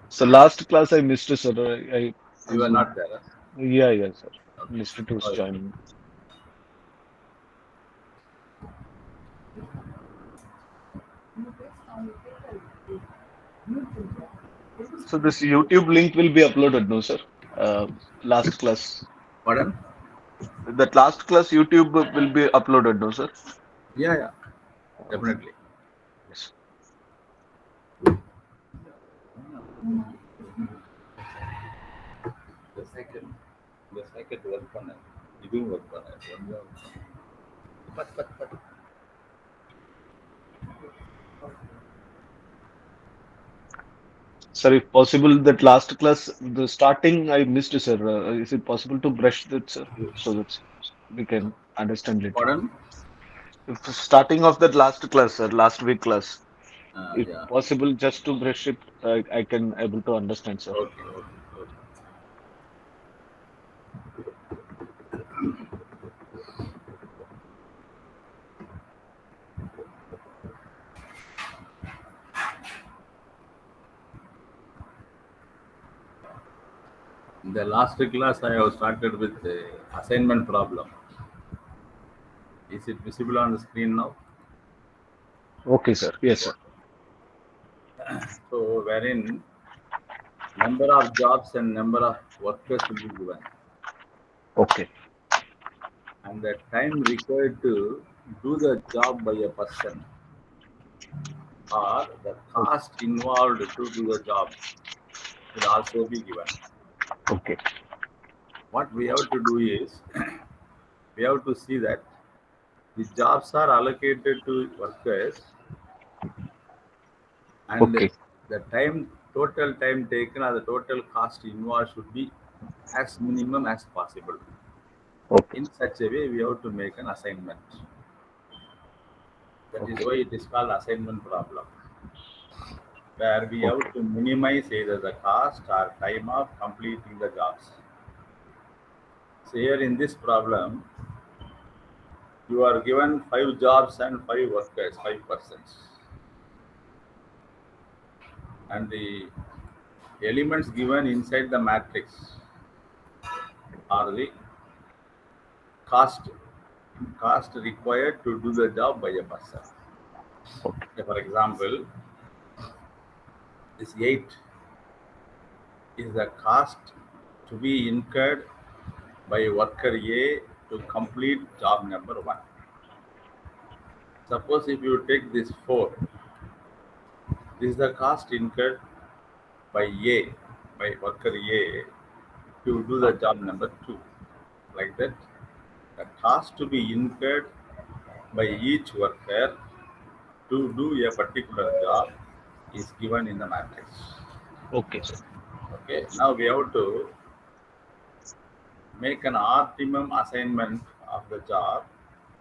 So last class I missed, sir. I You were not there. Huh? yeah, yeah, sir. Okay. Missed to Oh, join. So this YouTube link will be uploaded, no, sir? Last class. pardon? That last class YouTube will be uploaded, no, sir? Yeah, yeah, Okay. definitely. Yes. The second, the second work on it. You do work on it. But. Sir, if possible, that last class, the starting I missed, sir. Is it possible to brush that, sir, so that we can understand little? Pardon? If starting of that last class, sir, last week class, if Yeah. possible, just to brush it, I can able to understand, sir. Okay, okay, okay. In the last class, I have started with the assignment problem. Is it visible on the screen now? Okay, sir. Yes, sir. So, wherein number of jobs and number of workers will be given, Okay. and the time required to do the job by a person, or the O- cost involved to do the job will also be given. Okay. What we have to do is we have to see that the jobs are allocated to workers, and Okay. the time total time taken or the total cost involved should be as minimum as possible. Okay. In such a way, we have to make an assignment. That is Okay. why it is called assignment problem, where we have Okay. to minimize either the cost or time of completing the jobs. So here in this problem, you are given five jobs and five workers, 5%, and the elements given inside the matrix are the cost required to do the job by a person. Okay. Say for example, this 8 is the cost to be incurred by worker A to complete job number 1. Suppose if you take this 4, this is the cost incurred by A, by worker A to do the job number 2. Like that, the cost to be incurred by each worker to do a particular job is given in the matrix. Okay, sir. Okay, now we have to make an optimum assignment of the job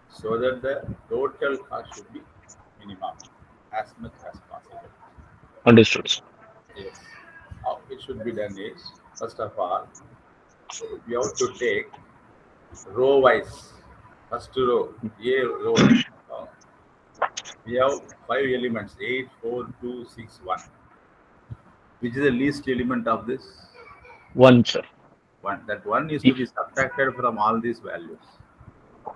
so that the total cost should be minimum as much as possible. Understood, sir. Yes. How it should be done is, first of all, we have to take row wise. First row, A row. uh, we have five elements: 8, 4, 2, 6, 1. Which is the least element of this? One, sir. 1. That 1 is to If be subtracted from all these values.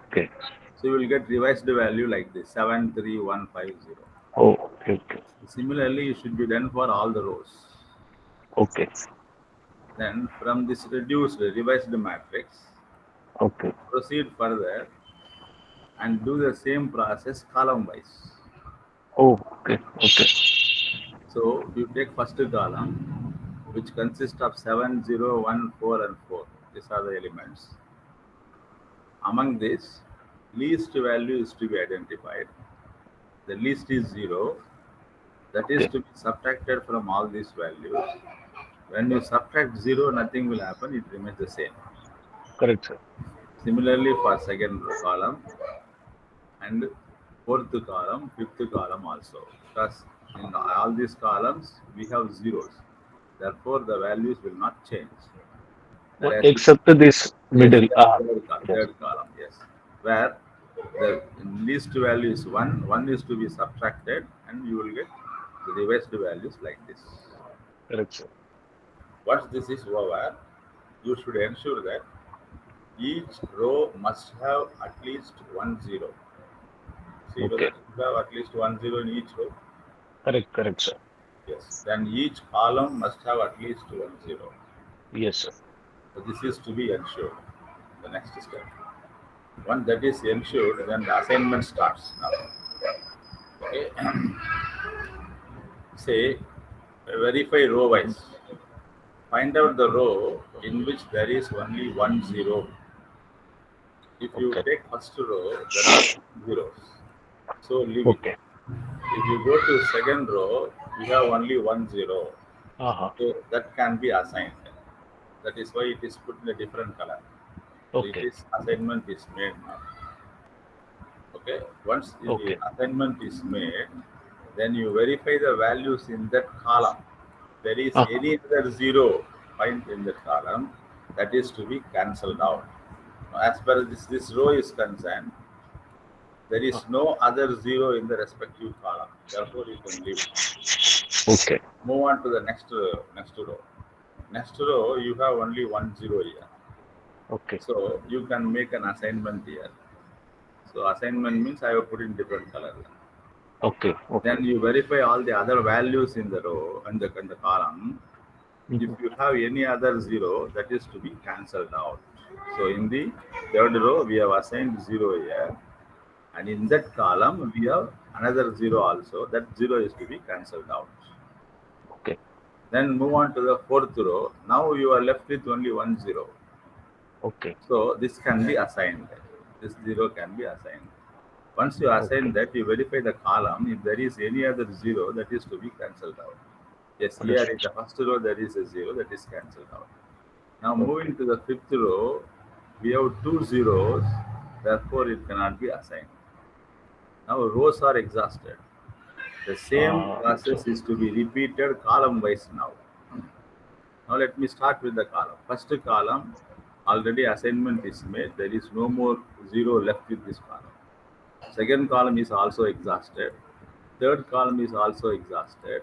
okay. So you will get revised value like this: 73150. Oh, okay, okay. Similarly, it should be done for all the rows. Okay. Then from this reduced revised matrix, Okay. proceed further and do the same process column wise. Oh, okay. Okay. So you take first column, which consists of 7, 0, 1, 4, and 4. These are the elements. Among this, least value is to be identified. The least is 0. That is Okay. to be subtracted from all these values. When you subtract 0, nothing will happen. It remains the same. Correct, sir. Similarly, for second column and fourth column, fifth column also. Because in all these columns, we have zeros. Therefore, the values will not change. Whereas, Except this middle. except Ah, yes. third column, yes, where the least value is 1, 1 is to be subtracted, and you will get the revised values like this. Correct, sir. Once this is over, you should ensure that each row must have at least one zero. See whether Okay. you have at least one zero in each row. Correct, correct, sir. Yes. Then each column must have at least one zero. Yes, sir. So this is to be ensured. The next step. Once that is ensured, then the assignment starts now. Okay. Say verify row Mhm. wise. Find out the row in which there is only one zero. If you Okay. take first row, there are zeros. So leave it. Okay. If you go to second row, you have only one zero. Uh-huh. So that can be assigned. That is why it is put in a different color. So it Okay. is assignment is made now. Okay. Once the Okay. assignment is made, then you verify the values in that column. There is Uh-huh. any other zero find in that column, that is to be cancelled out. As far as this row is concerned, there is Uh, no other zero in the respective column. Therefore, you can leave it. Okay. Move on to the next row. Next row, you have only one zero here. Okay. So you can make an assignment here. So assignment means I have put in different color. Okay. Okay. Then you verify all the other values in the row and the column. If Mhm. you have any other zero, that is to be cancelled out. So in the third row, we have assigned zero here. And in that column, we have another zero also. That zero is to be cancelled out. Okay. Then move on to the fourth row. Now you are left with only one zero. Okay. So this can be assigned. This zero can be assigned. Once you assign Okay. that, you verify the column. If there is any other zero, that is to be cancelled out. Yes, here in Understood, the sir. first row there is a zero that is cancelled out. Now Okay. moving to the fifth row, we have two zeros, therefore it cannot be assigned. Now rows are exhausted. The same So, process is to be repeated column wise now. Now let me start with the column. First column, already assignment is made. There is no more zero left with this column. Second column is also exhausted. Third column is also exhausted.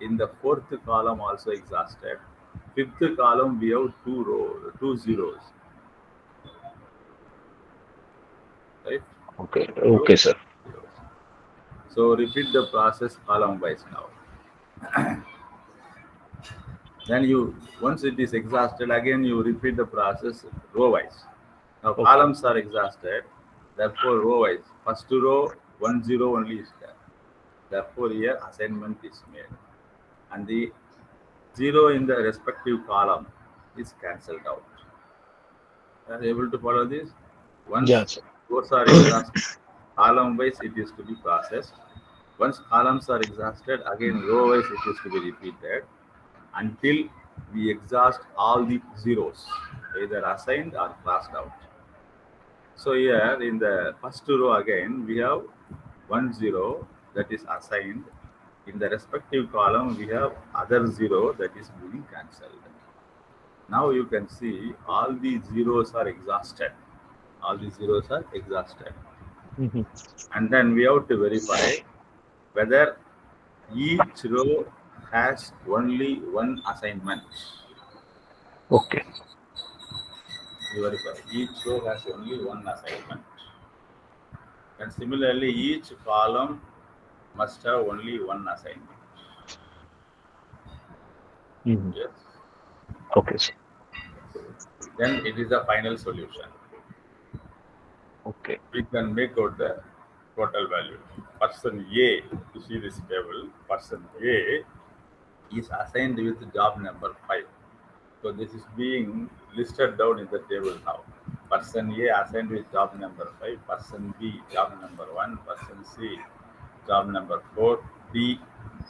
In the fourth column also exhausted. Fifth column we have two rows, two zeros, right? okay. Two Okay, sir. zeros. So repeat the process column wise now. Then you once it is exhausted, again you repeat the process row wise. Now Okay. columns are exhausted, therefore row wise. First row one zero only is there. Therefore here assignment is made. And the zero in the respective column is cancelled out. Are you able to follow this? Yeah, Once sir. rows are exhausted, column wise it is to be processed. Once columns are exhausted, again row wise it is to be repeated until we exhaust all the zeros, either assigned or crossed out. So here in the first row again we have one zero that is assigned. In the respective column we have other zero that is being cancelled. Now you can see all the zeros are exhausted. All the zeros are exhausted. Mhm. And then we have to verify whether each row has only one assignment. Okay. We verify each row has only one assignment. And similarly, each column must have only one assignment. Mhm. Yes. Okay, sir. Then it is the final solution. Okay. We can make out the total value. Person A, you see this table, person A is assigned with job number 5. So this is being listed down in the table now. Person A assigned with job number 5, person B job number 1, person C job number 4, D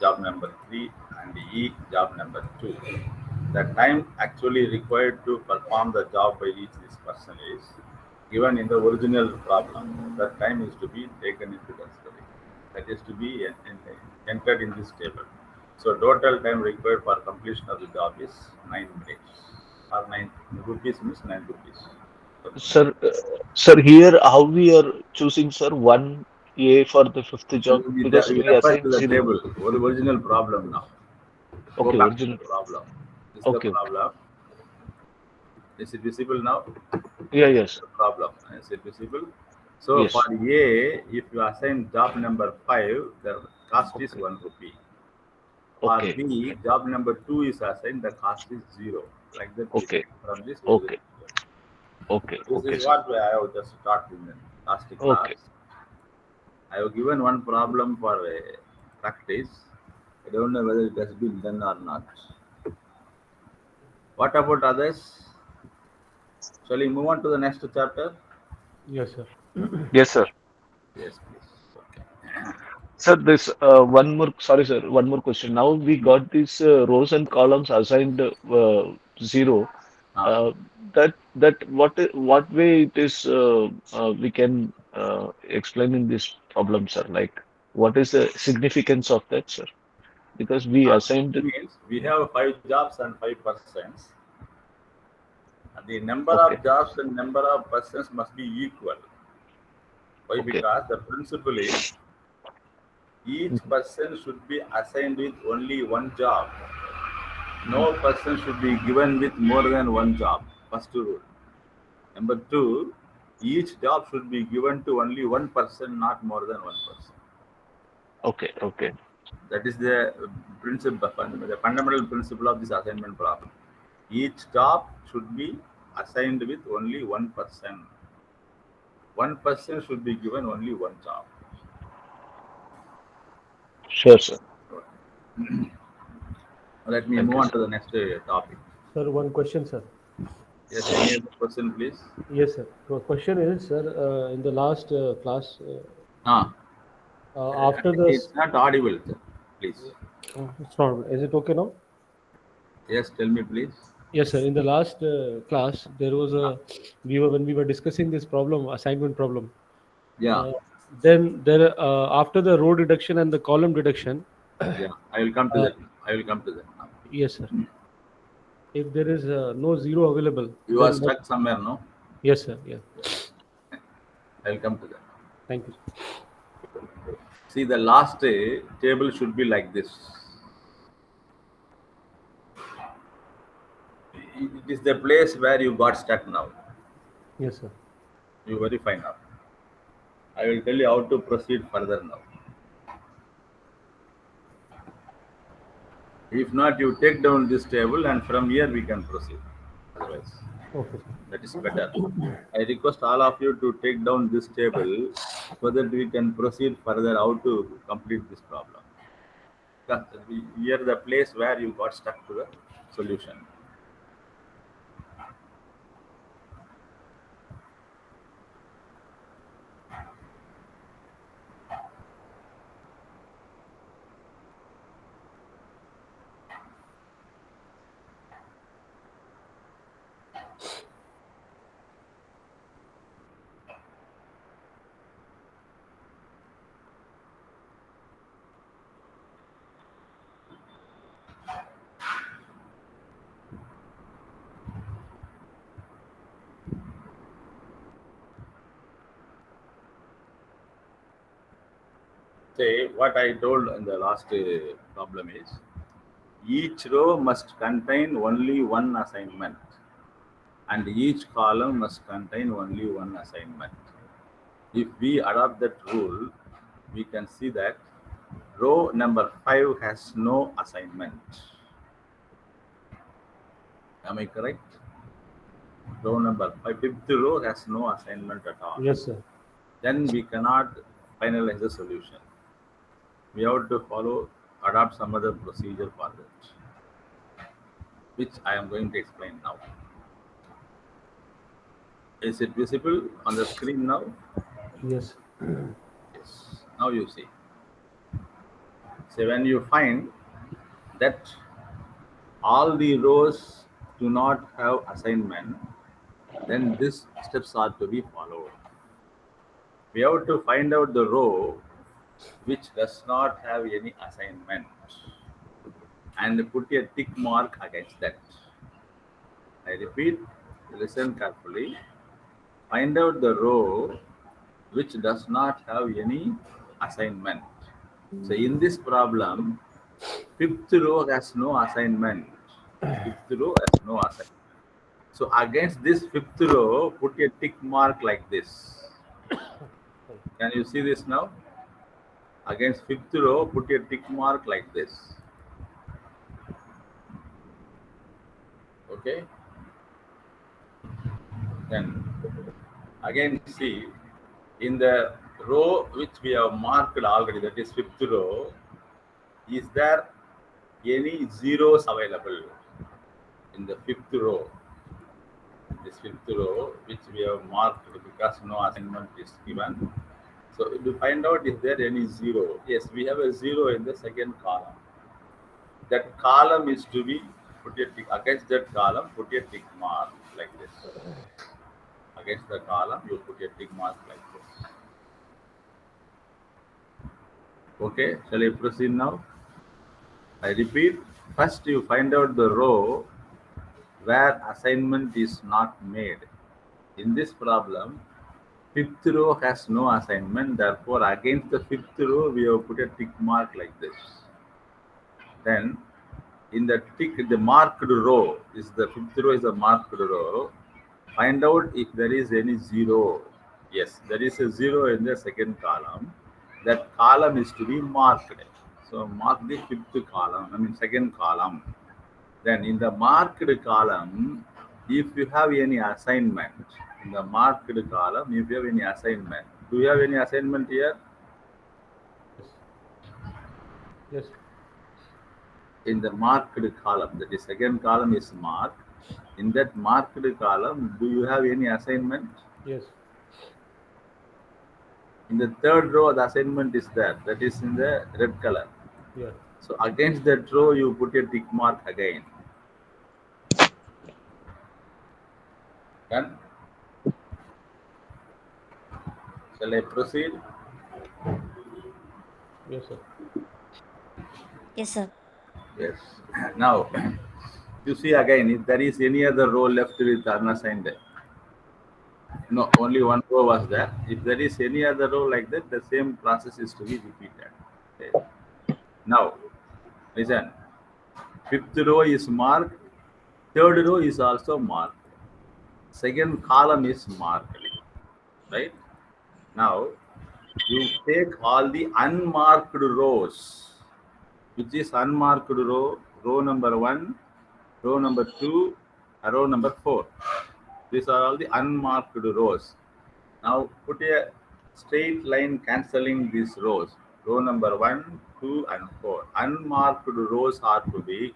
job number 3, and E job number 2. The time actually required to perform the job by each this person is given in the original problem. That time is to be taken into consideration. That is to be entered in this table. So total time required for completion of the job is 9 minutes. Or 9 rupees means 9 rupees. So Sir, sir, here how we are choosing, sir, one A for the fifth job we because we refer to assigned the zero. table, original problem now. Go Okay, back to original. the problem. This is the Okay, okay. problem. Is it visible now? Yeah, yes, The problem. Is it visible? So for yes. A, if you assign job number 5, the cost is Okay, 1 rupee. For okay, B, okay, job number 2 is assigned, the cost is 0. Like that we okay, can. From this we will. okay, okay, This okay, is sir. what I have just taught in the last class. Okay, I have given one problem for practice. I don't know whether it has been done or not. What about others? Shall we move on to the next chapter? Yes, sir. yes, sir. Yes, please. Okay. Sir, this one more, sorry, sir, one more question. Now we got these rows and columns assigned zero. Ah, Uh, what way it is we can explain in this problem, sir? Like, what is the significance of that, sir? Because we assigned. means we have 5 jobs and 5 persons. And the number Okay, of jobs and number of persons must be equal. Why? okay, Because the principle is each mhm, person should be assigned with only one job. mhm. No person should be given with more than one job. First rule. Number two, each job should be given to only one person, not more than one person. Okay, okay, That is the principle, the fundamental principle of this assignment problem. Each job should be assigned with only one person. One person should be given only one job. sure, sir. Let me Thank move you, on sir. to the next topic. Sir, one question, sir. Yes, any other question, please? Yes, sir. The question is, sir, in the last class, Ah, after this, it's not audible, sir. Please. it's not, is it okay now? Yes, tell me, please. Yes, sir. In the last class, there was Ah, when we were discussing this problem, assignment problem. yeah, Uh, then there, after the row deduction and the column deduction, yeah. I will come to uh, that. I will come to that now. yes, sir. If there is no zero available, You are then what? stuck somewhere, no? Yes, sir. Yeah. I will come to that. Thank you. See, the last table should be like this. It is the place where you got stuck now. Yes, sir. You verify now. I will tell you how to proceed further now. If not, you take down this table and from here we can proceed. Otherwise, Okay, sir. that is better. I request all of you to take down this table so that we can proceed further how to complete this problem. Here the place where you got stuck to the solution. Say what I told in the last problem is each row must contain only one assignment and each column must contain only one assignment. If we adopt that rule, we can see that row number 5 has no assignment. Am I correct? Row number 5, fifth row has no assignment at all. Yes, sir. Then we cannot finalize the solution. We have to adopt some other procedure for that, which I am going to explain now. Is it visible on the screen now? Yes. Yes. Now you see. So when you find that all the rows do not have assignment, then these steps are to be followed. We have to find out the row which does not have any assignment and put a tick mark against that. I repeat, listen carefully. Find out the row which does not have any assignment. So in this problem, Fifth row has no assignment. Fifth row has no assignment. So against this fifth row, put a tick mark like this. Can you see this now? Against fifth row, put a tick mark like this. Okay. Then again see in the row which we have marked already, that is fifth row, is there any zeros available in the fifth row? This fifth row which we have marked because no assignment is given. So to find out is there any zero? Yes, we have a zero in the second column. That column is to be put a tick against that column, put a tick mark like this. Against the column, you put a tick mark like this. Okay, shall I proceed now? I repeat, first you find out the row where assignment is not made. In this problem, fifth row has no assignment, therefore against the fifth row we have put a tick mark like this. Then in the tick, the marked row is the fifth row is a marked row. Find out if there is any zero. Yes, there is a zero in the second column. That column is to be marked. So mark the fifth column, second column. Then in the marked column, if you have any assignment, in the marked column, if you have any assignment, do you have any assignment here? Yes. In the marked column, that is second column is marked. In that marked column, do you have any assignment? Yes. In the third row, the assignment is there. That is in the red color. Yeah. So against that row, you put a tick mark again. Done? Shall I proceed? Yes, sir. Yes, sir. Yes. Now, you see again, if there is any other row left with unassigned, no, only one row was there. If there is any other row like that, the same process is to be repeated. Okay. Now, listen. Fifth row is marked. Third row is also marked. Second column is marked. Right? Now, you take all the unmarked rows, which is unmarked row, row number 1, row number 2, and row number 4. These are all the unmarked rows. Now put a straight line cancelling these rows. Row number 1, 2, and 4. Unmarked rows are to be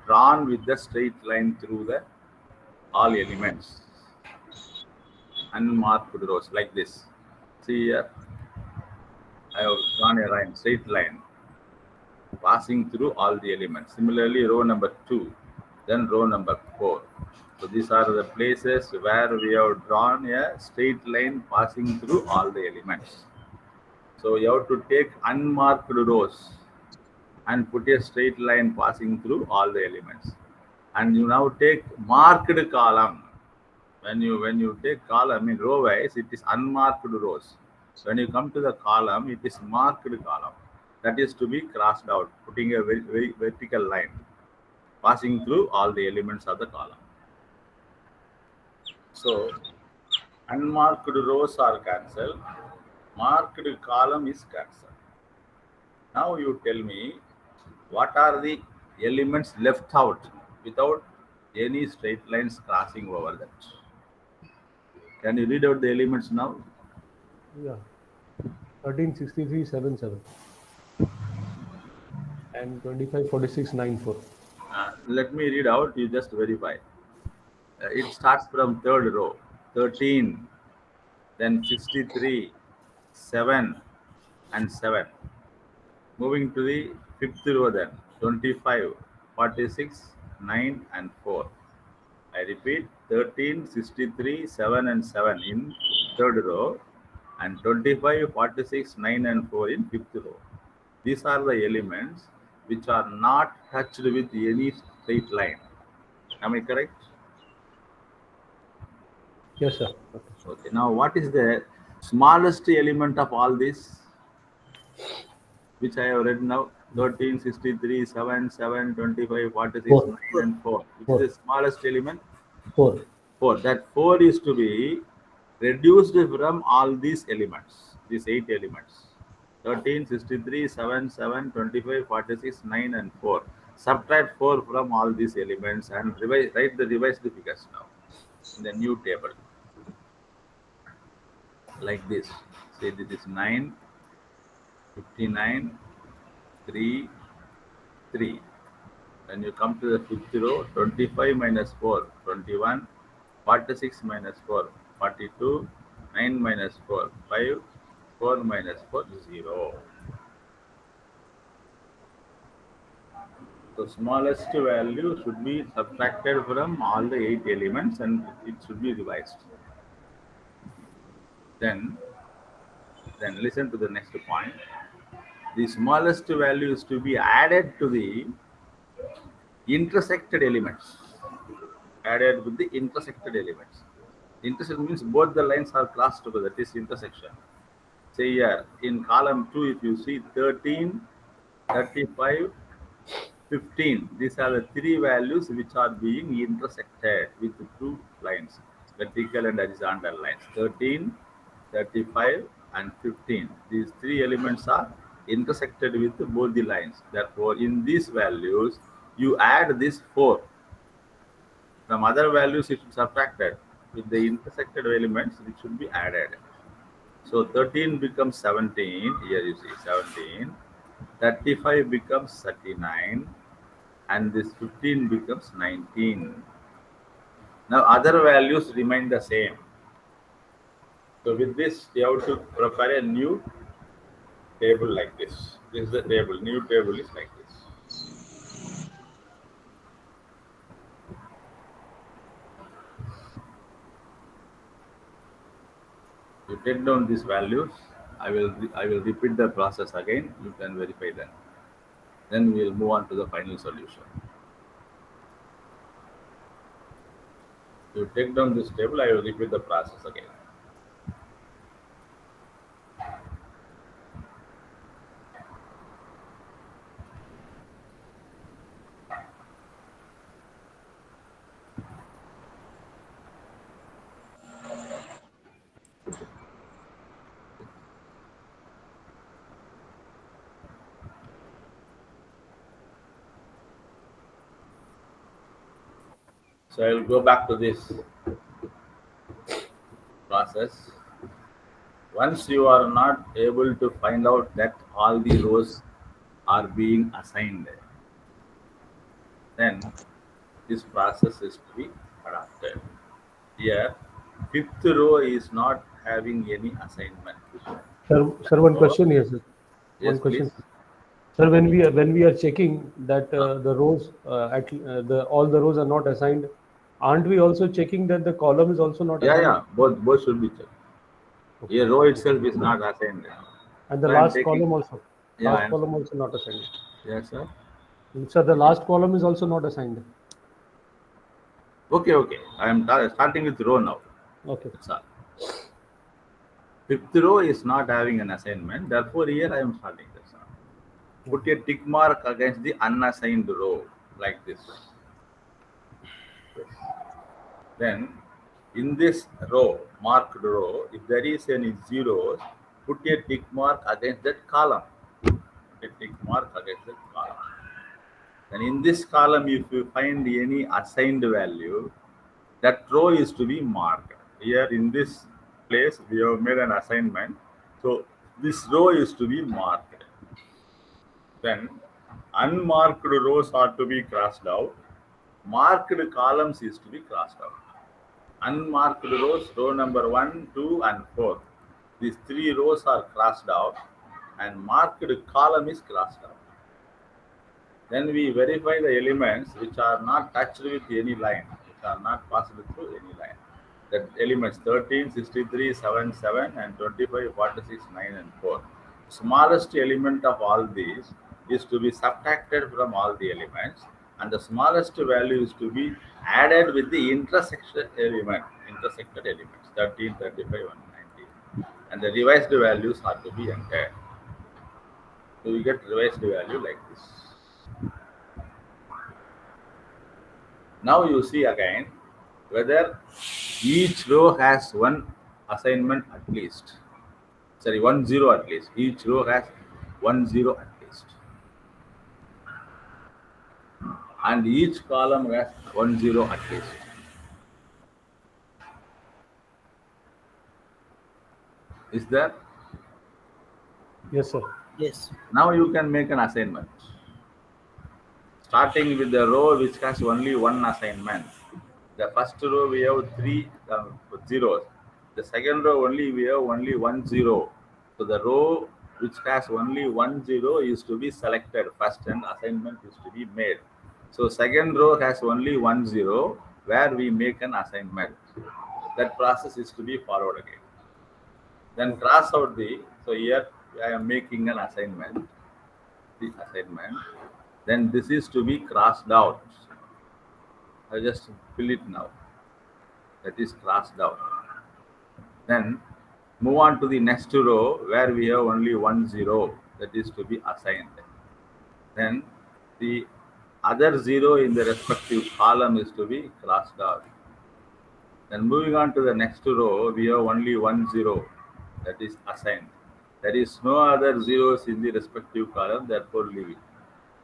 drawn with the straight line through the all elements. Unmarked rows like this. See here, I have drawn a line, straight line, passing through all the elements. Similarly, row number 2, then row number 4. So these are the places where we have drawn a straight line passing through all the elements. So you have to take unmarked rows and put a straight line passing through all the elements. And you now take marked column. When you take column in row wise, it is unmarked rows. When you come to the column, it is marked column. That is to be crossed out, putting a very vertical line passing through all the elements of the column. So unmarked rows are cancelled. Marked column is cancelled. Now you tell me what are the elements left out without any straight lines crossing over that. Can you read out the elements now? Yeah. 136377 and 254694. Let me read out, you just verify. It starts from third row, 13, then 63, 7, and 7. Moving to the fifth row then, 25, 46, 9, and 4. I repeat, 13, 63, 7, and 7 in third row, and 25, 46, 9, and 4 in fifth row. These are the elements which are not touched with any straight line. Am I correct? Yes, sir. Okay. Now, what is the smallest element of all this, which I have read now? 13, 63, 7, 7, 25, 46, 4. 9, and 4. Which 4. is the smallest element? 4. 4. That 4 is to be reduced from all these elements, these 8 elements. 13, 63, 7, 7, 25, 46, 9, and 4. Subtract 4 from all these elements and write the revised figures now in the new table. Like this. Say this is 9, 59, 3, 3. When you come to the fifth row, 25 minus 4, 21, 46 minus 4, 42, 9 minus 4, 5, 4 minus 4, 0. The smallest value should be subtracted from all the 8 elements and it should be revised. Then listen to the next point. The smallest value is to be added to the intersected elements. Added with the intersected elements. Intersection means both the lines are crossed together. That is intersection. Say here in column 2, if you see 13, 35, 15, these are the 3 values which are being intersected with the 2 lines, vertical and horizontal lines. 13, 35, and 15. These 3 elements are intersected with both the lines. Therefore, in these values, you add this 4. From other values, it should be subtracted. With the intersected elements, it should be added. So 13 becomes 17. Here you see 17. 35 becomes 39. And this 15 becomes 19. Now other values remain the same. So with this, you have to prepare a new table like this. This is the table. New table is like this. You take down these values. I will repeat the process again. You can verify them. Then we will move on to the final solution. You take down this table. I will repeat the process again. So I will go back to this process. Once you are not able to find out that all the rows are being assigned, then this process is to be adopted. Here, fifth row is not having any assignment. Sir, one So, question here, sir. yes, One please. question. Sir, when we are checking that the rows the all the rows are not assigned, aren't we also checking that the column is also not assigned? Yeah. Both should be checked. Okay. Here, row itself is not assigned. And the So I am last taking. column also. Yeah, I Last am. column also not assigned. Yes, sir. Sir, the last column is also not assigned. Okay. I am starting with row now. Okay. That's all. Fifth row is not having an assignment. Therefore, here I am starting this. Put a tick mark against the unassigned row like this. Then, in this row, marked row, if there is any zeros, put a tick mark against that column. Put a tick mark against that column. And in this column, if you find any assigned value, that row is to be marked. Here in this place, we have made an assignment. So this row is to be marked. Then unmarked rows are to be crossed out. Marked columns is to be crossed out. Unmarked rows, row number 1, 2, and 4. These 3 rows are crossed out and marked column is crossed out. Then we verify the elements which are not touched with any line, which are not passed through any line. The elements 13, 63, 7, 7, and 25, 46, 9, and 4. Smallest element of all these is to be subtracted from all the elements, and the smallest value is to be added with the intersected elements 13, 35, and 19. And the revised values are to be entered. So you get revised value like this. Now you see again whether each row has one assignment at least. Sorry, 1 0 at least. Each row has 1 0 at least. And each column has 1 0 at least. Is there? Yes, sir. Yes. Now you can make an assignment. Starting with the row which has only one assignment. The first row we have three zeros. The second row only we have only 1 0. So the row which has only 1 0 is to be selected first and assignment is to be made. So second row has only 1 0 where we make an assignment. That process is to be followed again. Then cross out the, so here I am making an assignment. The assignment. Then this is to be crossed out. I just fill it now. That is crossed out. Then move on to the next row where we have only 1 0 that is to be assigned. Then the other 0 in the respective column is to be crossed out. Then moving on to the next row, we have only 1 0 that is assigned. There is no other zeros in the respective column, therefore leave it.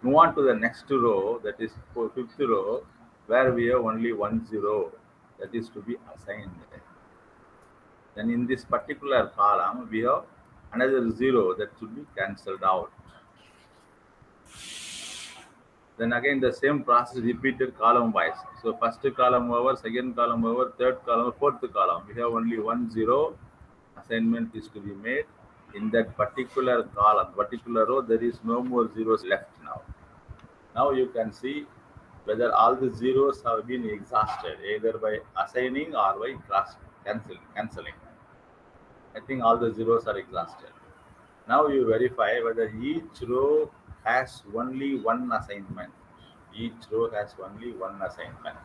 Move on to the next row, that is for fifth row, where we have only 1 0 that is to be assigned. Then in this particular column, we have another 0 that should be cancelled out. Then again the same process repeated column wise. So first column over, second column over, third column, fourth column. We have only 1 0 assignment is to be made. In that particular column, particular row, there is no more zeros left now. Now you can see whether all the zeros have been exhausted either by assigning or by cancelling. I think all the zeros are exhausted. Now you verify whether each row has only one assignment. Each row has only one assignment.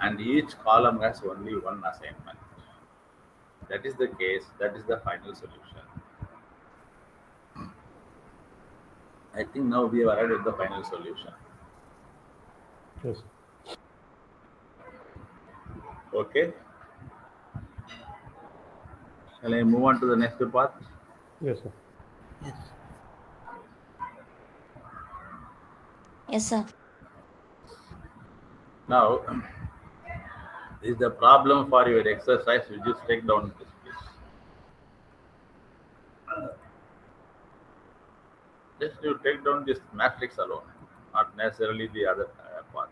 And each column has only one assignment. That is the case, that is the final solution. I think now we have arrived at the final solution. Yes. Okay. Shall I move on to the next part? Yes, sir. Yes. Yes, sir. Now, this is the problem for your exercise. You just take down this, please. Just you take down this matrix alone, not necessarily the other part.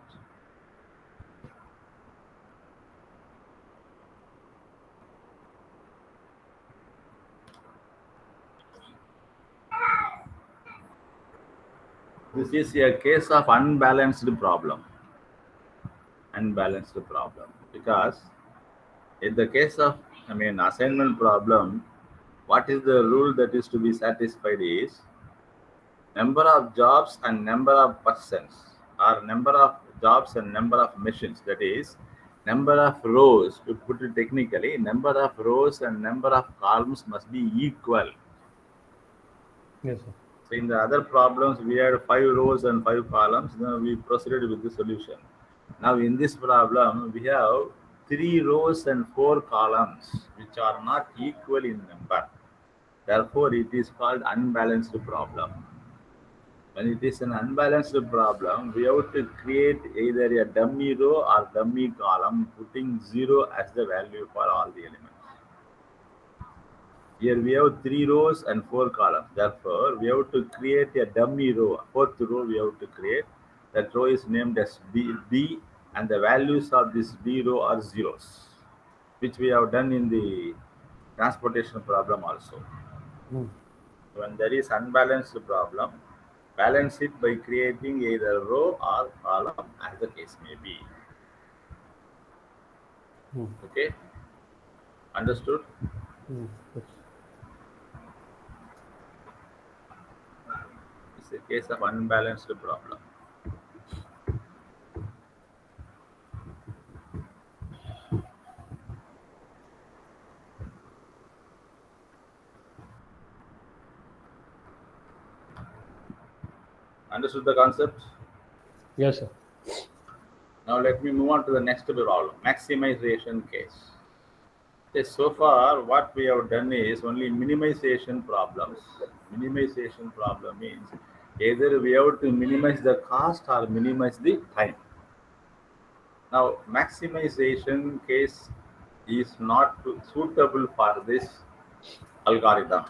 This is a case of unbalanced problem. Unbalanced problem. Because in the case of, assignment problem, what is the rule that is to be satisfied is number of jobs and number of persons, or number of jobs and number of machines. That is, number of rows, to put it technically, number of rows and number of columns must be equal. Yes, sir. So in the other problems, we had 5 rows and 5 columns. Then we proceeded with the solution. Now in this problem, we have 3 rows and 4 columns, which are not equal in number. Therefore, it is called unbalanced problem. When it is an unbalanced problem, we have to create either a dummy row or dummy column, putting 0 as the value for all the elements. Here we have 3 rows and 4 columns. Therefore, we have to create a dummy row. Fourth row we have to create. That row is named as B, and the values of this B row are zeros, which we have done in the transportation problem also. When there is unbalanced problem, balance it by creating either row or column as the case may be. Okay? Understood? Yes. It's a case of unbalanced problem. Understood the concept? Yes, sir. Now let me move on to the next problem, maximization case. Okay, so far what we have done is only minimization problems. Minimization problem means either we have to minimize the cost or minimize the time. Now maximization case is not suitable for this algorithm.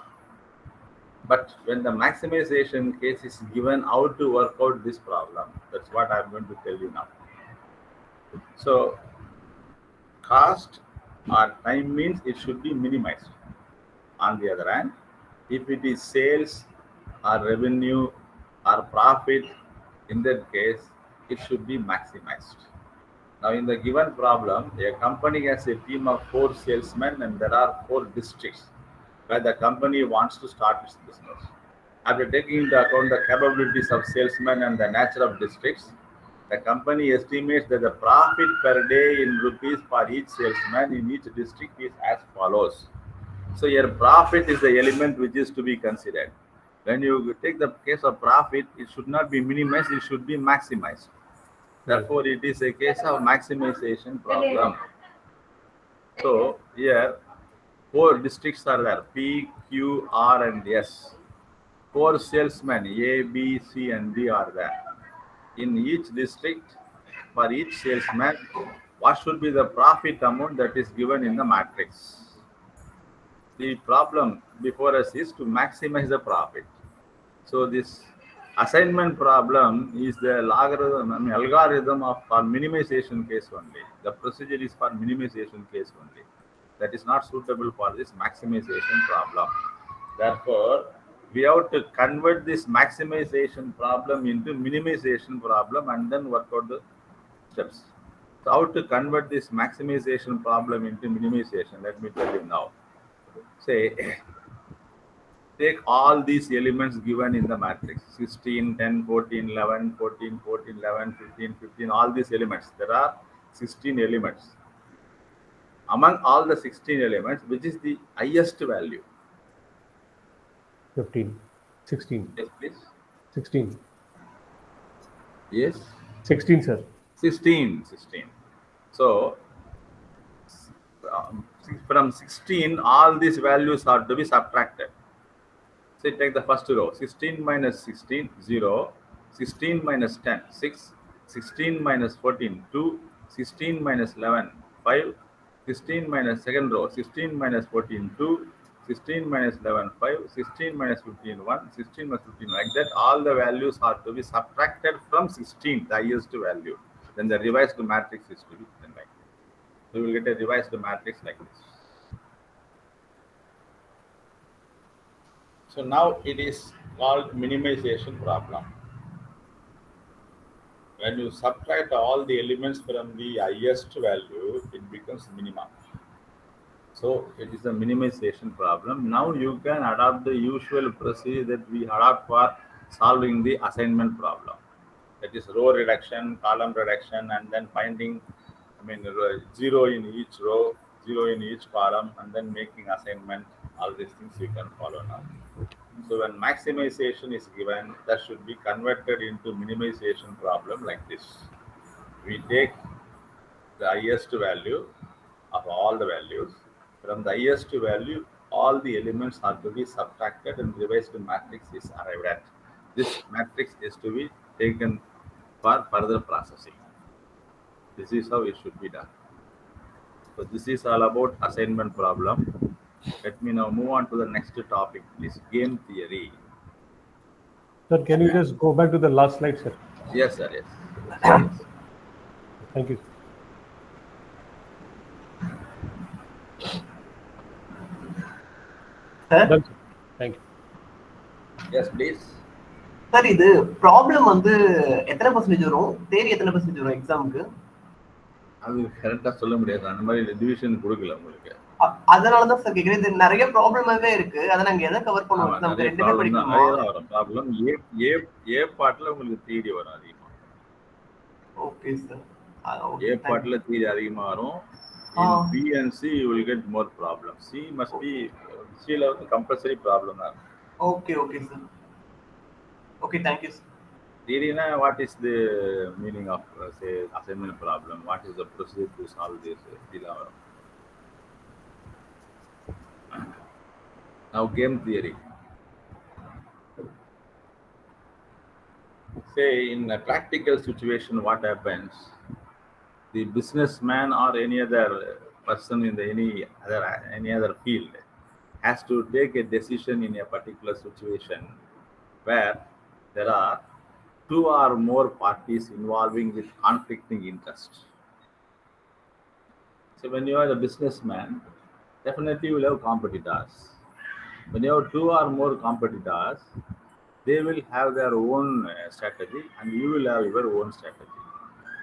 But when the maximization case is given, how to work out this problem, that's what I'm going to tell you now. So cost or time means it should be minimized. On the other hand, if it is sales or revenue or profit, in that case, it should be maximized. Now, in the given problem, a company has a team of 4 salesmen and there are 4 districts where the company wants to start its business. After taking into account the capabilities of salesmen and the nature of districts, the company estimates that the profit per day in rupees for each salesman in each district is as follows. So your profit is the element which is to be considered. When you take the case of profit, it should not be minimized, it should be maximized. Therefore, it is a case of maximization problem. So here, 4 districts are there, P, Q, R and S. 4 salesmen, A, B, C and D are there. In each district, for each salesman, what should be the profit amount that is given in the matrix? The problem before us is to maximize the profit. So this assignment problem is the algorithm of for minimization case only. The procedure is for minimization case only. That is not suitable for this maximization problem. Therefore, we have to convert this maximization problem into minimization problem and then work out the steps. So how to convert this maximization problem into minimization? Let me tell you now. Say, take all these elements given in the matrix 16, 10, 14, 11, 14, 14, 11, 15, 15, all these elements. There are 16 elements. Among all the 16 elements, which is the highest value? 15, 16, Yes, please. 16, Yes. 16, sir. 16. So, from 16, all these values are to be subtracted. Say, take the first row, 16 minus 16, 0, 16 minus 10, 6, 16 minus 14, 2, 16 minus 11, 5, 16 minus second row, 16 minus 14, 2, 16 minus 11, 5, 16 minus 15, 1, 16 minus 15, like that, all the values are to be subtracted from 16, the highest value. Then the revised matrix is to be written like this. So we will get a revised matrix like this. So now it is called minimization problem. When you subtract all the elements from the highest value, it becomes minimum. So it is a minimization problem. Now you can adopt the usual procedure that we adopt for solving the assignment problem. That is row reduction, column reduction, and then finding, zero in each row, zero in each column, and then making assignment. All these things you can follow now. So when maximization is given, that should be converted into minimization problem like this. We take the highest value of all the values. From the highest value, all the elements are to be subtracted and revised matrix is arrived at. This matrix is to be taken for further processing. This is how it should be done. So this is all about assignment problem. Let me now move on to the next topic, please. Game theory. Sir, can you just go back to the last slide, sir? Yes, sir. Yes. Thank you. Sir? Done, sir. Thank you. Yes, please. Sir இது problem வந்து எத்தனை percentage வரும், தேரி எத்தனை percentage வரும் எக்ஸாமுக்கு? அது கரெக்டா சொல்ல முடியாது, அந்த மாதிரி டிவிஷன் கொடுக்கல உங்களுக்கு. அதனாலதான் சார் கேக்குறேன். இது நிறைய ப்ராப்ளமாவே இருக்கு. அதை நாங்க எதை கவர் பண்ணுவோம்? நமக்கு ரெண்டுமே படிக்கணுமா? ப்ராப்ளம் ஏ பார்ட்ல உங்களுக்கு தியரி வரும் அதிகமா. Okay sir. ஏ பார்ட்ல தியரி அதிகமா வரும். B and C you will get more problems. C must be C level compulsory problem. Okay, sir. Okay, thank you, sir. Irina, what is the meaning of say assignment problem? What is the procedure to solve this dilemma? Now game theory. Say in a practical situation, what happens? The businessman or any other person in the any other field has to take a decision in a particular situation where there are two or more parties involving with conflicting interests. So when you are a businessman, definitely you will have competitors. When you have two or more competitors, they will have their own strategy and you will have your own strategy.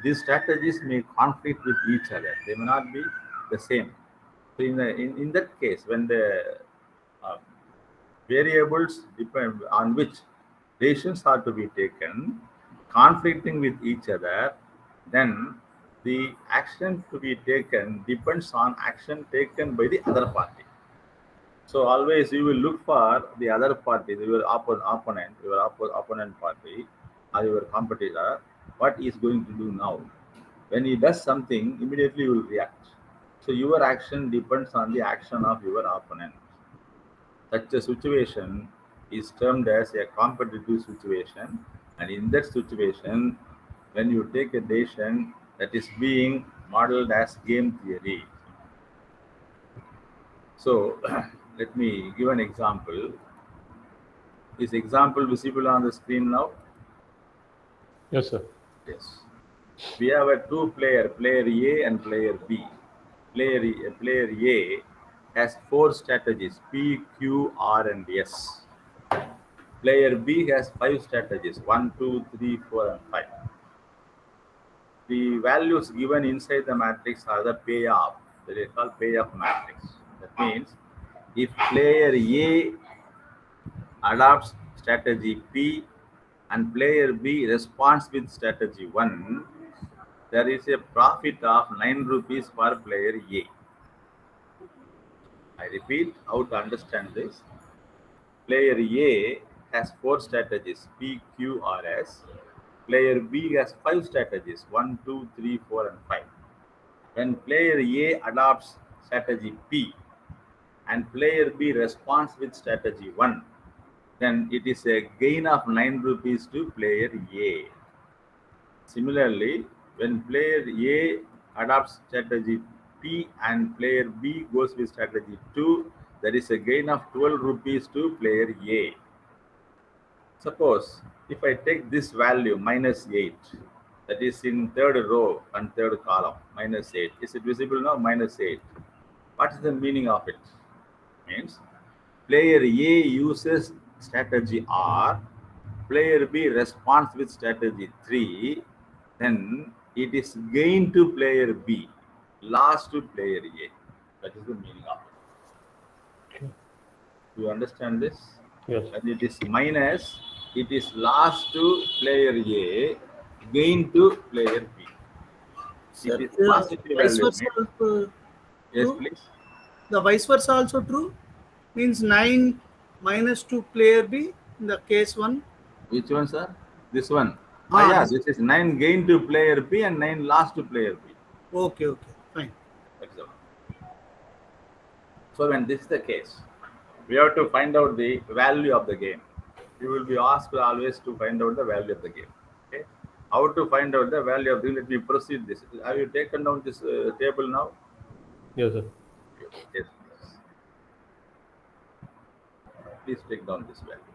These strategies may conflict with each other. They may not be the same. So in that case, when the uh, variables depend on which decisions are to be taken, conflicting with each other, then the action to be taken depends on action taken by the other party. So always you will look for the other party, your opponent, your opponent party, or your competitor. What he is going to do now? When he does something, immediately you will react. So your action depends on the action of your opponent. Such a situation is termed as a competitive situation, and in that situation, when you take a decision, that is being modeled as game theory. So let me give an example. Is example visible on the screen now? Yes, sir. Yes. We have a player A and player B. Player A has four strategies: P, Q, R, and S. Player B has five strategies: 1, 2, 3, 4, and 5. The values given inside the matrix are the payoff. That is called payoff matrix. That means if player A adopts strategy P and player B responds with strategy 1, there is a profit of 9 rupees per player A. I repeat how to understand this. Player A has four strategies P, Q, R, S. Player B has five strategies 1, 2, 3, 4, and 5. When player A adopts strategy P and player B responds with strategy 1, then it is a gain of 9 rupees to player A. Similarly, when player A adopts strategy P and player B goes with strategy 2, there is a gain of 12 rupees to player A. Suppose if I take this value -8, that is in third row and third column, -8. Is it visible now? -8. What is the meaning of it? Means player A uses strategy R, player B responds with strategy 3, then it is gain to player B, loss to player A. That is the meaning of it. Okay. Do you understand this? Yes. When it is minus, it is loss to player A, gain to player B. It Sir, is positive vice value. versa also Yes, true. please. The vice versa also true. Means 9 minus 2 player B in the case 1. Which one, sir? This one. Ah, Ah, yeah, this. this is 9 gain to player B and 9 loss to player B. Okay, okay, fine. That's the one. So when this is the case, we have to find out the value of the game. You will be asked always to find out the value of the game. Okay. How to find out the value of the game? Let me proceed this. Have you taken down this table now? Yes, sir. Yes, please. Please take down this value.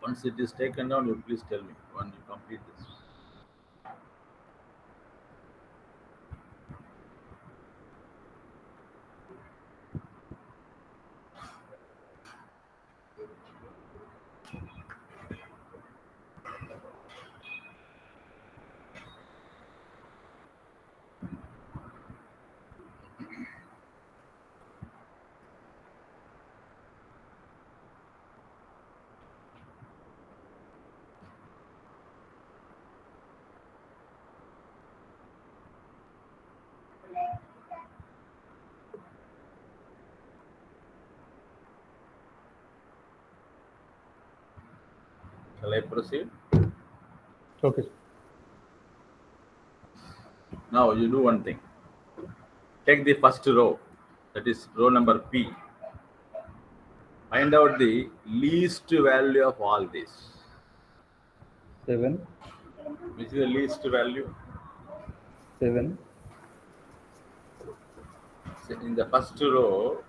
Once it is taken down, you please tell me when you complete this. Shall I proceed? Okay. Now you do one thing. Take the first row, that is row number P. Find out the least value of all this. 7, Which is the least value? 7, So in the first row,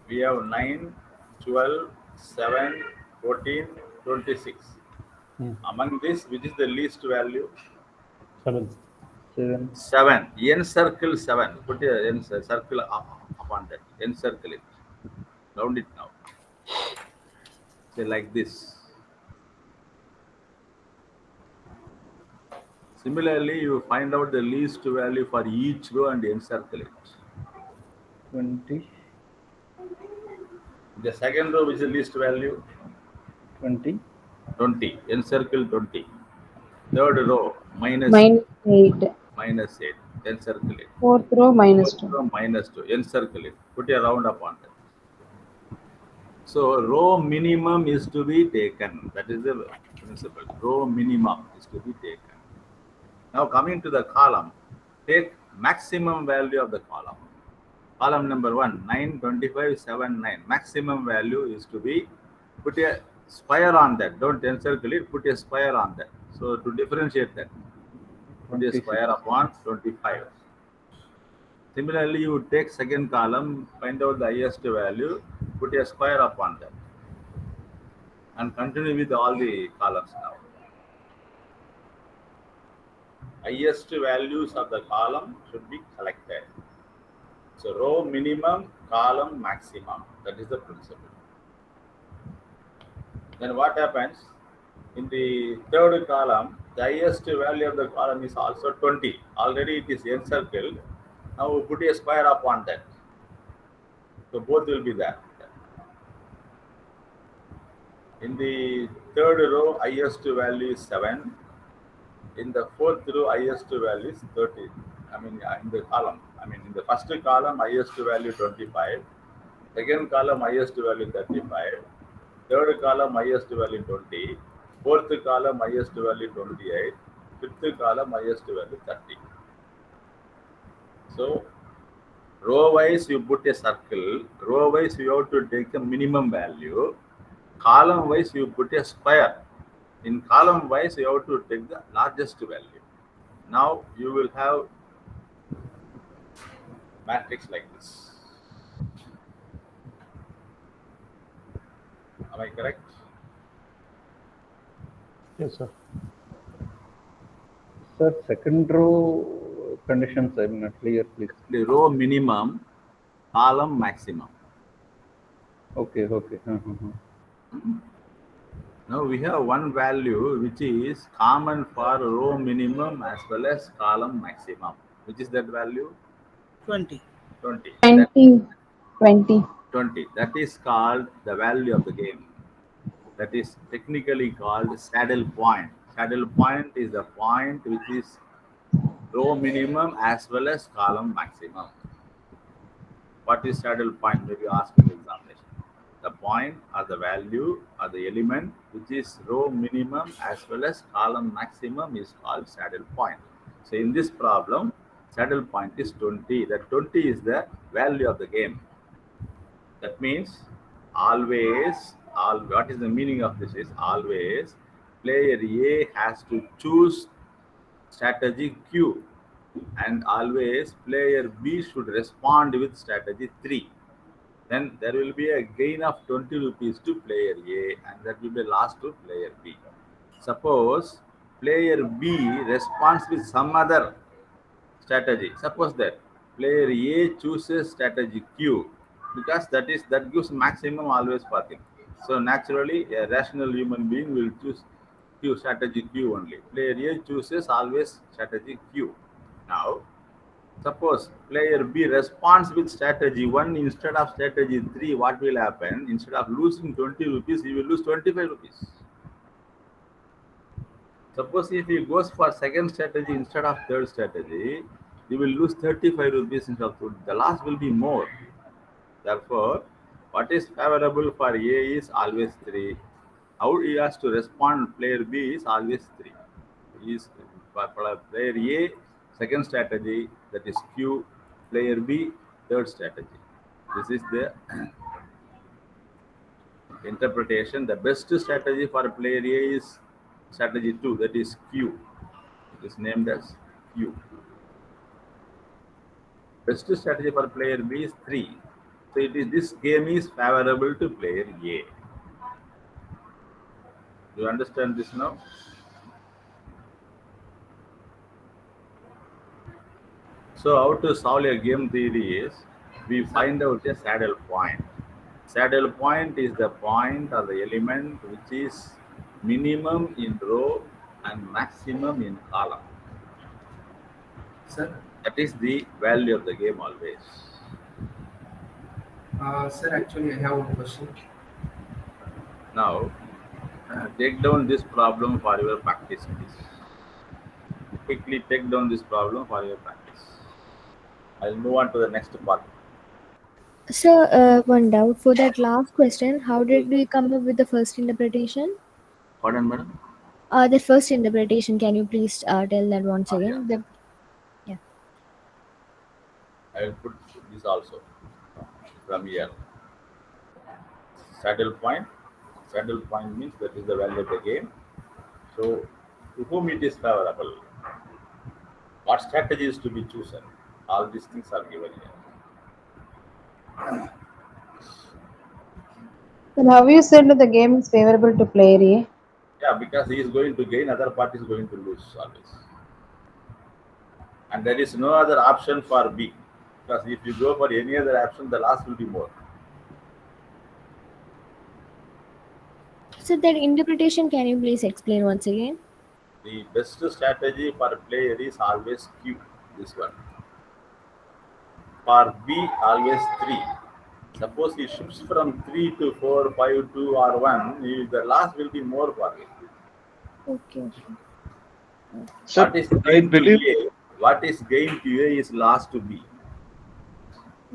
we have 9, 12, 7, 14, 26. Among this, which is the least value? 7. 7, 7. Encircle 7. Put a circle upon that. Encircle it. Round it now. Say like this. Similarly, you find out the least value for each row and encircle it. 20, The second row, which is the least value? 20, 20. Encircle 20. Third row, minus -8. minus 8. Encircle it. Fourth row, Fourth -2. row, minus 2. Encircle it. Put a round upon that. So row minimum is to be taken. That is the principle. Row minimum is to be taken. Now coming to the column, take maximum value of the column. Column number 1, 9, 25, 7, 9. Maximum value is to be, put a square on that. Don't encircle it, put a square on that. So to differentiate that, put a 26. square upon 25. Similarly, you take second column, find out the highest value, put a square upon that. And continue with all the columns now. Highest values of the column should be collected. So row minimum, column maximum. That is the principle. Then what happens? In the third column, the highest value of the column is also 20. Already it is encircled. Now we put a square upon that. So both will be there. In the third row, highest value is 7. In the fourth row, highest value is 30. In the column. In the first column, highest value 25. Second column, highest value 35. Third column, highest value 20. Fourth column, highest value 28. Fifth column, highest value 30. So, row wise, you put a circle. Row wise, you have to take a minimum value. Column wise, you put a square. In column wise, you have to take the largest value. Now you will have matrix like this. Am I correct? Yes, sir. Sir, second row conditions I'm not clear, please. The row minimum, column maximum. Okay. Now we have one value which is common for row minimum as well as column maximum. Which is that value? 20. 20. 20. 20. 20. That is called the value of the game. That is technically called saddle point. Saddle point is the point which is row minimum as well as column maximum. What is saddle point? Maybe ask in the examination. The point or the value or the element which is row minimum as well as column maximum is called saddle point. So in this problem, saddle point is 20. That 20 is the value of the game. That means what is the meaning of this is always player A has to choose strategy Q and always player B should respond with strategy 3. then there will be a gain of 20 rupees to player A and that will be lost to player B. Suppose player B responds with some other strategy. Suppose that player A chooses strategy Q because that gives maximum always for him. So naturally, a rational human being will choose Q strategy Q only. Player A chooses always strategy Q. Now, suppose player B responds with strategy 1 instead of strategy 3. What will happen? Instead of losing 20 rupees, he will lose 25 rupees. Suppose if he goes for second strategy instead of third strategy, he will lose 35 rupees instead of 20. The loss will be more. Therefore, what is favorable for A is always 3. How he has to respond player B is always 3. He is for player A, second strategy, that is Q, player B, third strategy. This is the interpretation. The best strategy for player A is strategy 2, that is Q. It is named as Q. Best strategy for player B is 3. So this game is favorable to player A. Do you understand this now? So how to solve a game theory is we find out a saddle point. Saddle point is the point or the element which is minimum in row and maximum in column. Sir, That is the value of the game always. sir, actually, I have one question. Now, take down this problem for your practice, please. Quickly take down this problem for your practice. I'll move on to the next part. So, one doubt for that last question, how did we come up with the first interpretation? Pardon, madam? The first interpretation, can you please tell that once Yeah. again? Yeah. I will put this also from here. Saddle point. Saddle point means that is the value of the game. So, to whom it is favorable? What strategy is to be chosen? All these things are given here. Then how you said that the game is favorable to player A? Yeah, because he is going to gain, other party is going to lose always. And there is no other option for B. Because if you go for any other option, the loss will be more. So, that interpretation, can you please explain once again? The best strategy for player is always Q, this one. For B, always 3. Suppose he shifts from 3 to 4, 5, 2, or 1, the loss will be more for him. Okay. Sir, What is I gain to believe, A? What is gain to A is loss to B.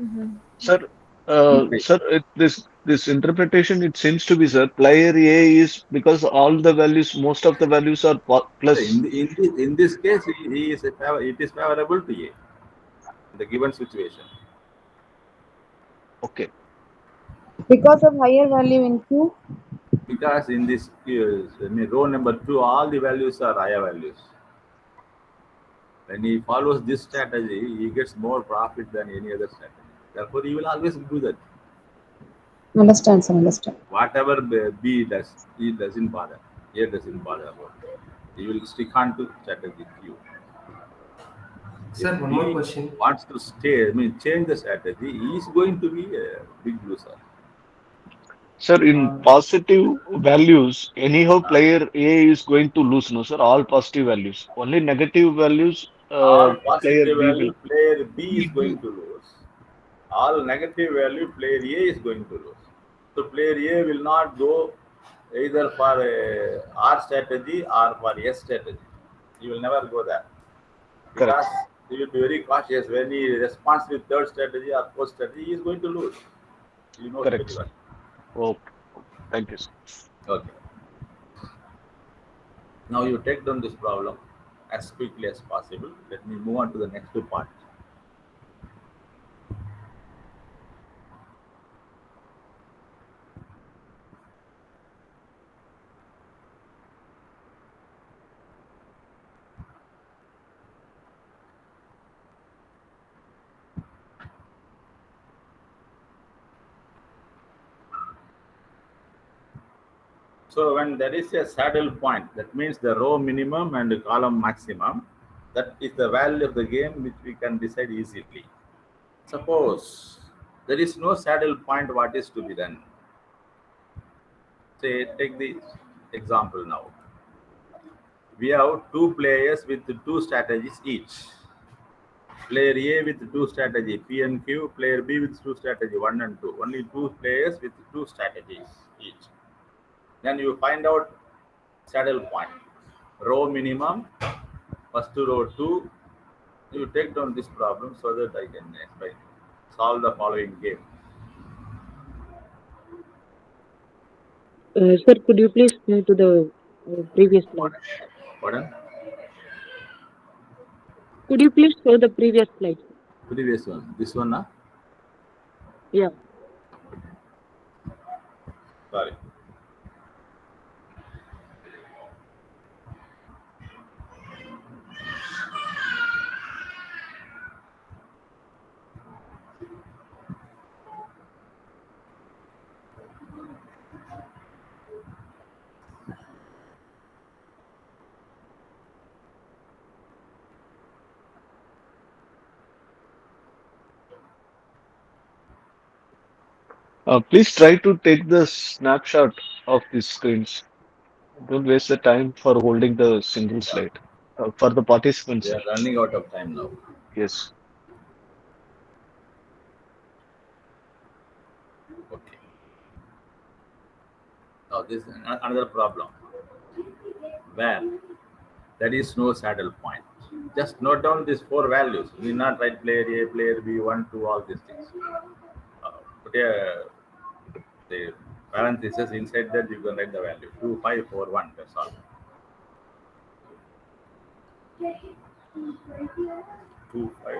Mm-hmm. sir, Right. sir, this interpretation, it seems to be, sir, player A is because all the values, most of the values are plus. In this case, he is it is favorable to A in the given situation. Okay, Because of higher value in Q? Because in this row number 2, all the values are higher values. When he follows this strategy, he gets more profit than any other strategy. Therefore, he will always do that. Understand, sir, understand. Whatever B does, he doesn't bother. A doesn't bother about it. He will stick on to strategy Q. If Sir, one more B question. wants to change the strategy, he is going to be a big loser. sir, in positive values, anyhow, player A is going to lose, no, sir, all positive values. Only negative values, All player positive B will. value, player B is going to lose. All negative value, player A is going to lose. So player A will not go either for a R strategy or for S strategy. He will never go there because Correct, he will be very cautious when he responds with third strategy or fourth strategy. He is going to lose. He knows correct, very sir. well. Okay, thank you, sir. Okay. Now you take down this problem as quickly as possible. Let me move on to the next part. So when there is a saddle point, that means the row minimum and column maximum, that is the value of the game which we can decide easily. Suppose there is no saddle point, what is to be done? Say, take the example now. We have two players with two strategies each. Player A with two strategy P and Q, player B with two strategy 1 and 2. Only two players with two strategies each. Then you find out saddle point, row minimum, first to row 2. You take down this problem so that I can explain. Solve the following game. Sir, could you please move to the previous slide? Pardon? Could you please show the previous slide? Previous one. This one, huh? Yeah. Sorry. Please try to take the snapshot of these screens. Don't waste the time for holding the single slide. For the participants, We sir. are running out of time now. Yes. Okay. Now this is another problem where there is no saddle point. Just note down these four values. We not write player A, player B, 1, 2, all these things. Put the parenthesis inside that you can write the value 2, 5, 4, 1. That's all. 2, 5,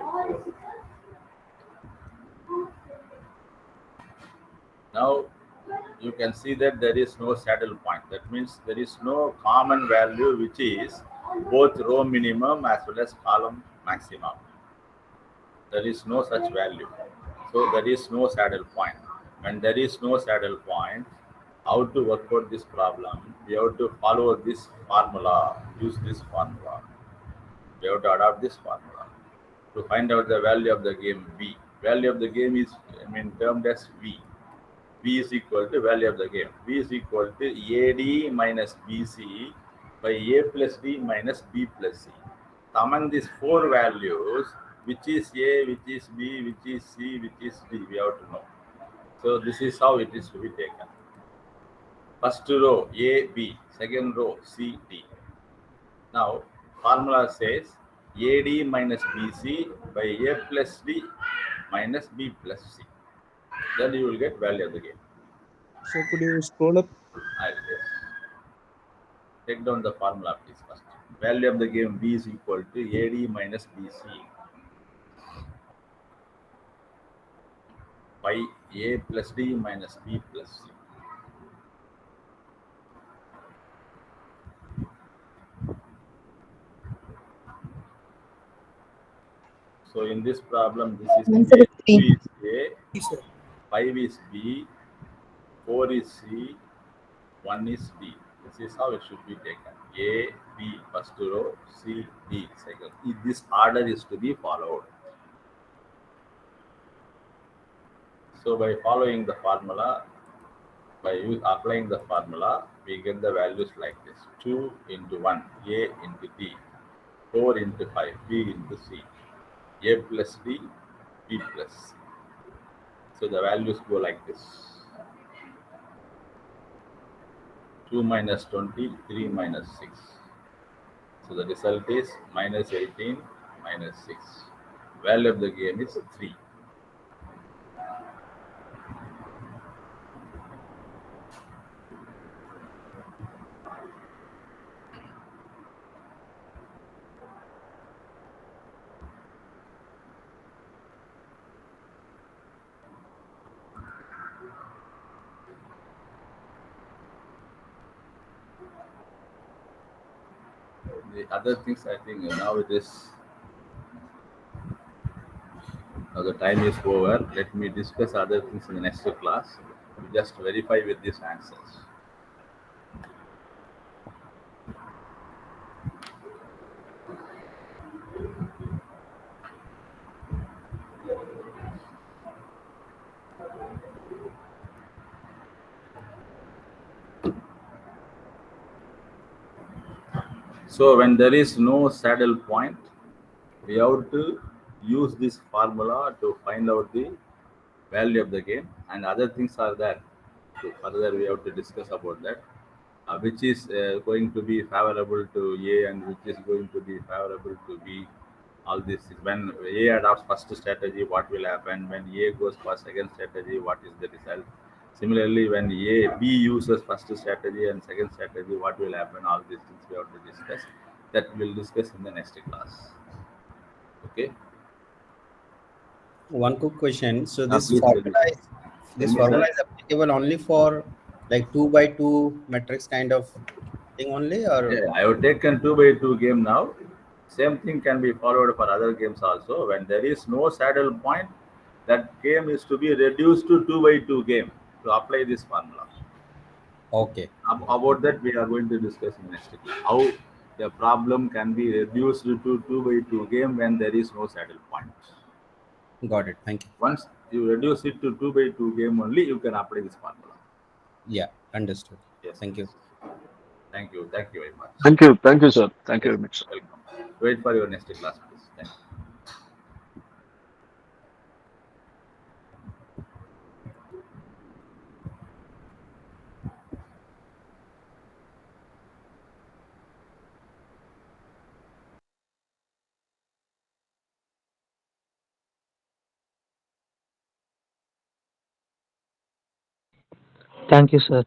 4. Now you can see that there is no saddle point. That means there is no common value which is both row minimum as well as column maximum. There is no such value. So there is no saddle point. When there is no saddle point, how to work out this problem? We have to follow this formula, use this formula. We have to adopt this formula to find out the value of the game V. Value of the game is termed as V. V is equal to value of the game. V is equal to AD minus BC by A plus D minus B plus C. Among these four values, which is A, which is B, which is C, which is D, we have to know. So this is how it is to be taken. First row A, B, second row C, D. Now formula says AD minus BC by A plus D minus B plus C. Then you will get value of the game. So could you scroll up? Yes. Take down the formula please first. Value of the game V is equal to AD minus BC by A plus D minus B plus C. So in this problem, this is Answer is A, 3. 2 is A, 5 is B, 4 is C, 1 is D. This is how it should be taken. A, B, first row, C, D, second. This order is to be followed. So by following the formula, by applying the formula, we get the values like this. 2 into 1, A into D, 4 into 5, B into C, A plus D, B plus C. So the values go like this. 2 minus 20, 3 minus 6. So the result is minus 18, minus 6. Value of the game is 3. The other things, I think now it is, now the time is over. Let me discuss other things in the next class. Just verify with these answers. So when there is no saddle point, we have to use this formula to find out the value of the game, and other things are there. So further we have to discuss about that, which is going to be favorable to A and which is going to be favorable to B. All this is when A adopts first strategy, what will happen? When A goes for second strategy, what is the result? Similarly, when B uses first strategy and second strategy, what will happen? All these things we have to discuss. That we'll discuss in the next class. Okay. One quick question. So this Please tell formula is Tell me, sir. applicable only for like 2x2 matrix kind of thing only, or Yeah, I have taken 2x2 game now. Same thing can be followed for other games also. When there is no saddle point, that game is to be reduced to 2x2 game to apply this formula. okay? About that, we are going to discuss in next class. How the problem can be reduced to 2x2 game when there is no saddle point. Got it. Thank you. Once you reduce it to 2x2 game only, you can apply this formula. Yeah, understood. Yes. Thank you. Thank you. Thank you very much. Thank you, sir. Thank you Yes, very much, sir. welcome. Wait for your next class, please. Thank you. Thank you, sir.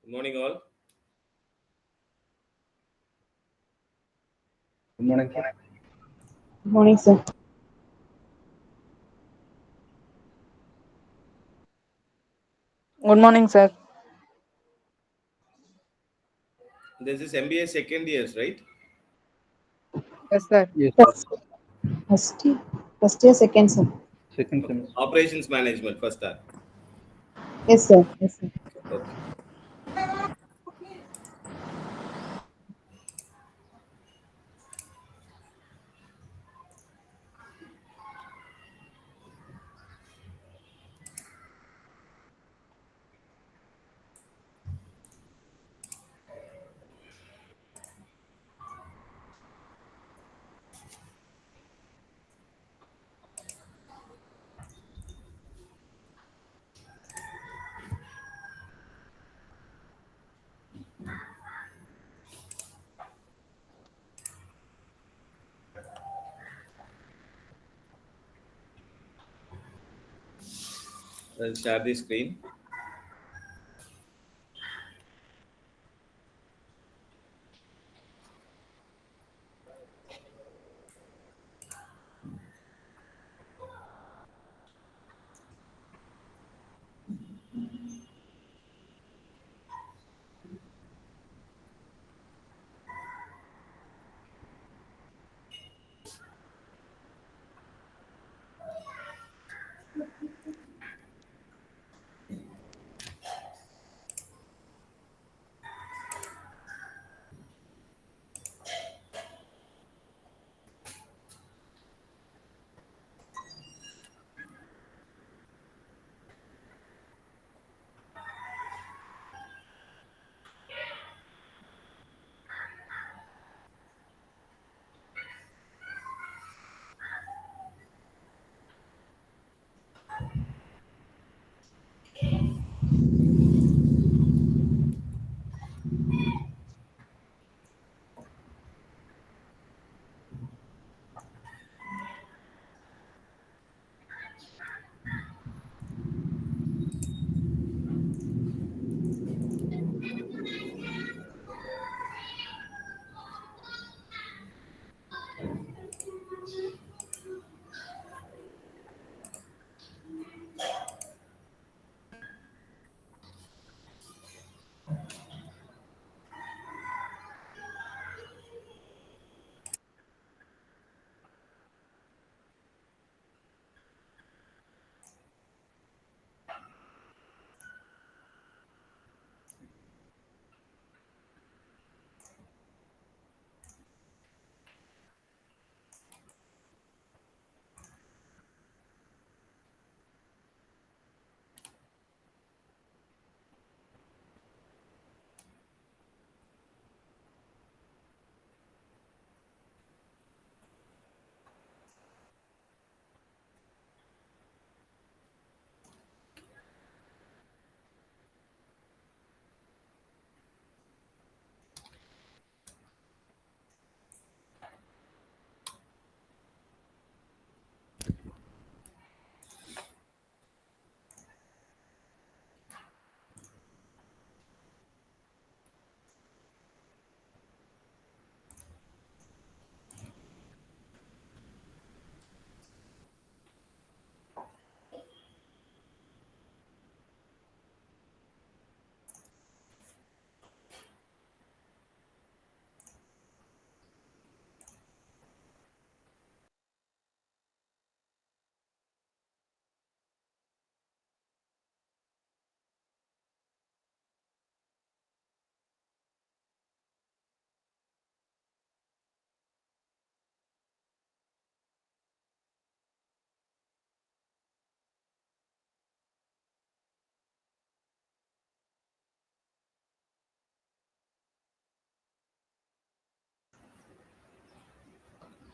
Good morning, all. Good morning, sir. Good morning, sir. Good morning, sir. This is MBA second years, right? Yes, sir. Yes, sir. First, first year, second sir. Second Okay. semester. Operations management first year. Yes, sir. Yes, sir. Okay. I'll share the screen.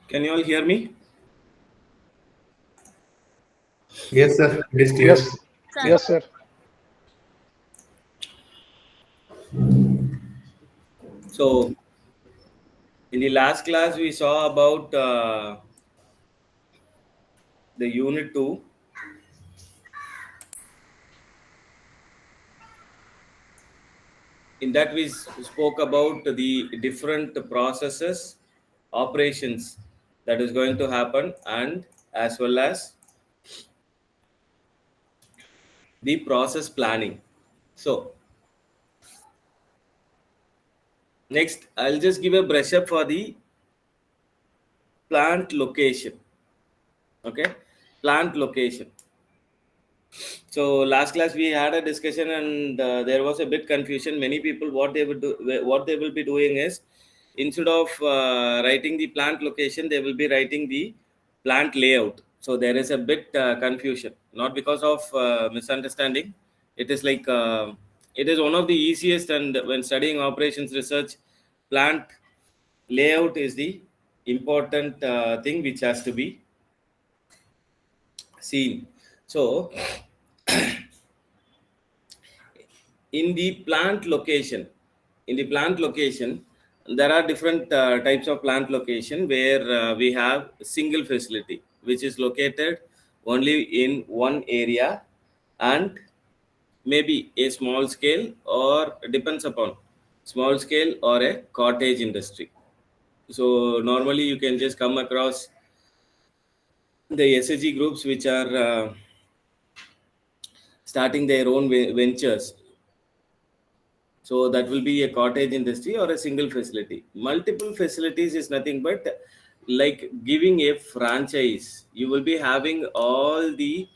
Can you all hear me? Yes, sir. It is clear. Yes, yes, sir. So, in the last class, we saw about the unit 2. In that, we spoke about the different processes, operations that is going to happen, and as well as the process planning. So next, I'll just give a brush up for the plant location. Okay, plant location. So last class we had a discussion, and there was a bit confusion. Many people, what they will be doing is, instead of writing the plant location, they will be writing the plant layout. So there is a bit confusion, not because of misunderstanding. It is like it is one of the easiest, and when studying operations research, plant layout is the important thing which has to be seen. So in the plant location, there are different types of plant location where we have single facility which is located only in one area, and maybe a small scale, or depends upon small scale or a cottage industry. So normally you can just come across the SHG groups which are starting their own ventures. So that will be a cottage industry or a single facility. Multiple facilities is nothing but like giving a franchise. You will be having all the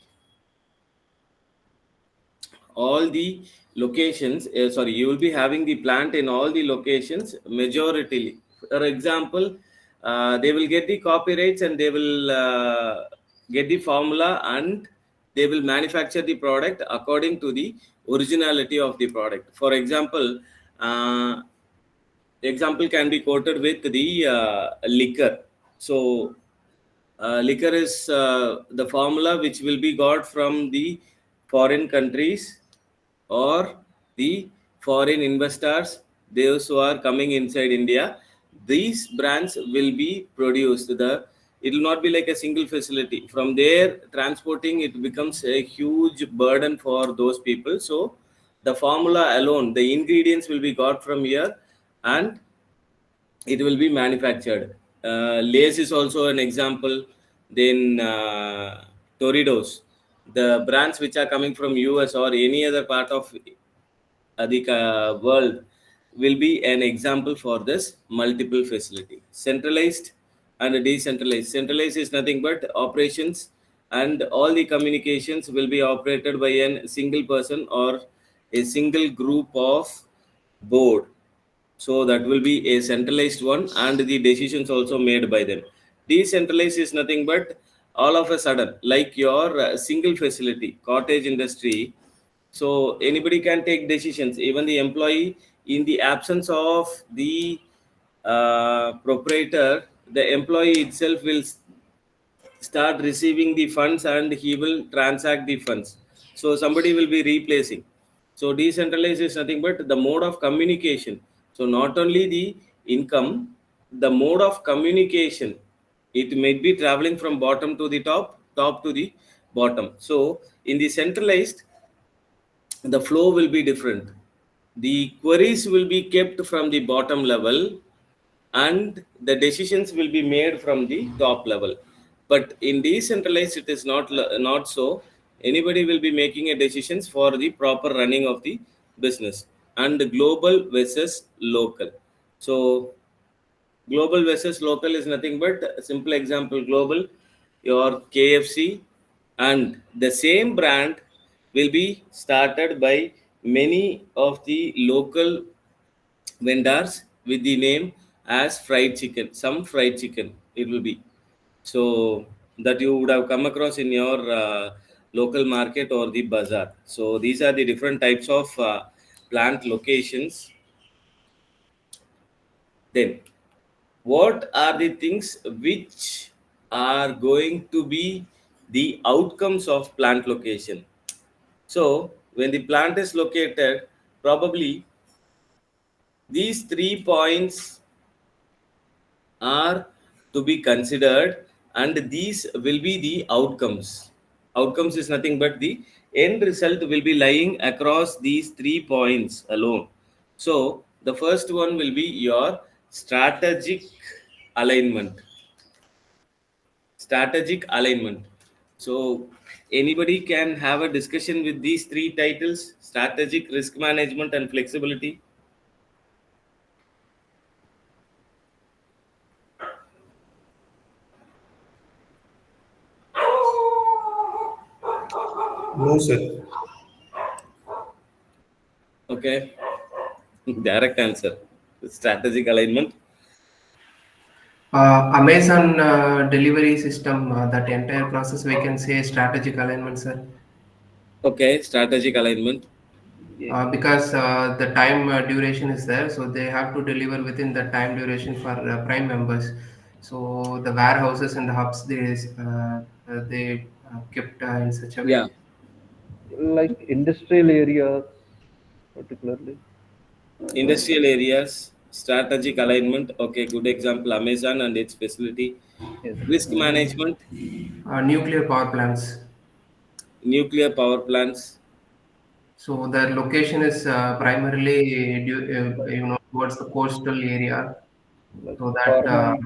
locations. Sorry, you will be having the plant in all the locations majority. For example, they will get the copyrights, and they will get the formula, and they will manufacture the product according to the originality of the product. For example, example can be quoted with the liquor. So liquor is the formula which will be got from the foreign countries, or the foreign investors, those who are coming inside India. These brands will be produced. It will not be like a single facility. From there, transporting it becomes a huge burden for those people. So the formula alone, the ingredients will be got from here, and it will be manufactured. Lace is also an example. Then Toritos, the brands which are coming from US or any other part of the world, will be an example for this multiple facility. Centralized and decentralized. Centralized is nothing but operations, and all the communications will be operated by a single person or a single group of board. So that will be a centralized one, and the decisions also made by them. Decentralized is nothing but all of a sudden, like your single facility cottage industry. So anybody can take decisions, even the employee. In the absence of the proprietor, the employee itself will start receiving the funds, and he will transact the funds. So somebody will be replacing. So decentralized is nothing but the mode of communication. So not only the income, the mode of communication, it may be traveling from bottom to the top to the bottom. So in the centralized, the flow will be different. The queries will be kept from the bottom level, and the decisions will be made from the top level. But in decentralized, it is not so. Anybody will be making a decisions for the proper running of the business. And global versus local. So global versus local is nothing but a simple example. Global, your KFC, and the same brand will be started by many of the local vendors with the name as fried chicken. Some fried chicken it will be. So that you would have come across in your local market or the bazaar. So these are the different types of plant locations. Then what are the things which are going to be the outcomes of plant location? So when the plant is located, probably these 3 points are to be considered, and these will be the outcomes. Outcomes is nothing but the end result will be lying across these 3 points alone. So the first one will be your strategic alignment. Strategic alignment. So anybody can have a discussion with these three titles: strategic, risk management, and flexibility. No, sir. Okay. Direct answer. Strategic alignment. Amazon delivery system, that entire process we can say strategic alignment, sir. Okay, strategic alignment. Because the time duration is there, so they have to deliver within the time duration for Prime members. So the warehouses and the hubs they kept in such a way. Yeah. Like industrial areas, particularly. Industrial areas, strategic alignment. Okay, good example. Amazon and its facility. Yes. Risk management. Nuclear power plants. Nuclear power plants. So their location is primarily towards the coastal area, Like so that pharma.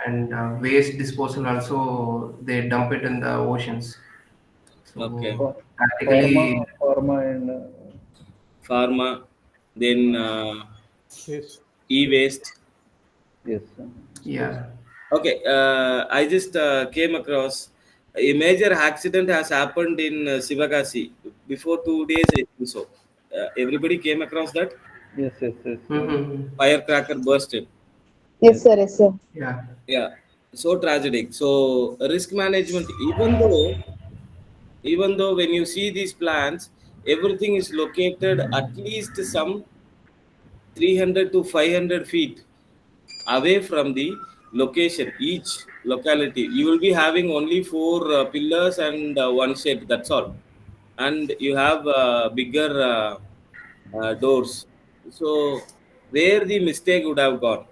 and waste disposal also they dump it in the oceans. Okay. So practically, Pharma and Pharma. Then Yes. e-waste. yes. yeah. Okay, I just came across a major accident has happened in Sivagasi before 2 days. I think so. Everybody came across that Yes, yes, yes. firecracker bursted. Yes, sir. Yes, sir. Yeah. Yeah, so tragic. So risk management, even though when you see these plants, everything is located at least some 300 to 500 feet away from the location. Each locality you will be having only four pillars and one shed, that's all, and you have bigger doors. So where the mistake would have gone?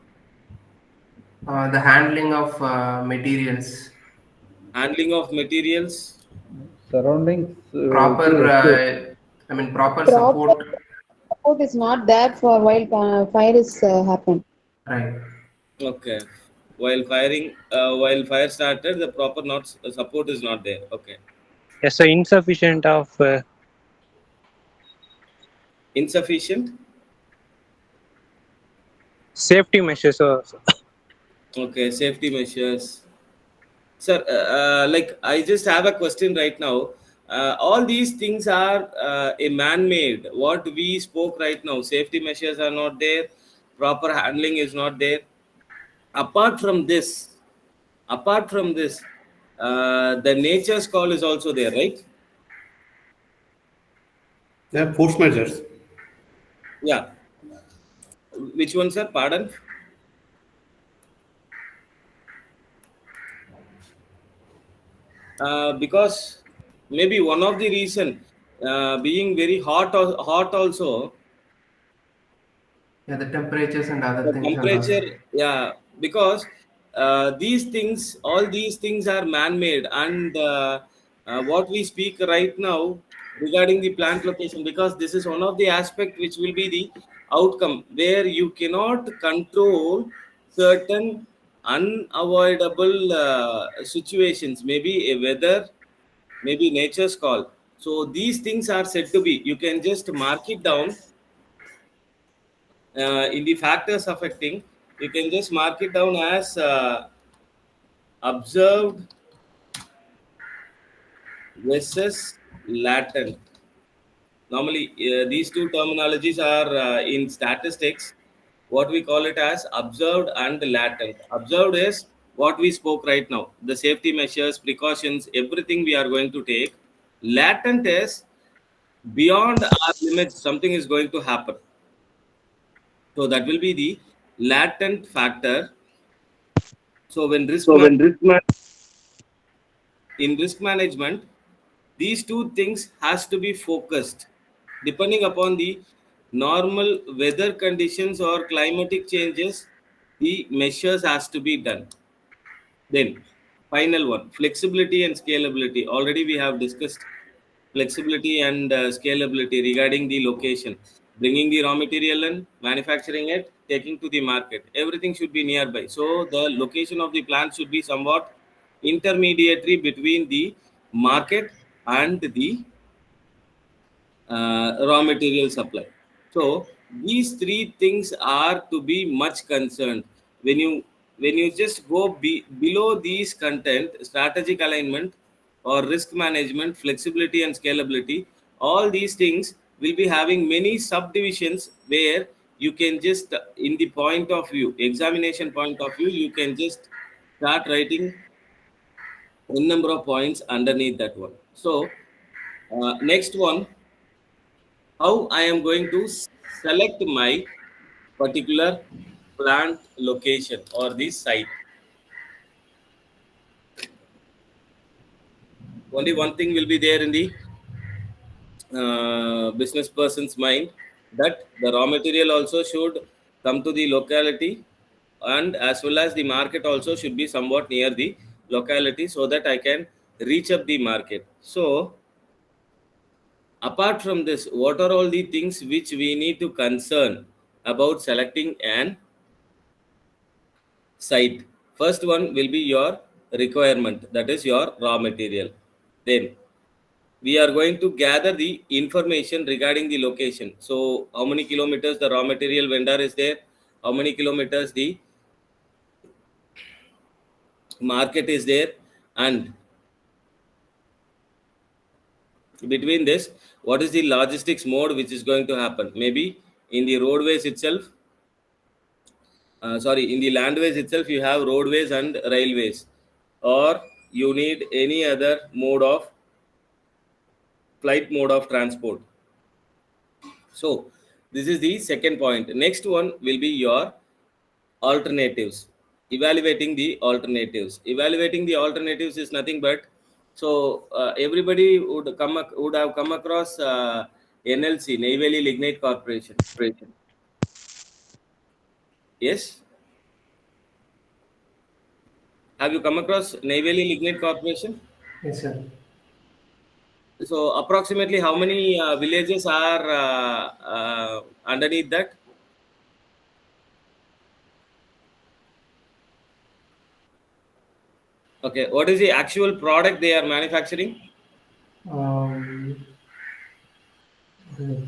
The handling of materials. Handling of materials. Surroundings Proper, to escape. proper Proper support. support is not there for while fire is happen. Right. Okay, while fire started, the proper not support is not there. Okay. Yes, so insufficient of Insufficient safety measures. okay, safety measures. Sir, like I just have a question right now. All these things are a man-made. What we spoke right now, safety measures are not there, proper handling is not there. Apart from this, the nature's call is also there, right? They have force measures. Yeah. Which one, sir? Pardon? Because maybe one of the reason being very hot also. Yeah, the temperatures and other The things and also. temperature, yeah, because all these things are man-made, and what we speak right now regarding the plant location, because this is one of the aspect which will be the outcome where you cannot control certain unavoidable situations, maybe a weather, maybe nature's call. So these things are said to be, you can just mark it down in the factors affecting, you can just mark it down as observed versus latent. Normally these two terminologies are in statistics, what we call it as observed and latent. Observed is what we spoke right now, the safety measures, precautions, everything we are going to take. Latent is beyond our limits, something is going to happen. So that will be the latent factor. So when in risk management, these two things has to be focused. Depending upon the normal weather conditions or climatic changes, the measures has to be done. Then final one, flexibility and scalability. Already we have discussed flexibility and scalability regarding the location, bringing the raw material and manufacturing it, taking to the market. Everything should be nearby. So the location of the plant should be somewhat intermediary between the market, and the raw material supply. So these three things are to be much concerned. When you just go below these content, strategic alignment or risk management, flexibility and scalability, all these things will be having many subdivisions where you can just, in the point of view, examination point of view, you can just start writing n number of points underneath that one. So next one, how I am going to select my particular plant location or the site. Only one thing will be there in the business person's mind, that the raw material also should come to the locality, and as well as the market also should be somewhat near the locality, so that I can reach up the market. So apart from this, what are all the things which we need to concern about selecting an site? First one will be your requirement, that is your raw material. Then we are going to gather the information regarding the location. So how many kilometers the raw material vendor is there, how many kilometers the market is there, and between this, what is the logistics mode which is going to happen. Maybe in the roadways itself, in the landways itself, you have roadways and railways, or you need any other mode of flight mode of transport. So this is the second point. Next one will be your alternatives. Evaluating the alternatives is nothing but, so everybody would have come across NLC, Neyveli Lignite Corporation. Yes, have you come across Neyveli Lignite Corporation? Yes, sir. So approximately how many villages are underneath that? Okay, what is the actual product they are manufacturing? Um,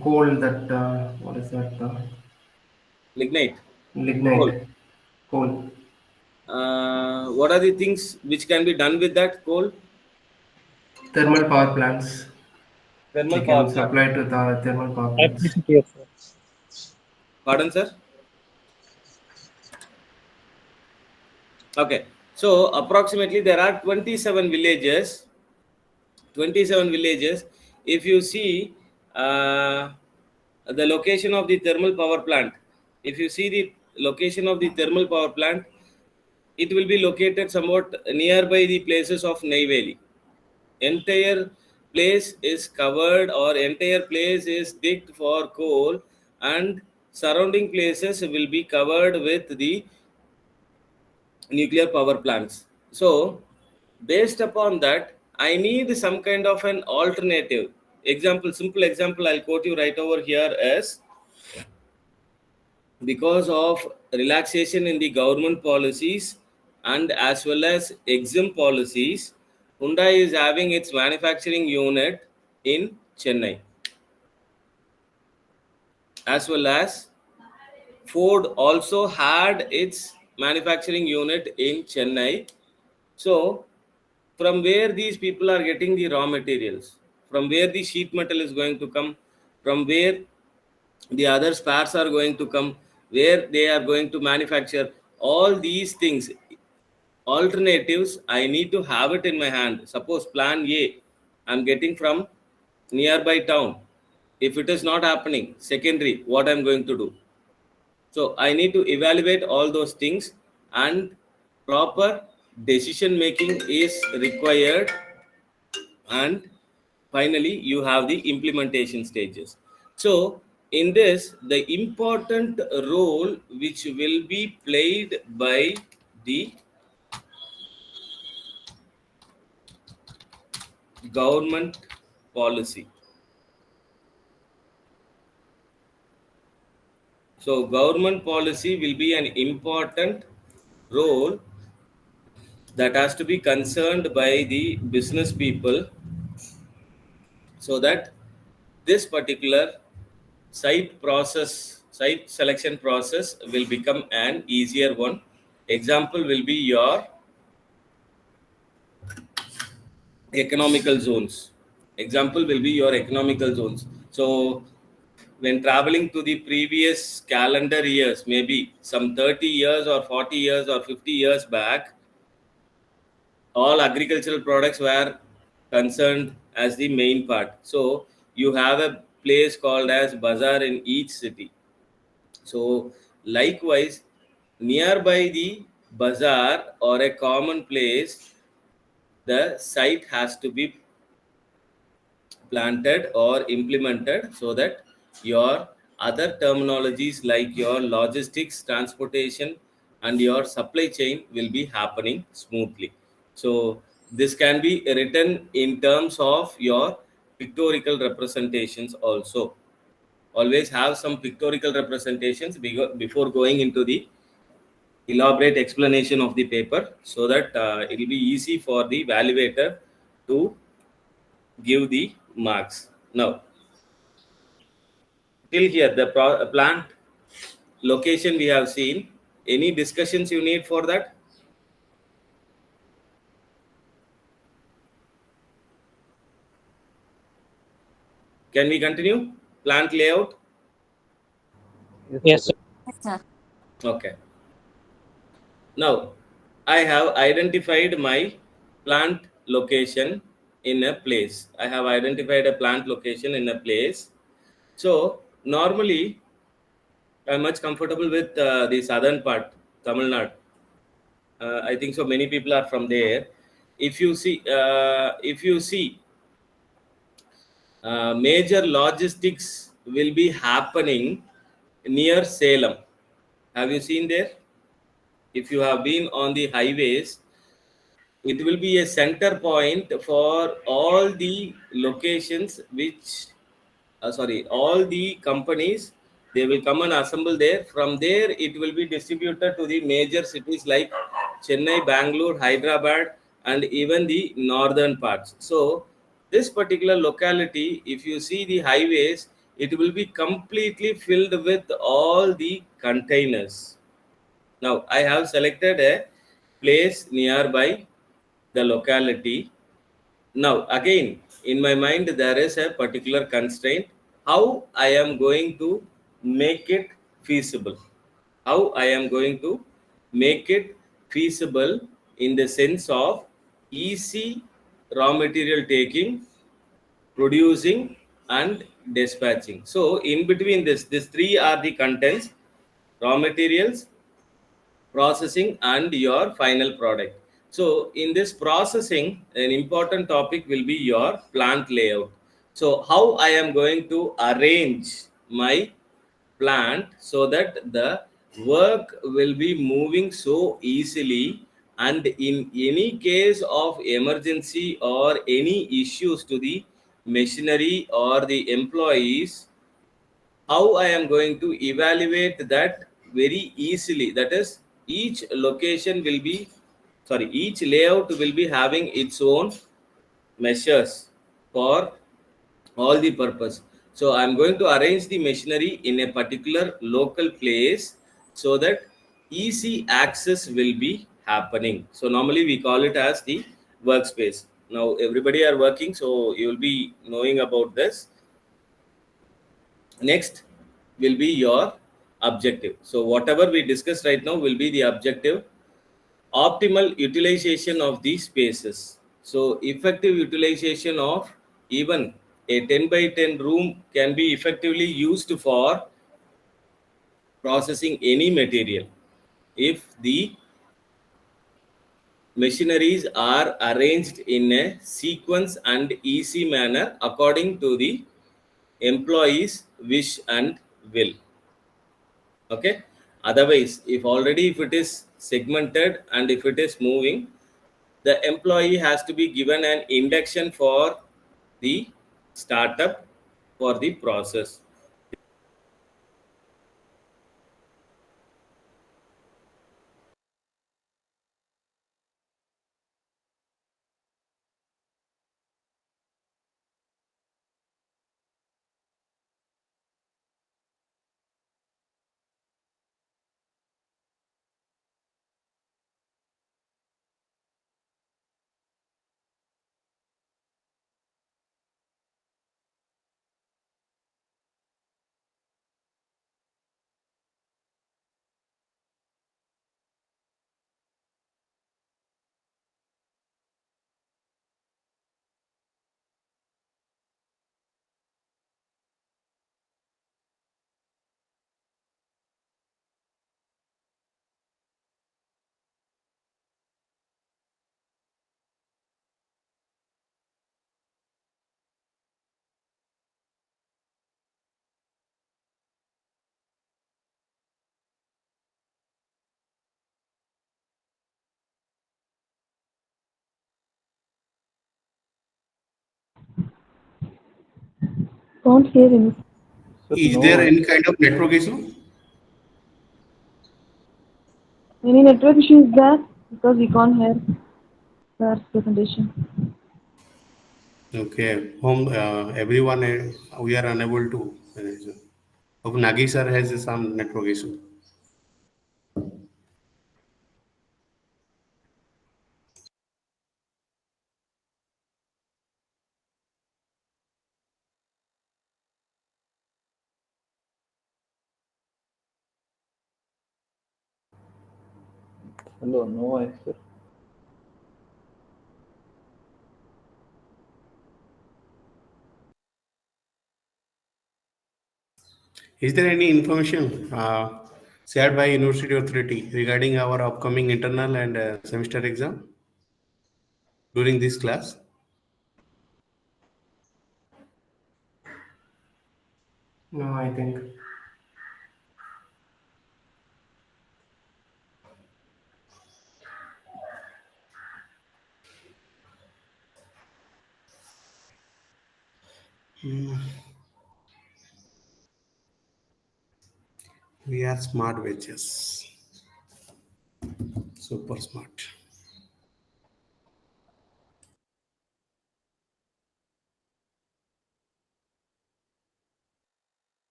Coal that, what is that? Lignite. Coal. Lignite. Coal. What are the things which can be done with that coal? Thermal power plants. Thermal We power can plant. supply to the thermal power plants. PCP, Pardon, sir? Okay. So approximately there are 27 villages. 27 villages. If you see the location of the thermal power plant, if you see the location of the thermal power plant, it will be located somewhat nearby the places of Neyveli. Entire place is covered, or entire place is digged for coal, and surrounding places will be covered with the nuclear power plants. So based upon that, I need some kind of an alternative example. Simple example I'll quote you right over here is, because of relaxation in the government policies and as well as exempt policies, Hyundai is having its manufacturing unit in Chennai, as well as Ford also had its manufacturing unit in Chennai. So from where these people are getting the raw materials, from where the sheet metal is going to come, from where the other spares are going to come, where they are going to manufacture all these things, alternatives, I need to have it in my hand. Suppose plan A I'm getting from nearby town. If it is not happening, secondary, what I'm going to do? So I need to evaluate all those things, and proper decision making is required. And finally you have the implementation stages. So in this, the important role which will be played by the government policy. So government policy will be an important role that has to be concerned by the business people, so that this particular site selection process will become an easier one. Example will be your economical zones. Example will be your economical zones. So when traveling to the previous calendar years, maybe some 30 years or 40 years or 50 years back, all agricultural products were concerned as the main part. So you have a place called as bazaar in each city. So likewise, nearby the bazaar or a common place, the site has to be planted or implemented, so that your other terminologies like your logistics, transportation, and your supply chain will be happening smoothly. So this can be written in terms of your pictorial representations also. Always have some pictorial representations before going into the elaborate explanation of the paper, so that it will be easy for the evaluator to give the marks. Now, till here, the plant location we have seen. Any discussions you need for that? Can we continue? Plant layout? Yes, sir. Yes, sir. Okay. Now, I have identified my plant location in a place. I have identified a plant location in a place. So, normally, I'm much comfortable with the southern part, Tamil Nadu. I think so. Many people are from there. If you see, major logistics will be happening near Salem. Have you seen there? If you have been on the highways, it will be a center point for all the locations which all the companies. They will come and assemble there. From there it will be distributed to the major cities like Chennai, Bangalore, Hyderabad, and even the northern parts. So this particular locality, if you see the highways, it will be completely filled with all the containers. Now I have selected a place nearby the locality. Now, again, in my mind, there is a particular constraint. How I am going to make it feasible? How I am going to make it feasible in the sense of easy raw material taking, producing, and dispatching. So, in between this, these three are the contents: raw materials, processing, and your final product. So in this processing, an important topic will be your plant layout. So how I am going to arrange my plant so that the work will be moving so easily, and in any case of emergency or any issues to the machinery or the employees, how I am going to evaluate that very easily. That is, each location will be, each layout will be having its own measures for all the purpose. So I'm going to arrange the machinery in a particular local place so that easy access will be happening. So normally we call it as the workspace. Now everybody are working, so you will be knowing about this. Next will be your objective. So whatever we discussed right now will be the objective. Optimal utilization of these spaces. So effective utilization of even a 10 by 10 room can be effectively used for processing any material if the machineries are arranged in a sequence and easy manner according to the employees wish and will. Okay, otherwise if it is segmented and if it is moving, the employee has to be given an induction for the startup for the process. Can't hear him. Sir, Is no there voice. any kind of network issue? Any network issue is there? Because we can't hear sir's presentation. Okay. Home, everyone, we are unable to. Hope Nagi sir has some network issue. Hello, no voice, sir. Is there any information shared by University Authority regarding our upcoming internal and semester exam during this class? No, I think. We are smart bitches. Super smart.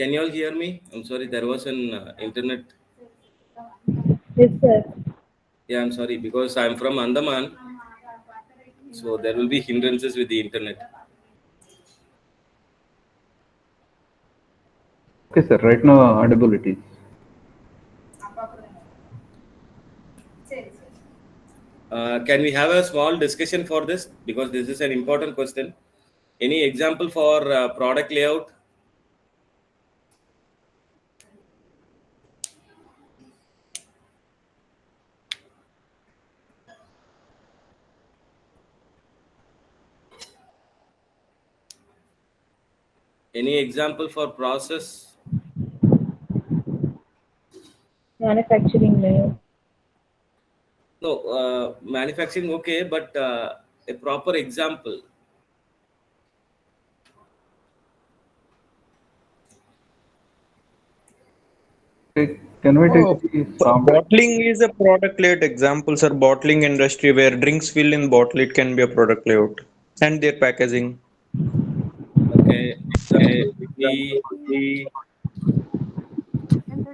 Can you all hear me? I'm sorry, there was an internet. Yes, sir. Yeah, I'm sorry because I'm from Andaman, so there will be hindrances with the internet. Okay, sir. Right now, audible it is. Can we have a small discussion for this because this is an important question? Any example for product layout? Any example for process? Manufacturing layout. No, manufacturing okay, but a proper example. Can we take Oh, the sample? bottling is a product layout example, sir. Bottling industry where drinks fill in bottle, it can be a product layout and their packaging. Okay, example would be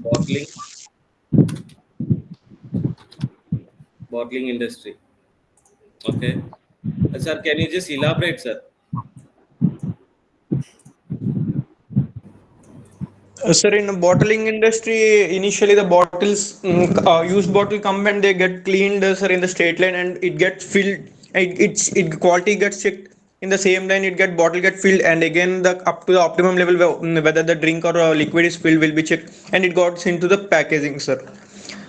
bottling, bottling industry. Okay, sir, can you just elaborate, sir? Sir, in the bottling industry, initially the bottles, used bottle come and they get cleaned, sir, in the straight line and it gets filled. It quality gets checked in the same line. It get bottle get filled and again the up to the optimum level whether the drink or liquid is filled will be checked and it goes into the packaging, sir.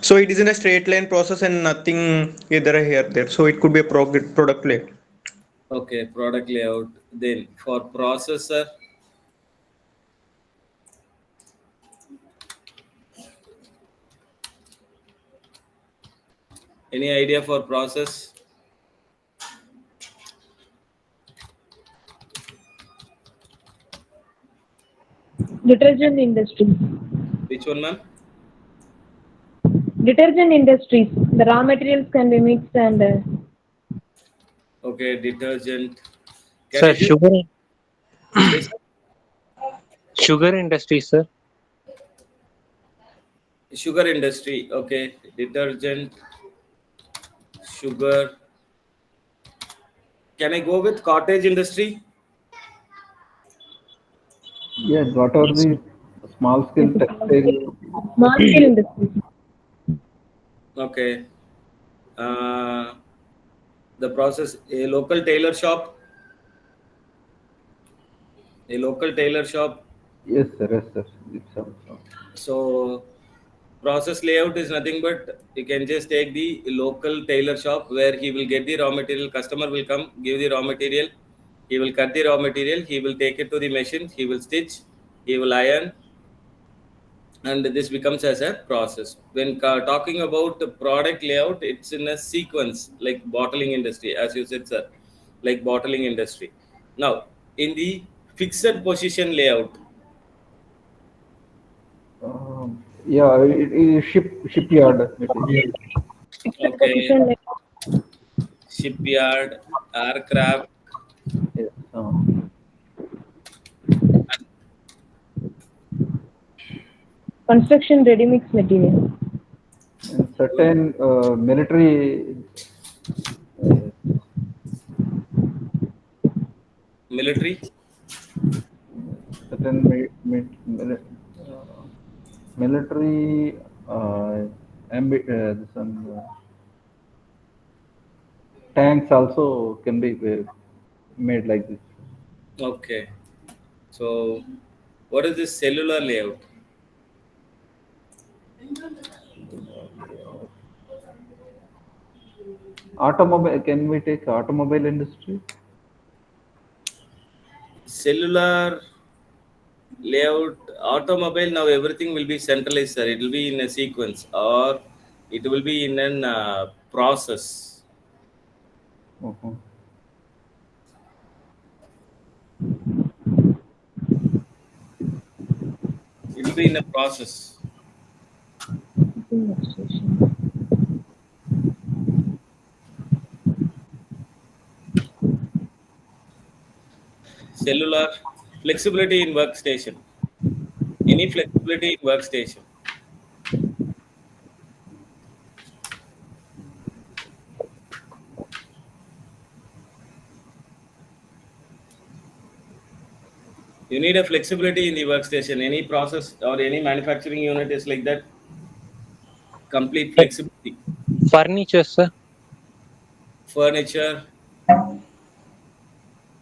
So it is in a straight line process and nothing either here there. So it could be a product layout. Okay, product layout. Then for processor, any idea for process? Detergent industries. Which one, ma'am? Detergent industries. The raw materials can be mixed and Okay, detergent. Can Sir, you just sugar yes, sugar industry, sir. sugar industry? Okay, detergent, sugar. Can I go with cottage industry? Yes, what are the small scale textile? small scale industries. Okay. Uh, the process, a local tailor shop. A local tailor shop. Yes, sir. Yes, sir. It's also. So process layout is nothing but you can just take the local tailor shop where he will get the raw material. Customer will come, give the raw material. He will cut the raw material. He will take it to the machine. He will stitch. He will iron, and this becomes as a process. When talking about the product layout, it's in a sequence like bottling industry, as you said, sir, like bottling industry. Now, in the fixed position layout, Yeah, it is shipyard. It is. Fixed okay, position layout. shipyard, aircraft, Yes. Construction ready mix material. And certain military. Yes. military, Certain military. This one, tanks also can be made like this. okay. So, what is this cellular layout? Automobile. Can we take automobile industry? Cellular layout, automobile, now everything will be centralized, sir. It will be in a sequence or it will be in an process. Uh-huh. It will be in a process. Cellular, flexibility in workstation. In any flexibility in workstation. You need a flexibility in the workstation. Any process or any manufacturing unit is like that. Complete flexibility. Furniture, sir. Furniture.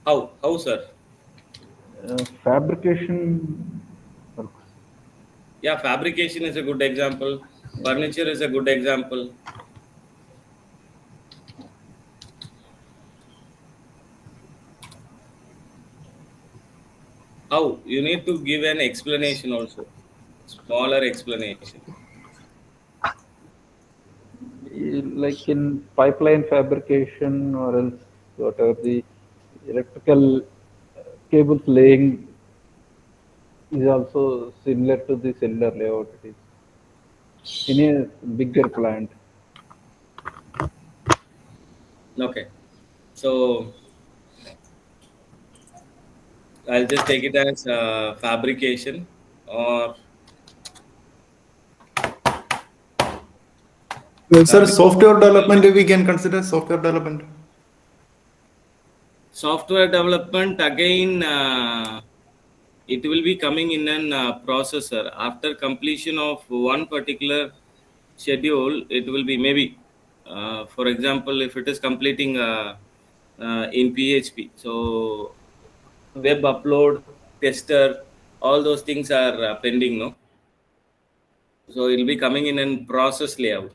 How, sir? Fabrication works. Yeah, fabrication is a good example. Furniture is a good example. How? You need to give an explanation also. Smaller explanation. Like in pipeline fabrication or else whatever the electrical cables laying is also similar to the cellular layout. It is in a bigger plant. Okay. So I'll just take it as fabrication or Sir, software development, we can consider software development. software development again. It will be coming in an processor after completion of one particular schedule. It will be maybe, for example, if it is completing in PHP, so web upload, tester, all those things are pending, no? So it will be coming in an process layout.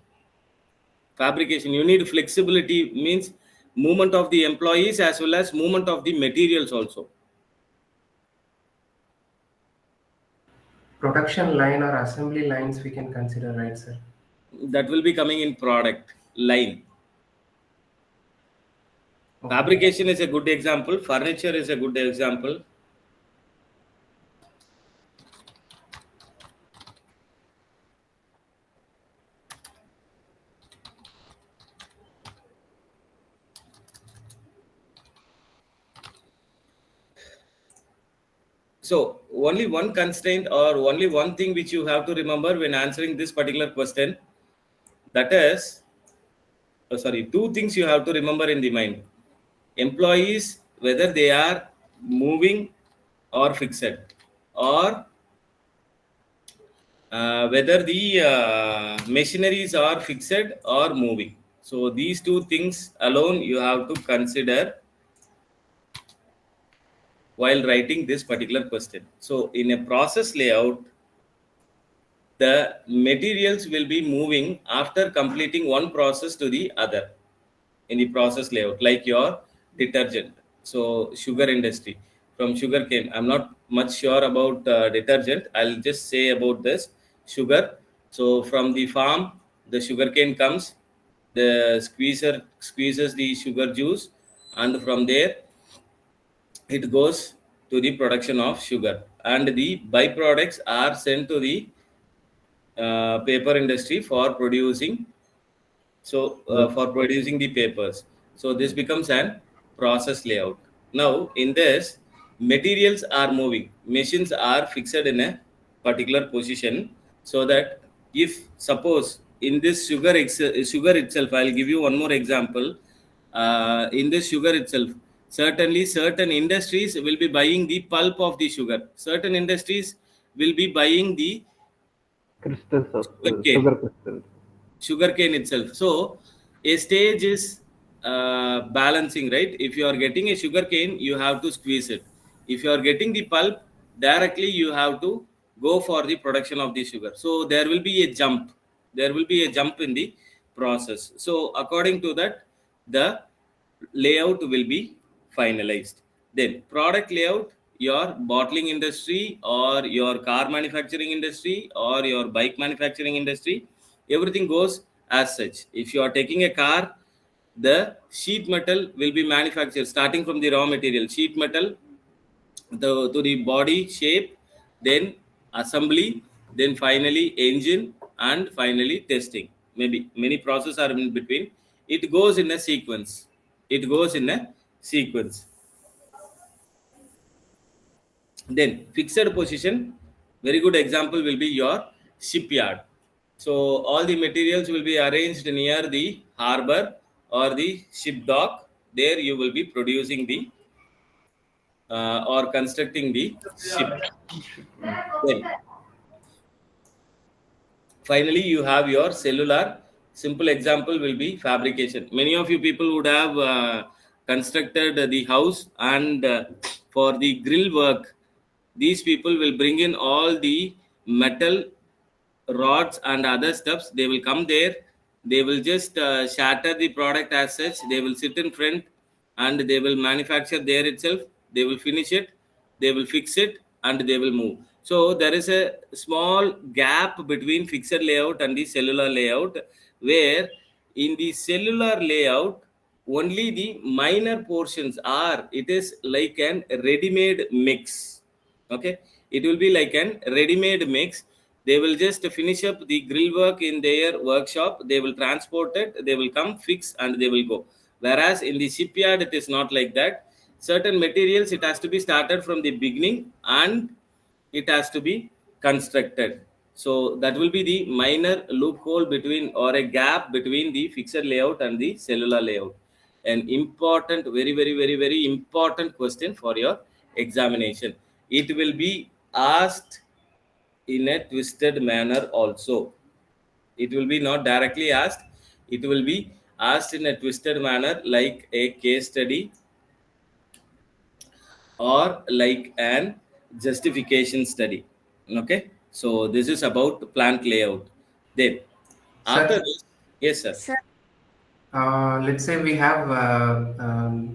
Fabrication, you need flexibility, means movement of the employees as well as movement of the materials also. Production line or assembly lines we can consider, right, sir? That will be coming in product line. Okay. Fabrication is a good example. Furniture is a good example. So only one constraint or only one thing which you have to remember when answering this particular question, that is, two things you have to remember in the mind. Employees, whether they are moving or fixed, or whether the machineries are fixed or moving. So these two things alone you have to consider while writing this particular question. So in a process layout, the materials will be moving after completing one process to the other in the process layout, like your detergent. So sugar industry, from sugar cane. I'm not much sure about detergent. I'll just say about this sugar. So from the farm, the sugar cane comes, the squeezer squeezes the sugar juice, and from there it goes to the production of sugar, and the byproducts are sent to the paper industry for producing for producing the papers. So this becomes an process layout. Now in this, materials are moving, machines are fixed in a particular position, so that if suppose in this sugar itself, I'll give you one more example. In this sugar itself, certainly certain industries will be buying the pulp of the sugar, certain industries will be buying the Crystals of sugarcane, sugar crystals. sugarcane itself. So a stage is balancing, right? If you are getting a sugarcane, you have to squeeze it. If you are getting the pulp directly, you have to go for the production of the sugar. So there will be a jump. There will be a jump in the process. So according to that, the layout will be finalized. Then product layout, your bottling industry or your car manufacturing industry or your bike manufacturing industry, everything goes as such. If you are taking a car, the sheet metal will be manufactured starting from the raw material, sheet metal, to the body shape, then assembly, then finally engine, and finally testing. Maybe many processes are in between. It goes in a sequence. It goes in a sequence. Then fixed position, Very good example will be your shipyard. So all the materials will be arranged near the harbor or the ship dock. There you will be producing the or constructing the ship. Then finally you have your cellular. Simple example will be fabrication. Many of you people would have constructed the house, and for the grill work, these people will bring in all the metal rods and other stuffs. They will come there, they will just shatter the product as such, they will sit in front and they will manufacture there itself, they will finish it, they will fix it, and they will move. So there is a small gap between fixed layout and the cellular layout, where in the cellular layout only the minor portions are, it is like an ready-made mix. Okay, it will be like an ready-made mix. They will just finish up the grill work in their workshop, they will transport it, they will come fix, and they will go. Whereas in the shipyard it is not like that. Certain materials, it has to be started from the beginning and it has to be constructed. So that will be the minor loophole between, or a gap between, the fixed layout and the cellular layout. An important, very important question for your examination. It will be asked in a twisted manner also. It will be not directly asked, it will be asked in a twisted manner, like a case study or like an justification study. Okay, so this is about plant layout. Then after Sir, this, yes sir. Sir, let's say we have,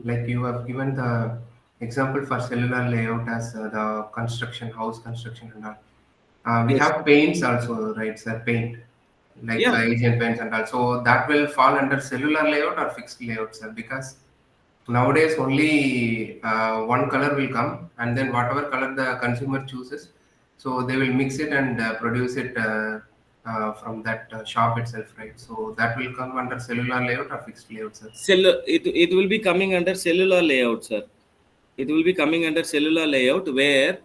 like you have given the example for cellular layout as the construction, house construction and all. We Yes, have paints also, right, sir? Paint, like yeah. Asian paints and all. So that will fall under cellular layout or fixed layout, sir? Because nowadays only one color will come, and then whatever color the consumer chooses, so they will mix it and produce it from that shop itself, right? So that will come under cellular layout or fixed layout, sir? It will be coming under cellular layout, sir. It will be coming under cellular layout, where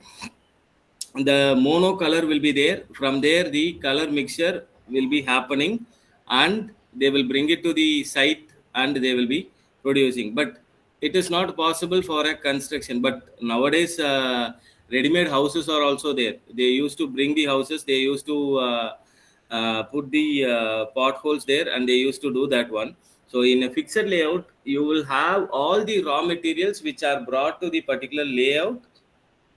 the mono color will be there. From there the color mixture will be happening, and they will bring it to the site and they will be producing. But it is not possible for a construction. But nowadays ready-made houses are also there. They used to bring the houses, they used to put the potholes there, and they used to do that one. So in a fixed layout, you will have all the raw materials which are brought to the particular layout,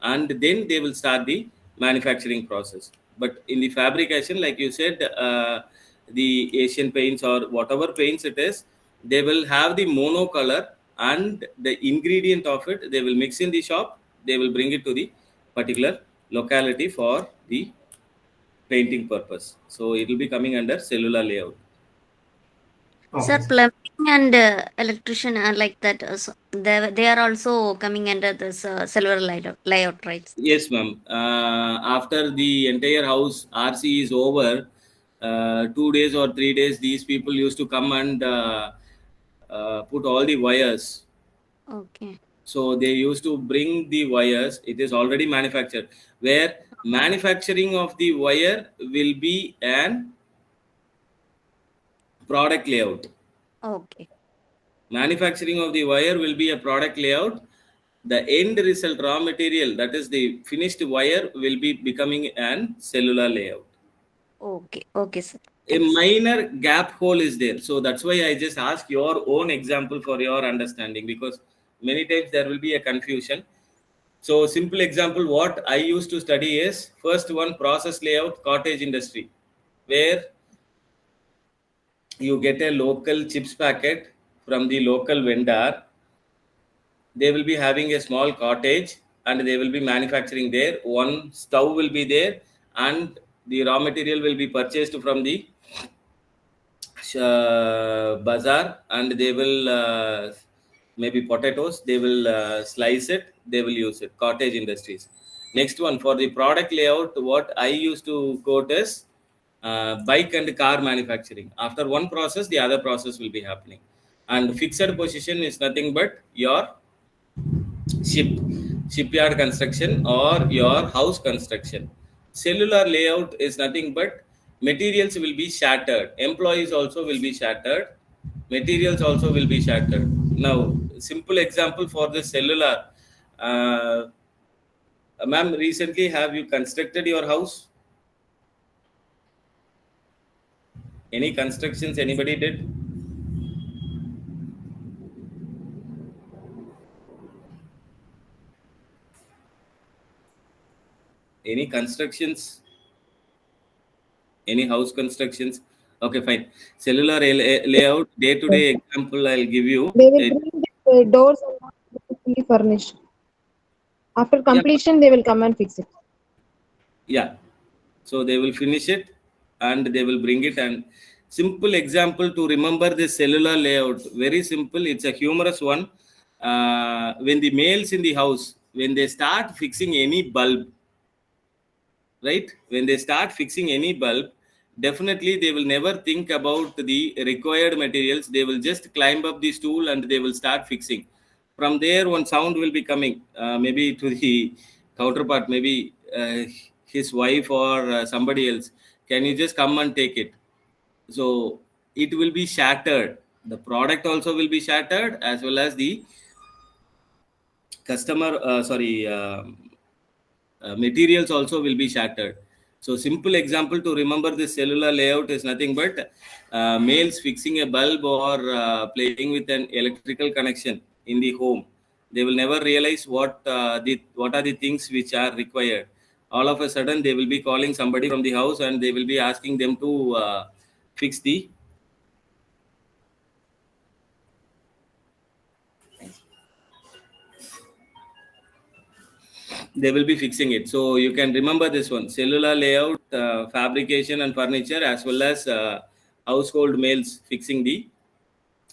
and then they will start the manufacturing process. But in the fabrication, like you said, the Asian paints or whatever paints it is, they will have the mono color, and the ingredient of it they will mix in the shop, they will bring it to the particular locality for the painting purpose. So it will be coming under cellular layout. sir, Okay. plumbing and electrician are like that. So they are also coming under this cellular layout, right? Yes, ma'am. After the entire house RC is over, 2 days or 3 days, these people used to come and put all the wires. Okay. So they used to bring the wires. It is already manufactured. Where manufacturing of the wire will be an product layout. Okay. Manufacturing of the wire will be a product layout. The end result raw material, that is the finished wire, will be becoming an cellular layout. Okay. Okay, sir. A minor gap hole is there. So that's why I just ask your own example for your understanding, because many times there will be a confusion. So simple example, what I used to study is, first one, process layout, cottage industry, where you get a local chips packet from the local vendor. They will be having a small cottage and they will be manufacturing there. One stove will be there, and the raw material will be purchased from the bazaar, and they will maybe potatoes, they will slice it, they will use it. Cottage industries. Next one, for the product layout, what I used to quote is bike and car manufacturing. After one process, the other process will be happening. And fixed position is nothing but your shipyard construction or your house construction. cellular layout is nothing but materials will be shattered, employees also will be shattered, materials also will be shattered. Now simple example for the cellular, ma'am, recently have you constructed your house? Any constructions anybody did? Any constructions? Any house constructions? Okay, fine. Cellular layout, day-to-day example I'll give you. They will bring the doors and not fully furnished. After completion, they will come and fix it. Yeah. So they will finish it and they will bring it. And simple example to remember the cellular layout. Very simple. It's a humorous one. When the males in the house, when they start fixing any bulb, right? When they start fixing any bulb, definitely they will never think about the required materials. They will just climb up the stool and they will start fixing. From there, one sound will be coming, maybe to the counterpart, maybe his wife or somebody else. Can you just come and take it? So it will be shattered. The product also will be shattered, as well as the customer, materials also will be shattered. So simple example to remember this cellular layout is nothing but males fixing a bulb or playing with an electrical connection in the home. They will never realize what are the things which are required. All of a sudden they will be calling somebody from the house and they will be asking them to fix the they will be fixing it. So you can remember this one: cellular layout, fabrication and furniture, as well as household males fixing the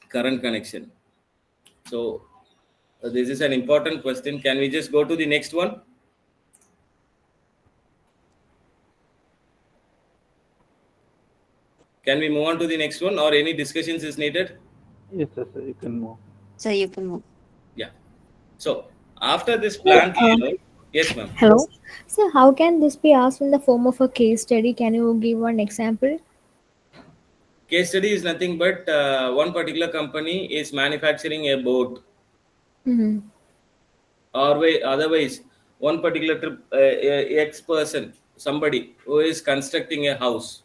current connection. So this is an important question. Can we just go to the next one? Can we move on to the next one, or any discussions is needed? Yes, sir, you can move. So you can move. Yeah. So after this plant layout, yes, ma'am. Hello. So how can this be asked in the form of a case study? Can you give one example? Case study is nothing but one particular company is manufacturing a boat, Mm-hmm. or otherwise one particular X person, somebody who is constructing a house.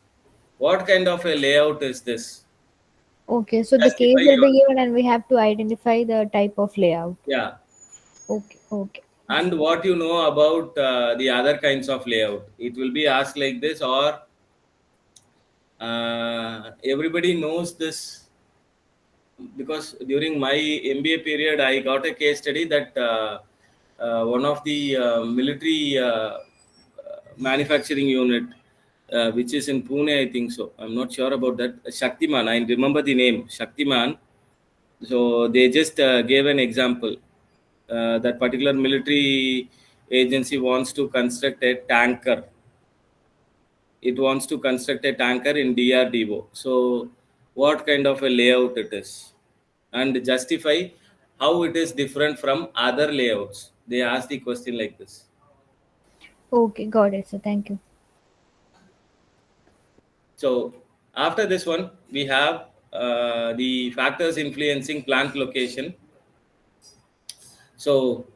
What kind of a layout is this? Okay, so the case Justify will your, be given and we have to identify the type of layout. yeah. Okay, okay. And what you know about the other kinds of layout. It will be asked like this, or everybody knows this, because during my MBA period, I got a case study that one of the military manufacturing unit, which is in Pune, I think so. I'm not sure about that. Shaktiman, I remember the name, Shaktiman. So they just gave an example. That particular military agency wants to construct a tanker. It wants to construct a tanker in DRDO. So what kind of a layout it is, and justify how it is different from other layouts. They ask the question like this. Okay, got it. So thank you. So after this one, we have the factors influencing plant location. So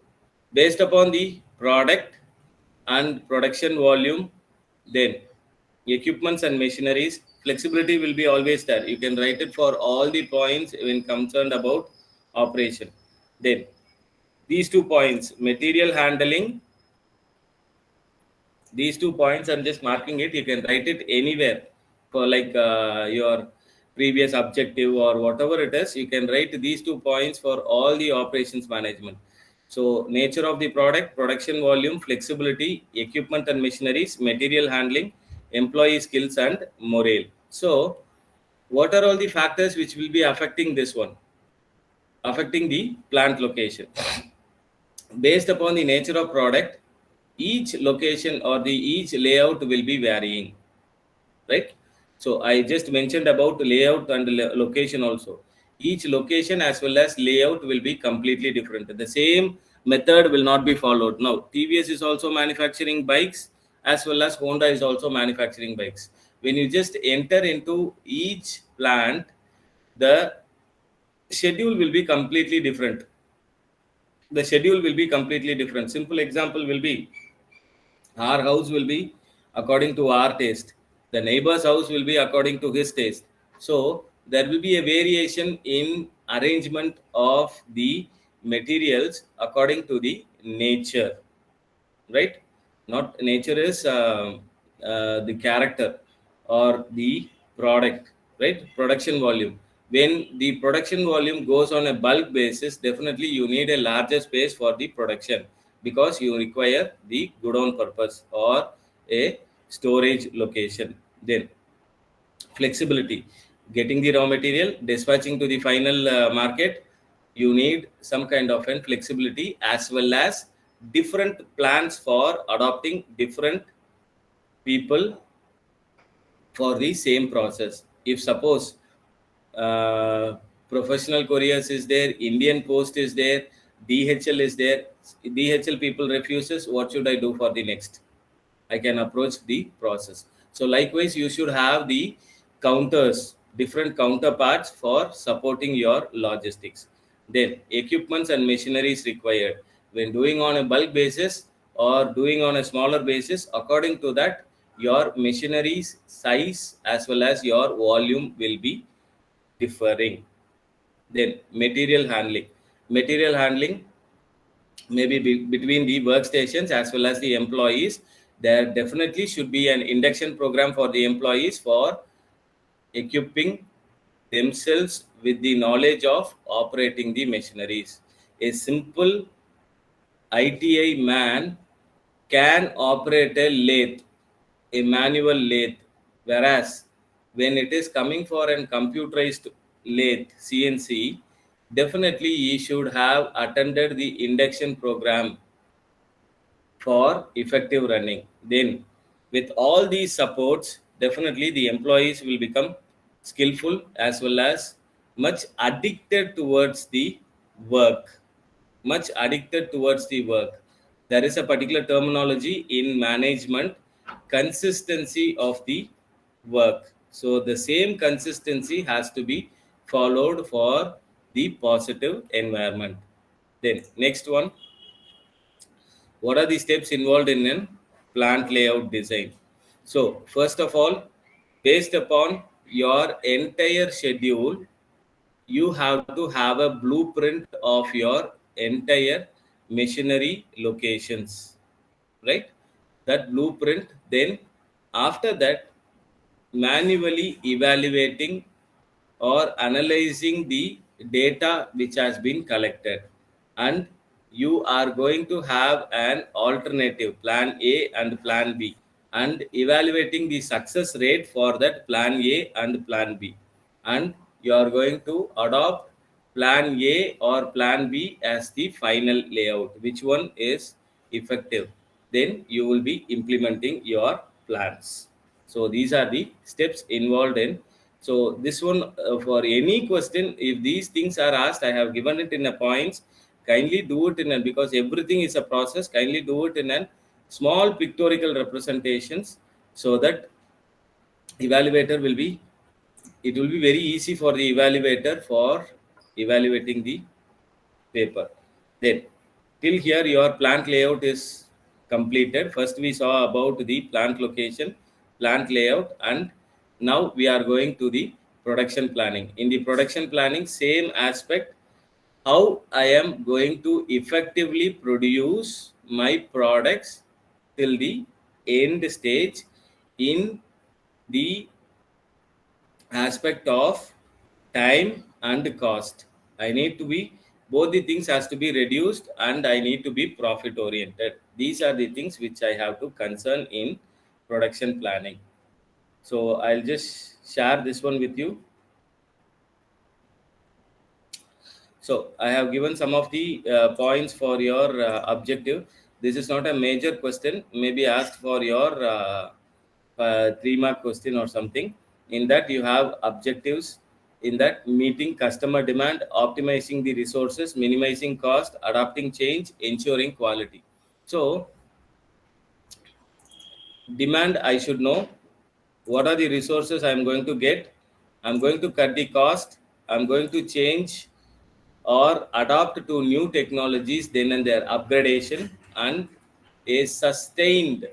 based upon the product and production volume, then equipments and machineries, flexibility will be always there. You can write it for all the points when concerned about operation. Then these 2 points, material handling, these 2 points, I'm just marking it. You can write it anywhere for like your previous objective or whatever it is. You can write these 2 points for all the operations management. So nature of the product, production volume, flexibility, equipment and machineries, material handling, employee skills and morale. So what are all the factors which will be affecting this one, affecting the plant location? Based upon the nature of product, each location or the each layout will be varying, right? So I just mentioned about layout and location also. Each location as well as layout will be completely different. The same method will not be followed. Now TVS is also manufacturing bikes, as well as Honda is also manufacturing bikes. When you just enter into each plant, the schedule will be completely different. The schedule will be completely different. Simple example will be, our house will be according to our taste. The neighbor's house will be according to his taste. So there will be a variation in arrangement of the materials according to the nature, right? Not nature is the character or the product, right? Production volume. When the production volume goes on a bulk basis, definitely you need a larger space for the production, because you require the godown purpose or a storage location. Then flexibility, getting the raw material, dispatching to the final market, you need some kind of an flexibility, as well as different plans for adopting different people for the same process. If suppose uh, professional couriers is there, Indian Post is there, DHL is there, DHL people refuses, what should I do for the next? I can approach the process. So likewise, you should have the counters, different counterparts for supporting your logistics. Then equipments and machineries required. When doing on a bulk basis or doing on a smaller basis, according to that, your machineries size as well as your volume will be differing. Then material handling. Material handling, maybe between the workstations as well as the employees, there definitely should be an induction program for the employees for equipping themselves with the knowledge of operating the machineries. A simple ITI man can operate a lathe, a manual lathe, whereas when it is coming for an computerized lathe, CNC, definitely he should have attended the induction program for effective running. Then with all these supports, definitely the employees will become skillful as well as much addicted towards the work. Much addicted towards the work. There is a particular terminology in management, consistency of the work. So the same consistency has to be followed for the positive environment. Then next one, what are the steps involved in a plant layout design? So first of all, based upon your entire schedule, you have to have a blueprint of your entire machinery locations, right? That blueprint, then after that, manually evaluating or analyzing the data which has been collected, and you are going to have an alternative plan A and plan B, and evaluating the success rate for that plan A and plan B, and you are going to adopt plan A or plan B as the final layout, which one is effective, then you will be implementing your plans. So these are the steps involved in. So this one, for any question, if these things are asked, I have given it in a points. Kindly do it in a, because everything is a process. Kindly do it in a small pictorial representations, so that evaluator will be, it will be very easy for the evaluator for evaluating the paper. Then till here your plant layout is completed. First we saw about the plant location, plant layout, and now we are going to the production planning. In the production planning, same aspect, how I am going to effectively produce my products till the end stage in the aspect of time and cost. I need to be, both the things has to be reduced, and I need to be profit oriented. These are the things which I have to concern in production planning. So I'll just share this one with you. So I have given some of the points for your objective. This is not a major question, maybe asked for your 3-mark question or something. In that you have objectives, in that meeting customer demand, optimizing the resources, minimizing cost, adapting change, ensuring quality. So Demand, I should know what are the resources I'm going to get. I'm going to cut the cost. I'm going to change or adapt to new technologies then and there, upgradation, and a sustained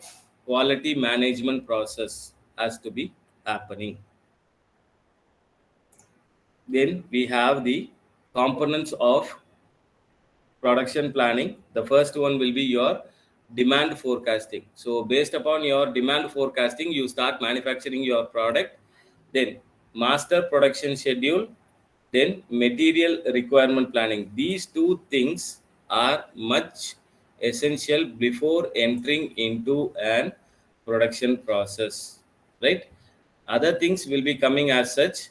quality management process has to be happening. Then we have the components of production planning. The first one will be your demand forecasting. So based upon your demand forecasting, you start manufacturing your product. Then master production schedule, then material requirement planning. These two things are much essential before entering into an production process, right? Other things will be coming as such.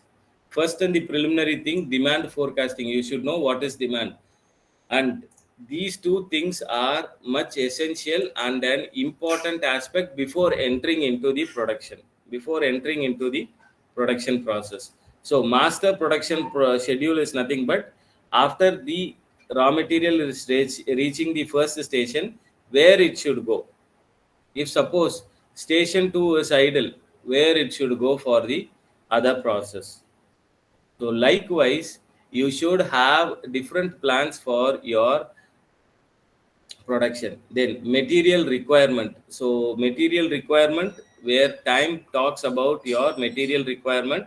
First, in the preliminary thing, demand forecasting. You should know what is demand, and these two things are much essential and an important aspect before entering into the production process. So master production schedule is nothing but after the raw material is reaching the first station, where it should go. If suppose station 2 is idle, where it should go for the other process. So likewise, you should have different plans for your production. Then material requirement. So material requirement, where time talks about your material requirement.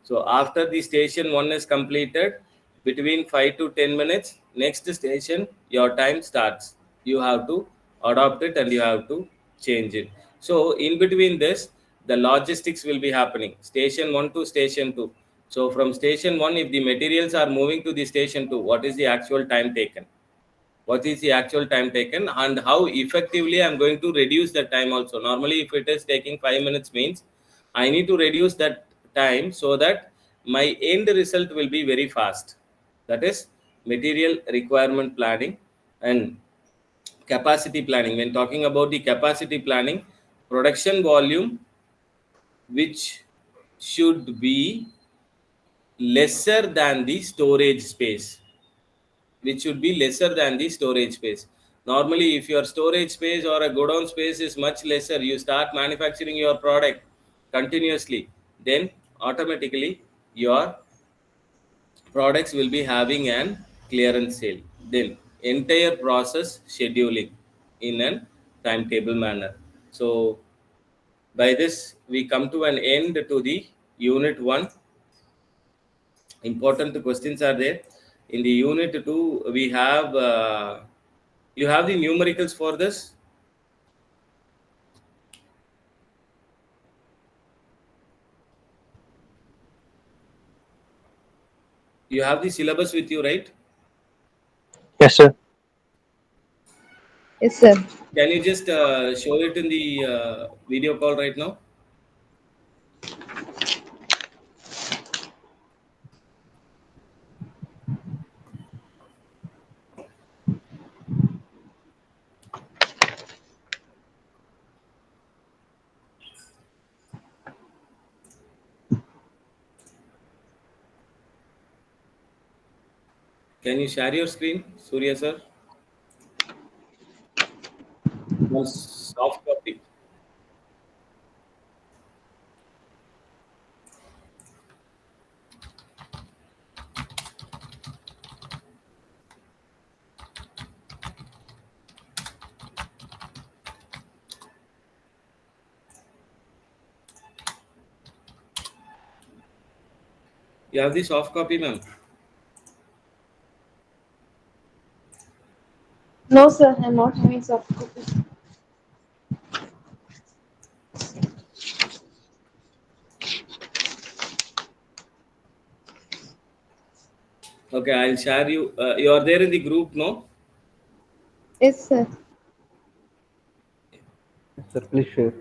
So after the station 1 is completed, between 5 to 10 minutes, next station your time starts. You have to adopt it and you have to change it. So in between this, the logistics will be happening, station 1 to station 2. So from station 1, if the materials are moving to the station 2, what is the actual time taken, what is the actual time taken, and how effectively I'm going to reduce the time also. Normally, if it is taking 5 minutes, means I need to reduce that time so that my end result will be very fast. That is material requirement planning. And capacity planning, when talking about the capacity planning, production volume which should be lesser than the storage space, which should be lesser than the storage space. Normally, if your storage space or a godown space is much lesser, you start manufacturing your product continuously, then automatically your products will be having an clearance sale. Then entire process scheduling in a timetable manner. So by this, we come to an end to the unit 1. Important questions are there. In the unit 2, we have you have the numericals for this. You have the syllabus with you, right? Yes, sir. Yes, sir. Can you just show it in the video call right now? Can you share your screen, Surya sir? One soft copy. You have the soft copy, ma'am? No, sir, I'm not having soft copy. Okay, I'll share you. You are there in the group, no? Yes, sir. Sir, please share.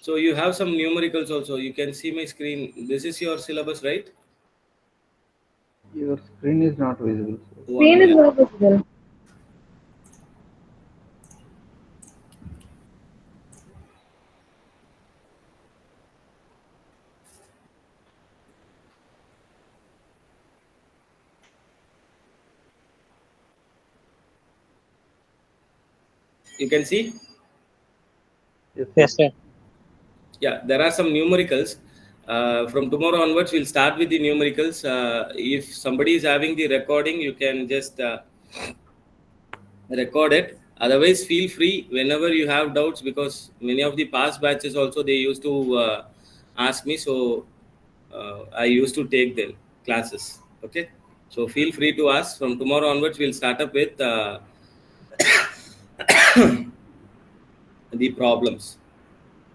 So you have some numericals also. You can see my screen. This is your syllabus, right? Your screen is not visible. Sir. One Screen is minute. not visible. You can see? Yes, sir. Yeah, there are some numericals. From tomorrow onwards, we'll start with the numericals. If somebody is having the recording, you can just record it. Otherwise, feel free whenever you have doubts, because many of the past batches also they used to ask me. So I used to take their classes. Okay. So feel free to ask. From tomorrow onwards, we'll start up with the problems.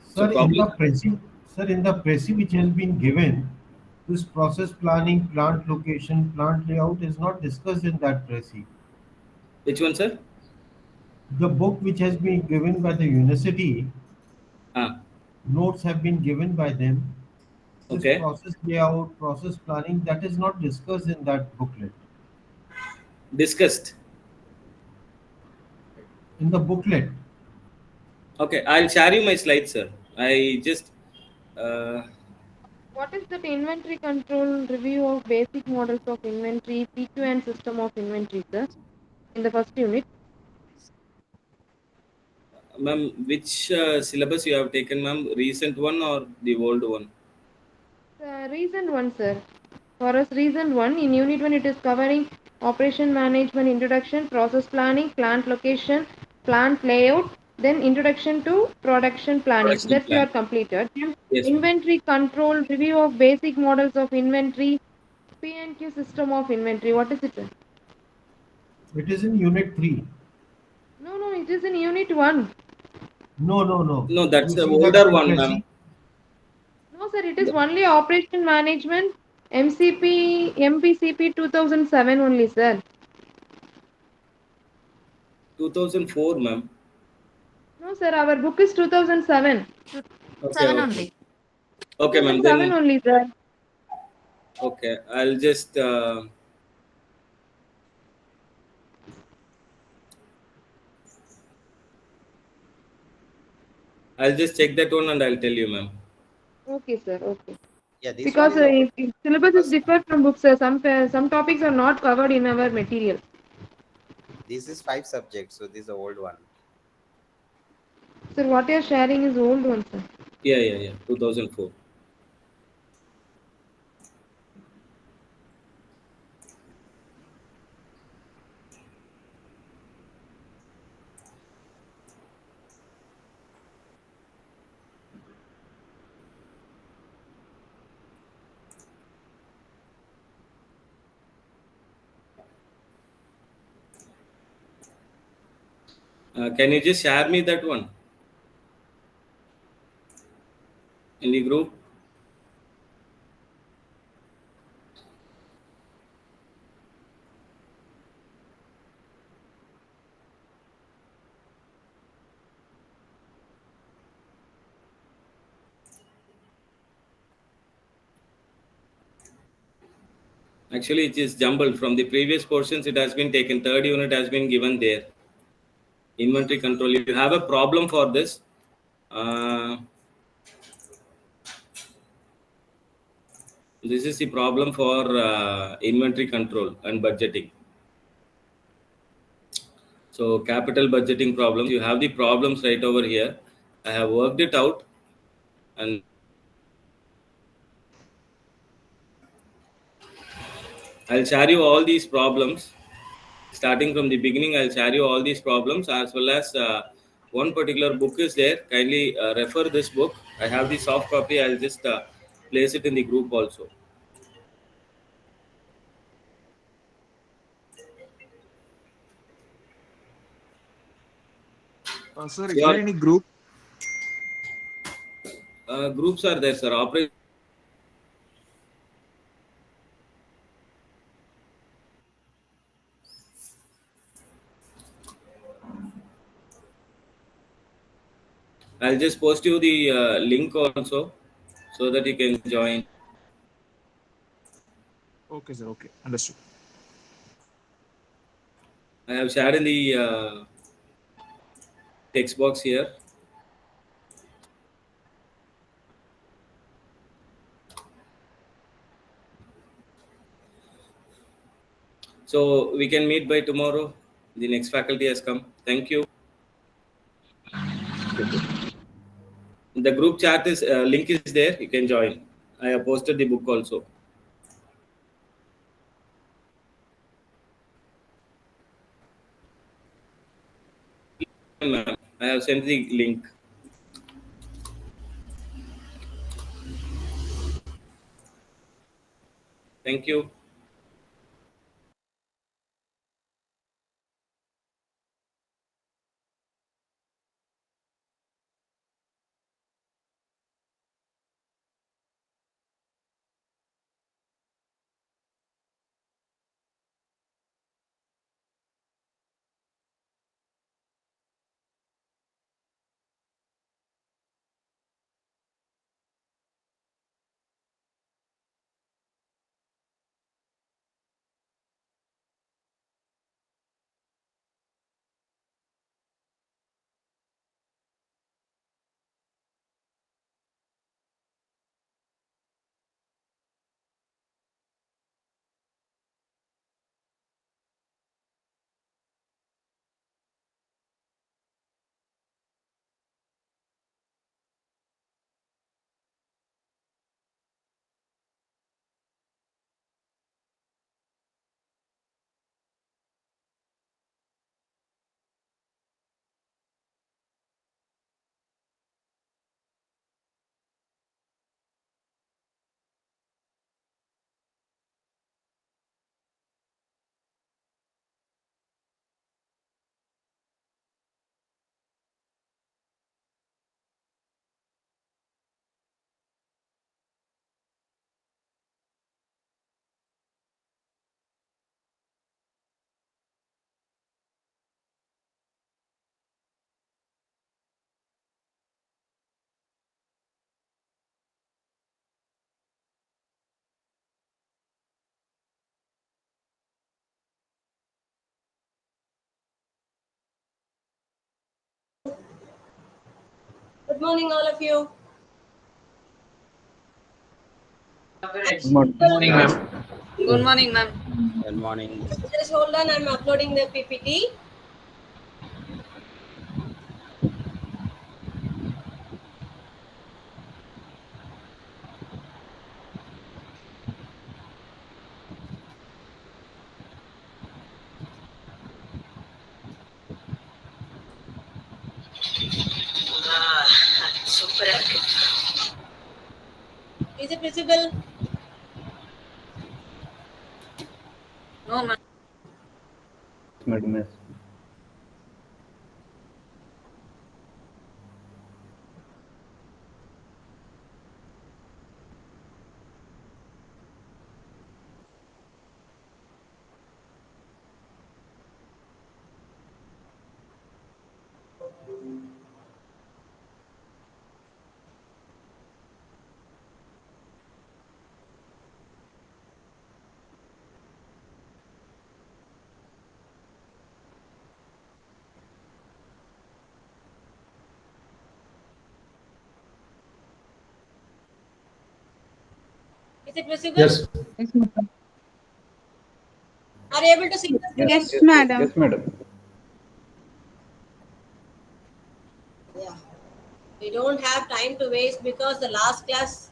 So Sir, in problem. the presi, sir, in the presi which has been given, this process planning, plant location, plant layout is not discussed in that presi. Which one, sir? The book which has been given by the university, notes have been given by them. This Okay. process layout, process planning, that is not discussed in that booklet. Discussed. In the booklet. Okay, I'll share you my slides, sir. I just What is that inventory control review of basic models of inventory, PQ and system of inventory, sir, in the first unit? ma'am, which syllabus you have taken, ma'am? Recent one or the old one? Recent one, sir. For us, recent one. In unit 1, it is covering operation management introduction, process planning, plant location, plant layout, then introduction to production planning. Production That's you are plan. completed. Then Yes, ma'am. inventory control, review of basic models of inventory, P&Q system of inventory. What is it, sir? It is in unit 3. No, it is in unit 1. No. No, that's You the see that older in one, ma'am. presi? No, sir, it is only operation management, MCP, MPCP 2007 only, sir. 2004, ma'am. No, sir, our book is 2007. Okay, okay. Okay, ma'am. 2007 Then, only, sir. okay, I'll just. I'll just check that one and I'll tell you, ma'am. Okay, sir, okay. Yeah, this one Because is our if syllabus is first. different from books, sir. Some topics are not covered in our material. This is 5 subjects, so this is the old one. Sir, what you are sharing is old one, sir. Yeah. 2004. Can you just share me that one in the group? Actually, it is jumbled from the previous portions. It has been taken. Third unit has been given there. Inventory control. If you have a problem for this, this is the problem for inventory control and budgeting. So capital budgeting problems. You have the problems right over here. I have worked it out, and I'll share you all these problems. Starting from the beginning, I'll share you all these problems, as well as one particular book is there. Kindly refer this book. I have the soft copy. I'll just place it in the group also. Sir, is there any group? Groups are there, sir. Operation. I'll just post you the link also, so that you can join. Okay, sir. Okay, understood. I have shared in the text box here. So we can meet by tomorrow. The next faculty has come. Thank you. The group chat is link is there. You can join. I have posted the book also. Ma'am, I have sent the link. Thank you. Good morning, all of you. Good morning. Good morning, ma'am. Good morning, ma'am. Good morning. Just hold on, I'm uploading the PPT. Super. Is it visible? No, ma'am. Madam, yes. Is it visible? Yes. Yes, madam. Are you able to see the screen? Yes, madam. Yes, madam. Yeah. We don't have time to waste because the last class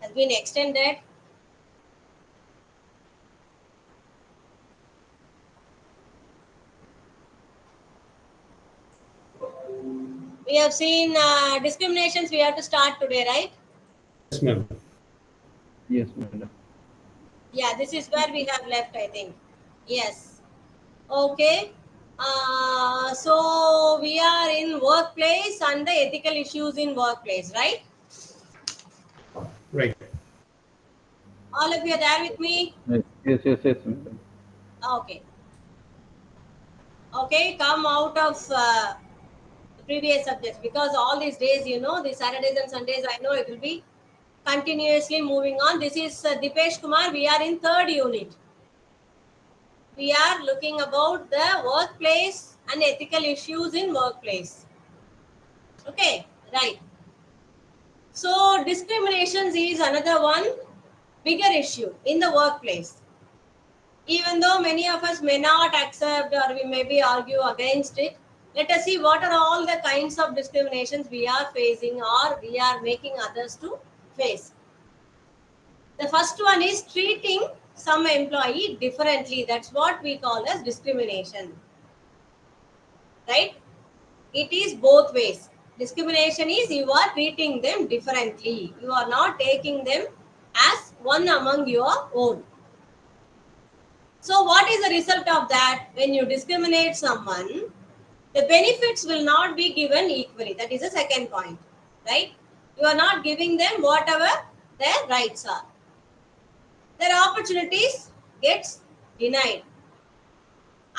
has been extended. We have seen discriminations. We have to start today, right? Yes, ma'am. Yes, madam. Yeah, this is where we have left, I think. Yes. Okay. So we are in workplace and the ethical issues in workplace, right? Right. All of you are there with me? Yes, madam. Okay. Okay, come out of the previous subjects because all these days, these Saturdays and Sundays, I know it will be continuously moving on. This is Dipesh Kumar. We are in 3rd unit. We are looking about the workplace and ethical issues in workplace. Okay, right. So discriminations is another one bigger issue in the workplace. Even though many of us may not accept or we maybe argue against it, let us see what are all the kinds of discriminations we are facing or we are making others to face. The first one is treating some employee differently. That's what we call as discrimination. Right? It is both ways. Discrimination is you are treating them differently. You are not taking them as one among your own. So what is the result of that? When you discriminate someone, the benefits will not be given equally. That is the second point. Right? You are not giving them whatever their rights are. Their opportunities gets denied.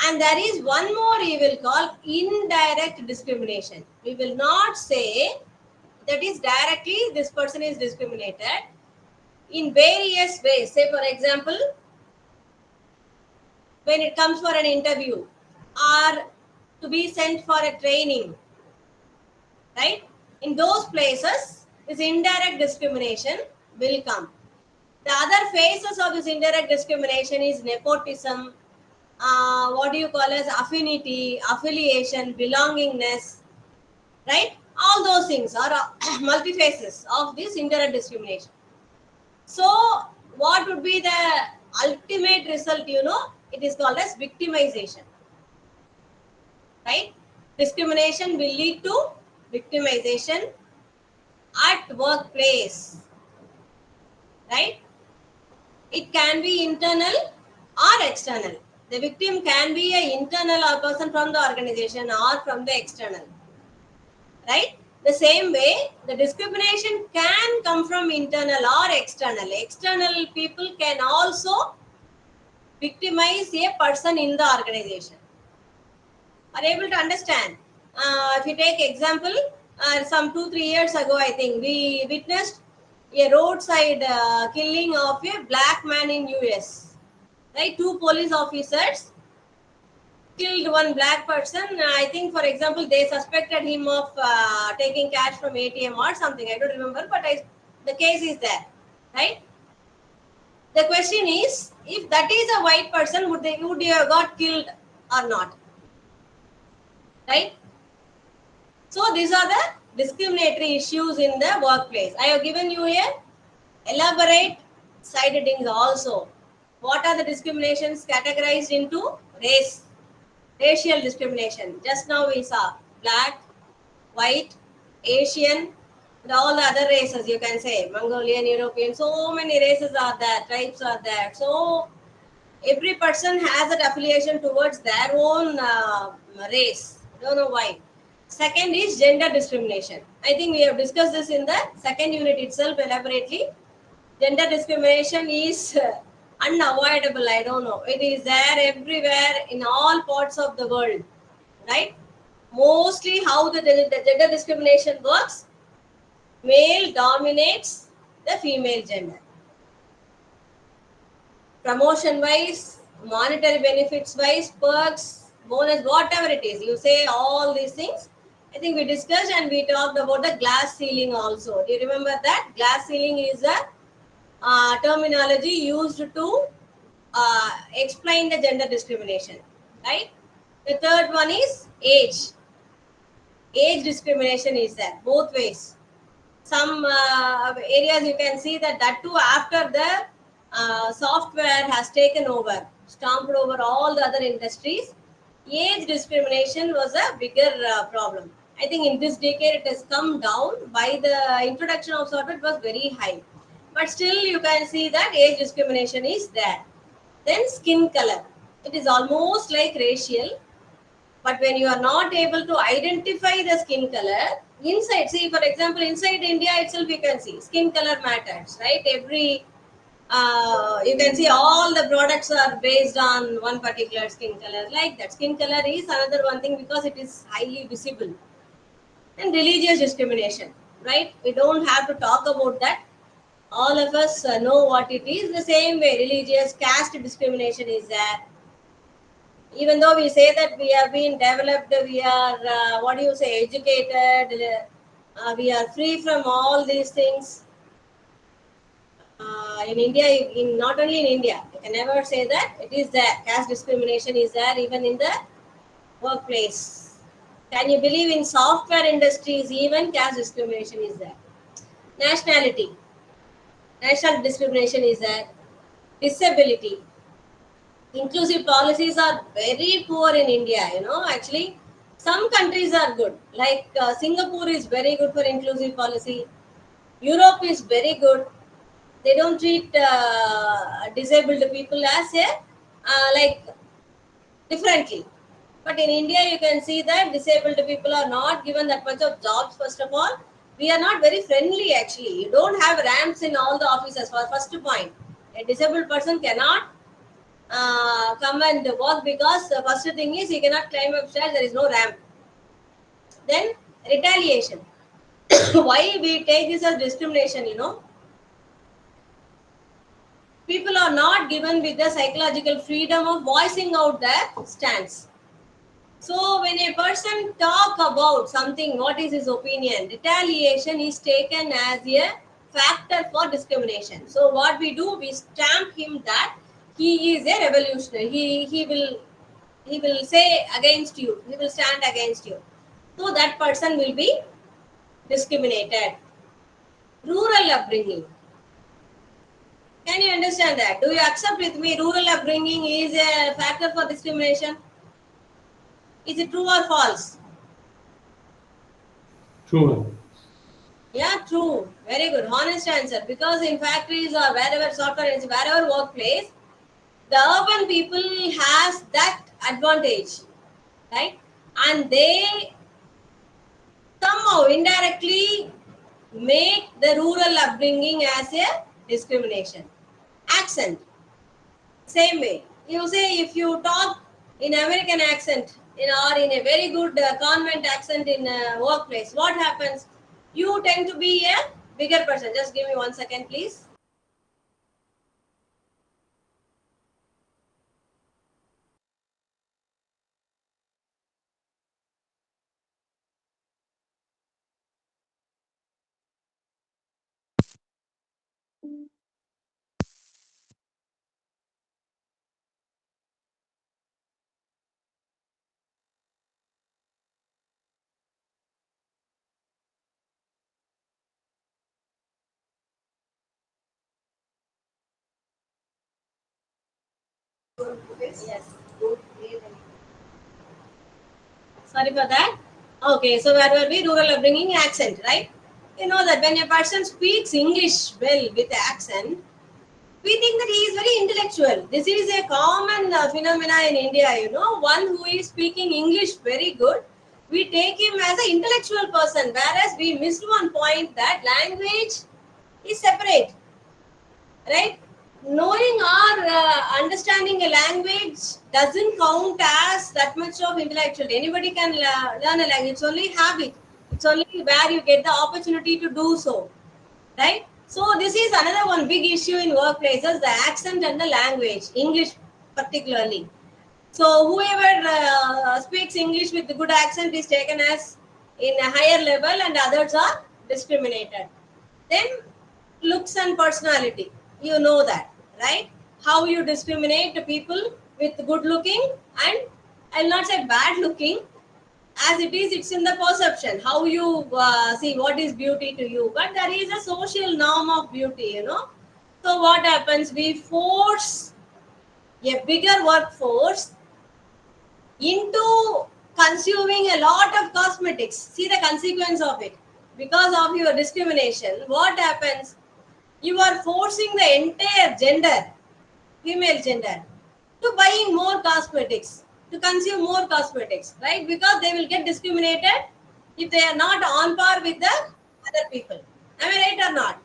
And there is one more we will call indirect discrimination. We will not say that is directly this person is discriminated in various ways. Say for example, when it comes for an interview or to be sent for a training, right? In those places, this indirect discrimination will come. The other phases of this indirect discrimination is nepotism, what do you call as affinity, affiliation, belongingness, right? All those things are multi-phases of this indirect discrimination. So what would be the ultimate result? It is called as victimization, right? Discrimination will lead to victimization at workplace, right? It can be internal or external. The victim can be an internal or person from the organization or from the external, right? The same way, the discrimination can come from internal or external. External people can also victimize a person in the organization. Are able to understand? If you take example, some 2-3 years ago, I think we witnessed a roadside killing of a black man in US. Right, 2 police officers killed one black person. I think, for example, they suspected him of taking cash from ATM or something. I don't remember, but the case is there, right? The question is, if that is a white person, would you have got killed or not? Right? So these are the discriminatory issues in the workplace. I have given you a elaborate side headings also. What are the discriminations categorized into? Race, racial discrimination. Just now we saw black, white, Asian, and all the other races you can say, Mongolian, European, so many races are there, tribes are there. So every person has an affiliation towards their own race. Don't know why. Second is gender discrimination. I think we have discussed this in the second unit itself elaborately. Gender discrimination is unavoidable. I don't know. It is there everywhere in all parts of the world, right? Mostly how the gender discrimination works, male dominates the female gender. Promotion wise, monetary benefits wise, perks, bonus, whatever it is, you say all these things. I think we discussed and we talked about the glass ceiling also. Do you remember that? Glass ceiling is a terminology used to explain the gender discrimination, right? The third one is age. Age discrimination is there, both ways. Some areas you can see that too after the software has taken over, stomped over all the other industries, age discrimination was a bigger problem. I think in this decade it has come down. By the introduction of software, it was very high. But still you can see that age discrimination is there. Then skin color. It is almost like racial. But when you are not able to identify the skin color, inside, see for example, inside India itself you can see skin color matters, right? You can see all the products are based on one particular skin color, like that. Skin color is another one thing because it is highly visible. And religious discrimination, right? We don't have to talk about that. All of us know what it is. The same way, religious caste discrimination is there. Even though we say that we have been developed, we are, what do you say, educated, we are free from all these things. In India, in not only in India, I can never say that it is there. Caste discrimination is there even in the workplace. Can you believe in software industries even caste discrimination is there? Nationality, national discrimination is there. Disability, inclusive policies are very poor in India. Actually, some countries are good. Like Singapore is very good for inclusive policy. Europe is very good. They don't treat disabled people as a like differently. But in India, you can see that disabled people are not given that much of jobs. First of all, we are not very friendly. Actually, you don't have ramps in all the offices. For first point, a disabled person cannot come and work because the first thing is he cannot climb upstairs. There is no ramp. Then retaliation. Why we take this as discrimination? People are not given with the psychological freedom of voicing out their stance. So when a person talk about something, what is his opinion? Retaliation is taken as a factor for discrimination. So what we do, we stamp him that he is a revolutionary. He will say against you. He will stand against you. So that person will be discriminated. Rural upbringing. Can you understand that? Do you accept with me rural upbringing is a factor for discrimination? Is it true or false? True. Yeah, true. Very good. Honest answer. Because in factories or wherever software is, wherever workplace, the urban people has that advantage, right? And they somehow indirectly make the rural upbringing as a discrimination. Accent. Same way. You say if you talk in American accent or in a very good convent accent in a workplace, what happens? You tend to be a bigger person. Just give me 1 second, please. Yes. Sorry for that. Okay, so where were we? Rural upbringing, accent, right? You know that when a person speaks English well with accent, we think that he is very intellectual. This is a common phenomena in India. One who is speaking English very good, we take him as an intellectual person, whereas we missed one point that language is separate, right? Knowing or understanding a language doesn't count as that much of intellectual. Anybody can learn a language. It's only habit. It's only where you get the opportunity to do so, right? So this is another one big issue in workplaces: the accent and the language, English particularly. So whoever speaks English with a good accent is taken as in a higher level, and others are discriminated. Then looks and personality. You know that, right? How you discriminate the people with good looking and I'll not say bad looking. As it is, it's in the perception. How you see what is beauty to you. But there is a social norm of beauty. So what happens? We force a bigger workforce into consuming a lot of cosmetics. See the consequence of it. Because of your discrimination, what happens? You are forcing the entire gender, female gender, to buying more cosmetics, to consume more cosmetics, right? Because they will get discriminated if they are not on par with the other people. Am I right or not?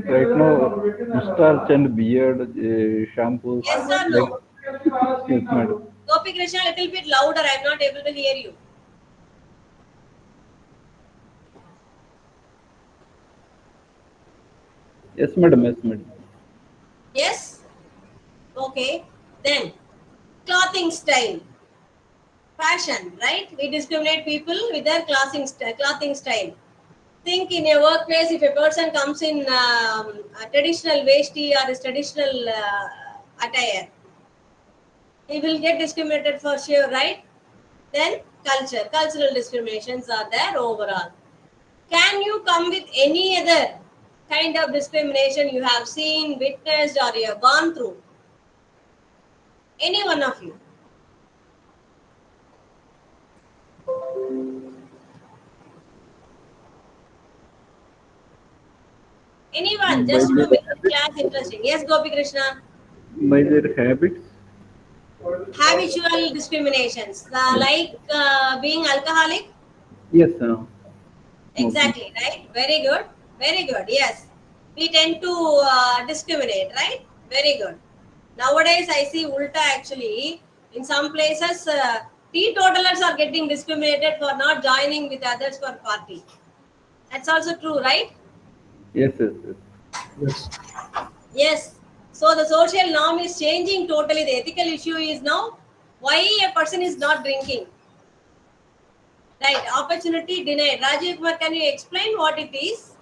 Right now, mustache and beard shampoos. Yes or Like, no? yes, madam. Gopi Krishna, a little bit louder. I am not able to hear you. Yes, madam. Yes, madam. Yes? Okay. Then, clothing style. Fashion, right? We discriminate people with their clothing style. Think in a workplace, if a person comes in a traditional vesti or a traditional attire, he will get discriminated for sure, right? Then cultural discriminations are there overall. Can you come with any other kind of discrimination you have seen, witnessed, or you have gone through? Any one of you? Anyone, By just to their make the habits. class interesting. Yes, Gopi Krishna. By their habits. Habitual discriminations, Yes. like being alcoholic. Yes, smoking. Exactly, right? Very good. Very good. Yes. We tend to discriminate, right? Very good. Nowadays, I see ulta actually. In some places, teetotalers are getting discriminated for not joining with others for party. That's also true, right? Yes, yes, yes. Yes. Yes. So the social norm is changing totally. The ethical issue is now why a person is not drinking. Right. Opportunity denied. Rajiv Kumar, can you explain what it is?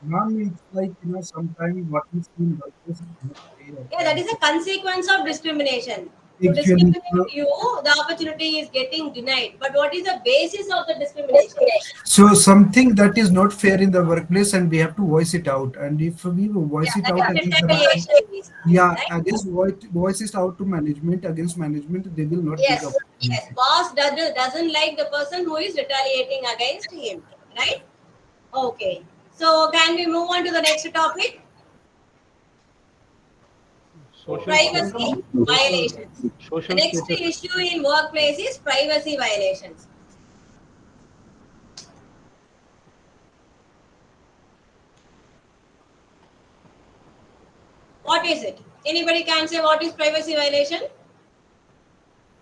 Ma'am, it's like, sometimes what is in workplace is not fair. Yeah, that is a consequence of discrimination. To Actually, discriminate you, the opportunity is getting denied. But what is the basis of the discrimination? so something that is not fair in the workplace, and we have to voice it out. And if we Yeah, voice it that out is against the retaliation, basically, yeah, right? against voice it out to management, against management, they will not give Yes, opportunity. yes. Boss doesn't like the person who is retaliating against him, right? Okay. So can we move on to the next topic? Social status. Privacy violations. The Social next status. issue in workplace is privacy violations. What is it? Anybody can say what is privacy violation?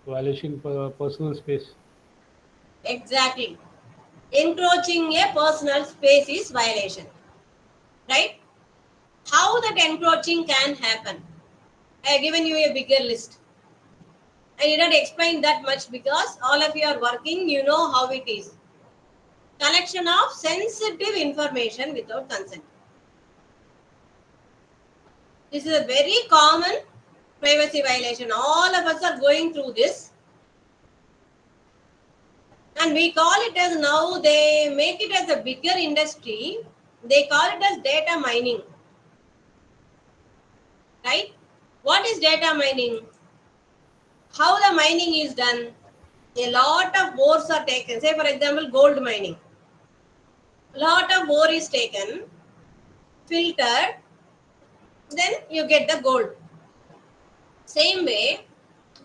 Violation personal space. Exactly. Encroaching a personal space is violation. Right? How that encroaching can happen? I have given you a bigger list. I did not explain that much because all of you are working, you know how it is. Collection of sensitive information without consent. This is a very common privacy violation. All of us are going through this. And we call it as, now they make it as a bigger industry. They call it as data mining. Right? What is data mining? How the mining is done? A lot of ores are taken. Say for example, gold mining. A lot of ore is taken, filtered, then you get the gold. Same way,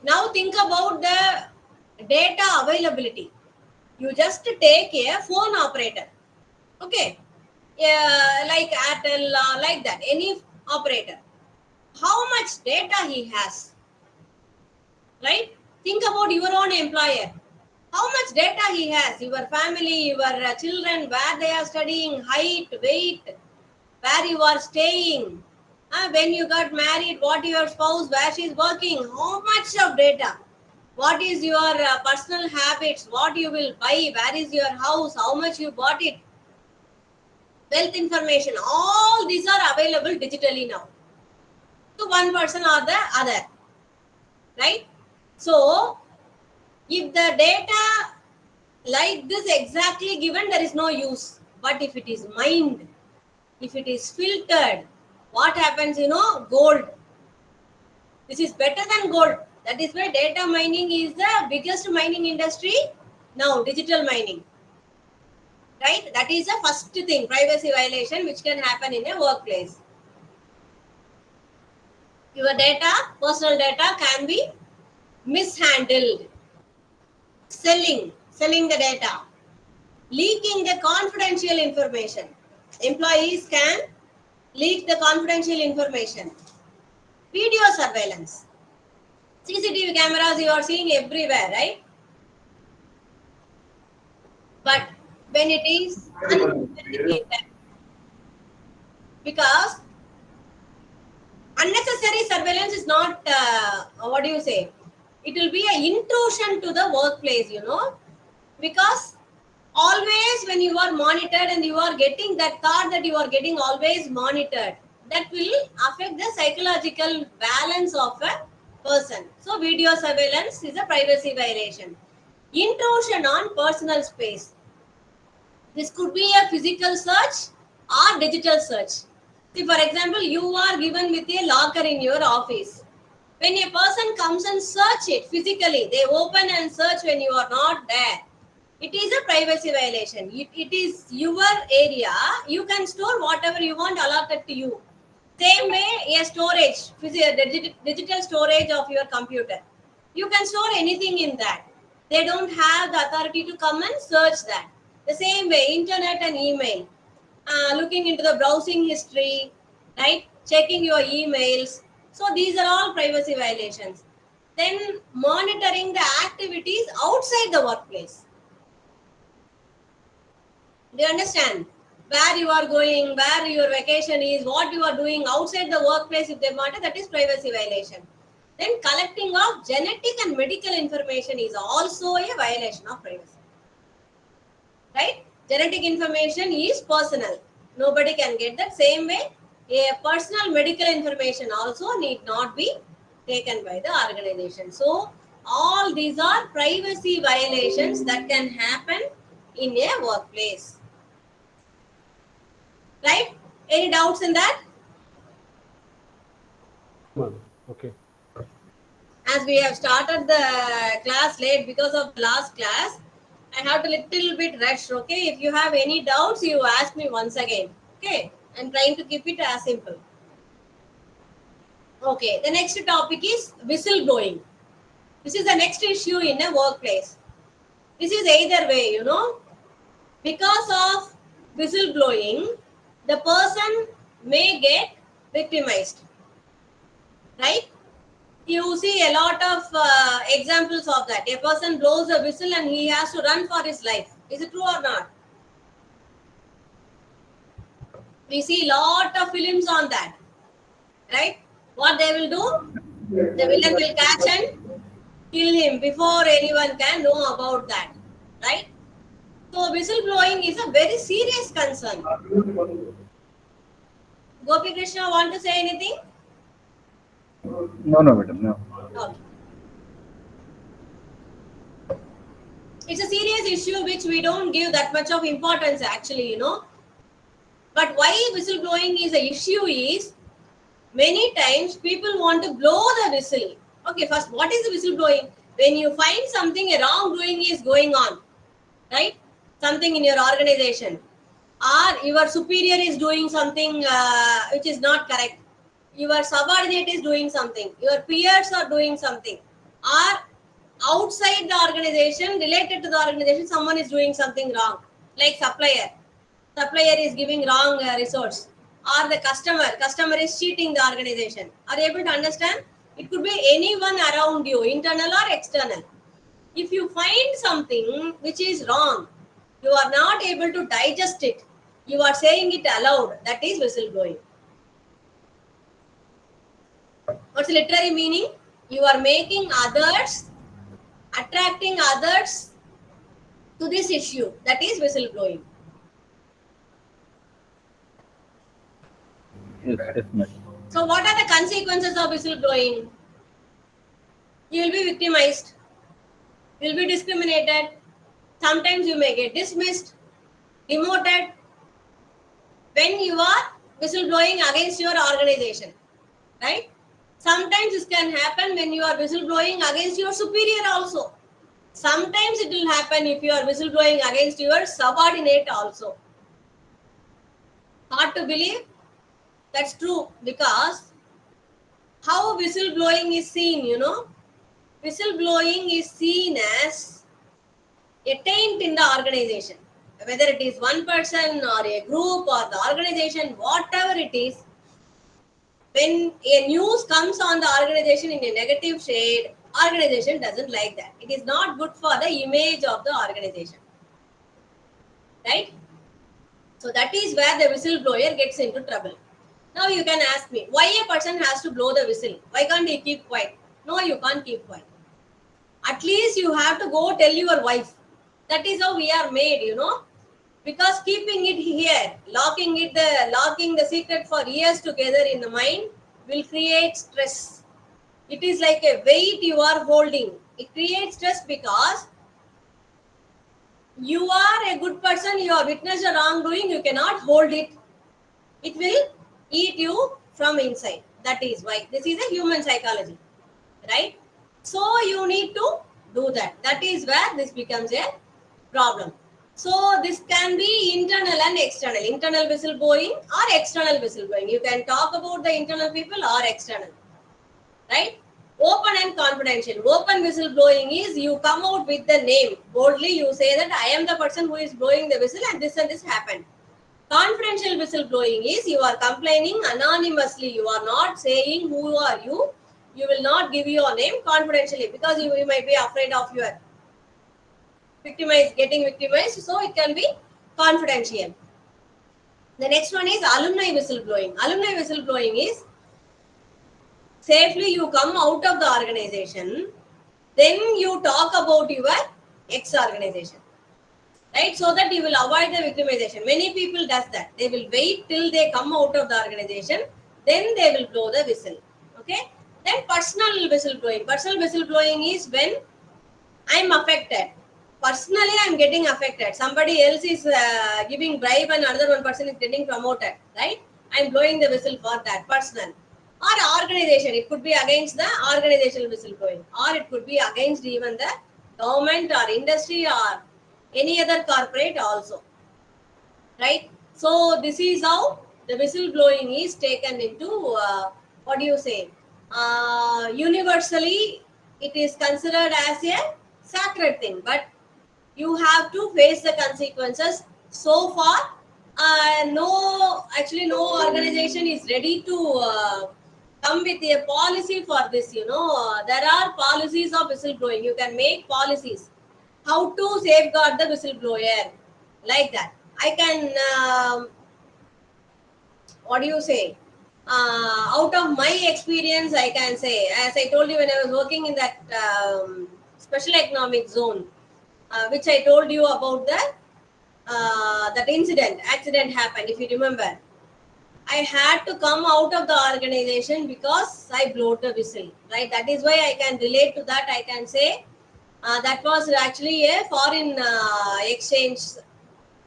now think about the data availability. You just take a phone operator, okay, like Airtel, like that, any operator. How much data he has, right? Think about your own employer. How much data he has, your family, your children, where they are studying, height, weight, where you are staying, when you got married, what your spouse, where she is working, how much of data, what is your personal habits, what you will buy, where is your house, how much you bought it, wealth information, all these are available digitally now to one person or the other, right? So if the data like this exactly given, there is no use. But if it is mined, if it is filtered, what happens, gold. This is better than gold. That is why data mining is the biggest mining industry now, digital mining. Right? That is the first thing, privacy violation, which can happen in a workplace. Your data, personal data can be mishandled. Selling the data. Leaking the confidential information. Employees can leak the confidential information. Video surveillance. CCTV cameras you are seeing everywhere, right? But when it is uninvestigated. Because unnecessary surveillance is not, what do you say? It will be an intrusion to the workplace, because always when you are monitored and you are getting that thought that you are getting always monitored, that will affect the psychological balance of a person. So video surveillance is a privacy violation. Intrusion on personal space. This could be a physical search or digital search. See, for example, you are given with a locker in your office. When a person comes and search it physically, they open and search when you are not there. It is a privacy violation. It is your area. You can store whatever you want allotted to you. Same way, a storage, digital storage of your computer. You can store anything in that. They don't have the authority to come and search that. The same way, internet and email. Looking into the browsing history, right? Checking your emails. So these are all privacy violations. Then monitoring the activities outside the workplace. Do you understand? Where you are going, where your vacation is, what you are doing outside the workplace, if they monitor, that is privacy violation. Then collecting of genetic and medical information is also a violation of privacy. Right? Genetic information is personal. Nobody can get that. Same way, a personal medical information also need not be taken by the organization. So, all these are privacy violations that can happen in a workplace. Right? Any doubts in that? Okay. As we have started the class late because of the last class, I have to little bit rush. Okay, if you have any doubts, you ask me once again. Okay, I'm trying to keep it as simple. Okay, the next topic is whistleblowing. This is the next issue in a workplace. This is either way, because of whistleblowing, the person may get victimized. Right? You see a lot of examples of that. A person blows a whistle and he has to run for his life. Is it true or not? We see lot of films on that. Right? What they will do? The villain will catch and kill him before anyone can know about that. Right? So whistleblowing is a very serious concern. Gopi Krishna, want to say anything? No, madam, no. Okay. It's a serious issue which we don't give that much of importance actually, But why whistleblowing is an issue is many times people want to blow the whistle. Okay, first, what is the whistleblowing? When you find something, a wrongdoing is going on, right? Something in your organization, or your superior is doing something which is not correct. Your subordinate is doing something. Your peers are doing something, or outside the organization, related to the organization, someone is doing something wrong, like supplier is giving wrong resource, or the customer is cheating the organization. Are you able to understand? It could be anyone around you, internal or external. If you find something which is wrong, you are not able to digest it, you are saying it aloud, that is whistleblowing. What's the literary meaning? You are making others, attracting others to this issue, that is whistleblowing. Yes, madam. So what are the consequences of whistleblowing? You will be victimized, you will be discriminated, sometimes you may get dismissed, demoted when you are whistleblowing against your organization, right? Sometimes this can happen when you are whistleblowing against your superior also. Sometimes it will happen if you are whistleblowing against your subordinate also. Hard to believe? That's true, because how whistleblowing is seen, whistleblowing is seen as a taint in the organization. Whether it is one person or a group or the organization, whatever it is, when a news comes on the organization in a negative shade, organization doesn't like that. It is not good for the image of the organization. right? So that is where the whistleblower gets into trouble. Now you can ask me, why a person has to blow the whistle? Why can't he keep quiet? No, you can't keep quiet. At least you have to go tell your wife. That is how we are made, you know. Because keeping it here, locking the secret for years together in the mind will create stress. It is like a weight you are holding. It creates stress because you are a good person, you have witnessed a wrongdoing, you cannot hold it. It will eat you from inside. That is why. This is a human psychology, right? So you need to do that. That is where this becomes a problem. So this can be internal and external. Internal whistleblowing or external whistleblowing. You can talk about the internal people or external, right? Open and confidential. Open whistleblowing is you come out with the name. Boldly you say that I am the person who is blowing the whistle and this happened. Confidential whistleblowing is you are complaining anonymously. You are not saying who are you. You will not give your name confidentially because you might be afraid of your getting victimized. So it can be confidential. The next one is alumni whistleblowing. Alumni whistleblowing is safely you come out of the organization, then you talk about your ex-organization, right? So that you will avoid the victimization. Many people does that. They will wait till they come out of the organization, then they will blow the whistle. Okay. Then personal whistleblowing. Personal whistleblowing is when I'm affected. Personally, I'm getting affected. Somebody else is giving bribe and another one person is getting promoted, right? I'm blowing the whistle for that, personal. Or organization. It could be against the organizational whistleblowing. Or it could be against even the government or industry or any other corporate also, right? So this is how the whistleblowing is taken into, what do you say? Universally, it is considered as a sacred thing, but you have to face the consequences. So far, no organization is ready to come with a policy for this. You know, there are policies of whistleblowing. You can make policies how to safeguard the whistleblower, like that. I can, what do you say? Out of my experience, I can say, as I told you when I was working in that special economic zone, which I told you about that accident happened, if you remember. I had to come out of the organization because I blew the whistle, right? That is why I can relate to that. I can say that was actually a foreign exchange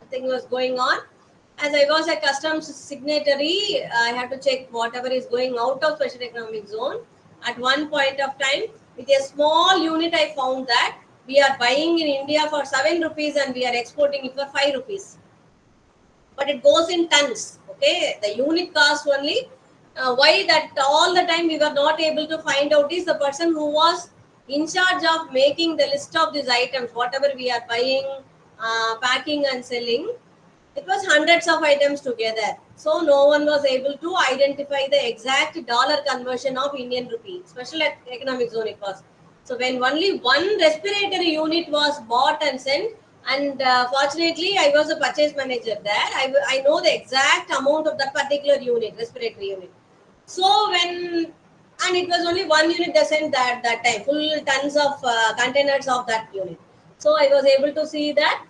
thing was going on. As I was a customs signatory, I had to check whatever is going out of special economic zone. At one point of time, with a small unit, I found that we are buying in India for 7 rupees and we are exporting it for 5 rupees. But it goes in tons. Okay, the unit cost only. Why that all the time we were not able to find out is the person who was in charge of making the list of these items, whatever we are buying, packing and selling. It was hundreds of items together. So no one was able to identify the exact dollar conversion of Indian rupee. Special economic zone it was. So when only one respiratory unit was bought and sent, and fortunately I was a purchase manager there, I know the exact amount of that particular unit, respiratory unit. So when, and it was only one unit they sent that time, full tons of containers of that unit. So I was able to see that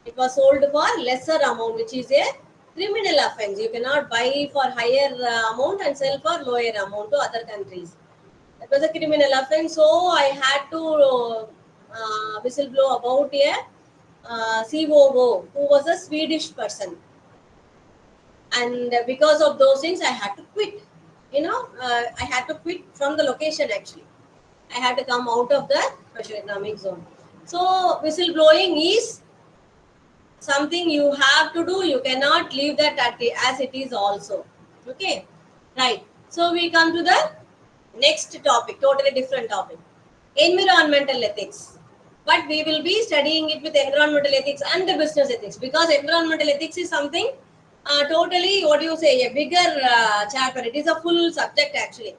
it was sold for lesser amount, which is a criminal offense. You cannot buy for higher amount and sell for lower amount to other countries. That was a criminal offense. So I had to whistleblow about a COO who was a Swedish person. And because of those things, I had to quit. You know, I had to quit from the location actually. I had to come out of the special economic zone. So whistleblowing is something you have to do. You cannot leave that as it is also. Okay, right. So we come to the next topic, totally different topic, environmental ethics. But we will be studying it with environmental ethics and the business ethics, because environmental ethics is something totally, what do you say, a bigger chapter. It is a full subject actually.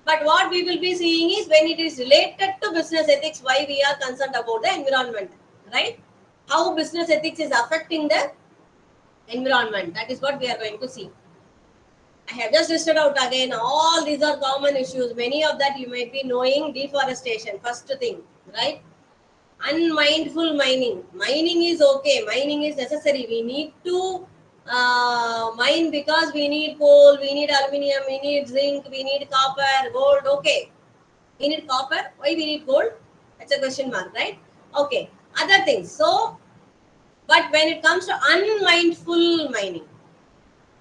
But what we will be seeing is when it is related to business ethics, why we are concerned about the environment, right? How business ethics is affecting the environment. That is what we are going to see. I have just listed out again. All these are common issues. Many of that you might be knowing. Deforestation, first thing, right? Unmindful mining. Mining is okay. Mining is necessary. We need to mine because we need coal, we need aluminium, we need zinc, we need copper, gold. Okay. We need copper. Why we need gold? That's a question mark, right? Okay. Other things. So, but when it comes to unmindful mining,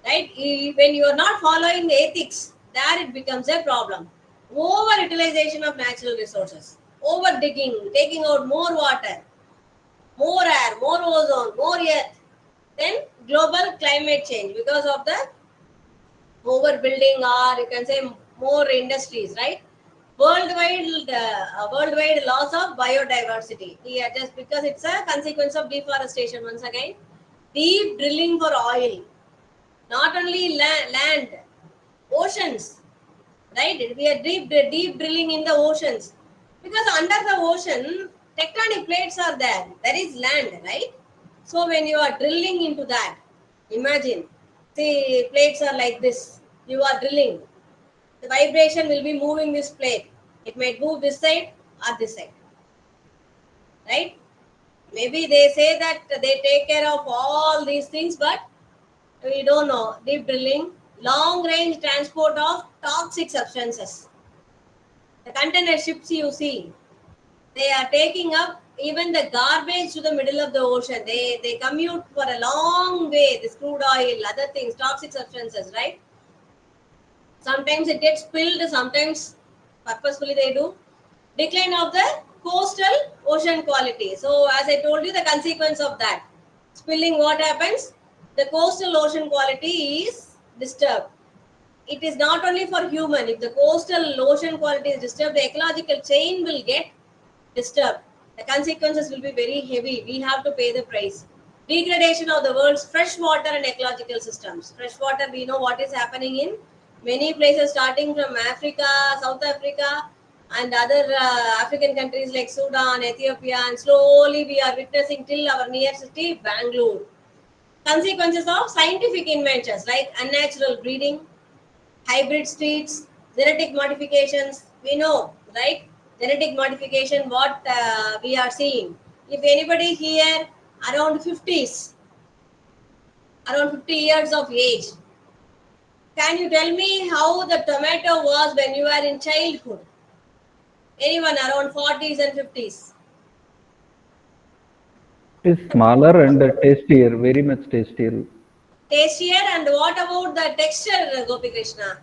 right? When you are not following ethics, there it becomes a problem. Over utilization of natural resources, over digging, taking out more water, more air, more ozone, more earth. Then global climate change because of the overbuilding, or you can say more industries, right? Worldwide loss of biodiversity. Yeah, just because it's a consequence of deforestation. Once again, deep drilling for oil, not only land, oceans, right? We are deep drilling in the oceans because under the ocean, tectonic plates are there. There is land, right? So when you are drilling into that, imagine, see, plates are like this. You are drilling. The vibration will be moving this plate. It might move this side or this side, right? Maybe they say that they take care of all these things, but we don't know. Deep drilling, long range transport of toxic substances. The container ships you see, they are taking up even the garbage to the middle of the ocean. They commute for a long way. This crude oil, other things, toxic substances, right? Sometimes it gets spilled, sometimes purposefully they do. Decline of the coastal ocean quality. So as I told you, the consequence of that. Spilling, what happens? The coastal ocean quality is disturbed. It is not only for human. If the coastal ocean quality is disturbed, the ecological chain will get disturbed. The consequences will be very heavy. We have to pay the price. Degradation of the world's fresh water and ecological systems. Fresh water, we know what is happening in many places, starting from Africa, South Africa, and other African countries like Sudan, Ethiopia, and slowly we are witnessing till our near city, Bangalore. Consequences of scientific inventions like unnatural breeding, hybrid streets, genetic modifications. We know, right? Genetic modification, what we are seeing. If anybody here around 50s, around 50 years of age, can you tell me how the tomato was when you were in childhood? Anyone around 40s and 50s? It is smaller and tastier, very much tastier. Tastier, and what about the texture, Gopi Krishna?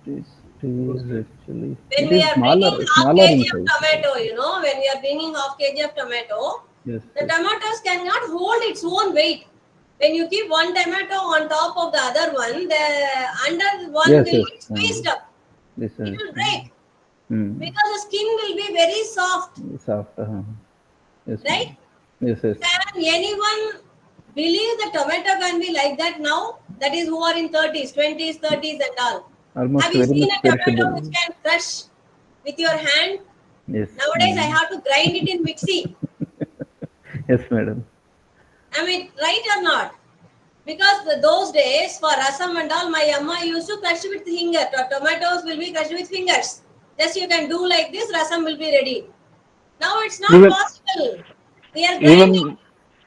Tastier actually. When It we is are bringing half smaller kg in of size. tomato, when we are bringing half kg of tomato, Yes. the tomatoes cannot hold its own weight. When you keep one tomato on top of the other one, the under one Yes, will yes. get squeezed up. This It is will break because the skin will be very soft, soft. Yes, right? yes, yes. Can anyone believe the tomato can be like that now? That is who are in 30s, 20s, 30s and all. Almost Have you very seen much a tomato which perishable. can crush with your hand? Yes. Nowadays I have to grind it in mixie. Yes, madam. I mean, right or not? Because those days for rasam and all, my amma used to crush with finger. Tomatoes will be crushed with fingers. Just you can do like this, rasam will be ready. Now it's not Even possible. We are grinding. even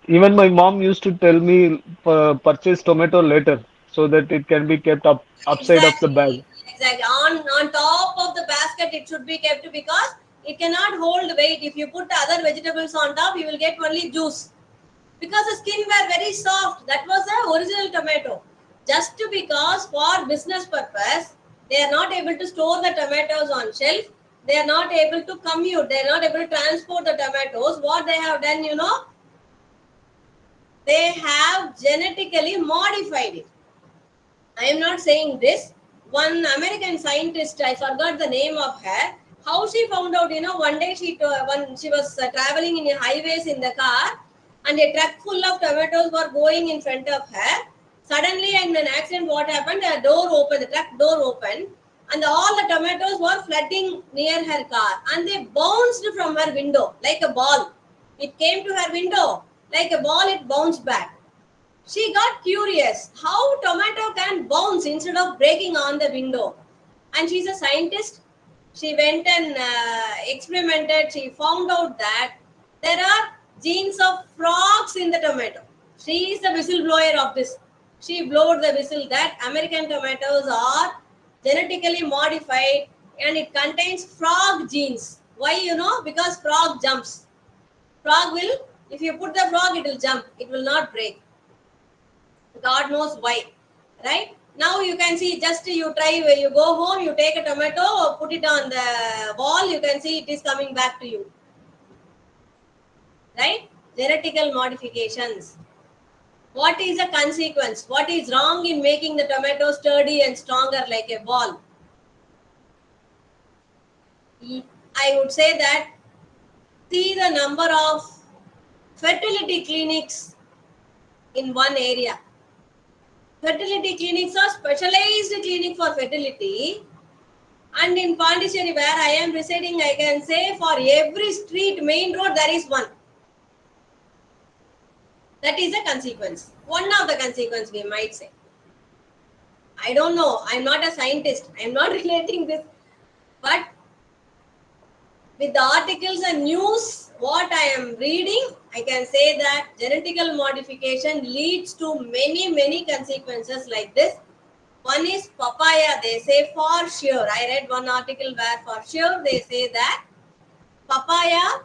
even my mom used to tell me purchase tomato later so that it can be kept upside of the bag. Exactly. Exactly. On top of the basket, it should be kept because it cannot hold weight. If you put other vegetables on top, you will get only juice. Because the skin were very soft. That was the original tomato. Just because for business purpose, they are not able to store the tomatoes on shelf. They are not able to commute. They are not able to transport the tomatoes. What they have done, they have genetically modified it. I am not saying this. One American scientist, I forgot the name of her. How she found out, one day when she was traveling in a highways in the car, and a truck full of tomatoes were going in front of her. Suddenly, in an accident, what happened? The door opened, the truck door opened, and all the tomatoes were flooding near her car, and they bounced from her window like a ball. It came to her window like a ball. It bounced back. She got curious how tomato can bounce instead of breaking on the window. And she's a scientist. She went and experimented. She found out that there are genes of frogs in the tomato. She is the whistleblower of this. She blowed the whistle that American tomatoes are genetically modified and it contains frog genes. Why? Because frog jumps. Frog will, if you put the frog, it will jump. It will not break. God knows why, right? Now you can see, just you try, where you go home, you take a tomato, put it on the wall, you can see it is coming back to you, right? Genetical modifications. What is the consequence? What is wrong in making the tomato sturdy and stronger like a ball? I would say that, see the number of fertility clinics in one area. Fertility clinics are specialized clinic for fertility. And in Pondicherry, where I am residing, I can say for every street, main road, there is one. That is a consequence. One of the consequences, we might say. I don't know. I'm not a scientist. I'm not relating this. But with the articles and news, what I am reading, I can say that genetical modification leads to many consequences like this. One is papaya. They say for sure. I read one article where for sure they say that papaya,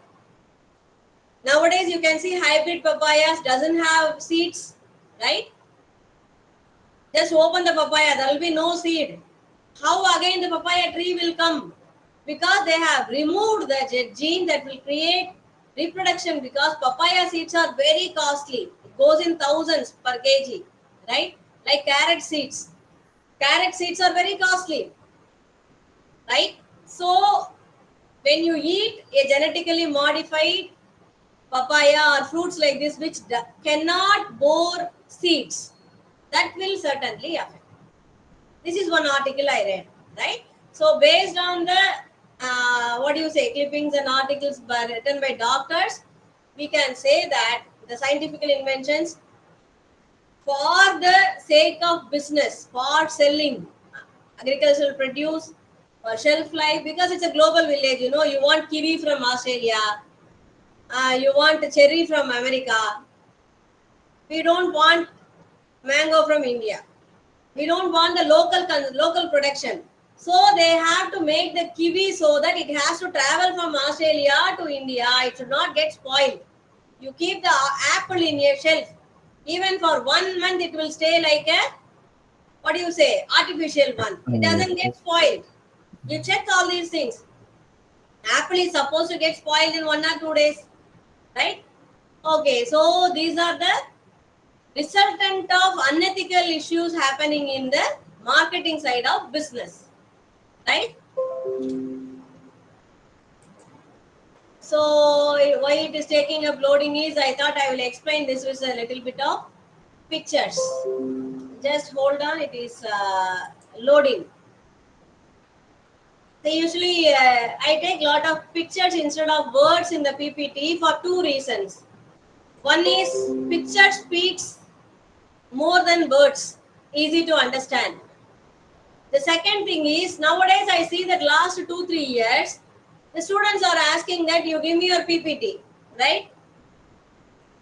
nowadays you can see hybrid papayas doesn't have seeds, right? Just open the papaya, there will be no seed. How again the papaya tree will come? Because they have removed the gene that will create reproduction, because papaya seeds are very costly. It goes in thousands per kg, right? Like carrot seeds. Carrot seeds are very costly, right? So when you eat a genetically modified papaya or fruits like this which cannot bore seeds, that will certainly affect. This is one article I read, right? So based on the clippings and articles written by doctors, we can say that the scientific inventions, for the sake of business, for selling agricultural produce, for shelf life, because it's a global village, you want kiwi from Australia, you want cherry from America. We don't want mango from India. We don't want the local production. So they have to make the kiwi so that it has to travel from Australia to India. It should not get spoiled. You keep the apple in your shelf. Even for 1 month, it will stay like a, artificial one. It doesn't get spoiled. You check all these things. Apple is supposed to get spoiled in 1 or 2 days, right? Okay, so these are the resultant of unethical issues happening in the marketing side of business, right? So why it is taking up loading is, I thought I will explain this with a little bit of pictures. Just hold on, it is loading. So usually I take lot of pictures instead of words in the PPT for 2 reasons. One is picture speaks more than words, easy to understand. The second thing is, nowadays I see that last 2-3 years, the students are asking that you give me your PPT, right?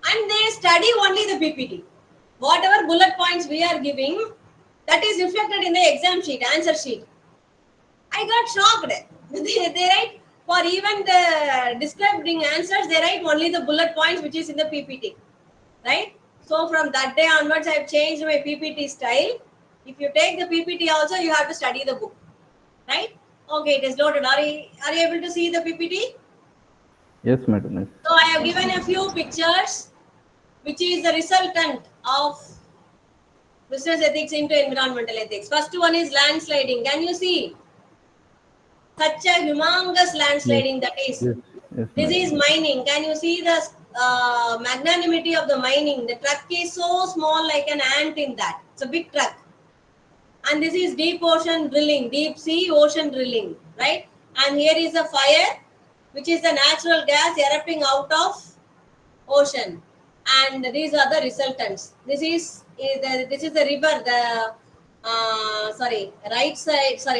And they study only the PPT. Whatever bullet points we are giving, that is reflected in the exam sheet, answer sheet. I got shocked. They write, for even the describing answers, they write only the bullet points which is in the PPT, right? So from that day onwards, I have changed my PPT style. If you take the PPT also, you have to study the book, right? Okay, it is loaded. Are you able to see the PPT? Yes, madam. Yes. So I have given a few pictures, which is the resultant of business ethics into environmental ethics. First one is landsliding. Can you see? Such a humongous landsliding that is. Yes, This madam. is mining. Can you see the magnanimity of the mining? The truck is so small, like an ant in that. It's a big truck. And this is deep ocean drilling, deep sea ocean drilling, right? And here is a fire, which is the natural gas erupting out of ocean. and these are the resultants. This is the river, the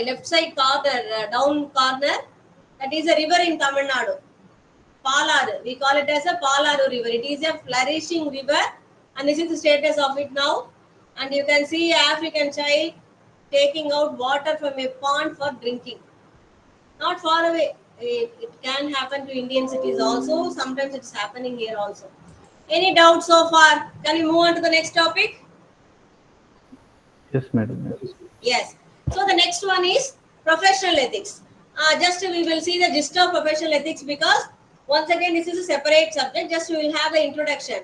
left side corner, down corner. That is a river in Tamil Nadu. Palaru. We call it as a Palaru river. It is a flourishing river, and this is the status of it now. And you can see African child taking out water from a pond for drinking. Not far away. It can happen to Indian cities also. Sometimes it's happening here also. Any doubts so far? Can we move on to the next topic? Yes, madam. Yes. So the next one is professional ethics. Just we will see the gist of professional ethics, because once again this is a separate subject. Just we will have the introduction.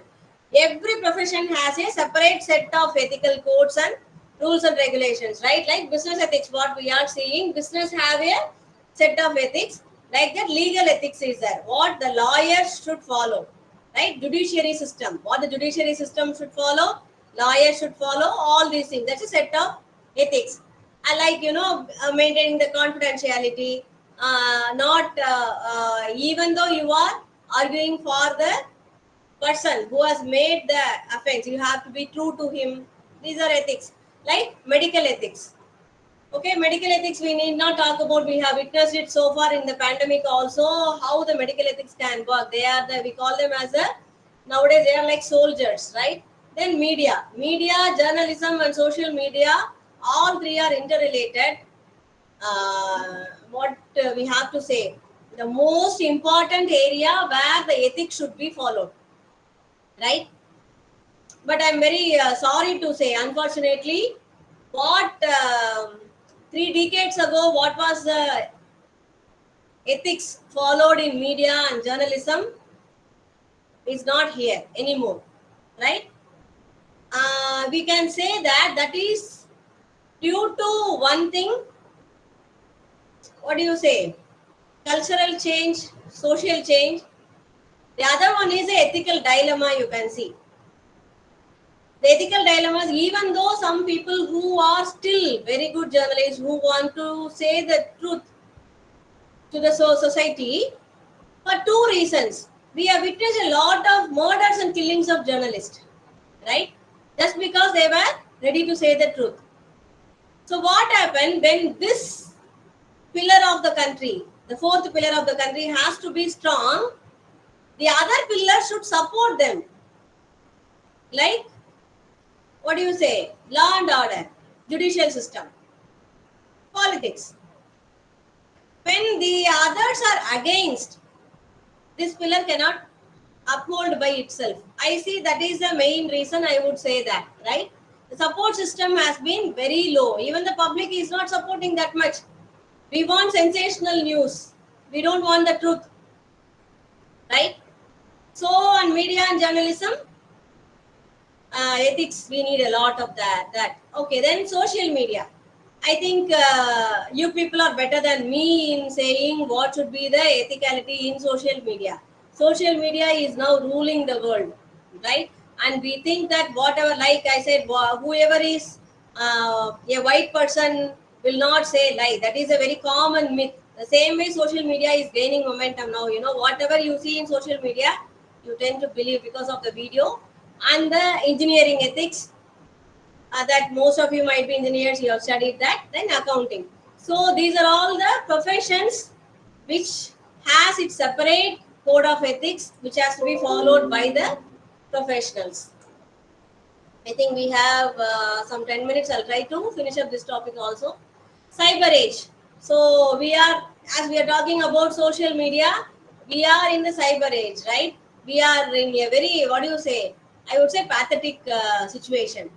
Every profession has a separate set of ethical codes and rules and regulations, right? Like business ethics, what we are seeing, business have a set of ethics. Like that, legal ethics is there. What the lawyers should follow, right? Judiciary system, what the judiciary system should follow, lawyers should follow, all these things. That's a set of ethics. I like, maintaining the confidentiality, not even though you are arguing for the person who has made the offense, you have to be true to him. These are ethics. Like medical ethics. Okay, medical ethics we need not talk about. We have witnessed it so far in the pandemic also, how the medical ethics can work. We call them as nowadays they are like soldiers, right? Then media, journalism and social media, all three are interrelated. What we have to say, the most important area where the ethics should be followed, right? But I'm very sorry to say, unfortunately, what 3 decades ago, what was the ethics followed in media and journalism is not here anymore, right? We can say that is due to one thing. What do you say? Cultural change, social change. The other one is the ethical dilemma, you can see. The ethical dilemmas, even though some people who are still very good journalists who want to say the truth to the society, for 2 reasons. We have witnessed a lot of murders and killings of journalists, right? Just because they were ready to say the truth. So what happened when this pillar of the country, the 4th pillar of the country has to be strong, the other pillars should support them. Like, what do you say? Law and order, judicial system, politics. When the others are against, this pillar cannot uphold by itself. I see that is the main reason I would say that, right? The support system has been very low. Even the public is not supporting that much. We want sensational news. We don't want the truth, right? So on media and journalism, ethics, we need a lot of that. Okay, then social media. I think you people are better than me in saying what should be the ethicality in social media. Social media is now ruling the world, right? And we think that whatever, like I said, whoever is a white person will not say lie. That is a very common myth. The same way social media is gaining momentum now. Whatever you see in social media, you tend to believe because of the video and the engineering ethics. That most of you might be engineers, you have studied that. Then accounting. So these are all the professions which has its separate code of ethics which has to be followed by the professionals. I think we have some 10 minutes. I'll try to finish up this topic also. Cyber age. So as we are talking about social media, we are in the cyber age, right? We are in a very, what do you say? I would say pathetic situation.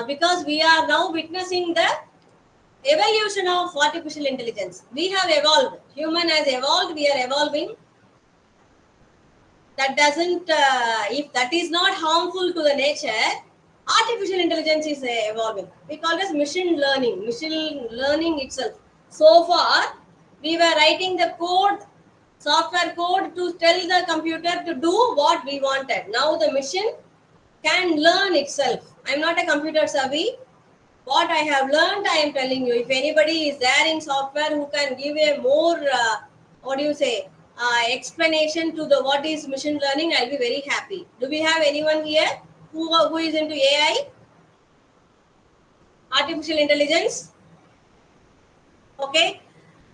Because we are now witnessing the evolution of artificial intelligence. We have evolved. Human has evolved. We are evolving. That doesn't, if that is not harmful to the nature, artificial intelligence is evolving. We call it as machine learning itself. So far, we were writing the code, software code to tell the computer to do what we wanted. Now the machine can learn itself. I'm not a computer savvy. What I have learned, I am telling you. If anybody is there in software who can give a more, what do you say, explanation to the what is machine learning, I'll be very happy. Do we have anyone here who is into AI, artificial intelligence? Okay,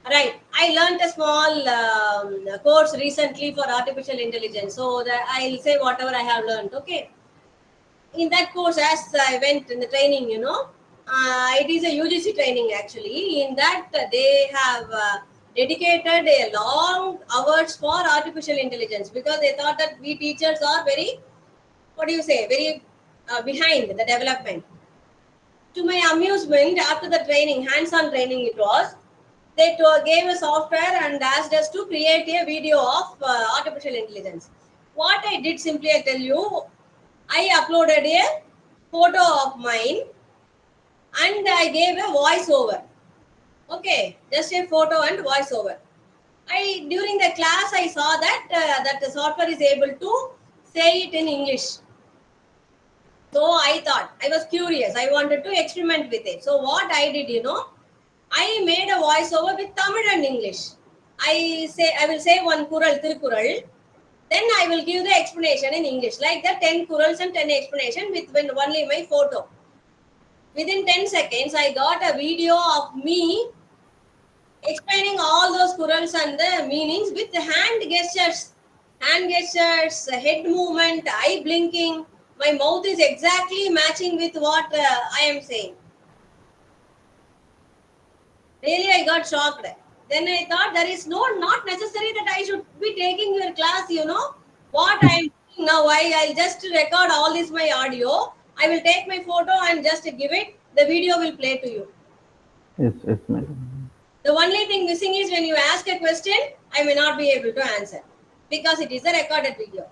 right. I learned a small course recently for artificial intelligence, so that I'll say whatever I have learned. Okay, in that course, as I went in the training, it is a UGC training actually. In that, they have dedicated a long hours for artificial intelligence because they thought that we teachers are very, what do you say, very behind the development. To my amusement, after the training, hands-on training it was, they gave a software and asked us to create a video of artificial intelligence. What I did, simply I tell you, I uploaded a photo of mine and I gave a voiceover. Okay, just a photo and voiceover. During the class I saw that that the software is able to say it in English. So I thought, I was curious, I wanted to experiment with it. So what I did, I made a voiceover with Tamil and English. I will say one kural, Tirukural. Then I will give the explanation in English, like the 10 kurals and 10 explanation with only my photo. Within 10 seconds, I got a video of me explaining all those kurals and the meanings with the hand gestures, head movement, eye blinking. My mouth is exactly matching with what I am saying. Really, I got shocked. Then I thought there is not necessary that I should be taking your class, What I am doing now, I'll just record all this my audio. I will take my photo and just give it. The video will play to you. Yes, madam. The only thing missing is when you ask a question, I may not be able to answer because it is a recorded video.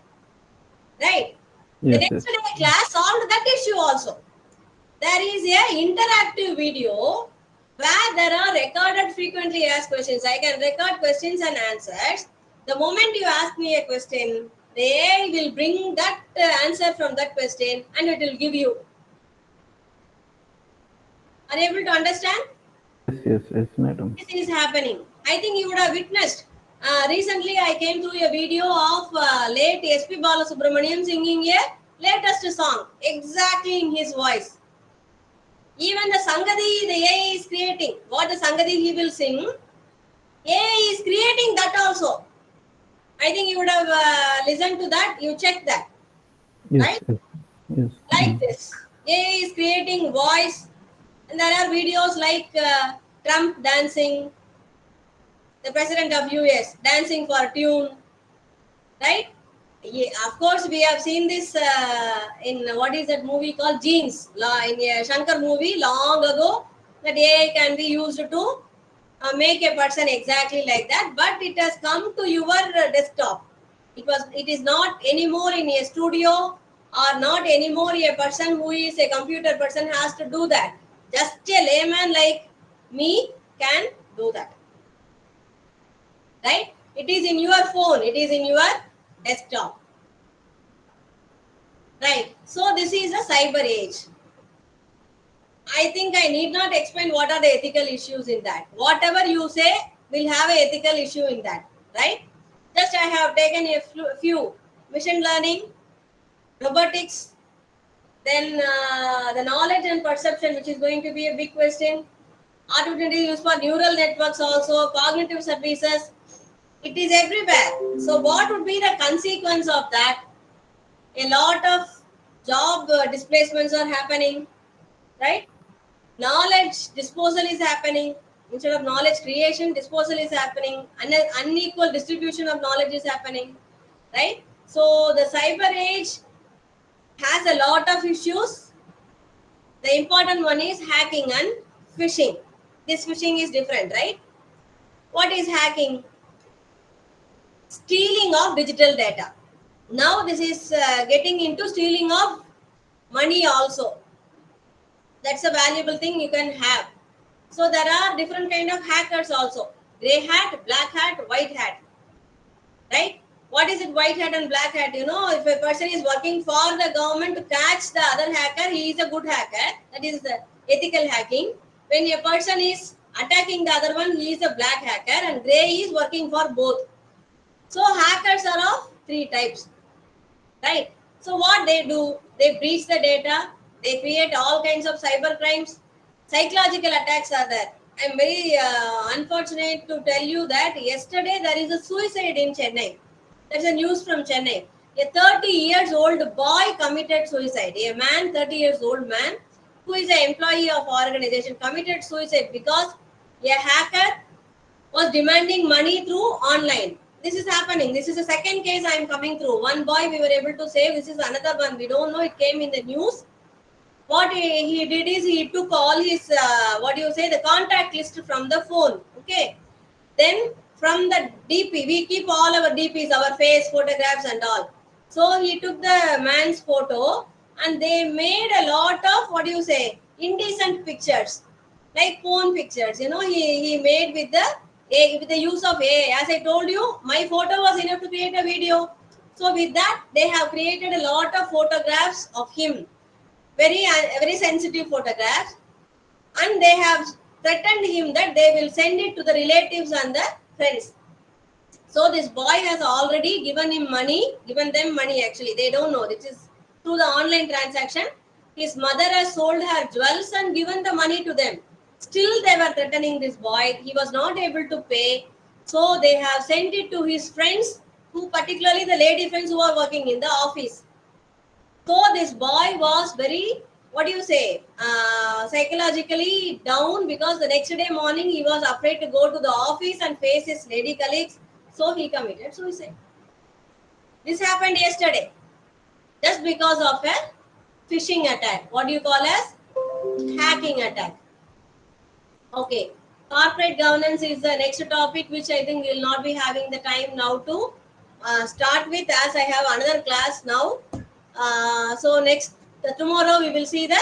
Right? The next day class solved that issue also. There is a interactive video where there are recorded frequently asked questions. I can record questions and answers. The moment you ask me a question, the AI will bring that answer from that question and it will give you. Are you able to understand? Yes, madam. This is happening. I think you would have witnessed. Recently, I came through a video of late SP Balasubramaniam singing a latest song, exactly in his voice. Even the Sangadi, the AI is creating. What the Sangadi he will sing, AI is creating that also. I think you would have listened to that. You check that. Yes. Like this. AI is creating voice. And there are videos like Trump dancing, the president of US dancing for a tune, right? Yeah, of course, we have seen this in what is that movie called Jeans, in a Shankar movie long ago. That AI can be used to make a person exactly like that, but it has come to your desktop. It is not anymore in a studio or not anymore a person who is a computer person has to do that. Just a layman like me can do that. Right? It is in your phone. It is in your desktop. Right. So this is a cyber age. I think I need not explain what are the ethical issues in that. Whatever you say will have an ethical issue in that. Right? Just I have taken a few. Machine learning, robotics, then the knowledge and perception, which is going to be a big question. Artificial used for neural networks also, cognitive services. It is everywhere. So what would be the consequence of that? A lot of job displacements are happening, right? Knowledge disposal is happening. Instead of knowledge creation, disposal is happening. Unequal distribution of knowledge is happening, right? So the cyber age has a lot of issues. The important one is hacking and phishing. This phishing is different, right? What is hacking? Stealing of digital data. Now this is getting into stealing of money also. That's a valuable thing you can have. So there are different kind of hackers also. Grey hat, black hat, white hat. Right? What is it, white hat and black hat? If a person is working for the government to catch the other hacker, he is a good hacker. That is the ethical hacking. When a person is attacking the other one, he is a black hacker, and grey is working for both. So hackers are of three types, right? So what they do, they breach the data, they create all kinds of cyber crimes, psychological attacks are there. I'm very unfortunate to tell you that yesterday there is a suicide in Chennai. There's a news from Chennai. A 30 years old boy committed suicide. A man, 30 years old man, who is an employee of organization, committed suicide because a hacker was demanding money through online. This is happening. This is the second case I am coming through. One boy we were able to save. This is another one. We don't know. It came in the news. What he did is he took all his the contact list from the phone. Okay. Then from the DP, we keep all our DPs, our face, photographs, and all. So he took the man's photo and they made a lot of indecent pictures, like phone pictures. He made with the use of AI. As I told you, my photo was enough to create a video. So with that, they have created a lot of photographs of him, very sensitive photographs, and they have threatened him that they will send it to the relatives and the friends. So this boy has already given them money actually. They don't know. This is through the online transaction. His mother has sold her jewels and given the money to them. Still they were threatening this boy. He was not able to pay. So they have sent it to his friends, who particularly the lady friends who are working in the office. So this boy was very, psychologically down, because the next day morning he was afraid to go to the office and face his lady colleagues. So he committed suicide. This happened yesterday, just because of a phishing attack. What do you call as hacking attack? Okay. Corporate governance is the next topic, which I think we'll not be having the time now to start with, as I have another class now. So tomorrow we will see the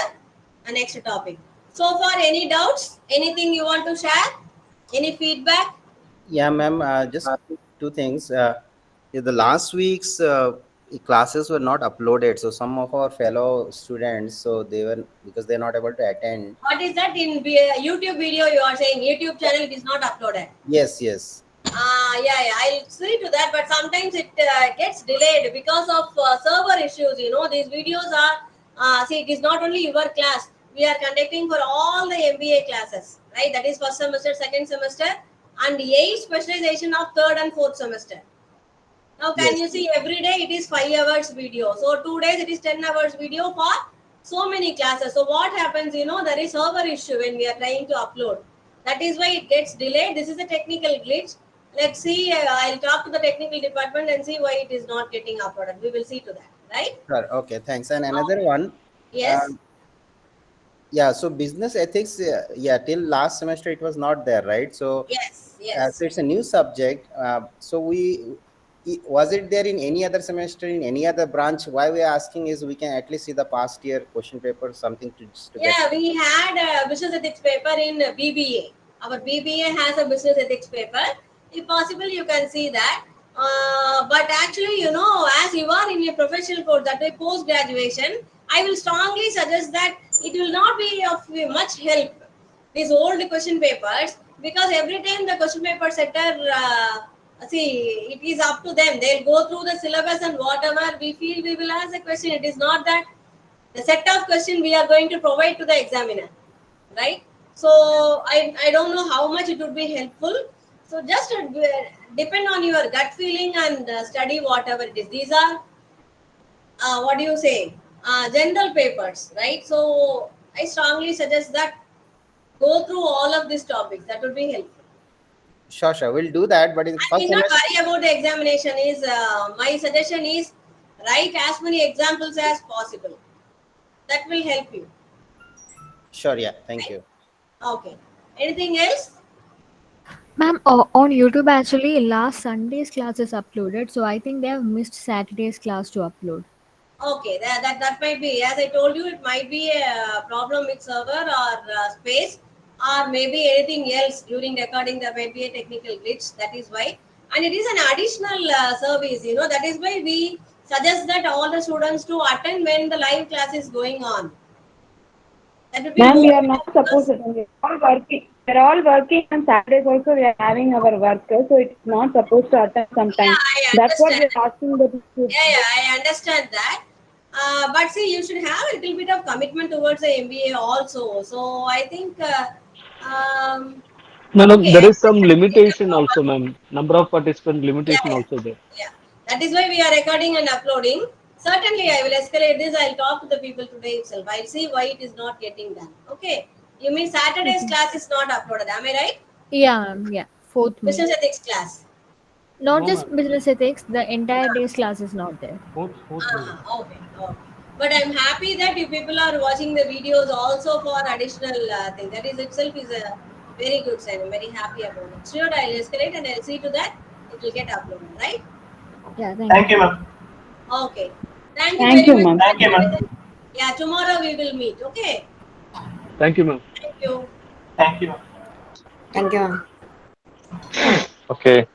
next topic. So far, any doubts? Anything you want to share? Any feedback? Yeah, ma'am. Just two things. The last week's classes were not uploaded, so some of our fellow students, so they were, because they're not able to attend. What is that in YouTube video? You are saying YouTube channel it is not uploaded. Yes, yes. Yeah, I'll see to that, but sometimes it gets delayed because of server issues. These videos are, it is not only your class. We are conducting for all the MBA classes, right? That is first semester, second semester, and 8 specialization of third and fourth semester. Now, can you see every day it is 5 hours video. So 2 days it is 10 hours video for so many classes. So what happens, there is server issue when we are trying to upload. That is why it gets delayed. This is a technical glitch. Let's see. I'll talk to the technical department and see why it is not getting uploaded. We will see to that, right? Sure. Okay. Thanks. And another one. Yes. Yeah. So business ethics. Till last semester it was not there, right? So yes. So it's a new subject. So was it there in any other semester, in any other branch? Why we are asking is we can at least see the past year question paper, something to get. We had a business ethics paper in BBA. Our BBA has a business ethics paper. If possible, you can see that. But actually, as you are in a professional course, that way post graduation, I will strongly suggest that it will not be of much help, these old question papers, because every time the question paper setter, it is up to them. They'll go through the syllabus and whatever we feel we will ask a question. It is not that the set of question we are going to provide to the examiner, right? So I don't know how much it would be helpful. So just depend on your gut feeling and study whatever it is. These are general papers, right? So I strongly suggest that go through all of these topics. That would be helpful. Sure. We'll do that. But in I will not worry about the examination. My suggestion is write as many examples as possible. That will help you. Sure. Yeah. Thank you. Okay. Anything else? Ma'am, on YouTube actually last Sunday's class is uploaded, so I think they have missed Saturday's class to upload. Okay, that might be. As I told you, it might be a problem with server or space, or maybe anything else during recording. There might be a technical glitch. That is why, and it is an additional service. That is why we suggest that all the students to attend when the live class is going on. That would be Ma'am, we are not supposed to attend. We are all working. We're all working on Saturdays also. We are having our work, so it's not supposed to attend sometimes. I That's what understand. we're asking that you should. Yeah, I understand that. But see, you should have a little bit of commitment towards the MBA also. So I think, No, there okay, is some limitation also, ma'am. Number of participant limitation also there. yeah. That is why we are recording and uploading. Certainly, I will escalate this. I'll talk to the people today itself. I'll see why it is not getting done. Okay. You mean Saturday's Okay. class is not uploaded? Am I right? Yeah, ma'am. Yeah. Fourth May. Business ethics class. Not No, just ma'am. business ethics, the entire day's class is not there. Fourth May. Okay. But I'm happy that you people are watching the videos also for additional thing. That is itself is a very good sign. I'm very happy about it. Sure, I'll escalate and I'll see to that it will get uploaded, right? Yeah, Thank you, ma'am. Okay. Thank you Thank very you, much. ma'am. Thank you, ma'am. Yeah, tomorrow we will meet. Okay. Thank you, ma'am. Thank you. Thank you. Thank you, ma'am. Okay.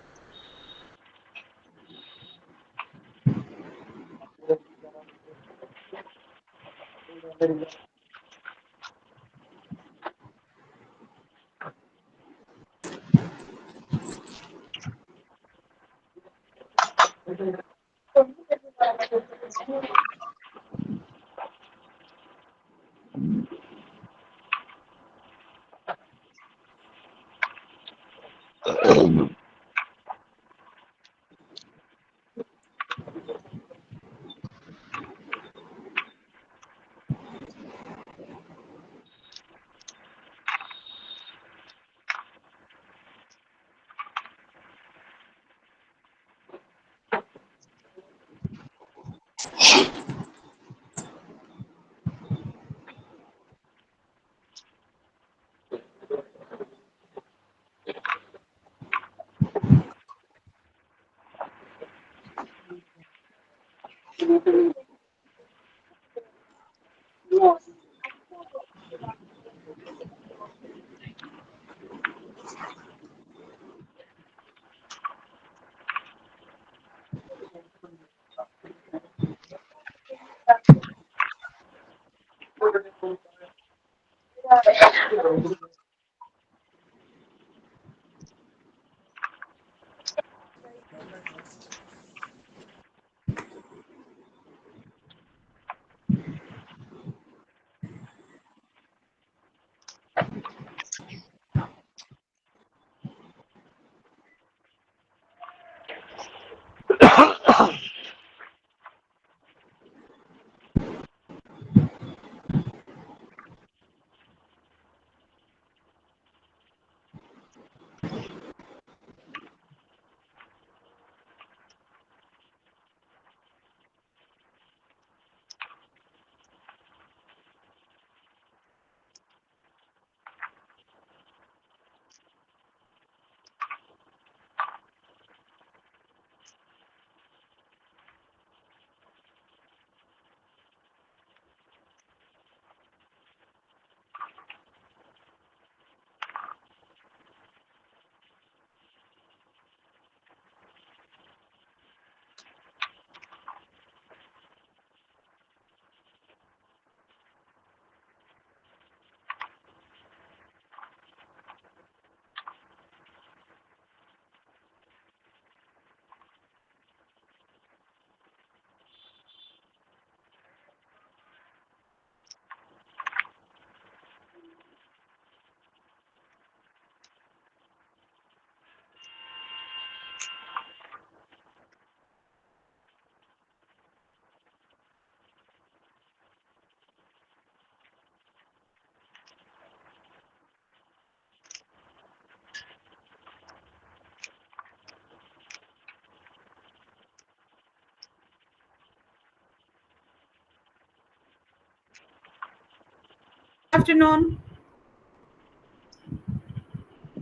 Afternoon.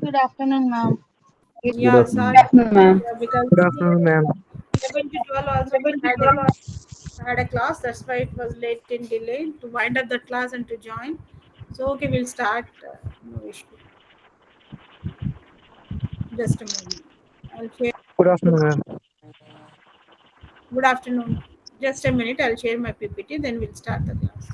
Good afternoon, ma'am. Good Yeah, afternoon. sorry. Good afternoon, ma'am. Because Good afternoon, ma'am. 11 to 12 also had a class. That's why it was late in delay to wind up the class and to join. So, okay, we'll start. No issue. Just a moment. I'll share. Good afternoon, ma'am. Good afternoon. Just a minute. I'll share my PPT. Then we'll start the class.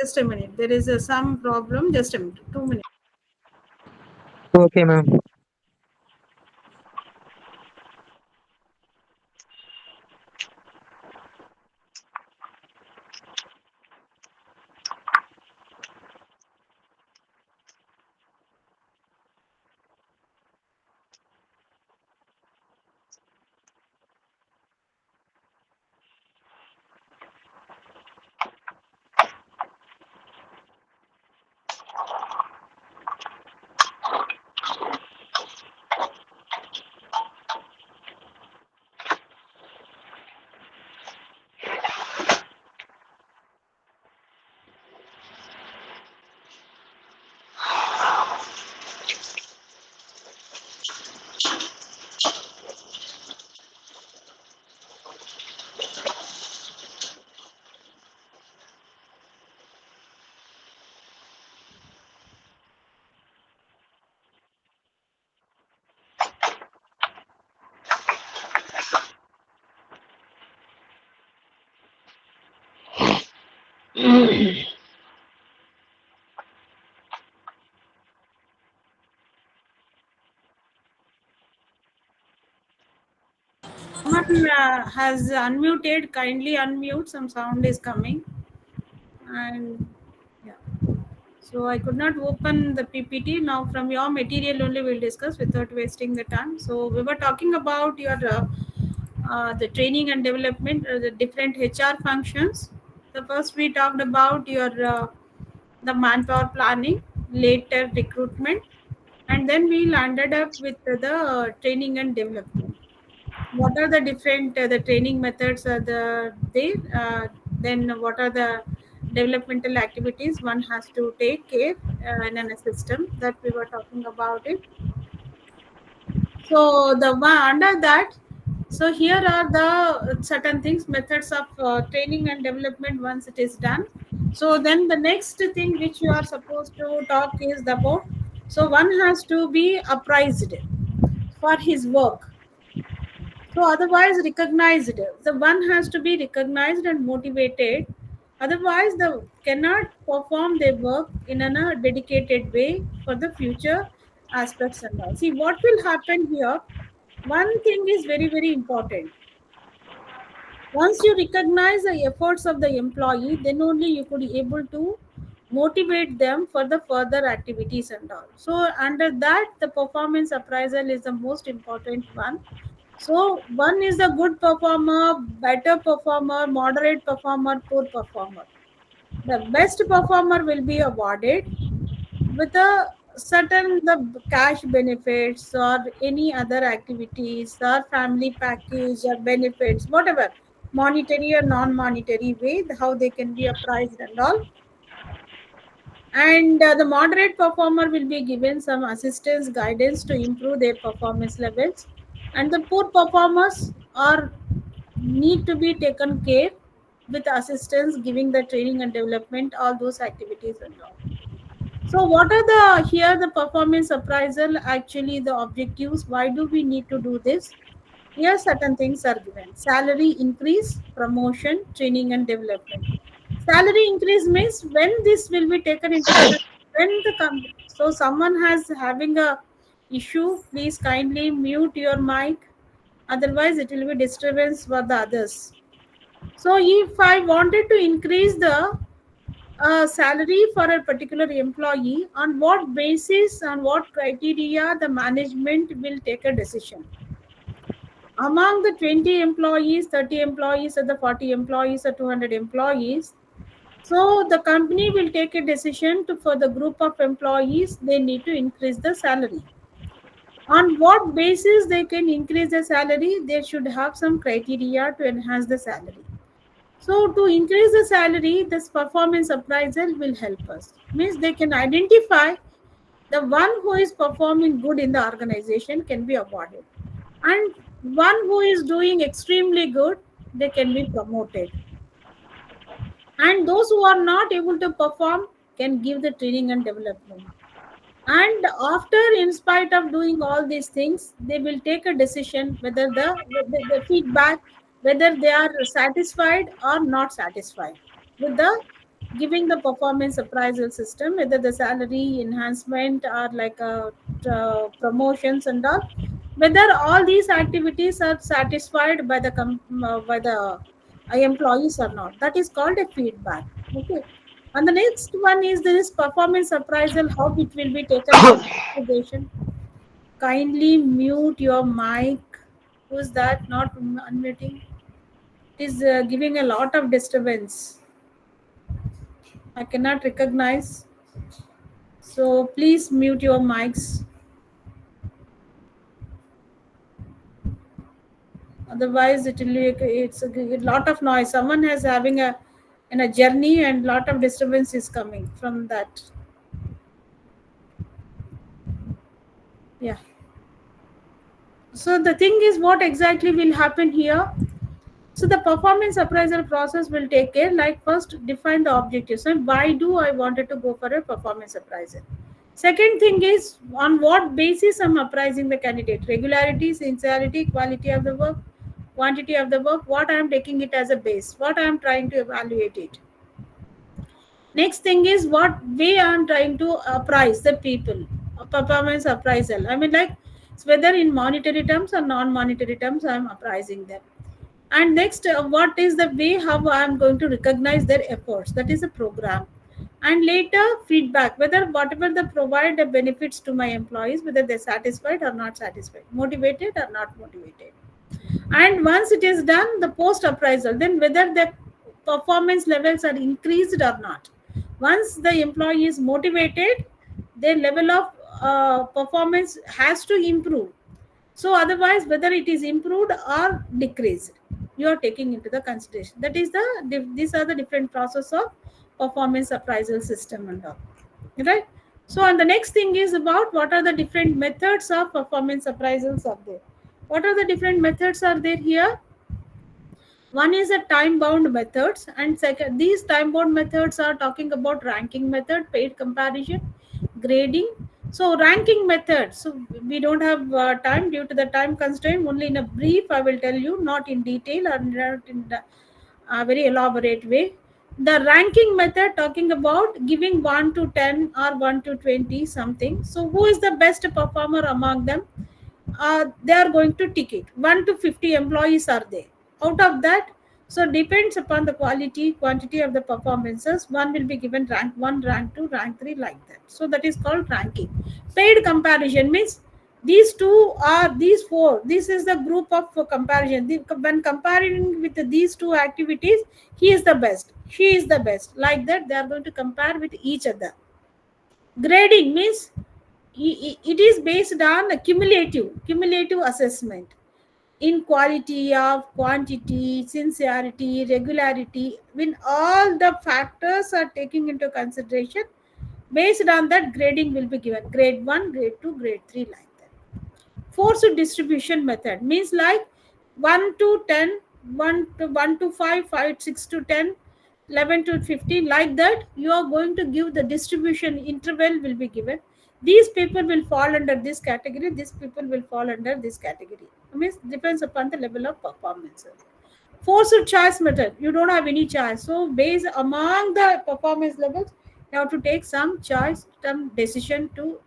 Just a minute. There is some problem. Just a minute. 2 minutes. Okay, ma'am. Someone has unmuted. Kindly unmute. Some sound is coming. And yeah. So I could not open the PPT. Now from your material only we'll discuss without wasting the time. So we were talking about your the training and development, the different HR functions. The first we talked about your the manpower planning, later recruitment, and then we landed up with the training and development. What are the different the training methods are there? Then what are the developmental activities one has to take care in a system that we were talking about it. So the one under that, so here are the certain things, methods of training and development once it is done. So then the next thing which you are supposed to talk is about, so one has to be appraised for his work. So otherwise recognized. The one has to be recognized and motivated. Otherwise, the cannot perform their work in a dedicated way for the future aspects and all. See what will happen here. One thing is very, very important. Once you recognize the efforts of the employee, then only you could be able to motivate them for the further activities and all. So under that, the performance appraisal is the most important one. So one is a good performer, better performer, moderate performer, poor performer. The best performer will be awarded with a certain the cash benefits or any other activities or family package or benefits, whatever, monetary or non-monetary way, how they can be appraised and all. And the moderate performer will be given some assistance guidance to improve their performance levels, and the poor performers are need to be taken care with assistance, giving the training and development, all those activities and all. So what are the here the performance appraisal, actually the objectives, why do we need to do this? Here certain things are given: salary increase, promotion, training and development. Salary increase means when this will be taken into account, when the so someone has having a issue, please kindly mute your mic, otherwise it will be disturbance for the others. So if I wanted to increase the salary for a particular employee, on what basis, on what criteria the management will take a decision? Among the 20 employees, 30 employees, or the 40 employees, or 200 employees, so the company will take a decision to, for the group of employees, they need to increase the salary. On what basis they can increase the salary? They should have some criteria to enhance the salary. So to increase the salary, this performance appraisal will help us. Means they can identify the one who is performing good in the organization can be awarded, and one who is doing extremely good, they can be promoted. And those who are not able to perform can give the training and development. And after, in spite of doing all these things, they will take a decision whether the feedback, whether they are satisfied or not satisfied with the giving the performance appraisal system, whether the salary enhancement or like promotions and all, whether all these activities are satisfied by the by the employees or not. That is called a feedback. Okay. And the next one is this performance appraisal, how it will be taken into consideration. Kindly mute your mic. Who's that? Not unmuting. It is giving a lot of disturbance. I cannot recognize. So please mute your mics. Otherwise, it will it's a lot of noise. Someone has having a in a journey and lot of disturbance is coming from that. Yeah. So the thing is, what exactly will happen here? So the performance appraisal process will take care, like first define the objectives. So why do I wanted to go for a performance appraisal? Second thing is on what basis I'm appraising the candidate. Regularity, sincerity, quality of the work, quantity of the work, what I am taking it as a base, what I am trying to evaluate it. Next thing is what way I am trying to appraise the people. Performance appraisal. I mean, like whether in monetary terms or non-monetary terms, I am appraising them. And next, what is the way how I am going to recognize their efforts? That is a program. And later, feedback, whether whatever they provide the benefits to my employees, whether they're satisfied or not satisfied, motivated or not motivated. And once it is done, the post appraisal, then whether the performance levels are increased or not. Once the employee is motivated, their level of performance has to improve. So otherwise, whether it is improved or decreased, you are taking into the consideration. That is these are the different process of performance appraisal system and all. Right? So and the next thing is about what are the different methods of performance appraisals are there. What are the different methods are there here? One is a time bound methods, and second, these time bound methods are talking about ranking method, paid comparison, grading. So ranking method. So we don't have time due to the time constraint. Only in a brief, I will tell you, not in detail or not in the very elaborate way. The ranking method talking about giving 1 to 10 or 1 to 20 something. So who is the best performer among them? They are going to tick it. 1 to 50 employees are there. Out of that, so depends upon the quality, quantity of the performances. One will be given rank 1, rank 2, rank 3 like that. So that is called ranking. Paid comparison means these two are these four. This is the group of comparison. When comparing with these two activities, he is the best. She is the best. Like that, they are going to compare with each other. Grading means it is based on a cumulative assessment in quality of quantity, sincerity, regularity. When all the factors are taken into consideration, based on that grading will be given. Grade 1, grade 2, grade 3 like that. Forced distribution method means like 1 to 10, 1 to 5, 5, 6 to 10, 11 to 15 like that. You are going to give the distribution interval will be given. These people will fall under this category, these people will fall under this category. I mean, depends upon the level of performance. Forced choice method, you don't have any choice, so based among the performance levels, you have to take some choice, some decision to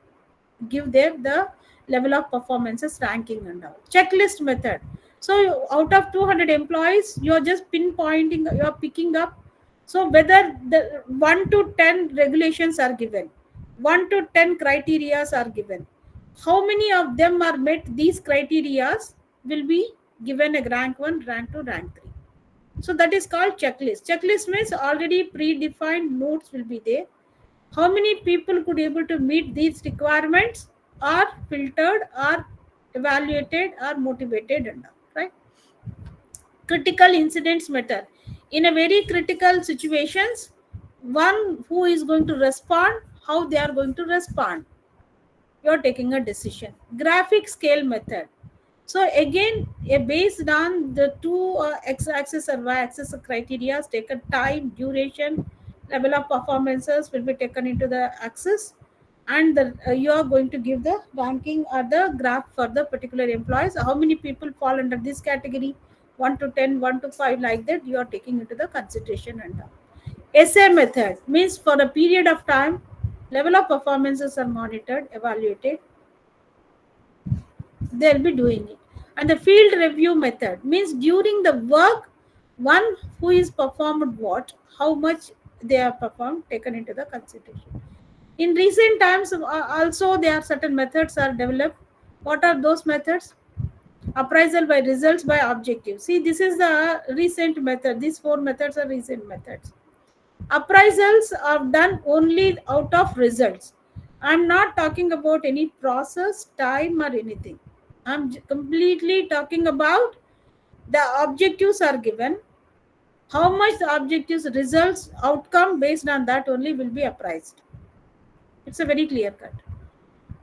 give there the level of performances ranking and all. Checklist method, so out of 200 employees, you're just pinpointing, you're picking up. So whether the 1 to 10 regulations are given, 1 to 10 criterias are given, how many of them are met, these criterias will be given a rank 1, rank 2, rank 3. So that is called checklist. Checklist means already predefined notes will be there. How many people could able to meet these requirements are filtered, are evaluated, are motivated and all, right? Critical incidents method. In a very critical situations, one who is going to respond, how they are going to respond, you are taking a decision. Graphic scale method. So again, based on the two x-axis or y-axis criteria, taken time, duration, level of performances will be taken into the axis, and you are going to give the ranking or the graph for the particular employees. How many people fall under this category? 1 to 10, 1 to 5, like that. You are taking into the consideration and all. Essay method means for a period of time, level of performances are monitored, evaluated. They'll be doing it. And the field review method means during the work, one who is performed what, how much they are performed, taken into the consideration. In recent times, also there are certain methods are developed. What are those methods? Appraisal by results by objective. See, this is the recent method. These four methods are recent methods. Appraisals are done only out of results. I'm not talking about any process, time, or anything. I'm completely talking about the objectives are given. How much the objectives, results, outcome based on that only will be appraised. It's a very clear cut.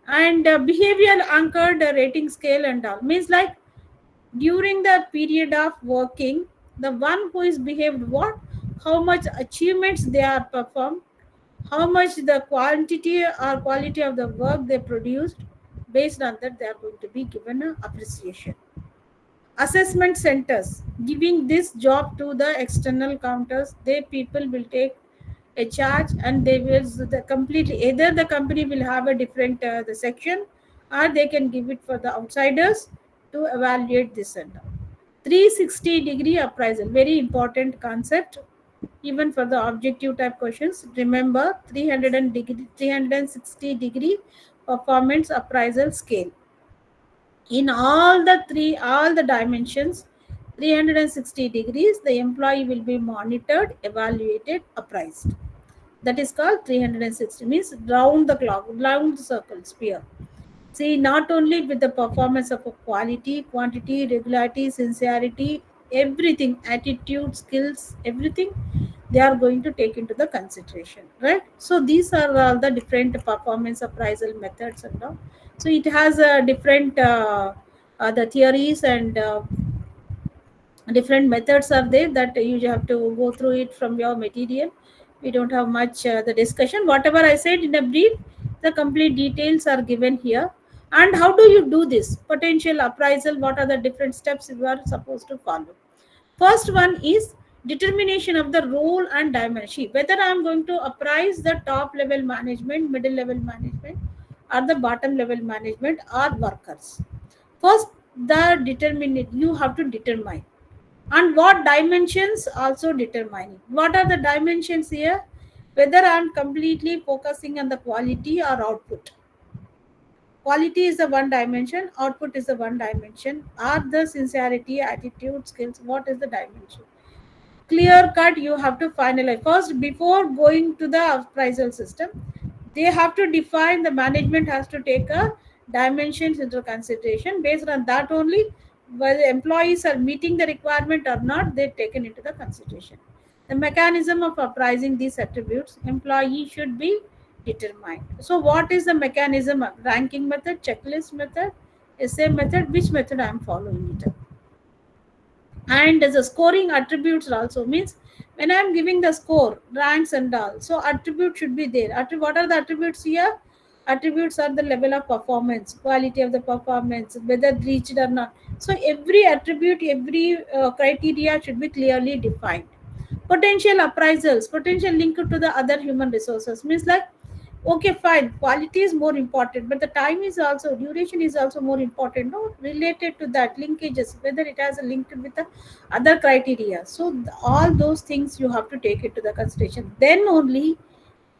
And behavioral anchored rating scale and all means like during the period of working, the one who is behaved what, how much achievements they are performed, how much the quantity or quality of the work they produced, based on that they are going to be given a appreciation. Assessment centers giving this job to the external counters, they people will take a charge and they will the completely, either the company will have a different the section, or they can give it for the outsiders to evaluate this center. 360-degree appraisal, very important concept even for the objective type questions. Remember, 360-degree performance appraisal scale. In all the dimensions, 360 degrees, the employee will be monitored, evaluated, appraised. That is called 360, means round the clock, round the circle, sphere. See, not only with the performance of a quality, quantity, regularity, sincerity, everything, attitude, skills, everything, they are going to take into the consideration, right? So these are all the different performance appraisal methods and all. So it has a different the theories and different methods are there that you have to go through it from your material. We don't have much the discussion. Whatever I said in a brief, the complete details are given here. And how do you do this potential appraisal? What are the different steps you are supposed to follow? First one is determination of the role and dimension, whether I am going to apprise the top level management, middle level management, or the bottom level management or workers. First, the determinate, you have to determine. And what dimensions also determining. What are the dimensions here? Whether I am completely focusing on the quality or output. Quality is the one dimension, output is the one dimension. Are the sincerity, attitude, skills, what is the dimension? Clear cut, you have to finalize first before going to the appraisal system. They have to define, the management has to take a dimensions into consideration. Based on that only, whether employees are meeting the requirement or not, they're taken into the consideration. The mechanism of appraising these attributes, employee should be determined. So what is the mechanism? Ranking method, checklist method, essay method, which method I am following it? And the scoring attributes also means when I am giving the score, ranks and all, so attribute should be there. What are the attributes here? Attributes are the level of performance, quality of the performance, whether reached or not. So every attribute, every criteria should be clearly defined. Potential appraisals, potential linked to the other human resources means like, okay, fine, quality is more important, but the time is also, duration is also more important, no, related to that linkages, whether it has a link with the other criteria. So all those things you have to take it to the consideration, then only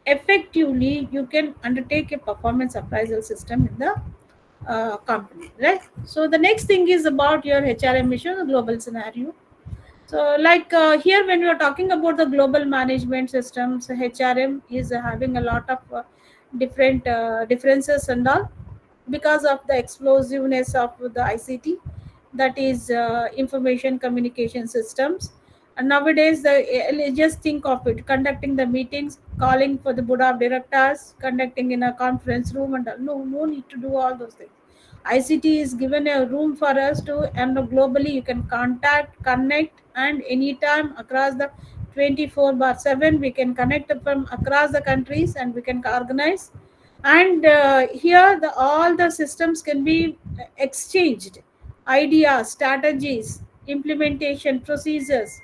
effectively you can undertake a performance appraisal system in the company, right? So the next thing is about your HRM mission, global scenario. So, like here, when we are talking about the global management systems, HRM is having a lot of different differences and all, because of the explosiveness of the ICT, that is information communication systems. And nowadays, just think of it: conducting the meetings, calling for the board of directors, conducting in a conference room, and all. No need to do all those things. ICT is given a room for us to, and globally you can contact, connect, and anytime across the 24/7 we can connect from across the countries and we can organize. And here the all the systems can be exchanged, ideas, strategies, implementation procedures.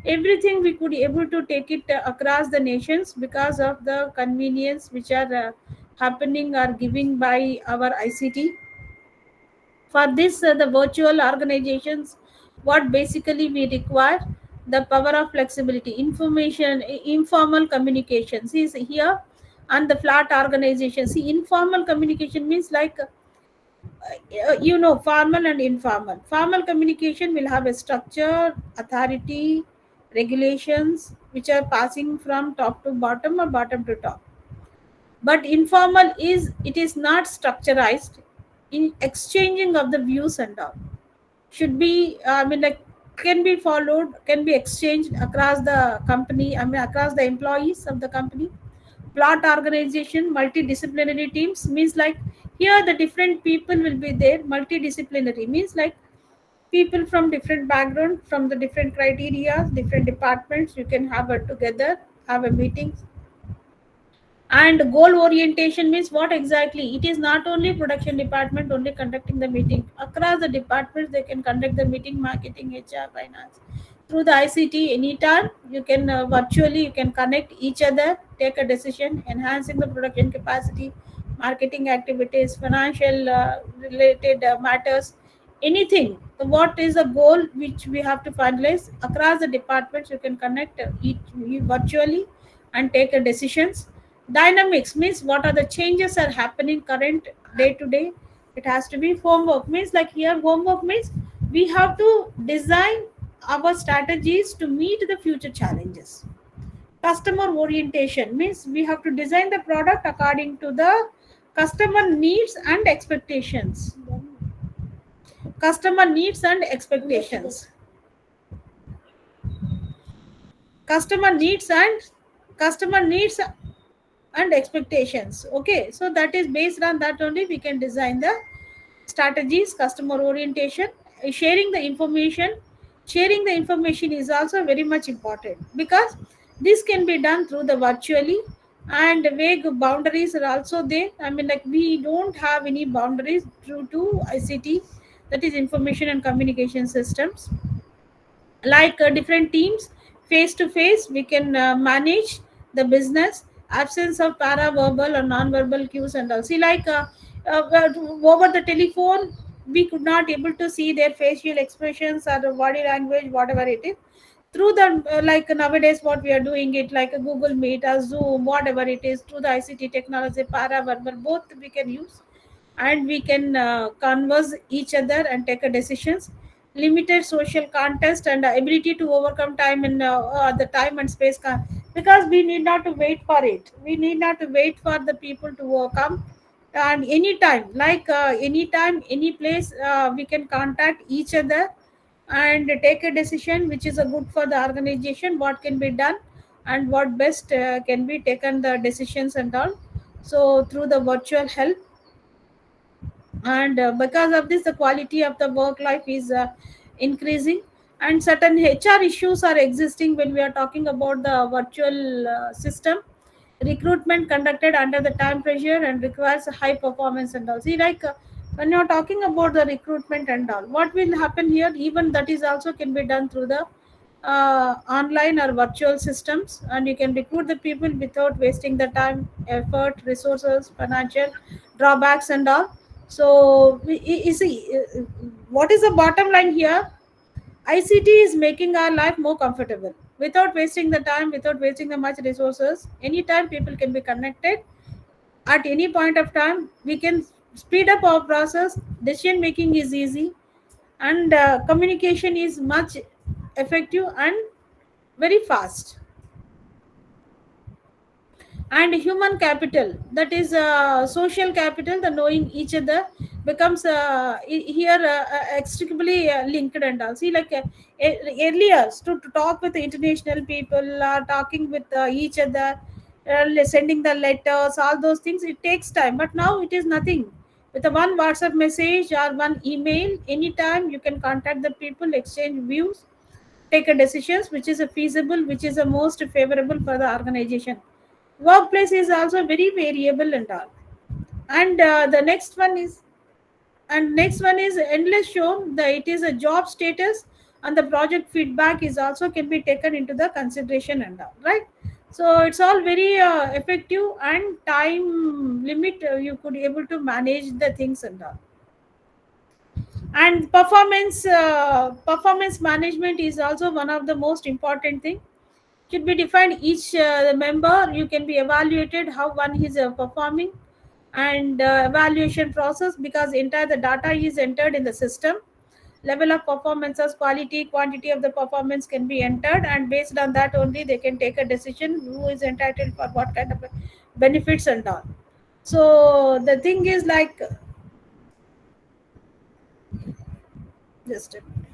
Everything we could able to take it across the nations because of the convenience which are happening or giving by our ICT. For this, the virtual organizations, what basically we require, the power of flexibility, information, informal communications is here, and the flat organization. See, informal communication means like formal and informal. Formal communication will have a structure, authority, regulations which are passing from top to bottom or bottom to top. But informal is it is not structurized in exchanging of the views and all should be like can be followed, can be exchanged across the company, across the employees of the company. Plot organization, multidisciplinary teams means like here the different people will be there. Multidisciplinary means like people from different background, from the different criteria, different departments, you can have a together, have a meeting. And goal orientation means what exactly? It is not only production department only conducting the meeting. Across the departments they can conduct the meeting, marketing, HR, finance. Through the ICT anytime you can virtually you can connect each other, take a decision, enhancing the production capacity, marketing activities, financial related matters, anything. What is the goal which we have to finalize across the departments, you can connect each virtually and take a decisions. Dynamics means what are the changes are happening current day to day. It has to be homework means like here homework means we have to design our strategies to meet the future challenges. Customer orientation means we have to design the product according to the customer needs and expectations. Customer needs and expectations. Customer needs and customer needs and expectations. Okay, so that is based on that only we can design the strategies. Customer orientation, sharing the information. Sharing the information is also very much important because this can be done through the virtually, and vague boundaries are also there. Like we don't have any boundaries due to ICT, that is information and communication systems. Like different teams face to face we can manage the business. Absence of para-verbal or non-verbal cues and all. See, like over the telephone we could not able to see their facial expressions or the body language, whatever it is. Through the like nowadays what we are doing it like a Google Meet or Zoom, whatever it is, through the ICT technology, para-verbal both we can use, and we can converse each other and take a decisions. Limited social context and ability to overcome time and the time and space because we need not to wait for it, we need not to wait for the people to come. And anytime like anytime any place we can contact each other and take a decision which is a good for the organization, what can be done and what best can be taken the decisions and all. So through the virtual help, and because of this the quality of the work life is increasing, and certain HR issues are existing when we are talking about the virtual system. Recruitment conducted under the time pressure and requires a high performance and all. See, like when you're talking about the recruitment and all, what will happen here, even that is also can be done through the online or virtual systems, and you can recruit the people without wasting the time, effort, resources, financial drawbacks and all. So you see, what is the bottom line here? ICT is making our life more comfortable without wasting the time, without wasting the much resources. Anytime people can be connected at any point of time. We can speed up our process. Decision making is easy, and communication is much effective and very fast. And human capital, that is social capital, the knowing each other becomes here extremely linked and all. See, like earlier to talk with international people, talking with each other, sending the letters, all those things, it takes time, but now it is nothing. With a one WhatsApp message or one email, anytime you can contact the people, exchange views, take a decisions which is a feasible, which is the most favorable for the organization. Workplace is also very variable and all. And the next one is endless shown that it is a job status and the project feedback is also can be taken into the consideration and all, right? So it's all very effective, and time limit you could able to manage the things and all. And performance management is also one of the most important thing. Should be defined each member, you can be evaluated how one is performing, and evaluation process, because entire the data is entered in the system. Level of performances, quality, quantity of the performance can be entered, and based on that only they can take a decision who is entitled for what kind of benefits and all. So the thing is like, just a minute.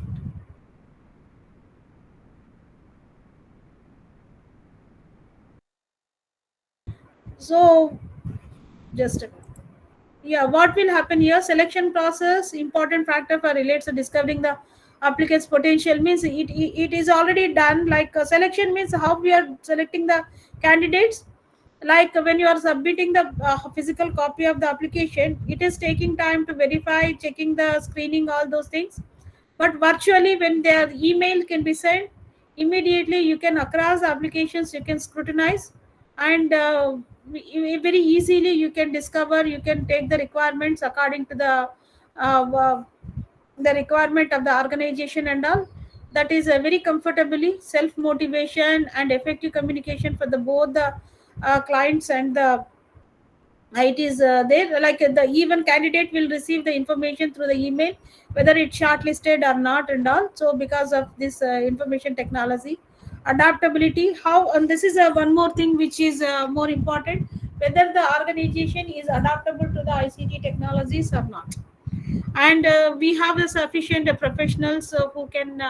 So just a minute. Yeah, what will happen here? Selection process, important factor for relates to discovering the applicant's potential, means it is already done. Like selection means how we are selecting the candidates. Like when you are submitting the physical copy of the application, it is taking time to verify, checking the screening, all those things. But virtually, when their email can be sent, immediately you can across the applications, you can scrutinize, and very easily you can discover, you can take the requirements according to the requirement of the organization and all. That is a very comfortably self motivation and effective communication for the both the clients and the, it is there, like the even candidate will receive the information through the email whether it's shortlisted or not and all. So because of this information technology, adaptability, how, and this is one more thing which is more important, whether the organization is adaptable to the ICT technologies or not. And we have the sufficient professionals who can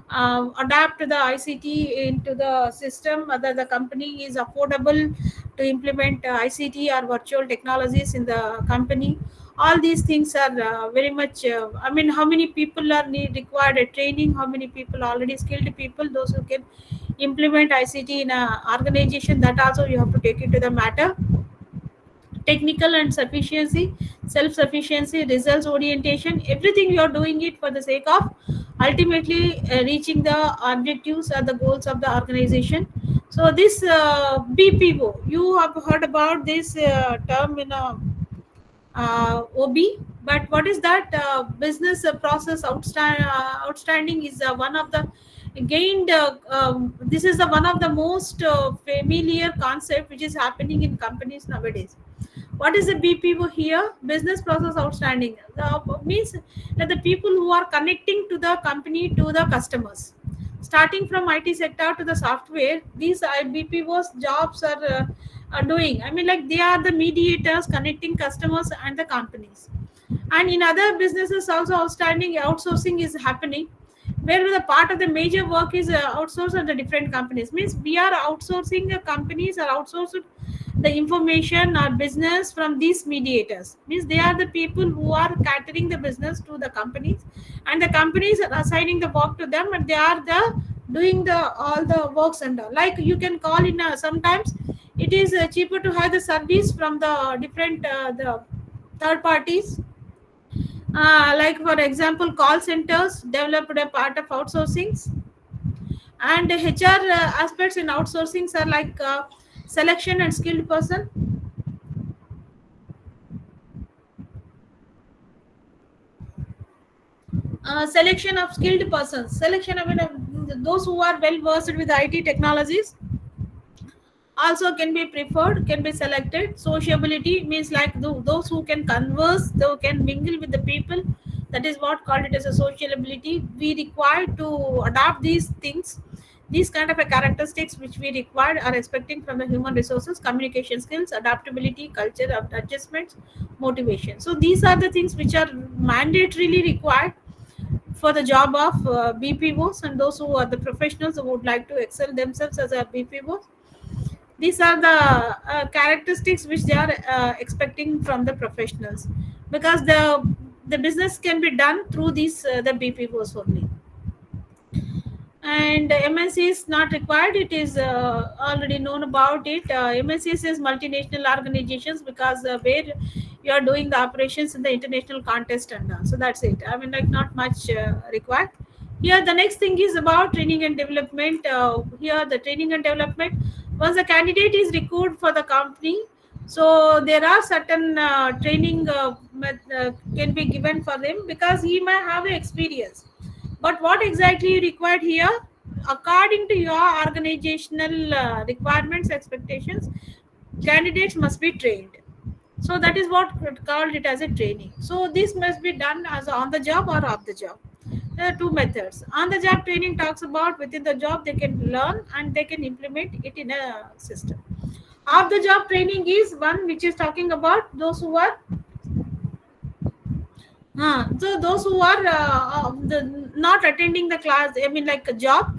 adapt the ICT into the system, whether the company is affordable to implement ICT or virtual technologies in the company. All these things are very much, I mean, how many people are required a training, how many people already skilled people, those who can implement ICT in a organization, that also you have to take into the matter. Technical and sufficiency, self-sufficiency, results orientation, everything you are doing it for the sake of ultimately reaching the objectives or the goals of the organization. So this BPO, you have heard about this term in OB, but what is that? Business process outstanding is one of the gained. This is the one of the most familiar concept which is happening in companies nowadays. What is the BPO here? Business process outstanding. Means that the people who are connecting to the company to the customers, starting from IT sector to the software, these BPOs jobs are doing. I mean, like they are the mediators connecting customers and the companies. And in other businesses also outstanding outsourcing is happening, where the part of the major work is outsourced at the different companies. Means we are outsourcing, the companies are outsourced the information or business from these mediators. Means they are the people who are catering the business to the companies, and the companies are assigning the work to them, and they are the doing the all the works and all. Like you can call in sometimes it is cheaper to have the service from the different the third parties. Like for example, call centers developed a part of outsourcing, and HR aspects in outsourcing are like selection and skilled person, selection of skilled persons, selection of those who are well versed with IT technologies also can be preferred, can be selected. Sociability means like those who can converse, those who can mingle with the people, that is what called it as a social ability. We require to adopt these things, these kind of a characteristics which we require are expecting from the human resources: communication skills, adaptability, culture of adjustments, motivation. So these are the things which are mandatorily required for the job of BPOs, and those who are the professionals who would like to excel themselves as a BPOs. These are the characteristics which they are expecting from the professionals, because the business can be done through these the BPOs only. And MNC is not required, it is already known about it. MNCs is multinational organizations, because where you are doing the operations in the international context and all. So that's it, I mean, like not much required. Here, the next thing is about training and development. Here, the training and development. Once a candidate is recruited for the company, so there are certain training can be given for him because he may have experience. But what exactly you required here, according to your organizational requirements, expectations, candidates must be trained. So that is what called it as a training. So this must be done as on the job or off the job. There are two methods. On the job training talks about within the job they can learn and they can implement it in a system. Off the job training is one which is talking about those who are so those who are not attending the class, I mean like a job,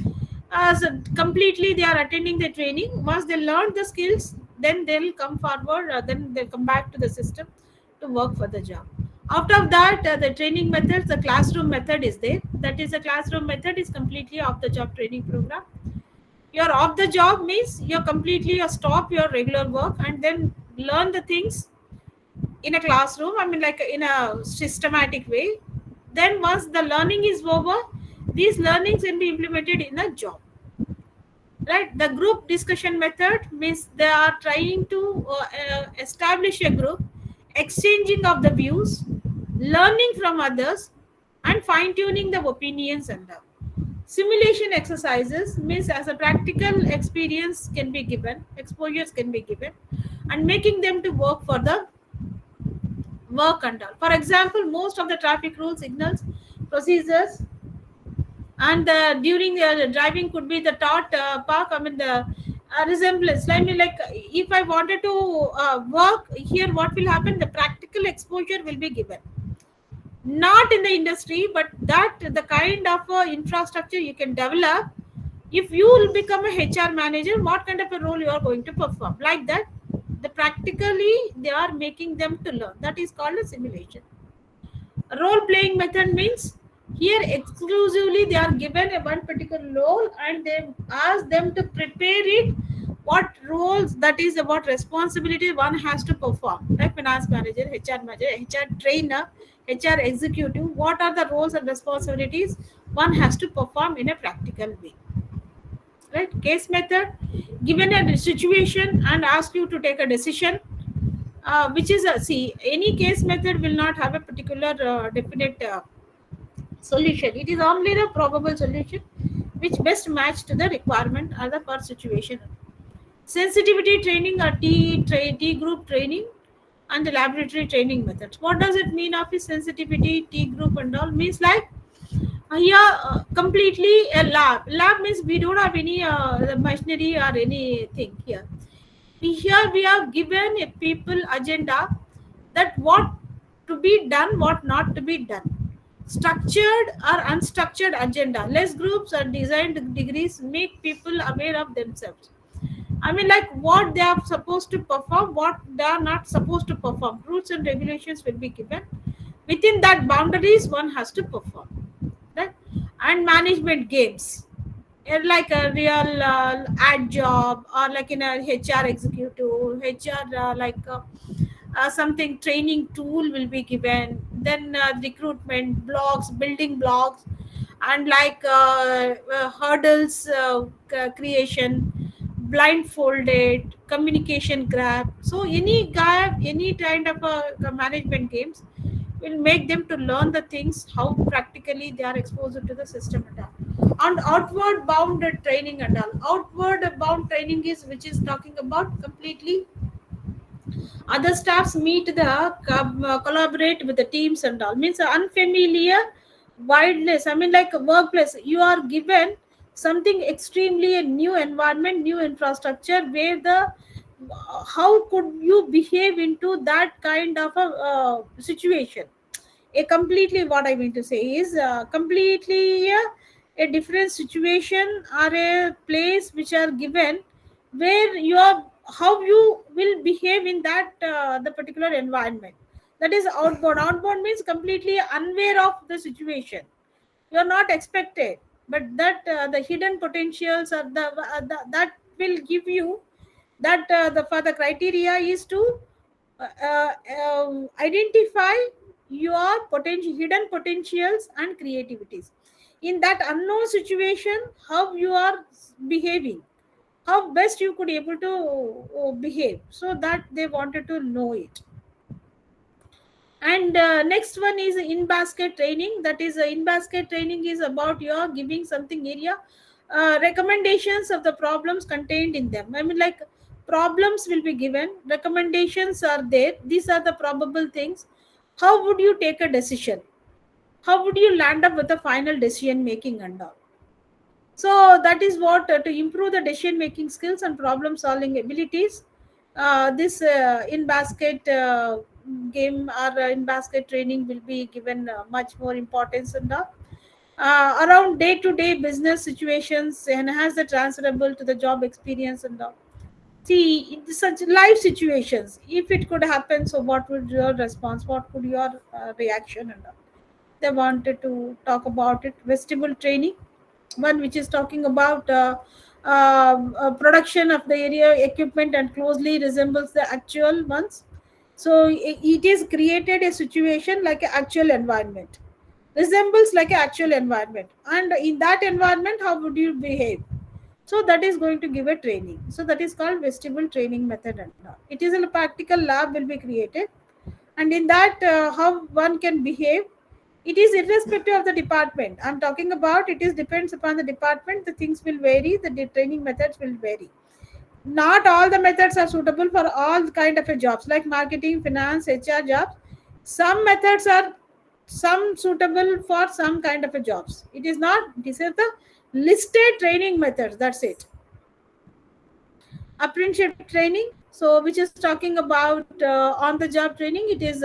so completely they are attending the training. Once they learn the skills, then they'll come forward. Then they'll come back to the system to work for the job. After that, the training methods, the classroom method is there. That is, the classroom method is completely off the job training program. You're off the job means you're completely you stop your regular work and then learn the things in a classroom, I mean like in a systematic way. Then once the learning is over, these learnings can be implemented in a job, right? The group discussion method means they are trying to establish a group, exchanging of the views, learning from others, and fine tuning the opinions. And simulation exercises means as a practical experience can be given, exposures can be given, and making them to work for the work and all. For example, most of the traffic rules, signals, procedures, and during driving could be the taught park. I mean the resemblance. I mean like if I wanted to work here, what will happen? The practical exposure will be given. Not in the industry, but that the kind of infrastructure you can develop. If you will become a HR manager, what kind of a role you are going to perform? Like that, the practically they are making them to learn. That is called a simulation. Role playing method means here exclusively they are given a one particular role and they ask them to prepare it. What roles, that is what responsibility one has to perform, like finance manager, HR manager, HR trainer, HR executive. What are the roles and responsibilities one has to perform in a practical way, right? Case method, given a situation and ask you to take a decision, which is a see, any case method will not have a particular definite solution. It is only the probable solution which best match to the requirement or the per situation. Sensitivity training or T group training and the laboratory training methods. What does it mean of is sensitivity, T group and all? Means like here completely a lab. Lab means we don't have any machinery or anything here. Here we have given a people agenda that what to be done, what not to be done. Structured or unstructured agenda. Less groups or designed degrees make people aware of themselves. I mean, like what they are supposed to perform, what they are not supposed to perform. Rules and regulations will be given. Within that boundaries, one has to perform. Right? And management games, like a real ad job or like in a HR executive, HR something training tool will be given. Then recruitment blocks, building blocks, and like hurdles creation, blindfolded communication grab. So any guy, any kind of management games will make them to learn the things how practically they are exposed to the system and all. And outward bound training and all. Outward bound training is which is talking about completely other staffs meet the collaborate with the teams and all. Means unfamiliar wildness. I mean like a workplace. You are given something extremely a new environment, new infrastructure where the how could you behave into that kind of a situation. A completely, what I mean to say is completely a different situation or a place which are given where you are how you will behave in that the particular environment. That is outbound. Outbound means completely unaware of the situation. You are not expected, but that the hidden potentials or the that will give you that the for the criteria is to identify your potential hidden potentials and creativities. in that unknown situation, how you are behaving, how best you could able to behave, so that they wanted to know it. And next one is in basket training. That is in basket training is about your giving something area recommendations of the problems contained in them. I mean, like, problems will be given, recommendations are there, these are the probable things. How would you take a decision? How would you land up with a final decision making and all? So that is what, to improve the decision making skills and problem solving abilities, this in basket game or in basket training will be given much more importance. And around day to day business situations, enhance the transferable to the job experience and all. See, in such life situations, if it could happen, so what would your response, what could your reaction and all? They wanted to talk about it. Vestibule training, one which is talking about production of the area equipment and closely resembles the actual ones. So it is created a situation like an actual environment, resembles like an actual environment, and in that environment how would you behave? So that is going to give a training. So that is called vestibule training method. And all, it is a practical lab will be created, and in that how one can behave. It is irrespective of the department I'm talking about. It is depends upon the department, the things will vary, the training methods will vary. Not all the methods are suitable for all kind of a jobs, like marketing, finance, HR jobs. Some methods are some suitable for some kind of a jobs. It is not, this is the listed training methods, that's it. Apprenticeship training, so which is talking about on the job training. It is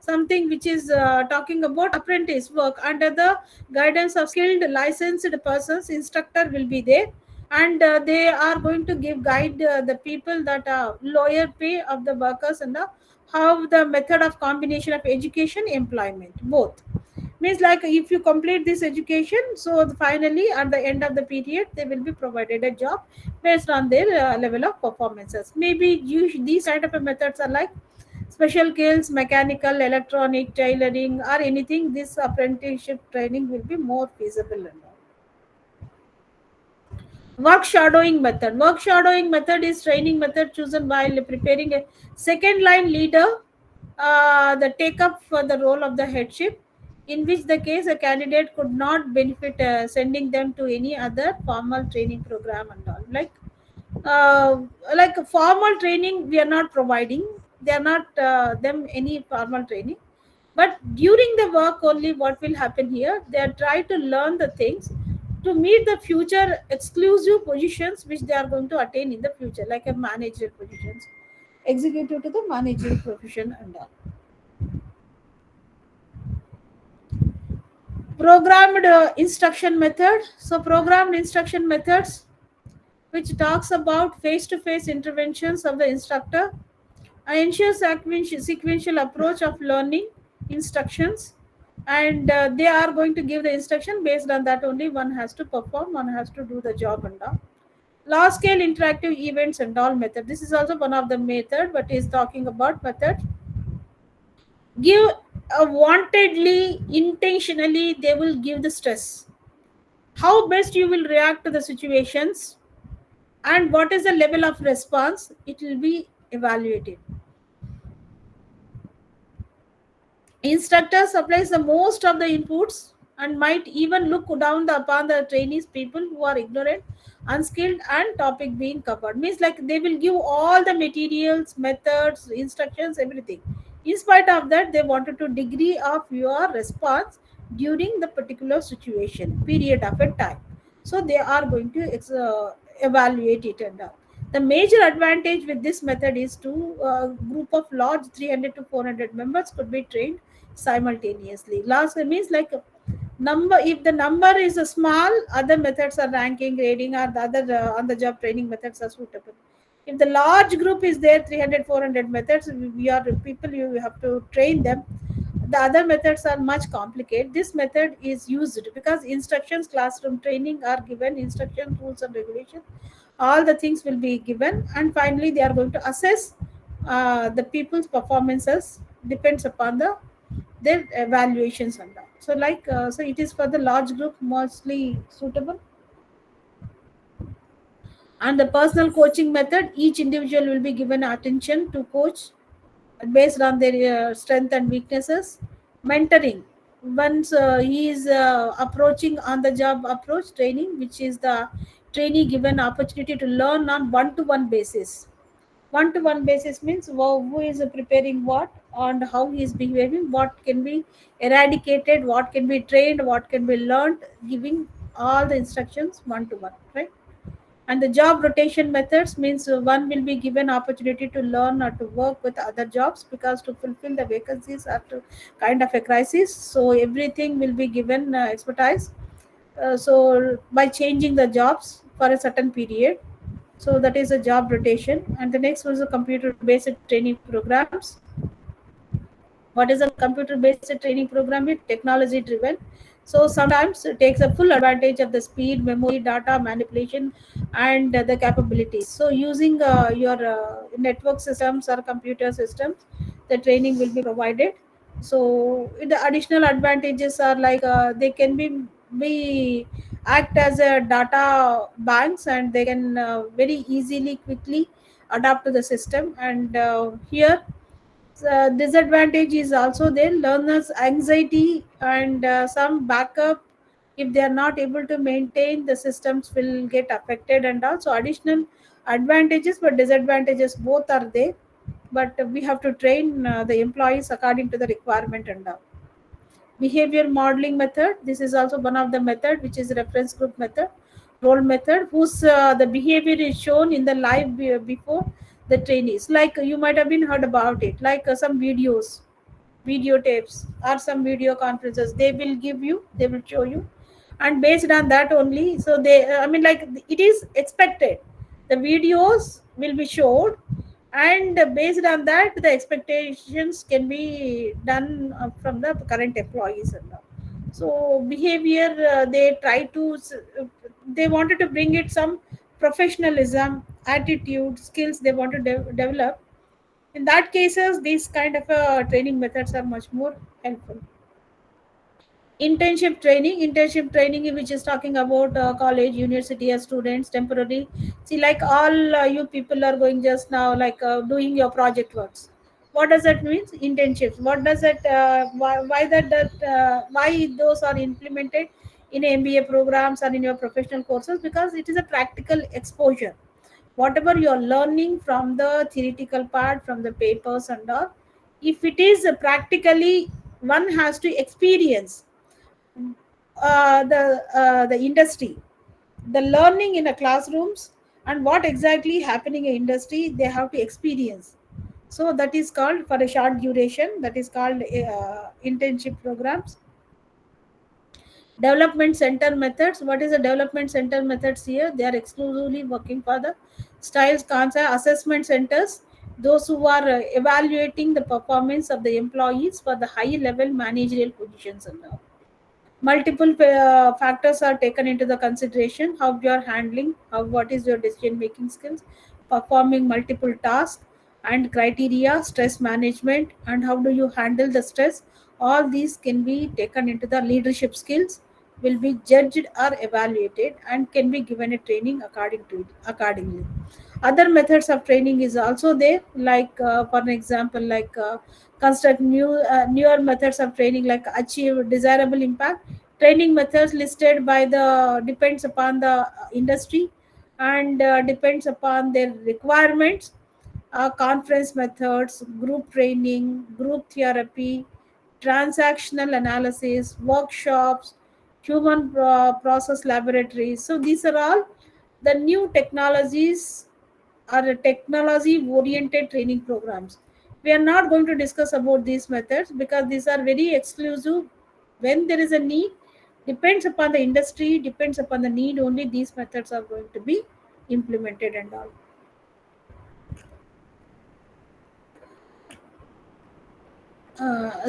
something which is talking about apprentice work under the guidance of skilled licensed persons. Instructor will be there, and they are going to give guide the people that are lower pay of the workers, and how the method of combination of education employment both. Means, like, if you complete this education, so finally at the end of the period they will be provided a job based on their level of performances. Maybe these kind of methods are like special skills, mechanical, electronic, tailoring, or anything. This apprenticeship training will be more feasible. And all. Work shadowing method. Work shadowing method is training method chosen while preparing a second line leader, the take up for the role of the headship, in which the case a candidate could not benefit sending them to any other formal training program and all. Uh, like formal training we are not providing, they are not them any formal training, but during the work only what will happen here, they are trying to learn the things to meet the future exclusive positions which they are going to attain in the future, like a managerial positions, executive to the managerial profession and all. Programmed instruction method. So programmed instruction methods which talks about face-to-face interventions of the instructor, ensure sequential approach of learning instructions, and they are going to give the instruction based on that only one has to perform, one has to do the job and all. Large scale interactive events and all method. This is also one of the method, but is talking about method. Give wantedly, intentionally, they will give the stress. How best you will react to the situations and what is the level of response, it will be evaluated. Instructor supplies the most of the inputs and might even look down upon the trainees, people who are ignorant, unskilled, and topic being covered. Means, like, they will give all the materials, methods, instructions, everything. In spite of that, they wanted to degree of your response during the particular situation, period of a time. So they are going to evaluate it and all. The major advantage with this method is to group of large 300 to 400 members could be trained simultaneously. Last means, like, number, if the number is a small, other methods are ranking, grading, or the other on the job training methods are suitable. If the large group is there, 300 400 methods, we are people, you have to train them. The other methods are much complicated. This method is used because instructions, classroom training are given, instruction, rules and regulations, all the things will be given, and finally they are going to assess the people's performances depends upon the their evaluations and that. So so it is for the large group mostly suitable. And the personal coaching method, each individual will be given attention to coach based on their strength and weaknesses. Mentoring, once he is approaching on the job approach training, which is the trainee given opportunity to learn on one-to-one basis. One-to-one basis means who is preparing what and how he is behaving, what can be eradicated, what can be trained, what can be learned, giving all the instructions one-to-one, right? And the job rotation methods means one will be given opportunity to learn or to work with other jobs, because to fulfill the vacancies after kind of a crisis, so everything will be given expertise. So by changing the jobs for a certain period, so that is a job rotation. And the next was a computer based training programs. What is a computer based training program? It technology driven, so sometimes it takes a full advantage of the speed, memory, data manipulation, and the capabilities. So using your network systems or computer systems, the training will be provided. So the additional advantages are they can be act as a data banks, and they can very easily quickly adapt to the system. And here disadvantage is also there, learners anxiety and some backup. If they are not able to maintain, the systems will get affected. And also additional advantages but disadvantages both are there, but we have to train the employees according to the requirement. And behavior modeling method, this is also one of the method, which is reference group method, role method, whose the behavior is shown in the live before the trainees. You might have been heard about it, some videos, videotapes, or some video conferences they will give you, they will show you. And based on that only, so they it is expected the videos will be showed, and based on that the expectations can be done from the current employees and all. So behavior, they try to they wanted to bring it some professionalism, attitude, skills they want to develop. In that cases, these kind of training methods are much more helpful. Internship training, which is talking about college, university as students temporary. See, all you people are going just now, doing your project works. What does that mean? Internships, what does it why those are implemented in MBA programs or in your professional courses? Because it is a practical exposure. Whatever you are learning from the theoretical part, from the papers and all, if it is practically, one has to experience the industry, the learning in the classrooms, and what exactly happening in industry they have to experience. So that is called, for a short duration, that is called internship programs. Development center methods, what is the development center methods here? They are exclusively working for the styles concept assessment centers, those who are evaluating the performance of the employees for the high level managerial positions and all. Multiple factors are taken into the consideration, how you are handling, how what is your decision making skills, performing multiple tasks, and criteria, stress management, and how do you handle the stress. All these can be taken into the leadership skills, will be judged or evaluated, and can be given a training accordingly. Other methods of training is also there, for an example, construct newer methods of training, like achieve desirable impact. Training methods listed by the depends upon the industry, and depends upon their requirements. Conference methods, group training, group therapy, transactional analysis, workshops, human process laboratories. So these are all the new technologies, or technology oriented training programs. We are not going to discuss about these methods because these are very exclusive. When there is a need, depends upon the industry, depends upon the need, only these methods are going to be implemented and all.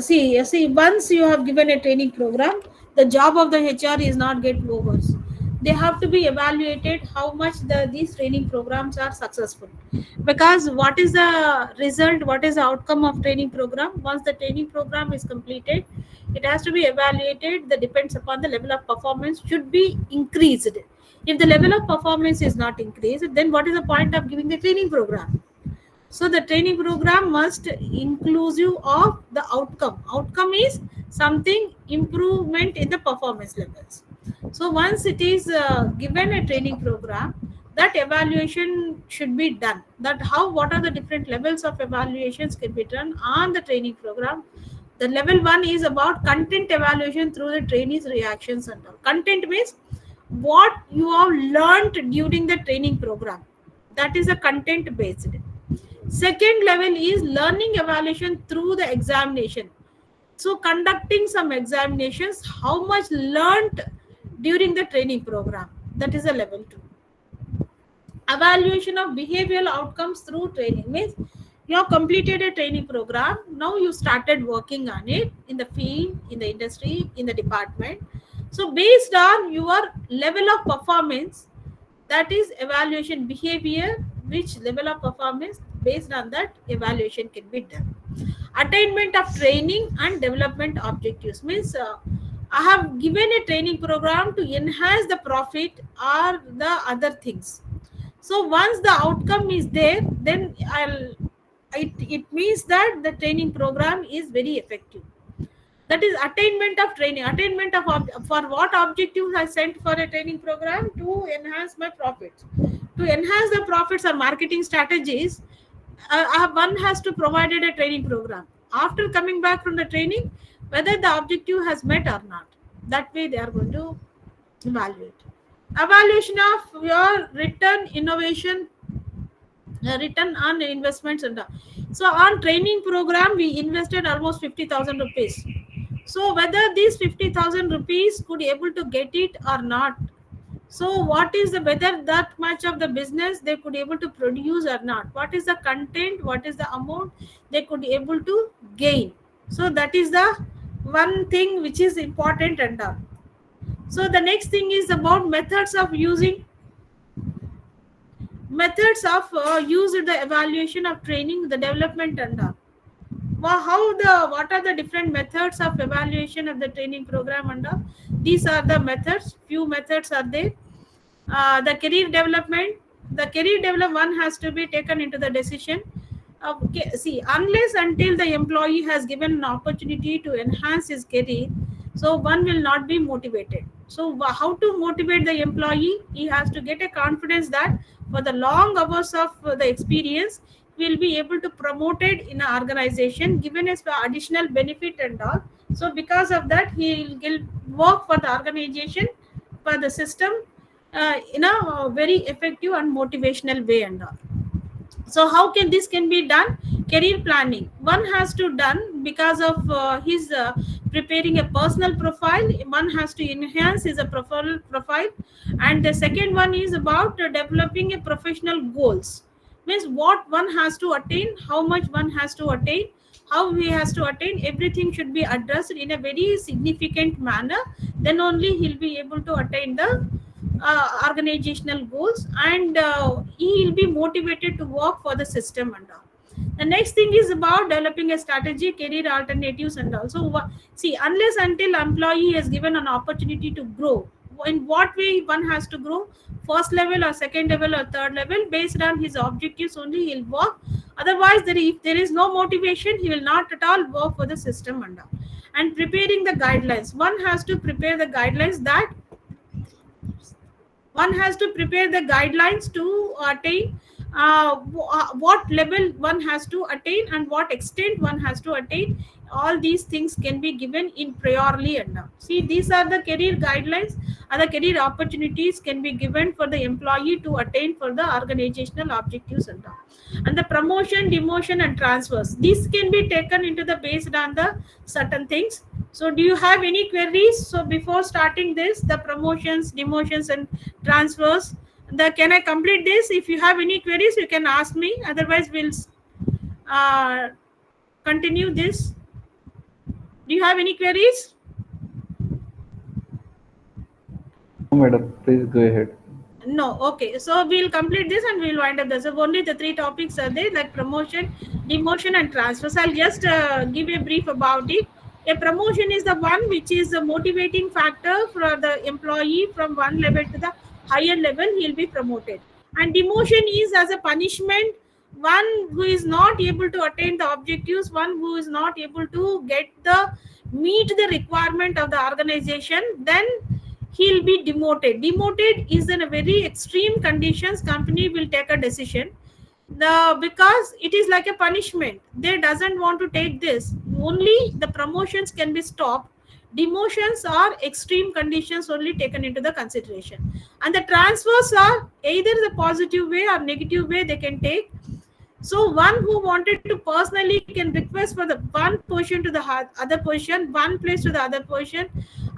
See, once you have given a training program, the job of the HR is not get over. they have to be evaluated how much these training programs are successful, because what is the result, what is the outcome of training program? Once the training program is completed, it has to be evaluated. That depends upon the level of performance should be increased. If the level of performance is not increased, then what is the point of giving the training program? So the training program must inclusive of the outcome. Outcome is something improvement in the performance levels. So once it is given a training program, that evaluation should be done. That how, what are the different levels of evaluations can be done on the training program. The level one is about content evaluation through the trainees reactions and all. Content means what you have learned during the training program, that is a content based. Second level is learning evaluation through the examination. So conducting some examinations, how much learned during the training program, that is a level 2. Evaluation of behavioral outcomes through training means you have completed a training program, now you started working on it in the field, in the industry, in the department. So based on your level of performance, that is evaluation behavior, which level of performance, based on that evaluation can be done. Attainment of training and development objectives means I have given a training program to enhance the profit or the other things. So once the outcome is there, then it means that the training program is very effective. That is attainment of training. Attainment of for what objectives I sent for a training program? To enhance my profits. To enhance the profits or marketing strategies, one has to provided a training program. After coming back from the training, whether the objective has met or not, that way they are going to evaluate. Evaluation of your return innovation, return on investments and all. So on training program we invested almost 50,000 rupees. So whether these 50,000 rupees could able to get it or not. So what is the, whether that much of the business they could able to produce or not, what is the content, what is the amount they could able to gain. So that is the one thing which is important and all. So the next thing is about methods of using, methods of use the evaluation of training, the development and all. How the, what are the different methods of evaluation of the training program and all? These are the methods, few methods are there. The career development, the career development one has to be taken into the decision. Okay, see, unless until the employee has given an opportunity to enhance his career, so one will not be motivated. So how to motivate the employee? He has to get a confidence that for the long hours of the experience will be able to promote it in an organization, given as additional benefit and all. So because of that, he will work for the organization, for the system, in a very effective and motivational way and all. So how can this can be done? Career planning one has to done because of his preparing a personal profile. One has to enhance his profile. And the second one is about developing a professional goals, means what one has to attain, how much one has to attain, how he has to attain, everything should be addressed in a very significant manner. Then only he'll be able to attain the organizational goals, and he will be motivated to work for the system and all. The next thing is about developing a strategy, career alternatives and also see, unless until employee has given an opportunity to grow, in what way one has to grow, first level or second level or third level, based on his objectives only he'll work. Otherwise if there is no motivation, he will not at all work for the system and all. And preparing the guidelines, one has to prepare the guidelines, that one has to prepare the guidelines to attain what level one has to attain and what extent one has to attain. All these things can be given in priorly and now. See, these are the career guidelines, and the career opportunities can be given for the employee to attain for the organizational objectives and all. And the promotion, demotion and transfers, these can be taken into the based on the certain things. So do you have any queries? So before starting this, the promotions, demotions and transfers, the, can I complete this? If you have any queries, you can ask me. Otherwise, we'll uh, continue this. Do you have any queries? madam, please go ahead. No, okay. So we'll complete this and we'll wind up this. So only the three topics are there, like promotion, demotion, and transfers. I'll just give a brief about it. A promotion is the one which is a motivating factor for the employee from one level to the higher level. He'll be promoted. And demotion is as a punishment. One who is not able to attain the objectives, one who is not able to get the meet the requirement of the organization, then he'll be demoted. Demoted is in a very extreme conditions. Company will take a decision, the because it is like a punishment. They doesn't want to take this. Only the promotions can be stopped. Demotions are extreme conditions only taken into the consideration, and the transfers are either the positive way or negative way they can take. So one who wanted to personally can request for the one position to the other position, one place to the other position,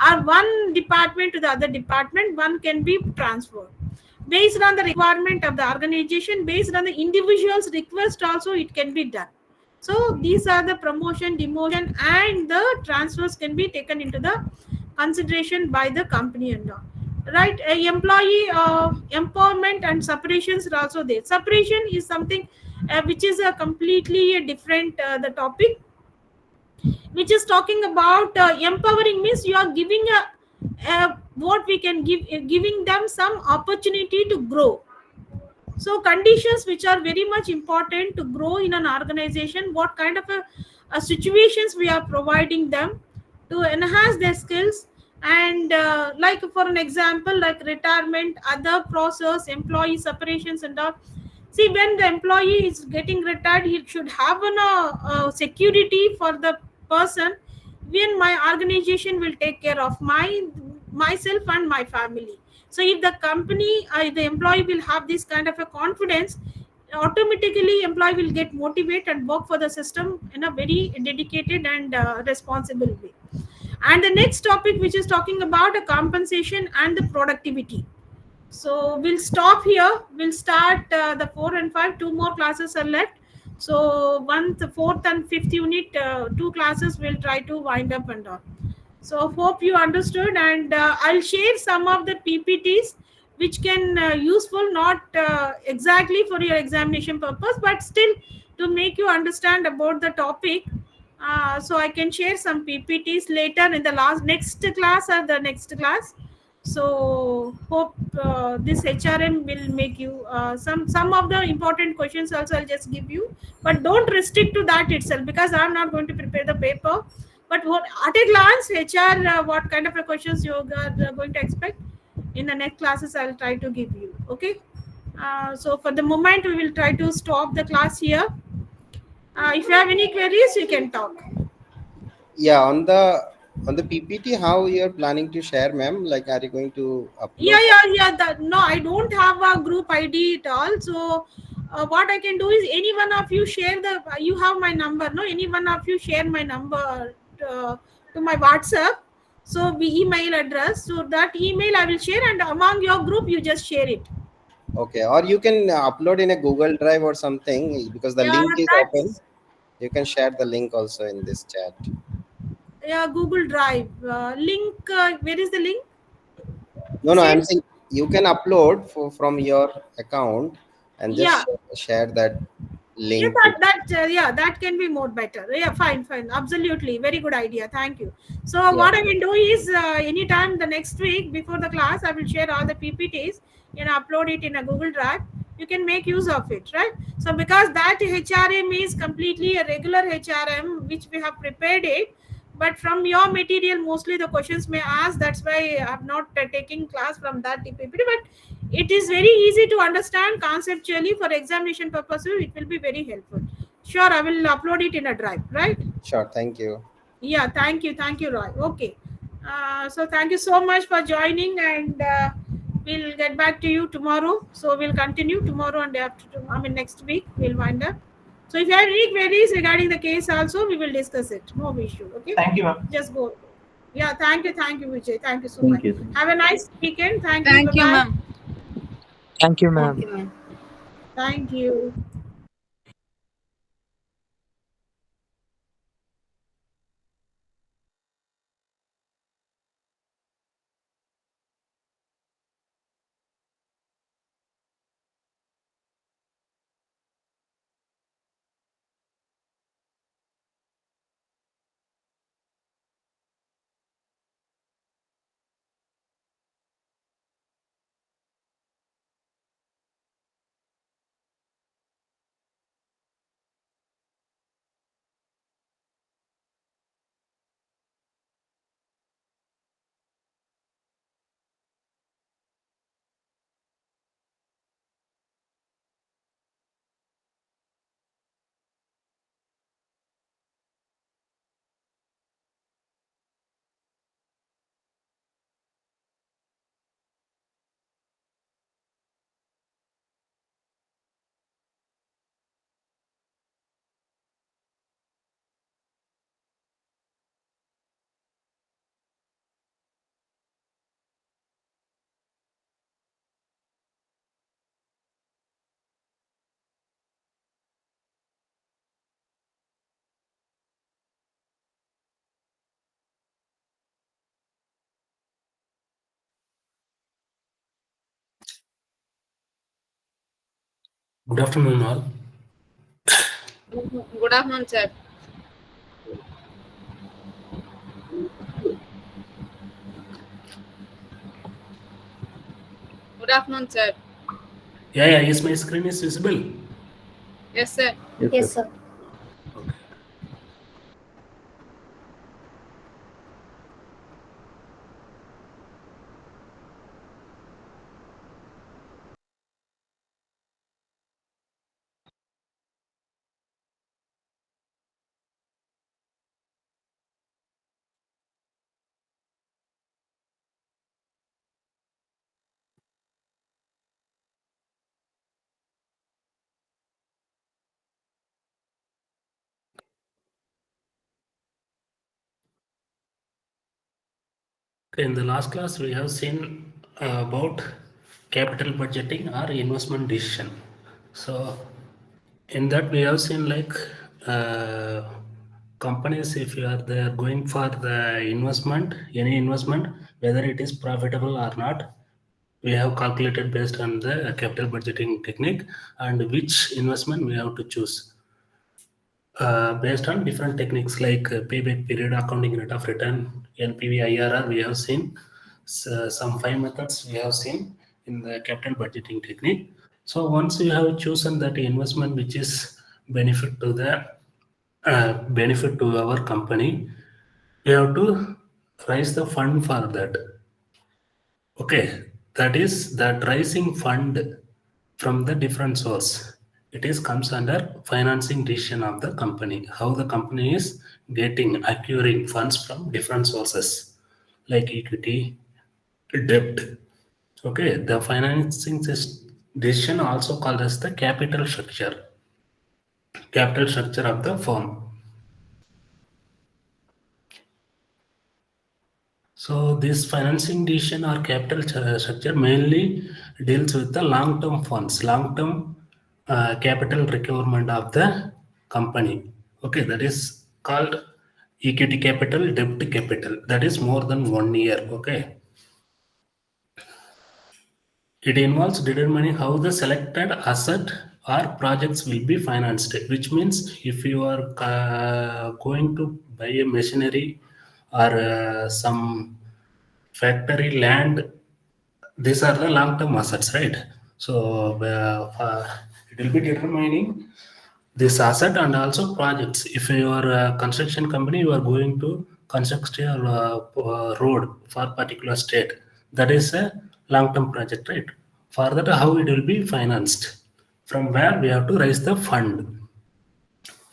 or one department to the other department, one can be transferred. Based on the requirement of the organization, based on the individual's request also it can be done. So these are the promotion, demotion, and the transfers can be taken into the consideration by the company and all. Right, employee empowerment and separations are also there. Separation is something which is a completely a different the topic, which is talking about empowering means you are giving a what we can give, giving them some opportunity to grow. So conditions which are very much important to grow in an organization, what kind of situations we are providing them to enhance their skills. And like for an example, like retirement, other process, employee separations and all. See, when the employee is getting retired, he should have an security for the person. When my organization will take care of myself and my family. So if the company, the employee will have this kind of a confidence, automatically employee will get motivated and work for the system in a very dedicated and responsible way. And the next topic, which is talking about a compensation and the productivity. So we'll stop here. We'll start the 4 and 5. Two more classes are left. So one, the fourth and fifth unit, two classes we'll try to wind up and all. So hope you understood, and I'll share some of the PPTs which can useful, not exactly for your examination purpose, but still to make you understand about the topic. So I can share some PPTs later in the last next class or the next class. So hope this HRM will make you some of the important questions also I'll just give you, but don't restrict to that itself because I'm not going to prepare the paper. But what at a glance, HR, what kind of a questions you are going to expect in the next classes, I'll try to give you. Okay. So for the moment, we will try to stop the class here. If you have any queries, you can talk. Yeah, on the PPT, how you're planning to share, ma'am? Like, are you going to upload? Yeah. No, I don't have a group ID at all. So what I can do is any one of you share the. You have my number, no? Any one of you share my number to my WhatsApp. So we email address. So that email I will share, and among your group you just share it. Okay, or you can upload in a Google Drive or something because the Yeah, link is open. that's You can share the link also in this chat. yeah, Google Drive link. Where is the link? No, Same. I'm saying you can upload from your account and just Yeah. share that Yeah, link to. yeah, that can be more better. Yeah, fine, absolutely, very good idea. Thank you. So Yeah, what I will do is anytime the next week before the class, I will share all the PPTs and upload it in a Google Drive. You can make use of it, right? So because that HRM is completely a regular HRM which we have prepared it, but from your material mostly the questions may ask. That's why I'm not taking class from that PPT, but it is very easy to understand conceptually. For examination purposes it will be very helpful. Sure, I will upload it in a drive, right? sure. Thank you. Yeah, thank you, Roy. Okay. So thank you so much for joining, and we'll get back to you tomorrow. So we'll continue tomorrow and after, I mean next week we'll wind up. So if you have any queries regarding the case also, we will discuss it. No issue. Okay. Thank you, ma'am. Just go. Yeah, thank you, Vijay. Thank you so Thank much. you. Have a nice weekend. Thank you. Thank Bye you, bye. ma'am. Thank you, Thank ma'am. you, ma'am. Thank you. Good afternoon, all. Good afternoon, sir. Good afternoon, sir. Yeah, yes, my screen is visible. Yes, sir. Yes, sir. Okay. Okay, in the last class, we have seen about capital budgeting or investment decision. So, in that, we have seen like companies, if they are going for the investment, any investment, whether it is profitable or not, we have calculated based on the capital budgeting technique and which investment we have to choose. Based on different techniques like payback period, accounting rate of return, NPV, IRR, we have seen some 5 methods we have seen in the capital budgeting technique. So once you have chosen that investment which is benefit to the benefit to our company, you have to raise the fund for that. Okay, that is that raising fund from the different source. It is comes under financing decision of the company. How the company is getting acquiring funds from different sources like equity, debt. Okay, the financing decision also called as the capital structure of the firm. So this financing decision or capital structure mainly deals with the long-term funds, long-term capital requirement of the company. Okay, that is called equity capital, debt capital. That is more than 1 year. Okay, it involves determining how the selected asset or projects will be financed. Which means if you are going to buy a machinery or some factory land, these are the long-term assets, right? So it will be determining this asset and also projects. If you are a construction company, you are going to construct a road for particular state, that is a long-term project, right? For that, how it will be financed, from where we have to raise the fund.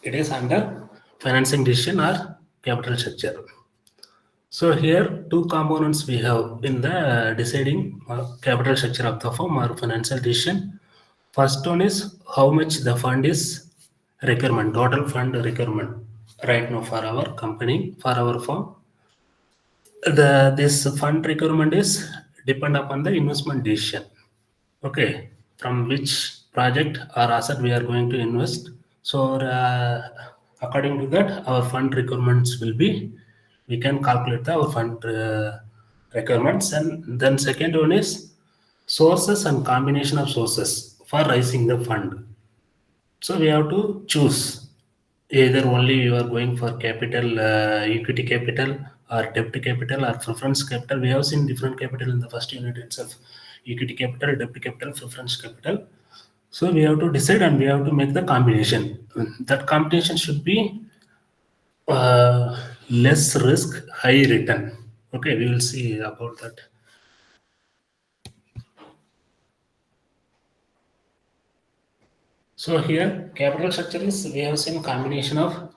It is under financing decision or capital structure. So here two components we have in the deciding capital structure of the firm or financial decision. First one is how much the fund is requirement, total fund requirement right now for our company, for our firm. This fund requirement is depend upon the investment decision. Okay, from which project or asset we are going to invest. So according to that, our fund requirements will be, we can calculate our fund requirements. And then second one is sources and combination of sources for raising the fund. So we have to choose either only you are going for capital, equity capital or debt capital or preference capital. We have seen different capital in the first unit itself: equity capital, debt capital, preference capital. So we have to decide and we have to make the combination. That combination should be less risk, high return. Okay, we will see about that. So here capital structure is, we have seen combination of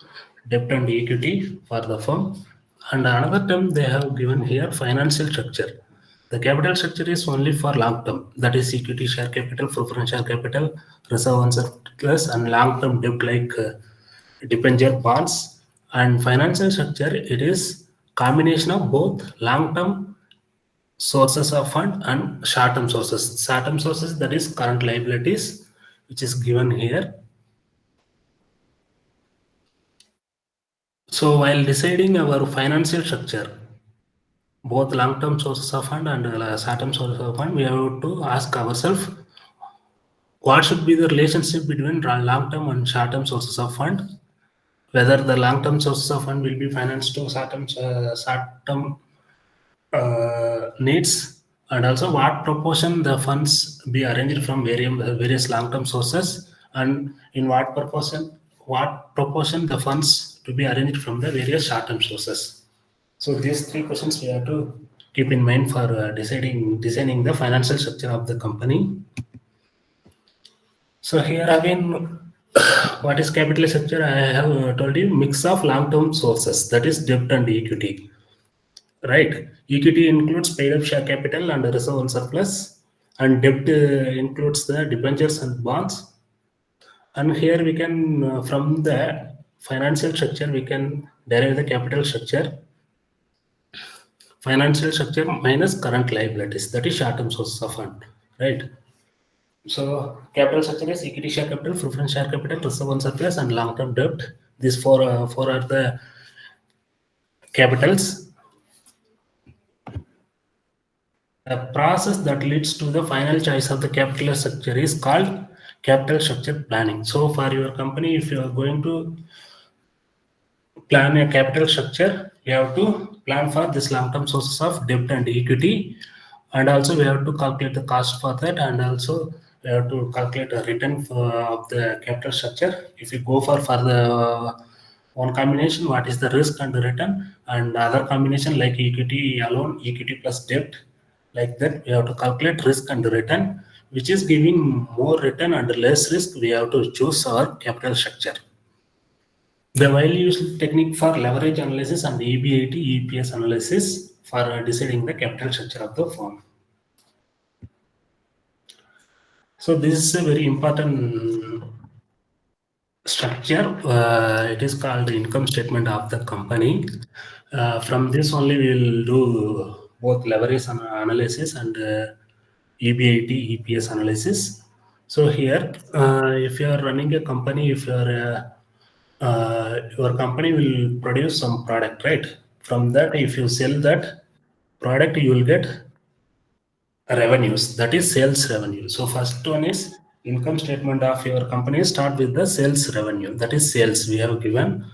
debt and equity for the firm, and another term they have given here, financial structure. The capital structure is only for long term, that is equity share capital, preference share capital, reserve and surplus, and long term debt like debenture bonds. And financial structure, it is combination of both long term sources of fund and short term sources. Short term sources, that is current liabilities, which is given here. So while deciding our financial structure, both long-term sources of fund and short-term sources of fund, we have to ask ourselves, what should be the relationship between long-term and short-term sources of fund? Whether the long-term sources of fund will be financed to short-term needs, and also what proportion the funds be arranged from various long-term sources, and in what proportion the funds to be arranged from the various short-term sources. So these three questions we have to keep in mind for designing the financial structure of the company. So here again, what is capital structure? I have told you mix of long-term sources, that is debt and equity. Right, equity includes paid up share capital and reserve and surplus, and debt includes the debentures and bonds. And here we can, from the financial structure, we can derive the capital structure. Financial structure minus current liabilities, that is short-term sources of fund, right? So capital structure is equity share capital, preference share capital, reserve and surplus, and long-term debt. These four are the capitals. The process that leads to the final choice of the capital structure is called capital structure planning. So for your company, if you are going to plan a capital structure, you have to plan for this long-term sources of debt and equity, and also we have to calculate the cost for that, and also we have to calculate a return of the capital structure. If you go for the one combination, what is the risk and the return, and other combination like equity alone, equity plus debt, like that we have to calculate risk and return, which is giving more return and less risk. We have to choose our capital structure. The widely used technique for leverage analysis and EBIT, EPS analysis for deciding the capital structure of the firm. So this is a very important structure. It is called the income statement of the company. From this only we will do both leverage analysis and EBIT, EPS analysis. So here, if you are running a company, if you are your company will produce some product, right? From that, if you sell that product, you will get revenues, that is sales revenue. So first one is income statement of your company. Start with the sales revenue, that is sales we have given,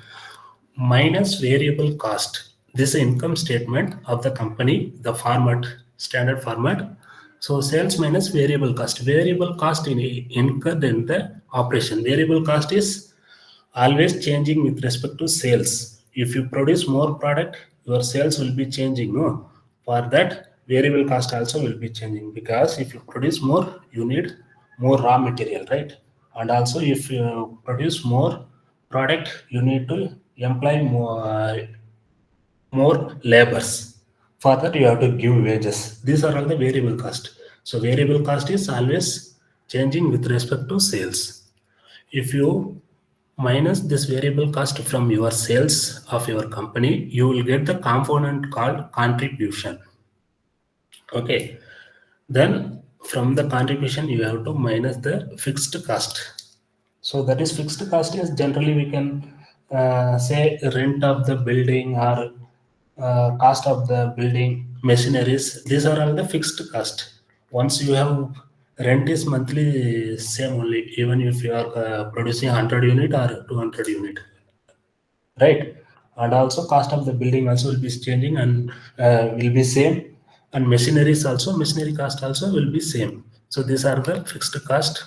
minus variable cost. This is income statement of the company, the format, standard format. So sales minus variable cost. Variable cost incurred in the operation. Variable cost is always changing with respect to sales. If you produce more product, your sales will be changing. No, for that variable cost also will be changing, because if you produce more, you need more raw material, right? And also if you produce more product, you need to employ more labors. For that you have to give wages. These are all the variable cost. So variable cost is always changing with respect to sales. If you minus this variable cost from your sales of your company, you will get the component called contribution. Okay, then from the contribution you have to minus the fixed cost. So that is fixed cost is generally we can say rent of the building, or cost of the building, machineries. These are all the fixed cost. Once you have rent is monthly same only, even if you are producing 100 unit or 200 unit, right? And also cost of the building also will be changing and will be same, and machineries also, machinery cost also will be same. So these are the fixed cost.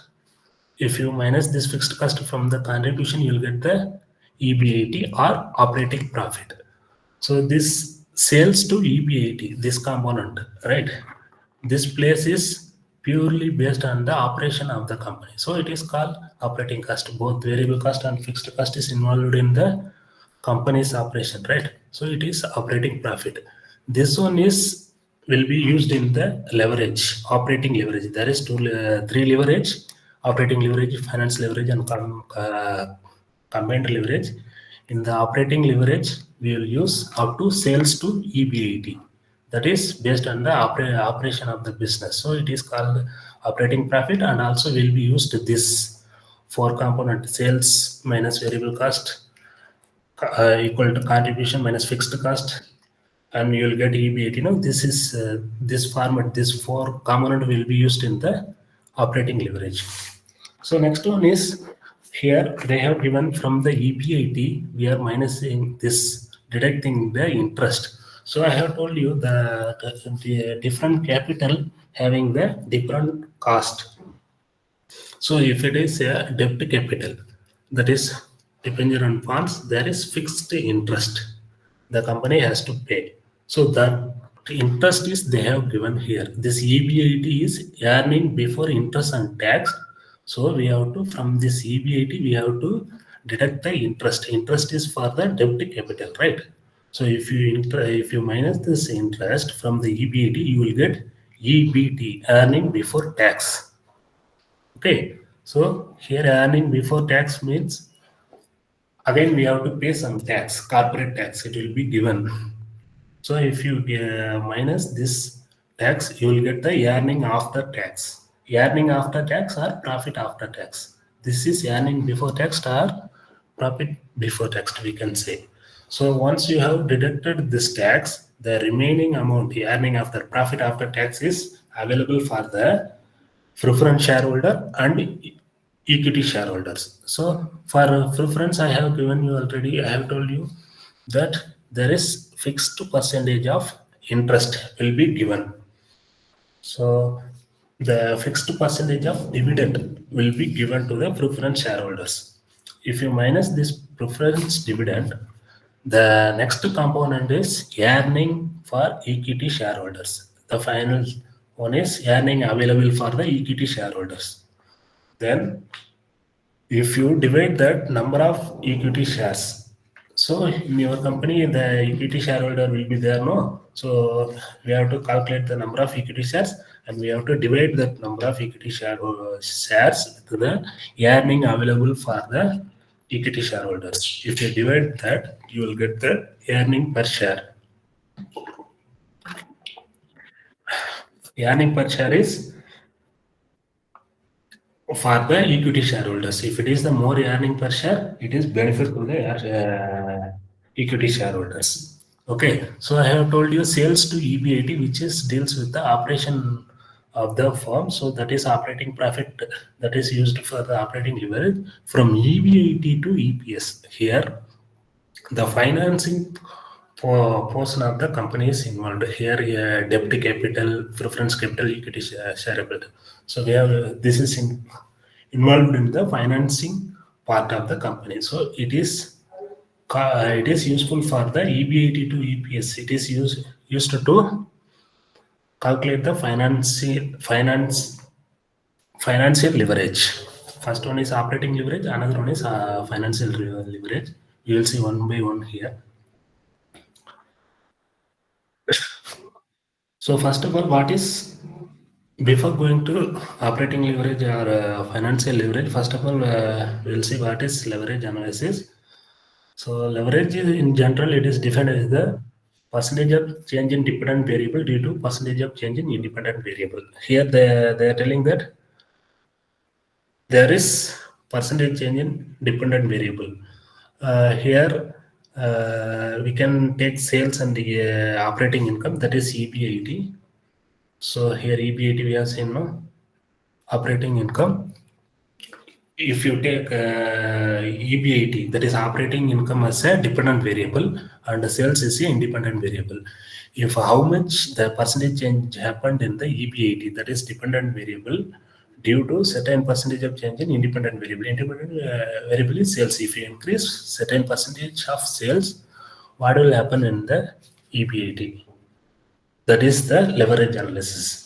If you minus this fixed cost from the contribution, you will get the EBIT or operating profit. So this sales to EBIT, this component, right? This place is purely based on the operation of the company. So it is called operating cost. Both variable cost and fixed cost is involved in the company's operation, right? So it is operating profit. This one is will be used in the leverage, operating leverage. There is three leverage: operating leverage, finance leverage, and combined leverage. In the operating leverage, we will use up to sales to EBIT. That is based on the operation of the business. So it is called operating profit, and also will be used this four component: sales minus variable cost equal to contribution minus fixed cost, and you will get EBIT. You know, this is this format, this four component will be used in the operating leverage. So next one is here they have given from the EBIT, we are minusing this, deducting the interest. So I have told you the different capital having the different cost. So if it is a debt capital, that is dependent on funds, there is fixed interest the company has to pay. So that interest is they have given here. This EBIT is earning before interest and tax. So we have to, from this EBIT, we have to deduct the interest. Interest is for the debt capital, right? So if you minus this interest from the EBIT, you will get EBT, earning before tax. Okay, so here earning before tax means again we have to pay some tax, corporate tax. It will be given. So if you minus this tax, you will get the earning after tax. Earning after tax or profit after tax. This is earning before tax or profit before tax, we can say. So once you have deducted this tax, the remaining amount earning after profit after tax is available for the preference shareholder and equity shareholders. So for preference, I have given you already, I have told you that there is fixed percentage of interest will be given. So the fixed percentage of dividend will be given to the preference shareholders. If you minus this preference dividend, the next component is earning for equity shareholders. The final one is earning available for the equity shareholders. Then if you divide that number of equity shares, so in your company the equity shareholder will be there, no? So we have to calculate the number of equity shares and we have to divide that number of equity shares to the earning available for the equity shareholders. If you divide that, you will get the earning per share. Earning per share is for the equity shareholders. If it is the more earning per share, it is benefit to the equity shareholders. Okay, so I have told you sales to EBIT, which is deals with the operation of the firm. So that is operating profit that is used for the operating leverage from EBIT to EPS. Here, the financing portion of the company is involved here. Debt capital, preference capital, equity shareable. So we have this is involved in the financing part of the company. So it is useful for the EBIT to EPS. It is used to calculate the financial leverage. First one is operating leverage, another one is financial leverage. You will see one by one here. So first of all, what is, before going to operating leverage or financial leverage, first of all, we'll see what is leverage analysis. So leverage is, in general, it is defined as the percentage of change in dependent variable due to percentage of change in independent variable. Here they are telling that there is percentage change in dependent variable. Here we can take sales and the operating income, that is EBIT. So here EBIT we have seen, no? Operating income. If you take EBIT, that is operating income, as a dependent variable and sales is an independent variable. If how much the percentage change happened in the EBIT, that is dependent variable, due to certain percentage of change in independent variable. Independent variable is sales. If you increase certain percentage of sales, what will happen in the EBIT? That is the leverage analysis.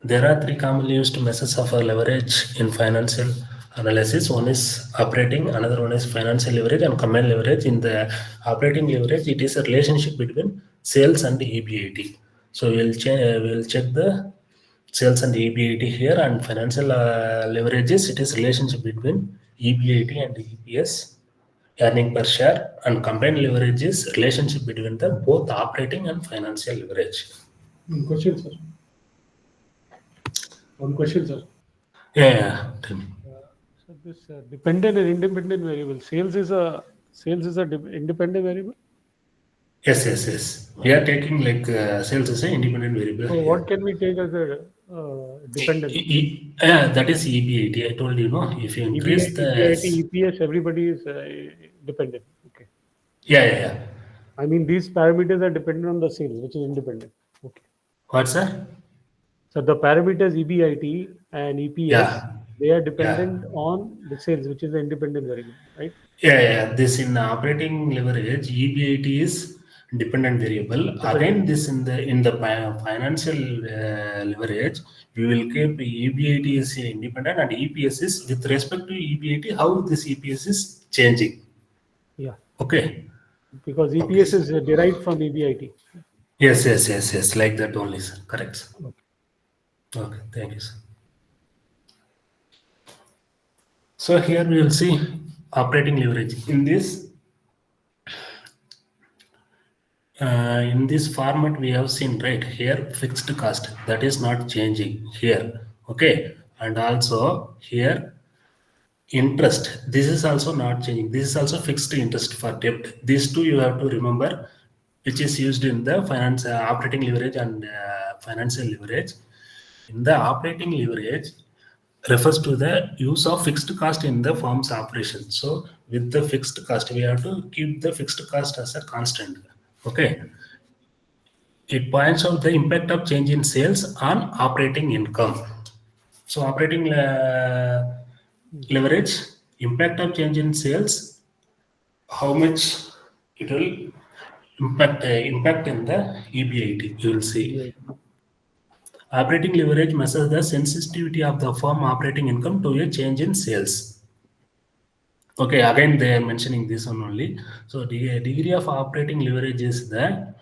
There are three commonly used measures of leverage in financial analysis. One is operating, another one is financial leverage, and combined leverage. In the operating leverage, it is a relationship between sales and the EBIT. So we'll check the sales and EBIT here, and financial leverages, it is relationship between EBIT and EPS, earning per share, and combined leverage is relationship between the both operating and financial leverage. Question, sir. One question, sir. Yeah. So this dependent and independent variable, sales is a independent variable. Yes. We are taking like sales as an independent variable So here. what can we take as a dependent? Yeah, that is EBIT. I told you, no. If you increase EBIT, the EPS, everybody is dependent. Okay. yeah. I mean, these parameters are dependent on the sales, which is independent. Okay. What, sir? So the parameters EBIT and EPS, they are Yeah. dependent on the sales, which is the independent variable, right? Yeah. This in operating leverage, EBIT is dependent variable. Again, this in the financial leverage, we will keep EBIT is independent and EPS is with respect to EBIT, how this EPS is changing. Yeah. Okay. Because EPS is derived from EBIT. Yes. Like that only, sir. Correct, sir. Okay. Thank you, sir. So here we will see operating leverage. In this format we have seen right here fixed cost that is not changing here. Okay, and also here interest, this is also not changing. This is also fixed interest for debt. These two you have to remember, which is used in the finance operating leverage and financial leverage. In the operating leverage refers to the use of fixed cost in the firm's operation. So with the fixed cost, we have to keep the fixed cost as a constant. Okay. It points out the impact of change in sales on operating income. So operating leverage, impact of change in sales, how much it will impact in the EBIT, you will see. Operating leverage measures the sensitivity of the firm operating income to a change in sales. Okay, again they are mentioning this one only. So the degree of operating leverage is the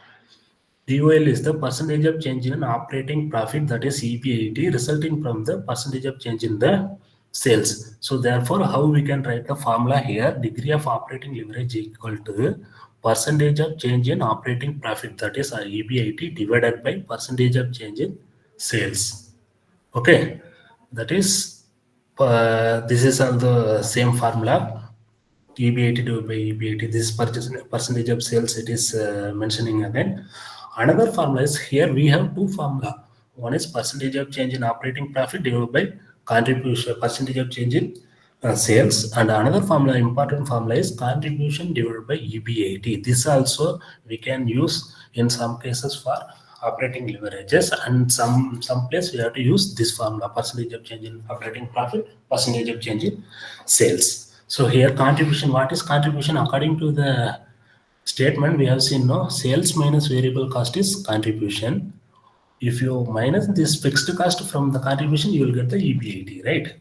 DOL is the percentage of change in operating profit, that is EBIT, resulting from the percentage of change in the sales. So therefore, how we can write the formula here, degree of operating leverage equal to percentage of change in operating profit, that is EBIT, divided by percentage of change in sales. Okay, that is this is on the same formula. EBIT divided by EBIT, this percentage of sales, it is mentioning again. Another formula is here we have two formula. One is percentage of change in operating profit divided by contribution, percentage of change in sales, and another formula, important formula, is contribution divided by EBIT. This also we can use in some cases for operating leverages, and some place we have to use this formula, percentage of change in operating profit, percentage of change in sales. So here contribution, what is contribution? According to the statement we have seen, no, sales minus variable cost is contribution. If you minus this fixed cost from the contribution, you will get the EBIT, right?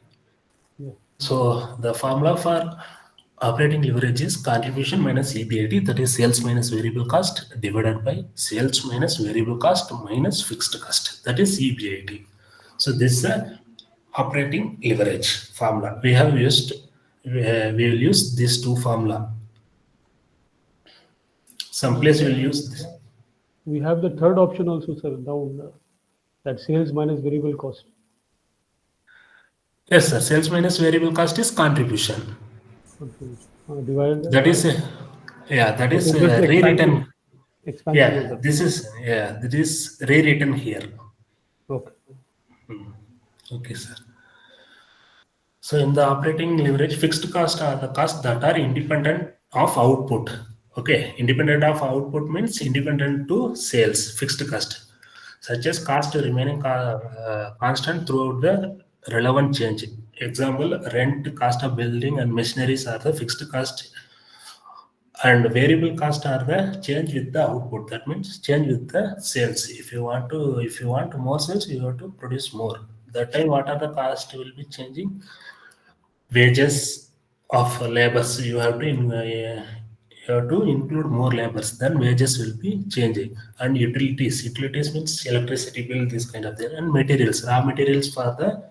Yeah. So the formula for operating leverage is contribution minus EBIT, that is sales minus variable cost, divided by sales minus variable cost minus fixed cost, that is EBIT. So this is the operating leverage formula. We have used, we will use these two formula. Some place we will use this. We have the third option also, sir, down that sales minus variable cost. Yes, sir. Sales minus variable cost is contribution. Divided. That is that is rewritten. Expansion. This is rewritten here. Okay. Okay, sir. So in the operating leverage, fixed costs are the costs that are independent of output. Okay, independent of output means independent to sales, fixed cost, such as cost remaining constant throughout the relevant change. Example, rent, cost of building and machineries are the fixed cost, and variable cost are the change with the output. That means change with the sales. If you want more sales, you have to produce more. That time, what are the cost will be changing? Wages of labors, you have to include more labors, then wages will be changing. And utilities means electricity bill, this kind of thing, and materials, raw materials for the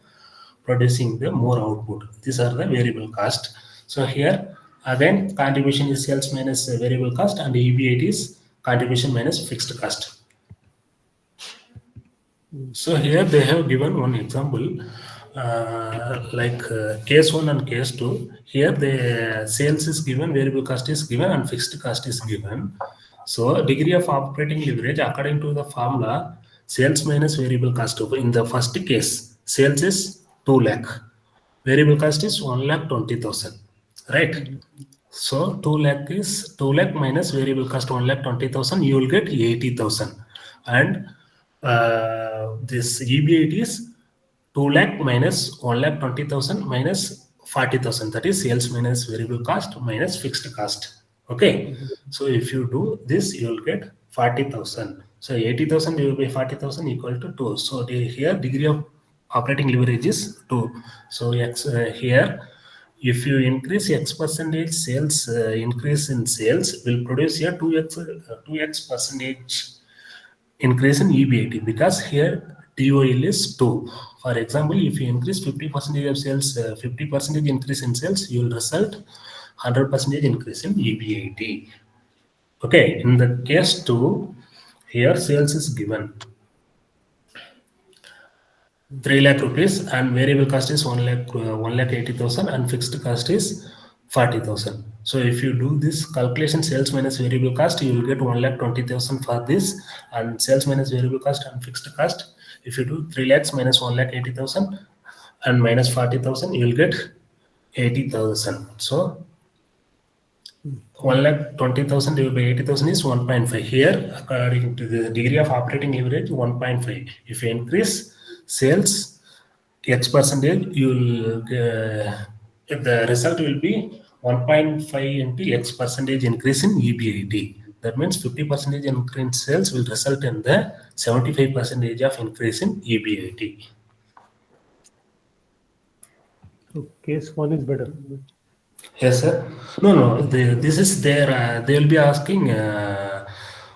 producing the more output, these are the variable cost. So here again contribution is sales minus variable cost, and EBIT is contribution minus fixed cost. So here they have given one example, case 1 and case 2. Here the sales is given, variable cost is given, and fixed cost is given. So degree of operating leverage according to the formula, sales minus variable cost. In the first case, sales is 2 lakh. Variable cost is 1,20,000, right? So 2 lakh is 2 lakh minus variable cost 1,20,000. You will get 80,000, and this EBIT is 2 lakh minus 1,20,000 minus 40,000. That is sales minus variable cost minus fixed cost. Okay. So if you do this, you will get 40,000. So 80,000 divided by 40,000 equal to 2. So here degree of operating leverage is 2. So here, if you increase X percentage sales, increase in sales will produce a 2X percentage increase in EBIT, because here DOL is 2. For example, if you increase 50% of sales, 50% increase in sales, you will result 100% increase in EBIT. Okay, in the case 2, here sales is given 3 lakh rupees and variable cost is 1,80,000 and fixed cost is 40,000. So if you do this calculation, sales minus variable cost, you will get 1,20,000 for this, and sales minus variable cost and fixed cost. If you do 3 lakhs minus 1,80,000 and minus 40,000, you will get 80,000. So 1,20,000 divided by 80,000 is 1.5. Here, according to the degree of operating leverage, 1.5. If you increase sales X percentage, you will the result will be 1.5 into X percentage increase in EBIT. That means 50% increase in sales will result in the 75% of increase in EBIT. So case 1 is better. Yes, sir. No. This is there. They will be asking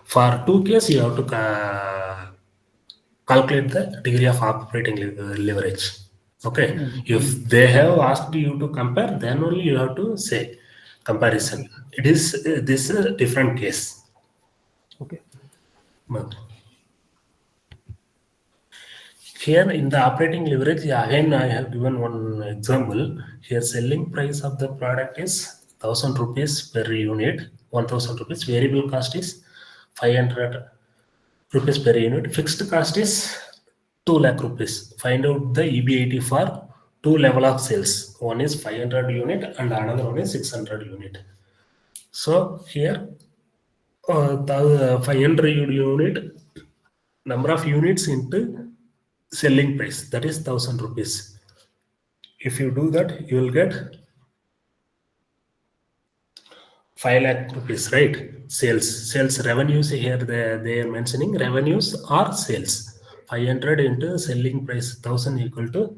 for 2 cases. You have to calculate the degree of operating leverage. Okay. If they have asked you to compare, then only you have to say comparison. It is this is a different case. Okay. Here in the operating leverage, again I have given one example. Here selling price of the product is 1,000 rupees per unit, 1,000 rupees. Variable cost is 500 rupees per unit. Fixed cost is 2 lakh rupees. Find out the EBIT for 2 level of sales. One is 500 unit and another one is 600 unit. So here the 500 unit, number of units into selling price, that is 1,000 rupees. If you do that, you will get 5 lakh rupees, right? Sales revenues here they are mentioning revenues or sales. 500 into selling price 1,000 equal to,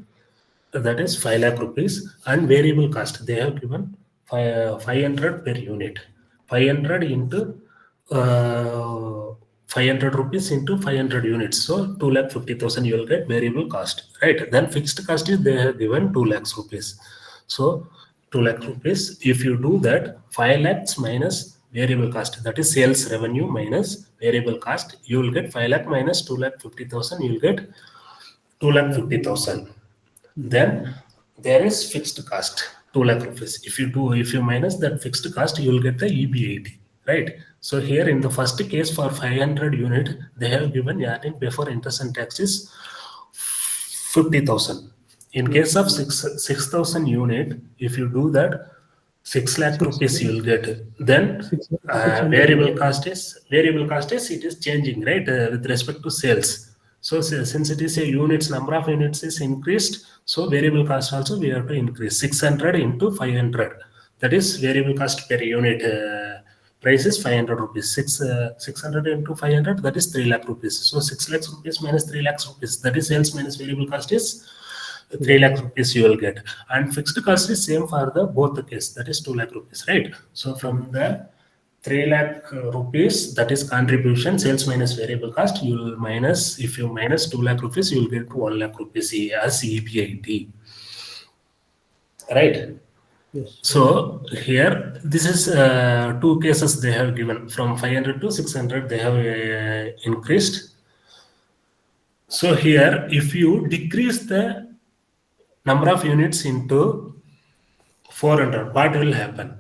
that is 5 lakh rupees, and variable cost they have given 500 per unit. 500 into 500 rupees into 500 units, so 2,50,000 you will get variable cost, right? Then fixed cost is they have given 2 lakhs rupees. So 2 lakh rupees. If you do that, 5 lakhs minus variable cost, that is sales revenue minus variable cost, you will get 5 lakh minus 2,50,000, you will get 2,50,000. Then there is fixed cost 2 lakh rupees. If you minus that fixed cost, you will get the EBIT, right? So here in the first case for 500 unit, they have given earning before interest and taxes 50,000. In case of 6,000 unit, if you do that, 6 lakh rupees you will get. Then variable cost is it is changing, right, with respect to sales. So since it is a units, number of units is increased, so variable cost also we have to increase. 600 into 500, that is variable cost per unit. Price is 500 rupees. 600 into 500, that is 3 lakh rupees. So 6 lakhs rupees minus 3 lakhs rupees, that is sales minus variable cost is 3 lakh rupees you will get. And fixed cost is same for the both the case, that is 2 lakh rupees, right? So from the 3 lakh rupees, that is contribution, sales minus variable cost, you will minus, if you minus 2 lakh rupees, you will get 1 lakh rupees as EBIT, right? Yes. So here, this is 2 cases they have given. From 500 to 600, they have increased. So here, if you decrease the number of units into 400, what will happen?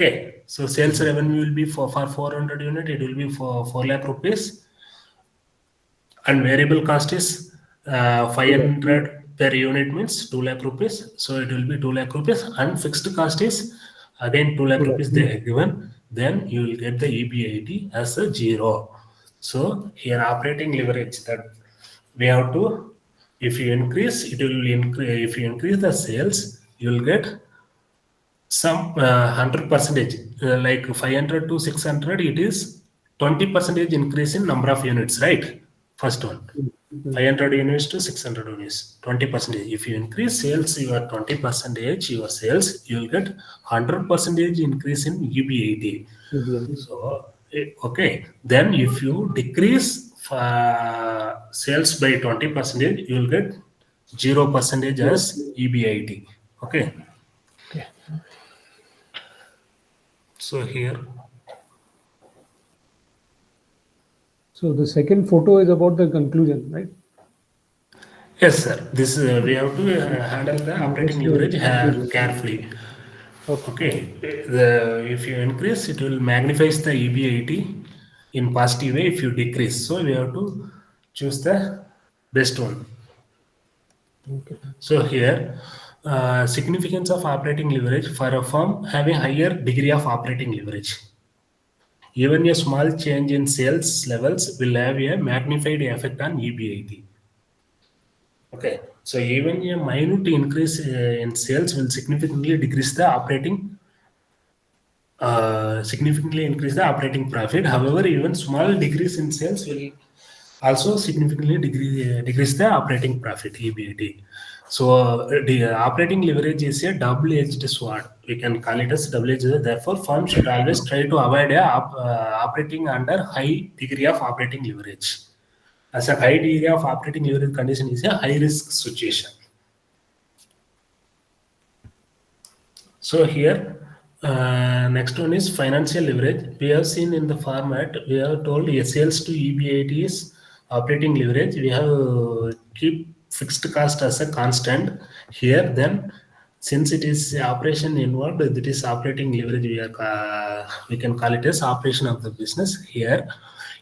Okay, so sales revenue will be for 400 unit, it will be for 4 lakh rupees, and variable cost is 500 per unit means 2 lakh rupees, so it will be 2 lakh rupees, and fixed cost is again 2 lakh rupees they have given, then you will get the EBIT as a 0. So here operating leverage, that we have to, if you increase, it will increase, if you increase the sales, you will get some 100 percentage, like 500 to 600, it is 20 percentage increase in number of units, right? First one, 500 units to 600 units, 20 percentage. If you increase sales, your 20 percentage, your sales, you will get 100 percentage increase in EBIT. So okay, then if you decrease sales by 20 percentage, you will get 0 percentage as EBIT. Okay. Okay. So here. So the second photo is about the conclusion, right? Yes, sir. This we have to handle the operating leverage carefully. Okay. If you increase, it will magnifies the EBIT in positive way. If you decrease, so we have to choose the best one. Okay. So here, significance of operating leverage for a firm having higher degree of operating leverage. Even a small change in sales levels will have a magnified effect on EBIT. Okay, so even a minute increase in sales will significantly decrease the significantly increase the operating profit. However, even small decrease in sales will also significantly decrease the operating profit EBIT. So the operating leverage is a double-edged sword. We can call it as double-edged. Therefore, firms should always try to avoid operating under high degree of operating leverage. As a high degree of operating leverage condition is a high risk situation. So here, next one is financial leverage. We have seen in the format, we have told sales to EBIT is operating leverage. We have keep fixed cost as a constant. Here then, since it is operation involved, it is operating leverage. We can call it as operation of the business. Here,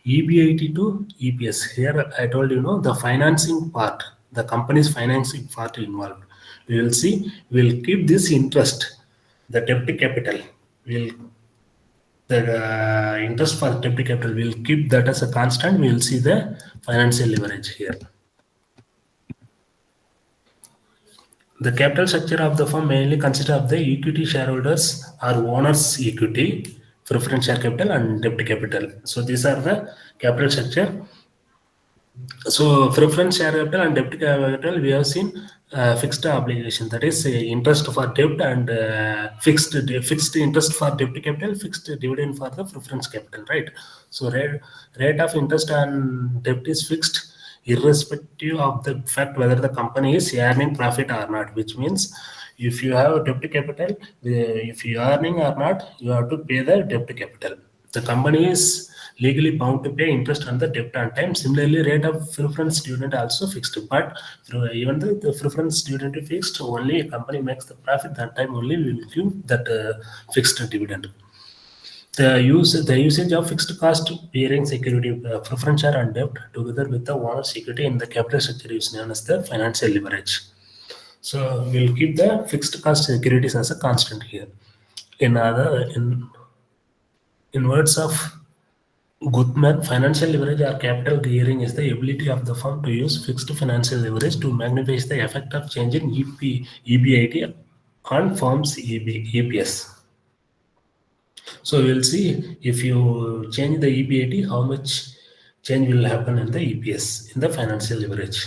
EBIT to EPS. Here I told the financing part, the company's financing part involved. We will see. We will keep this interest. The debt capital will, the interest for debt capital will keep that as a constant. We will see the financial leverage here. The capital structure of the firm mainly consists of the equity shareholders or owners equity, preference share capital and debt capital. So these are the capital structure. So preference share capital and debt capital, we have seen fixed obligation, that is interest for debt and fixed interest for debt capital, fixed dividend for the preference capital, right? So rate of interest on debt is fixed irrespective of the fact whether the company is earning profit or not, which means if you have debt capital, if you are earning or not, you have to pay the debt capital. The company is legally bound to pay interest on the debt on time. Similarly, rate of preference dividend also fixed. But even though the preference dividend is fixed, only a company makes the profit, that time only we will give that fixed dividend. The usage of fixed cost bearing security, preference share and debt together with the owner's equity in the capital structure is known as the financial leverage. So we'll keep the fixed cost securities as a constant here. In words of Goodman, financial leverage or capital gearing is the ability of the firm to use fixed financial leverage to magnify the effect of change in EBIT on firm's EPS. So we'll see if you change the EBIT, how much change will happen in the EPS in the financial leverage.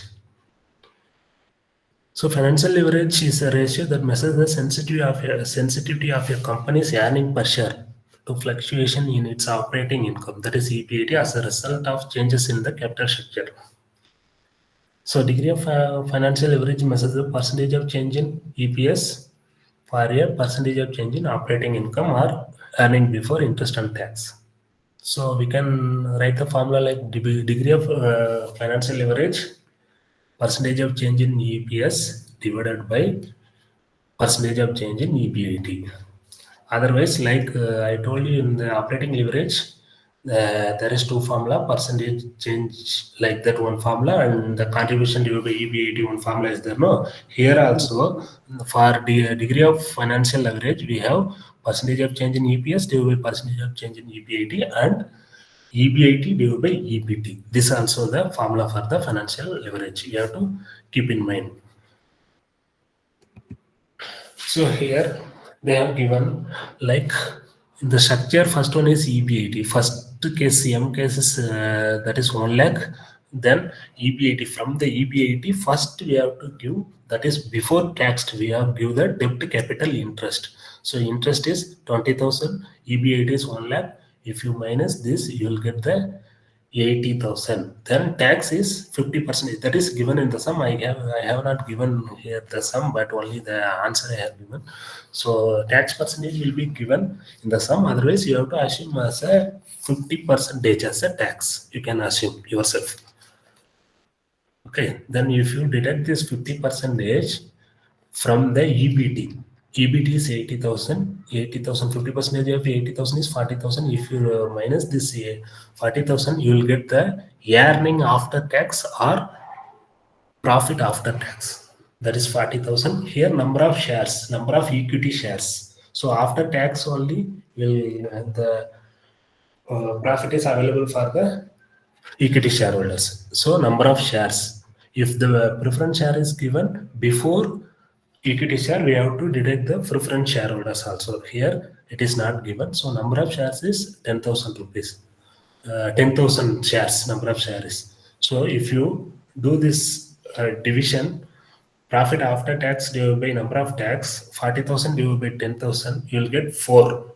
So financial leverage is a ratio that measures the sensitivity of a company's earning per share to fluctuation in its operating income, that is EBIT, as a result of changes in the capital structure. So degree of financial leverage measures the percentage of change in EPS for a percentage of change in operating income or earning before interest and tax. So we can write the formula like degree of financial leverage, percentage of change in EPS divided by percentage of change in EBIT. Otherwise, like I told you in the operating leverage, there is two formula, percentage change like that one formula, and the contribution divided by EBIT one formula is there. No, here also for the degree of financial leverage, we have percentage of change in EPS divided by percentage of change in EBIT and EBIT divided by EBT. This is also the formula for the financial leverage. You have to keep in mind. So here they have given like the structure. First one is EBIT. First case M case is that is 1 lakh. Then EBIT, from the EBIT first we have to give, that is before taxed, we have give the debt capital interest. So interest is 20,000. EBIT is 1 lakh. If you minus this, you will get the 80,000. Then tax is 50%. That is given in the sum. I have not given here the sum, but only the answer I have given. So tax percentage will be given in the sum. Otherwise, you have to assume as a 50% as a tax. You can assume yourself. Okay. Then if you deduct this 50% from the EBT. EBT is 80,000. 80,000, 50% of 80,000 is 40,000. If you minus this 40,000, you will get the earning after tax or profit after tax. That is 40,000. Here, number of shares, number of equity shares. So after tax only, will the profit is available for the equity shareholders. So number of shares. If the preference share is given before equity share, we have to deduct the preference shareholders also. Here it is not given. So number of shares is 10,000 rupees. 10,000 shares, number of shares. So if you do this division, profit after tax divided by number of tax, 40,000 divided by 10,000, you will get 4.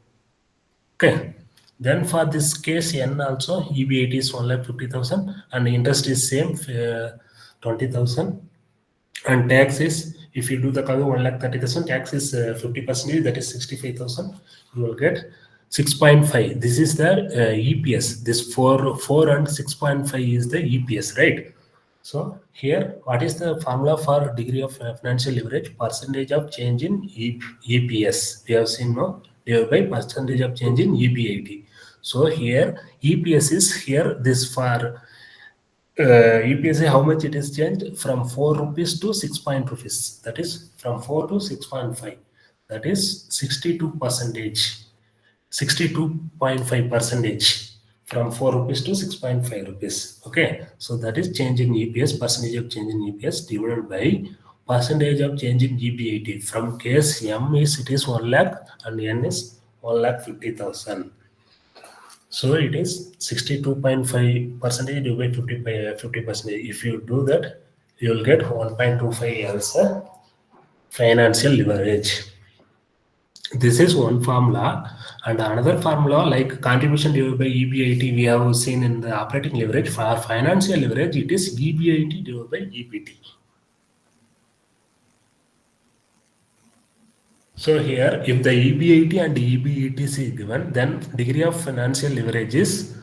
Okay. Then for this case N also, EBIT is 1,50,000 and interest is same 20,000, and tax is, if you do the calculation, 1,30,000, tax is 50%, that is 65,000. You will get 6.5. This is the EPS. This 4 and 6.5 is the EPS, right? So here, what is the formula for degree of financial leverage? Percentage of change in EPS. We have seen, no, divided by percentage of change in EBIT. So here EPS is here, this for EPS, how much it is changed from 4 rupees to 6 rupees. That is from 4 to 6.5. That is 62%. 62.5% from 4 rupees to 6.5 rupees. Okay, so that is change in EPS, percentage of change in EPS divided by percentage of change in EBIT. From case M is, it is 1 lakh and N is 1,50,000. So it is 62.5% divided by 50%. If you do that, you will get 1.25 as a financial leverage. This is one formula, and another formula like contribution divided by EBIT we have seen in the operating leverage. For financial leverage, it is EBIT divided by EBT. So here, if the EBIT and EBIT is given, then degree of financial leverage is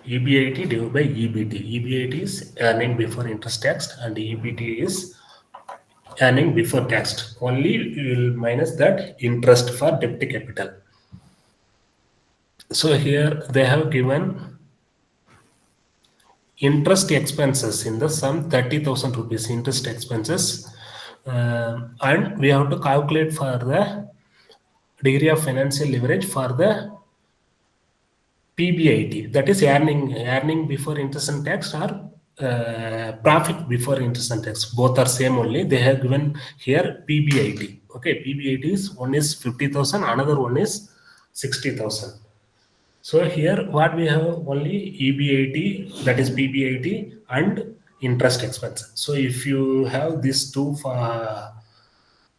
EBIT divided by EBT. EBIT is earning before interest tax and EBT is earning before tax. Only you will minus that interest for debt capital. So here they have given interest expenses in the sum 30,000 rupees interest expenses, and we have to calculate for the degree of financial leverage for the PBIT, that is earning before interest and tax, or profit before interest and tax. Both are same only. They have given here PBIT. Okay, PBIT is one is 50,000, another one is 60,000. So here what we have only EBIT, that is PBIT and interest expense. So if you have these two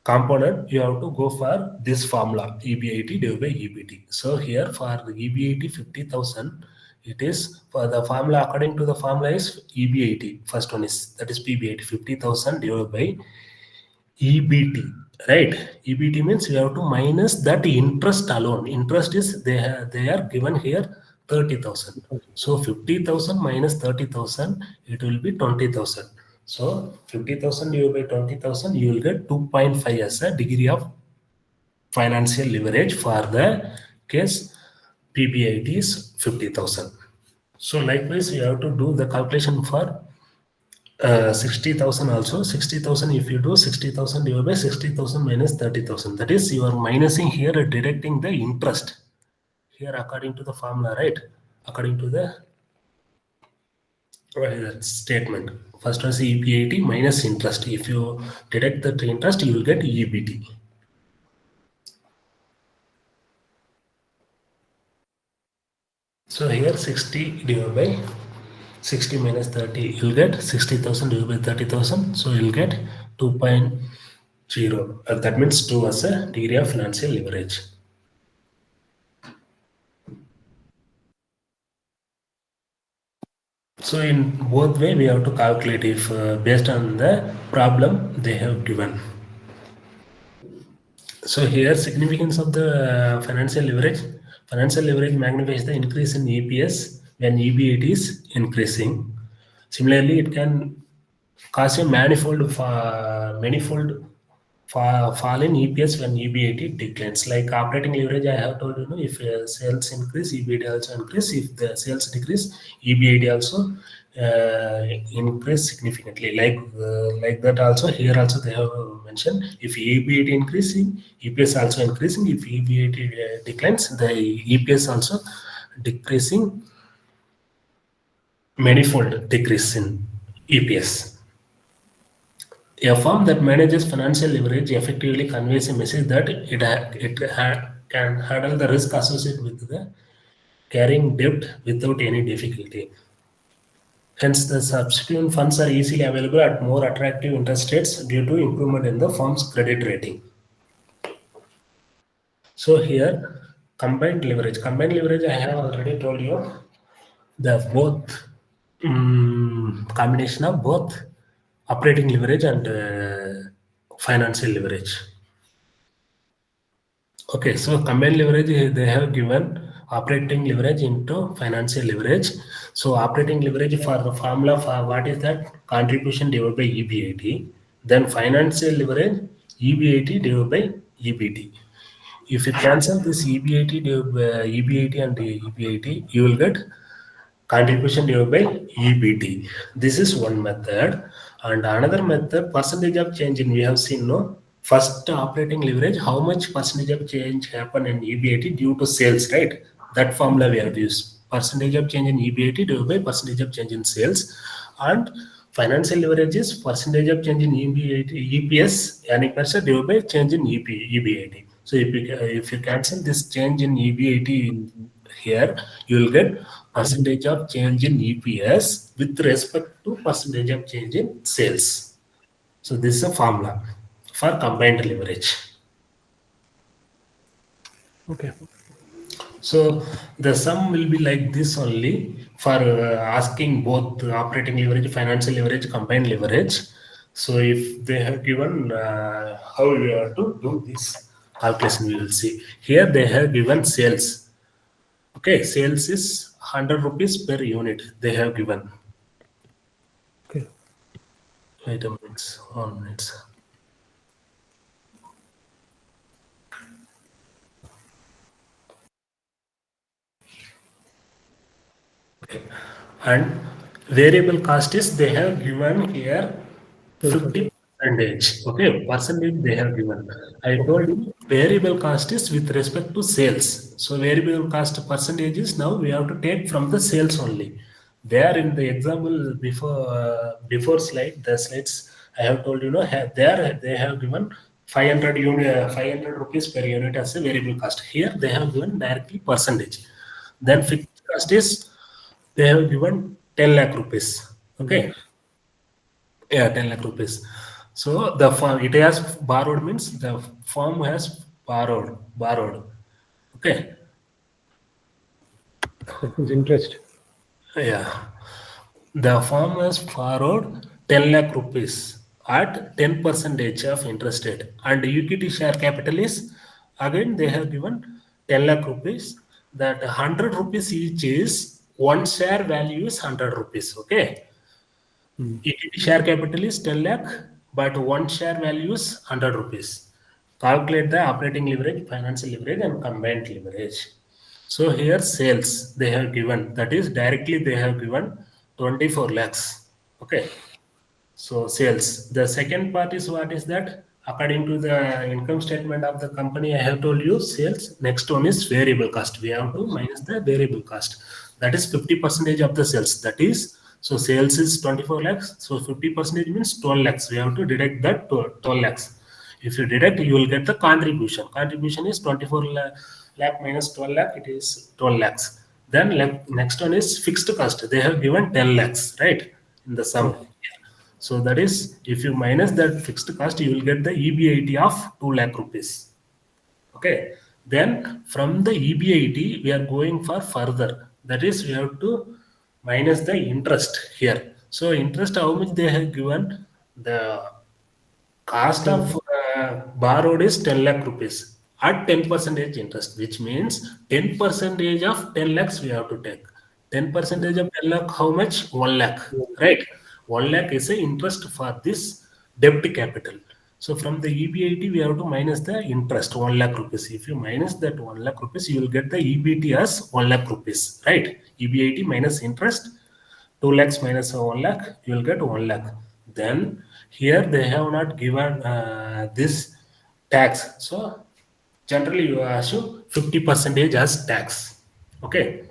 component, you have to go for this formula EBIT divided by EBT. So here for the EBIT 50,000, it is for the formula, according to the formula is EBIT. First one is, that is PBIT 50,000 divided by EBT, right? EBT means you have to minus that interest alone. Interest is they are given here 30,000. So 50,000 minus 30,000, it will be 20,000. So 50,000 divided by 20,000, you will get 2.5 as a degree of financial leverage for the case PBIT is 50,000. So likewise, we have to do the calculation for 60,000 also. 60,000, if you do 60,000 divided by 60,000 minus 30,000, that is you are minusing here, deducting the interest here according to the formula, right? According to the statement. First was EBIT minus interest. If you deduct the interest, you will get EBT. So here 60 divided by 60 minus 30, you'll get 60,000 divided by 30,000. So you'll get 2.0. That means 2 as a degree of financial leverage. So in both way, we have to calculate if based on the problem they have given. So here, significance of the financial leverage. Financial leverage magnifies the increase in EPS when EBIT is increasing. Similarly, it can cause a manifold fall in EPS when EBIT declines. Like operating leverage, I have told you, if sales increase, EBIT also increase. If the sales decrease, EBIT also increase significantly. Like that also here also they have mentioned, if EBIT increasing, EPS also increasing. If EBIT declines, the EPS also decreasing, manifold decrease in EPS. A firm that manages financial leverage effectively conveys a message that it can handle the risk associated with the carrying debt without any difficulty. Hence, the substitute funds are easily available at more attractive interest rates due to improvement in the firm's credit rating. So here, combined leverage. Combined leverage, I have already told you, the both combination of both operating leverage and financial leverage. Okay, so combined leverage, they have given operating leverage into financial leverage. So operating leverage for the formula for what is that? Contribution divided by EBIT. Then financial leverage, EBIT divided by EBT. If you cancel this EBIT divided by EBIT and EBIT, you will get contribution divided by EBT. This is one method. And another method, percentage of change in, we have seen, no? First operating leverage, how much percentage of change happen in EBIT due to sales, right? That formula we have used. Percentage of change in EBIT divided by percentage of change in sales. And financial leverage is percentage of change in EPS, earning per share divided by change in EBIT. So if you cancel this change in EBIT here, you will get percentage of change in EPS with respect to percentage of change in sales. So this is a formula for combined leverage. Okay. So the sum will be like this only for asking both operating leverage, financial leverage, combined leverage. So if they have given how we have to do this calculation, we will see. Here they have given sales. Okay, sales is 100 rupees per unit they have given. Okay. Wait a minute, 1 minute. Okay. And variable cost is they have given here 50%. Okay, percentage they have given. I told you variable cost is with respect to sales. So variable cost percentage is now we have to take from the sales only. There in the example before slide, the slides I have told you, there they have given 500 rupees per unit as a variable cost. Here they have given directly percentage. Then fixed cost is they have given 10 lakh rupees. Okay. Yeah, 10 lakh rupees. So the firm, it has borrowed means the firm has borrowed. Okay. That means interest. Yeah. The firm has borrowed 10 lakh rupees at 10% of interest rate. And equity share capital is, again, they have given 10 lakh rupees. That 100 rupees each is, one share value is 100 rupees. Okay. Equity share capital is 10 lakh, but one share value is 100 rupees. calculate the operating leverage, financial leverage, and combined leverage. So here sales they have given, that is directly they have given 24 lakhs. Okay. So sales. The second part is what is that? According to the income statement of the company, I have told you sales. Next one is variable cost. We have to minus the variable cost. That is 50% of the sales. That is, so sales is 24 lakhs. So 50% means 12 lakhs. We have to deduct that 12 lakhs. If you deduct, you will get the contribution. Contribution is 24 lakh minus 12 lakh. It is 12 lakhs. Then next one is fixed cost. They have given 10 lakhs, right? In the sum. So that is, if you minus that fixed cost, you will get the EBIT of 2 lakh rupees. Okay. Then from the EBIT, we are going for further. That is, we have to minus the interest here. So interest, how much they have given? The cost of borrowed is 10 lakh rupees at 10% interest, which means 10% of 10 lakhs we have to take. 10% of 10 lakh, how much? 1 lakh, right? 1 lakh is the interest for this debt capital. So from the EBIT, we have to minus the interest, 1 lakh rupees. If you minus that 1 lakh rupees, you will get the EBT as 1 lakh rupees, right? EBIT minus interest, 2 lakhs minus 1 lakh, you will get 1 lakh. Then here they have not given this tax. So generally you assume 50% as tax. Okay.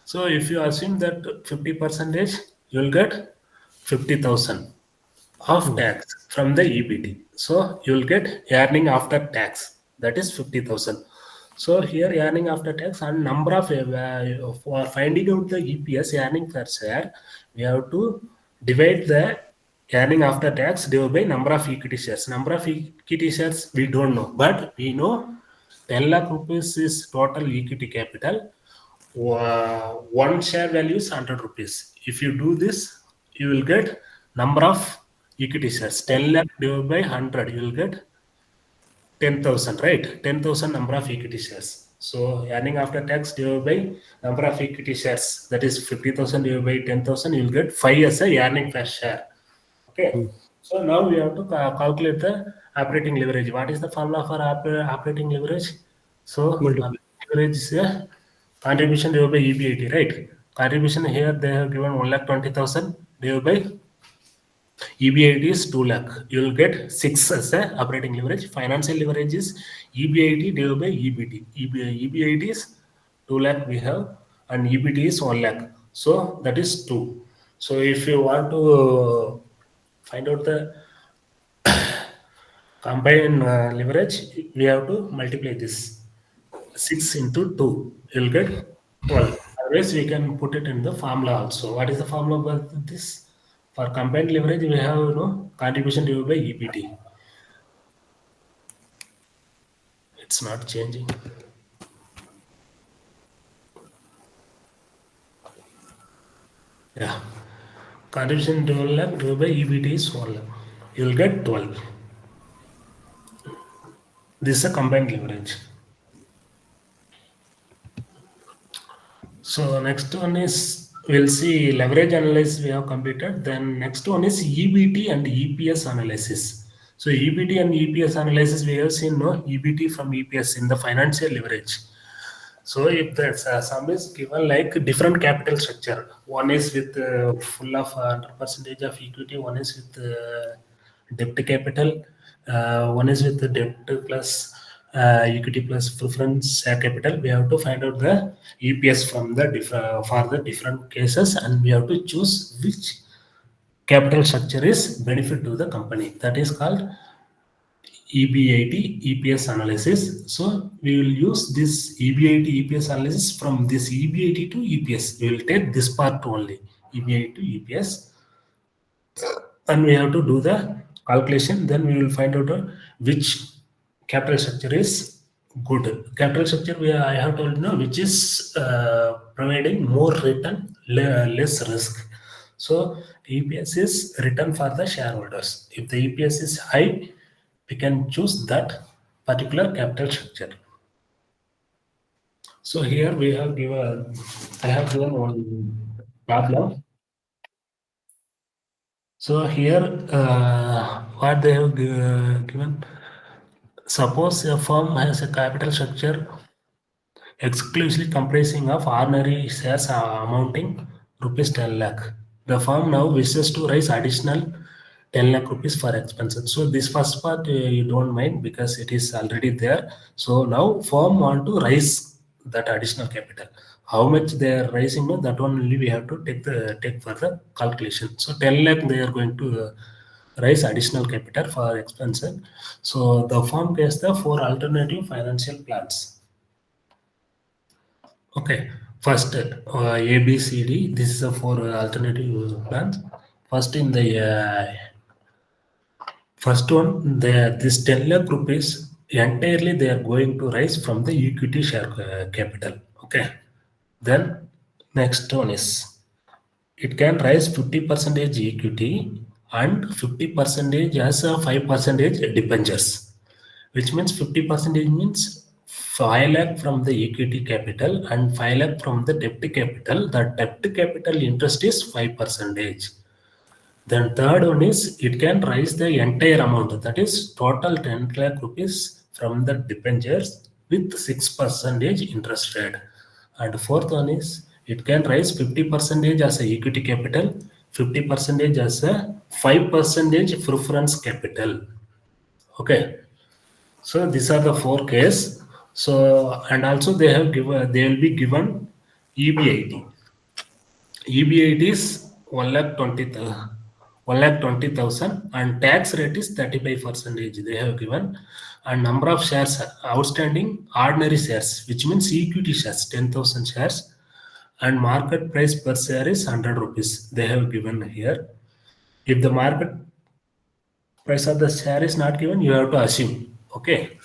So if you assume that 50%, you will get 50,000 of tax from the EBT. So you will get earning after tax. That is 50,000. So here earning after tax and number of for finding out the EPS earning per share, we have to divide the earning after tax divided by number of equity shares. Number of equity shares we don't know, but we know 10 lakh rupees is total equity capital. One share value is 100 rupees. If you do this, you will get number of equity shares. 10 lakh divided by 100, you will get 10,000, right? 10,000 number of equity shares. So earning after tax divided by number of equity shares, that is 50,000 divided by 10,000, you will get 5 as a earning per share. Okay. So now we have to calculate the operating leverage. What is the formula for operating leverage? So leverage is a contribution divided by EBIT, right? Contribution here they have given 1,20,000 divided by EBIT is 2 lakh. You will get 6 as a operating leverage. Financial leverage is EBIT divided by EBT. EBIT is 2 lakh we have and EBT is 1 lakh. So that is 2. So if you want to find out the combined leverage, we have to multiply this 6 into 2. You'll get 12. Otherwise, we can put it in the formula also. What is the formula for this? For combined leverage, we have contribution divided by EBT. It's not changing. Yeah. Contribution divided by EBT is 1 lakh. You'll get 12. This is a combined leverage. So next one is, we'll see leverage analysis we have completed. Then next one is EBT and EPS analysis. So EBT and EPS analysis we have seen EBT from EPS in the financial leverage. So if the sum is given like different capital structure, one is with full of 100% of equity, one is with debt capital, one is with the debt plus equity plus preference capital. We have to find out the EPS from the for the different cases, and we have to choose which capital structure is benefit to the company. That is called EBIT EPS analysis. So we will use this EBIT EPS analysis from this EBIT to EPS. We will take this part only, EBIT to EPS, and we have to do the calculation. Then we will find out which capital structure is good. Capital structure I have told which is providing more return, less risk. So EPS is return for the shareholders. If the EPS is high, we can choose that particular capital structure. So here we have given, I have given one problem. So here what they have given, Suppose a firm has a capital structure exclusively comprising of ordinary shares amounting rupees 10 lakh. The firm now wishes to raise additional 10 lakh rupees for expenses. So this first part you don't mind because it is already there. So now firm want to raise that additional capital. How much they are raising, that one only we have to take for the calculation. So 10 lakh they are going to raise additional capital for expenses. So the firm gets the 4 alternative financial plans. Okay, first A, B, C, D. This is a 4 alternative plans. First in the first one, this 10 lakh rupees entirely they are going to raise from the equity share capital. Okay, then next one is it can raise 50% equity and 50% as a 5% debentures, which means 50% means 5 lakh from the equity capital and 5 lakh from the debt capital. The debt capital interest is 5%. Then third one is it can raise the entire amount, that is total 10 lakh rupees from the debentures with 6% interest rate. And fourth one is it can raise 50% as a equity capital, 50% as a 5% preference capital. Okay. So these are the 4 cases. So and also they will be given EBIT. EBIT is 1,20,000 and tax rate is 35%. They have given, and number of shares outstanding ordinary shares, which means equity shares 10,000 shares, and market price per share is 100 rupees. They have given here. If the market price of the share is not given, you have to assume. Okay.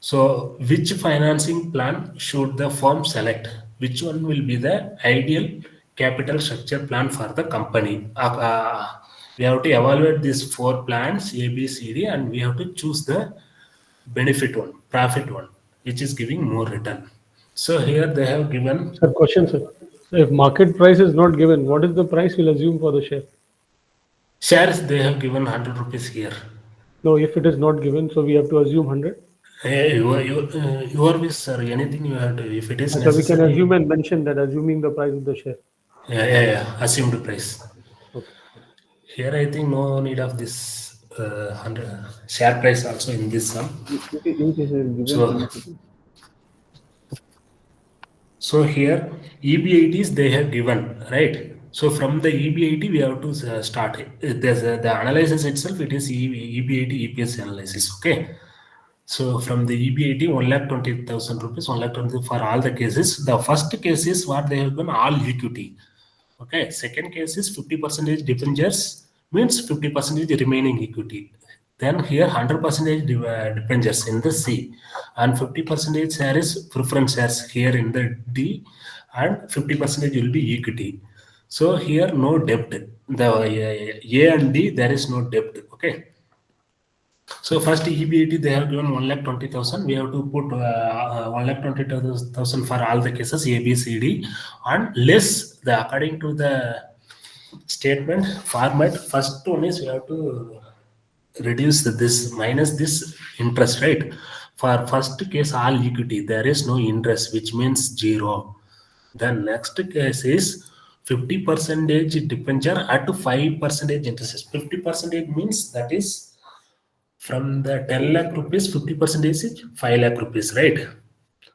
So, which financing plan should the firm select? Which one will be the ideal capital structure plan for the company? We have to evaluate these 4 plans A, B, C, D, and we have to choose the benefit one, profit one, which is giving more return. So here they have given. Sir, question, sir. So if market price is not given, what is the price we'll assume for the share? Shares they have given 100 rupees here. No, if it is not given, so we have to assume 100. Your wish, sir. Anything you have to, if it is So necessary. we can assume and mention that assuming the price of the share. Yeah. Assumed price. Okay. Here I think no need of this 100 share price also in this sum. So here EBITs they have given, right? So from the EBIT we have to start. There's the analysis itself. It is EBIT EPS analysis. Okay. So from the EBIT 1,20,000 rupees, 1,20,000 for all the cases. The first case is what they have given all equity. Okay. Second case is 50% debentures, means 50% remaining equity. Then here 100% debentures in the C, and 50% share is preference shares here in the D, and 50% will be equity. So here no debt. The A and D there is no debt. Okay. So first EBIT they have given 1,20,000. We have to put 1,20,000 for all the cases A, B, C, D, and less the according to the statement format. First one is we have to reduce this minus this interest, right? For first case all equity there is no interest, which means 0. Then next case is 50% debenture at 5% interest. 50% means that is from the 10 lakh rupees 50% is 5 lakh rupees, right?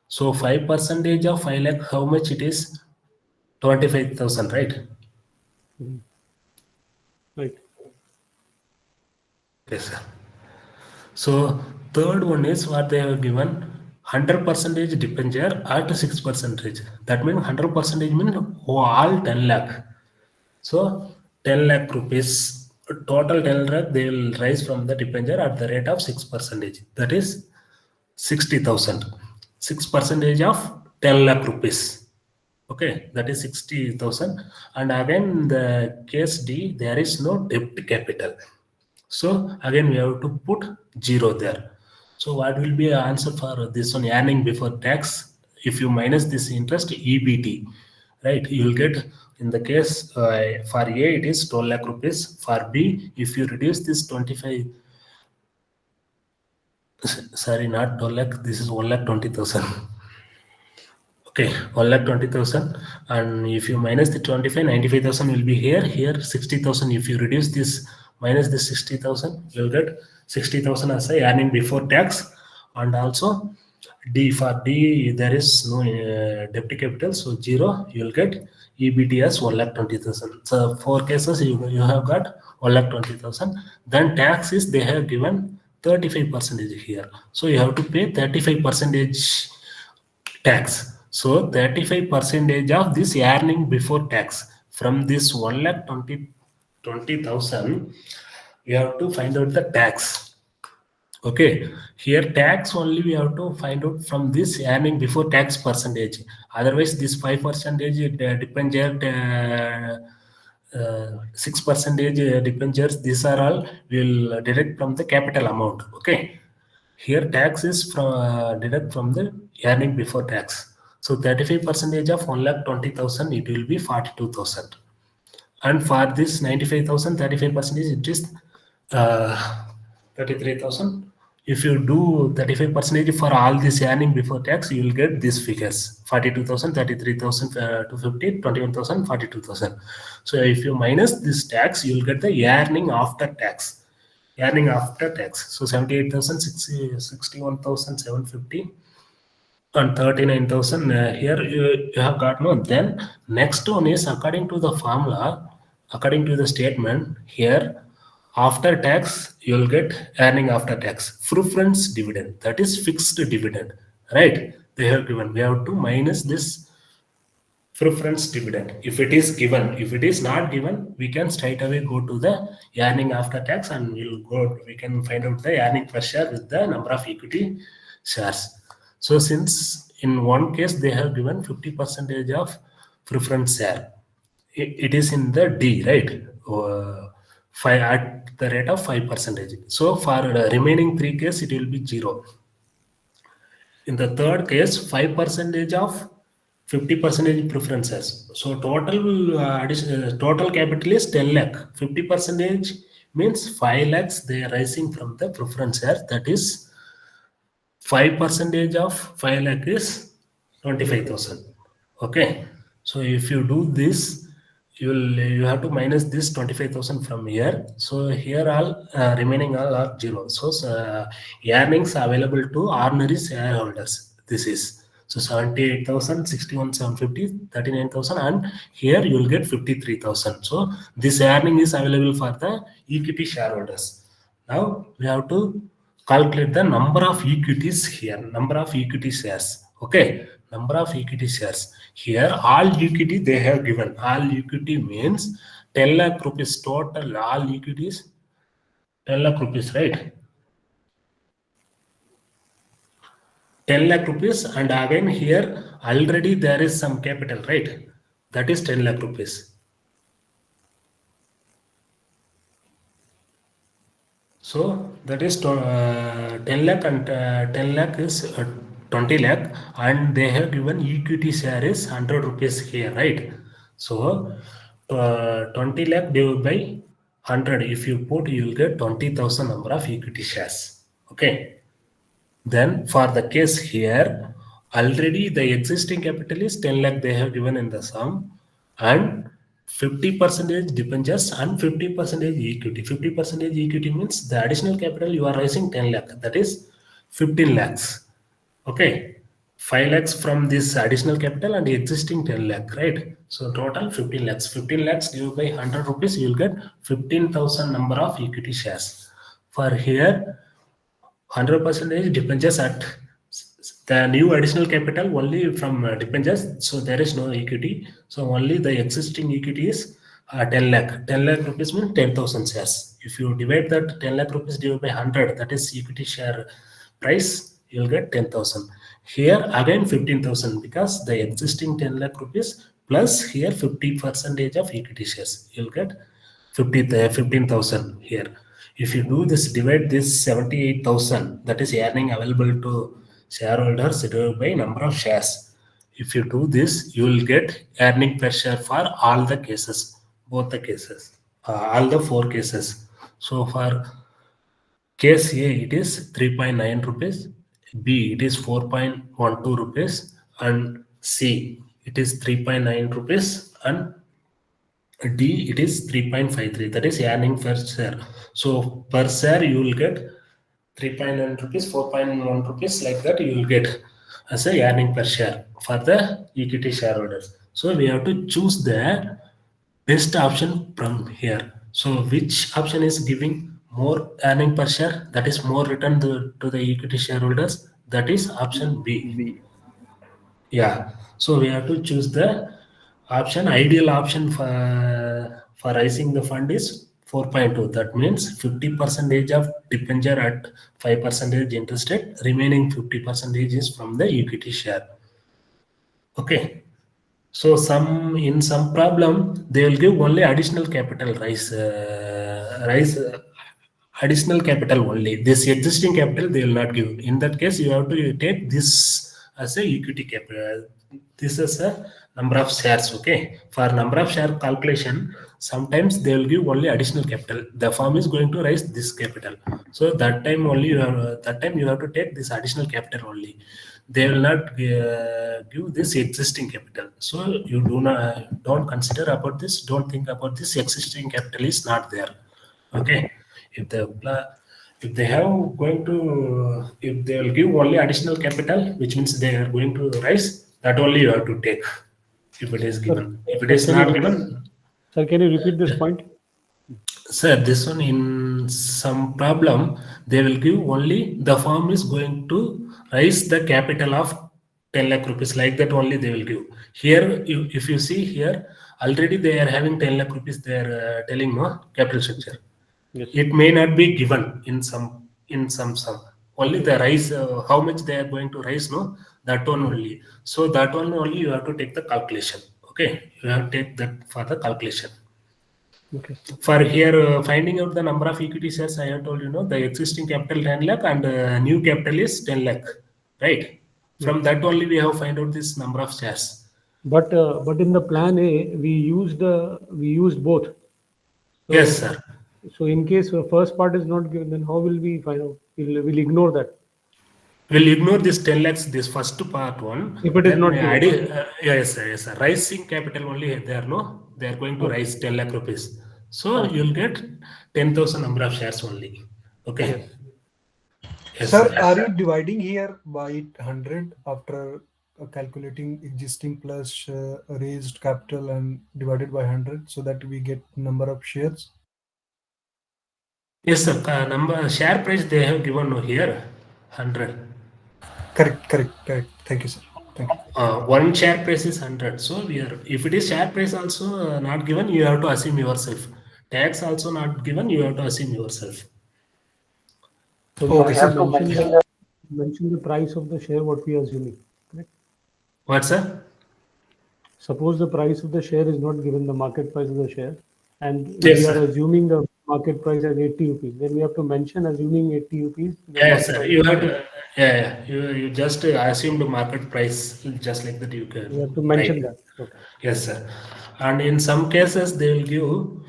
So 5% of 5 lakh, how much it is? 25,000, right? Right. Yes, sir. So third one is what they have given 100% debenture at 6%. That means 100% means all 10 lakh. So 10 lakh rupees, total 10 lakh they will raise from the debenture at the rate of 6%. That is 60,000. 6% of 10 lakh rupees. Okay, that is 60,000. And again the case D, there is no debt capital. So again we have to put 0 there. So what will be an answer for this one? Earning before tax, if you minus this interest, EBT, right? You will get, in the case for A it is 12 lakh rupees. For B, if you reduce this 25 Sorry, not 12 lakh. This is 1,20,000. Okay, 1,20,000, and if you minus the 25, 95,000 will be here. Here 60,000. If you reduce this minus the 60,000, you'll get 60,000 as a earning before tax. And also D, for D there is no debt to capital, so 0. You'll get EBT as 1,20,000. So 4 cases you have got 1,20,000. Then tax is they have given 35% here, so you have to pay 35% tax. So 35% of this earning before tax from this 1,20,000, we have to find out the tax. Okay, here tax only we have to find out from this earning before tax percentage. Otherwise, this 5% debenture, 6% debentures, these are all will deduct from the capital amount. Okay, here tax is from deduct from the earning before tax. So 35% of 1,20,000, it will be 42,000. And for this 95,000, 35% it is 33,000. If you do 35% for all this earning before tax, you will get these figures: 42,000, 33,000, 250, 21,000, 42,000. So if you minus this tax, you will get the earning after tax. Earning after tax. So 78,000, 61,750 and 39,000. Here you have got no. Then next one is according to the formula, according to the statement here, after tax you will get earning after tax preference dividend, that is fixed dividend, right? They have given, we have to minus this preference dividend if it is given. If it is not given, we can straight away go to the earning after tax and we can find out the earning per share with the number of equity shares. So since in one case they have given 50% of preference share, it is in the D, right? Five at the rate of 5%. So for the remaining 3 cases, it will be 0. In the third case, 5% of 50% preferences. So total total capital is 10 lakh. 50% means 5 lakhs they are rising from the preference share. That is 5% of 5 lakh is 25,000. Okay. So if you do this, you have to minus this 25,000 from here. So here all remaining all are 0. So earnings available to ordinary shareholders. This is so 78,000, 61,750, 39,000, and here you will get 53,000. So this earning is available for the equity shareholders. Now we have to calculate the number of equities here, number of equity shares. Okay, number of equity shares. Here all equity they have given. All equity means 10 lakh rupees total, all equities 10 lakh rupees, right? 10 lakh rupees, and again here already there is some capital, right? That is 10 lakh rupees. So that is 10 lakh, and 10 lakh is 20 lakh, and they have given equity share is 100 rupees here, right? So 20 lakh divided by 100, if you put, you will get 20,000 number of equity shares. Okay. Then for the case here, already the existing capital is 10 lakh they have given in the sum, and 50% debentures and 50% equity. 50% equity means the additional capital you are raising 10 lakh, that is 15 lakhs. Okay, 5 lakhs from this additional capital and existing 10 lakh, right? So total 15 lakhs. 15 lakhs divided by 100 rupees, you will get 15,000 number of equity shares. For here, 100% dependence at the new additional capital only from dependence, so there is no equity. So only the existing equity is 10 lakh. 10 lakh rupees means 10,000 shares. If you divide that 10 lakh rupees divided by 100, that is equity share price, you will get 10,000. Here again 15,000, because the existing 10 lakh rupees plus here 50% of equity shares, you will get 15,000 here. If you do this, divide this 78,000, that is earning available to shareholders divided by number of shares. If you do this, you will get earning per share for all the cases, both the cases, all the 4 cases. So for Case A, it is 3.9 rupees. B, it is 4.12 rupees. And C, it is 3.9 rupees. And D, it is 3.53. That is earning per share. So per share, you will get 3.9 rupees, 4.1 rupees, like that you will get as a earning per share for the equity shareholders. So we have to choose the best option from here. So which option is giving more earning per share, that is more return to the equity shareholders, that is option B. B. Yeah, so we have to choose the option. Ideal option for raising the fund is 4.2. That means 50% of debenture at 5% interest rate, remaining 50% is from the equity share. Okay. So in some problem they will give only additional capital additional capital only. This existing capital they will not give. In that case, you have to take this as a equity capital. This is a number of shares. Okay, for number of share calculation, sometimes they will give only additional capital. The firm is going to raise this capital, so that time only you have to take this additional capital only. They will not give this existing capital. So you don't consider about this. Don't think about this. Existing capital is not there. Okay, if if they have going to if they will give only additional capital, which means they are going to raise, that only you have to take if it is given. If it is Can you not given, sir, can you repeat this point? sir, this one in some problem they will give only the firm is going to raise the capital of 10 lakh rupees, like that only they will give. Here, if you see here, already they are having 10 lakh rupees. They are telling no capital structure. Yes. It may not be given in some sum. Only the rise, how much they are going to raise, no, that one only. So that one only you have to take the calculation. Okay, you have to take that for the calculation. Okay. For here, finding out the number of equity shares, I have told you know the existing capital 10 lakh and new capital is 10 lakh, right? From that only we have find out this number of shares. But in the plan A, we used both. So, yes, sir. So in case the first part is not given, then how will we find out? We'll ignore that. We'll ignore this 10 lakhs, this first part one. If it is not given. Yes, sir, yes, sir. Rising capital only there, no? They are going to rise 10 lakh rupees. So you'll get 10,000 number of shares only. Okay. Yes, Sir, sir. are you dividing here by 100 after calculating existing plus raised capital and divided by 100 so that we get number of shares? Yes, sir. Number share price they have given here 100. Correct. Thank you, sir. Thank you. One share price is 100. So we are, if it is share price also not given, you have to assume yourself. Tax also not given, you have to assume yourself. So we have to mention the price of the share, what we are assuming. Correct? What, sir? Suppose the price of the share is not given, the market price of the share, and yes, we are sir. assuming the market price as 80 rupees. Then we have to mention assuming 80 rupees. Yes, sir. You have to, you just assume the market price, just like that you can. You have to mention that. Okay. Yes, sir. And in some cases, they will give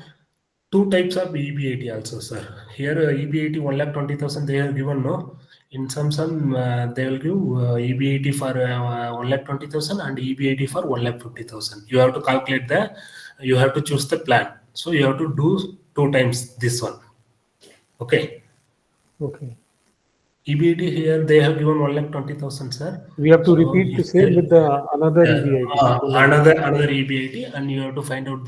two types of EBIT also, sir. Here, EBIT 1,20,000 they have given, no? In some they will give EBIT for 1,20,000 and EBIT for 1,50,000. You have to calculate you have to choose the plan. So you have to do 2 times this one. Okay. Okay. EBIT here they have given 1,20,000, sir. We have to repeat the same with the another EBIT. Another EBIT, and you have to find out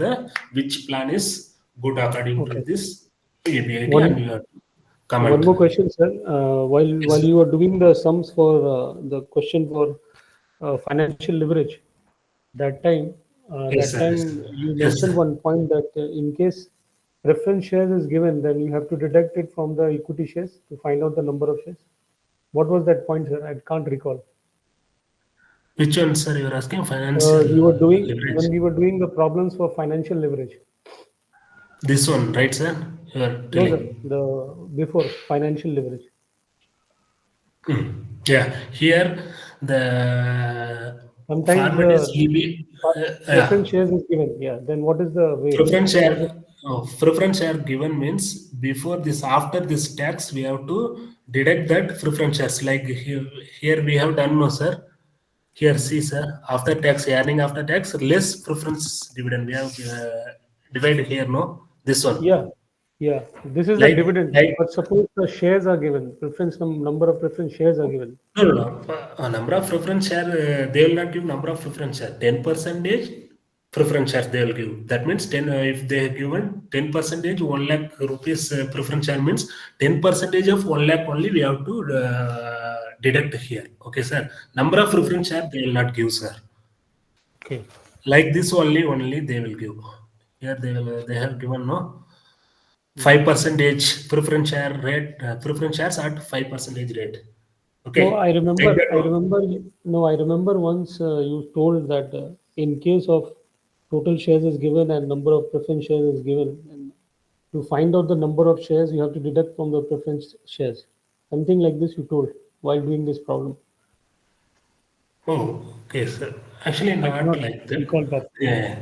which plan is good according to this EBIT, and you have to comment. One more question, sir. While you are doing the sums for the question for financial leverage, that time you mentioned one point that in case preference shares is given, then you have to deduct it from the equity shares to find out the number of shares. What was that point, sir? I can't recall. Which one, sir? You are asking financial leverage. When we were doing the problems for financial leverage. This one, right, sir? You are telling. No, sir. The before financial leverage. Yeah, here the sometimes format is preference shares is given. Yeah. Then what is the way? Preference share. Preference share given means before this, after this tax, we have to deduct that preference shares. Like here we have done, no sir. Here see sir, after tax, earning after tax, less preference dividend. We have divided here, no? This one. Yeah, yeah. This is the Like, dividend. like But suppose the shares are given, preference number of preference shares are given. no. A number of preference share, they will not give number of preference share. 10% preference shares they will give. That means 10. If they have given 10%, 1 lakh rupees preference share means 10% of 1 lakh only we have to deduct here. Okay, sir. Number of preference share they will not give, sir. Okay. Like this only they will give. Here they have given no 5% preference share rate. Preference shares at 5% rate. Okay. No, I remember. Like that I remember. No, I remember once you told that in case of total shares is given and number of preference shares is given, and to find out the number of shares, you have to deduct from the preference shares. Something like this you told while doing this problem. Oh, okay, sir. Actually, I not cannot like that. recall that Yeah.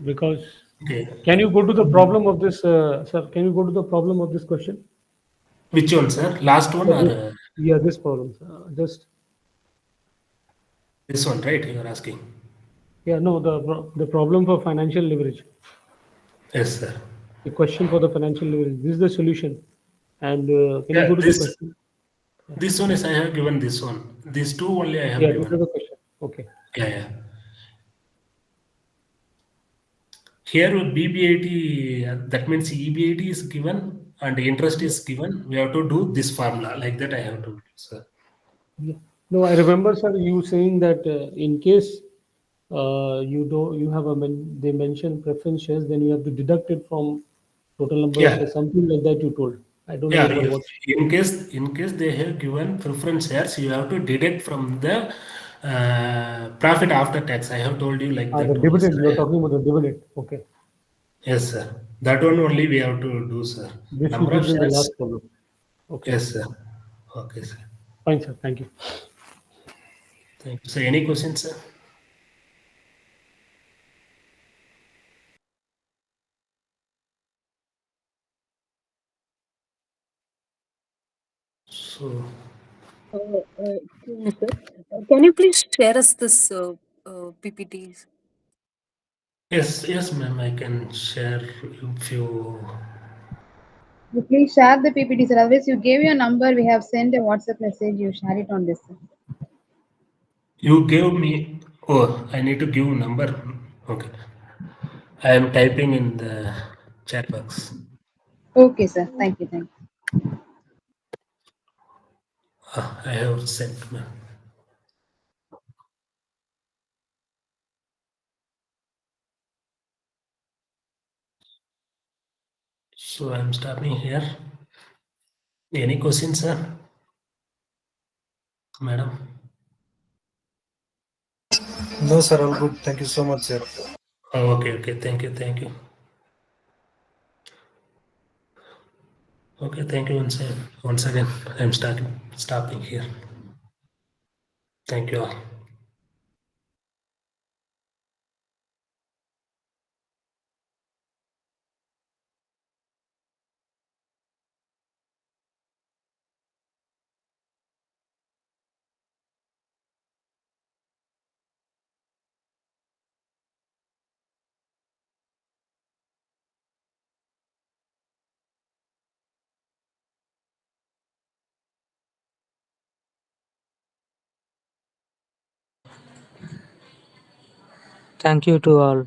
because. Okay. Can you go to the problem of this, sir? Can you go to the problem of this question? Which one, sir? Last one or Yeah, this problem. Just this one, right? You are asking. yeah, no, the problem for financial leverage. Yes, sir. The question for the financial leverage. This is the solution. And can you Yeah, go to the this question? this one is I have given this one. These two only I have Yeah, this is given. the question. Okay. Yeah. Here BBIT, that means EBIT is given and interest is given. We have to do this formula like that. I have to do, sir. Yeah. No, I remember, sir, you saying that in case you have they mention preference shares, then you have to deduct it from total number of Yeah. shares, something like that you told. I don't Yeah, remember yes. what. In case they have given preference shares, you have to deduct from the profit after tax. I have told you like The that only, dividend, you are sir. talking about the dividend. Okay. Yes, sir. That one only we have to do, sir. This you Number of did in the shares. last problem. Okay. Yes, sir. Okay, sir. Fine, sir. Thank you. Thank you. So, any questions, sir? So, Sir, can you please share us this PPTs? yes, ma'am. I can share if you. You please share the PPT, sir. Otherwise, you gave your number. We have sent a WhatsApp message. You share it on this. Sir. You gave me. Oh, I need to give number. Okay. I am typing in the chat box. Okay, sir. Thank you. Thank you. I have sent, ma'am. So I'm stopping here. Any questions, sir? Madam? No, sir, all good. Thank you so much, sir. Oh, okay. Thank you. Okay, thank you once again. I'm stopping here. Thank you all. Thank you to all.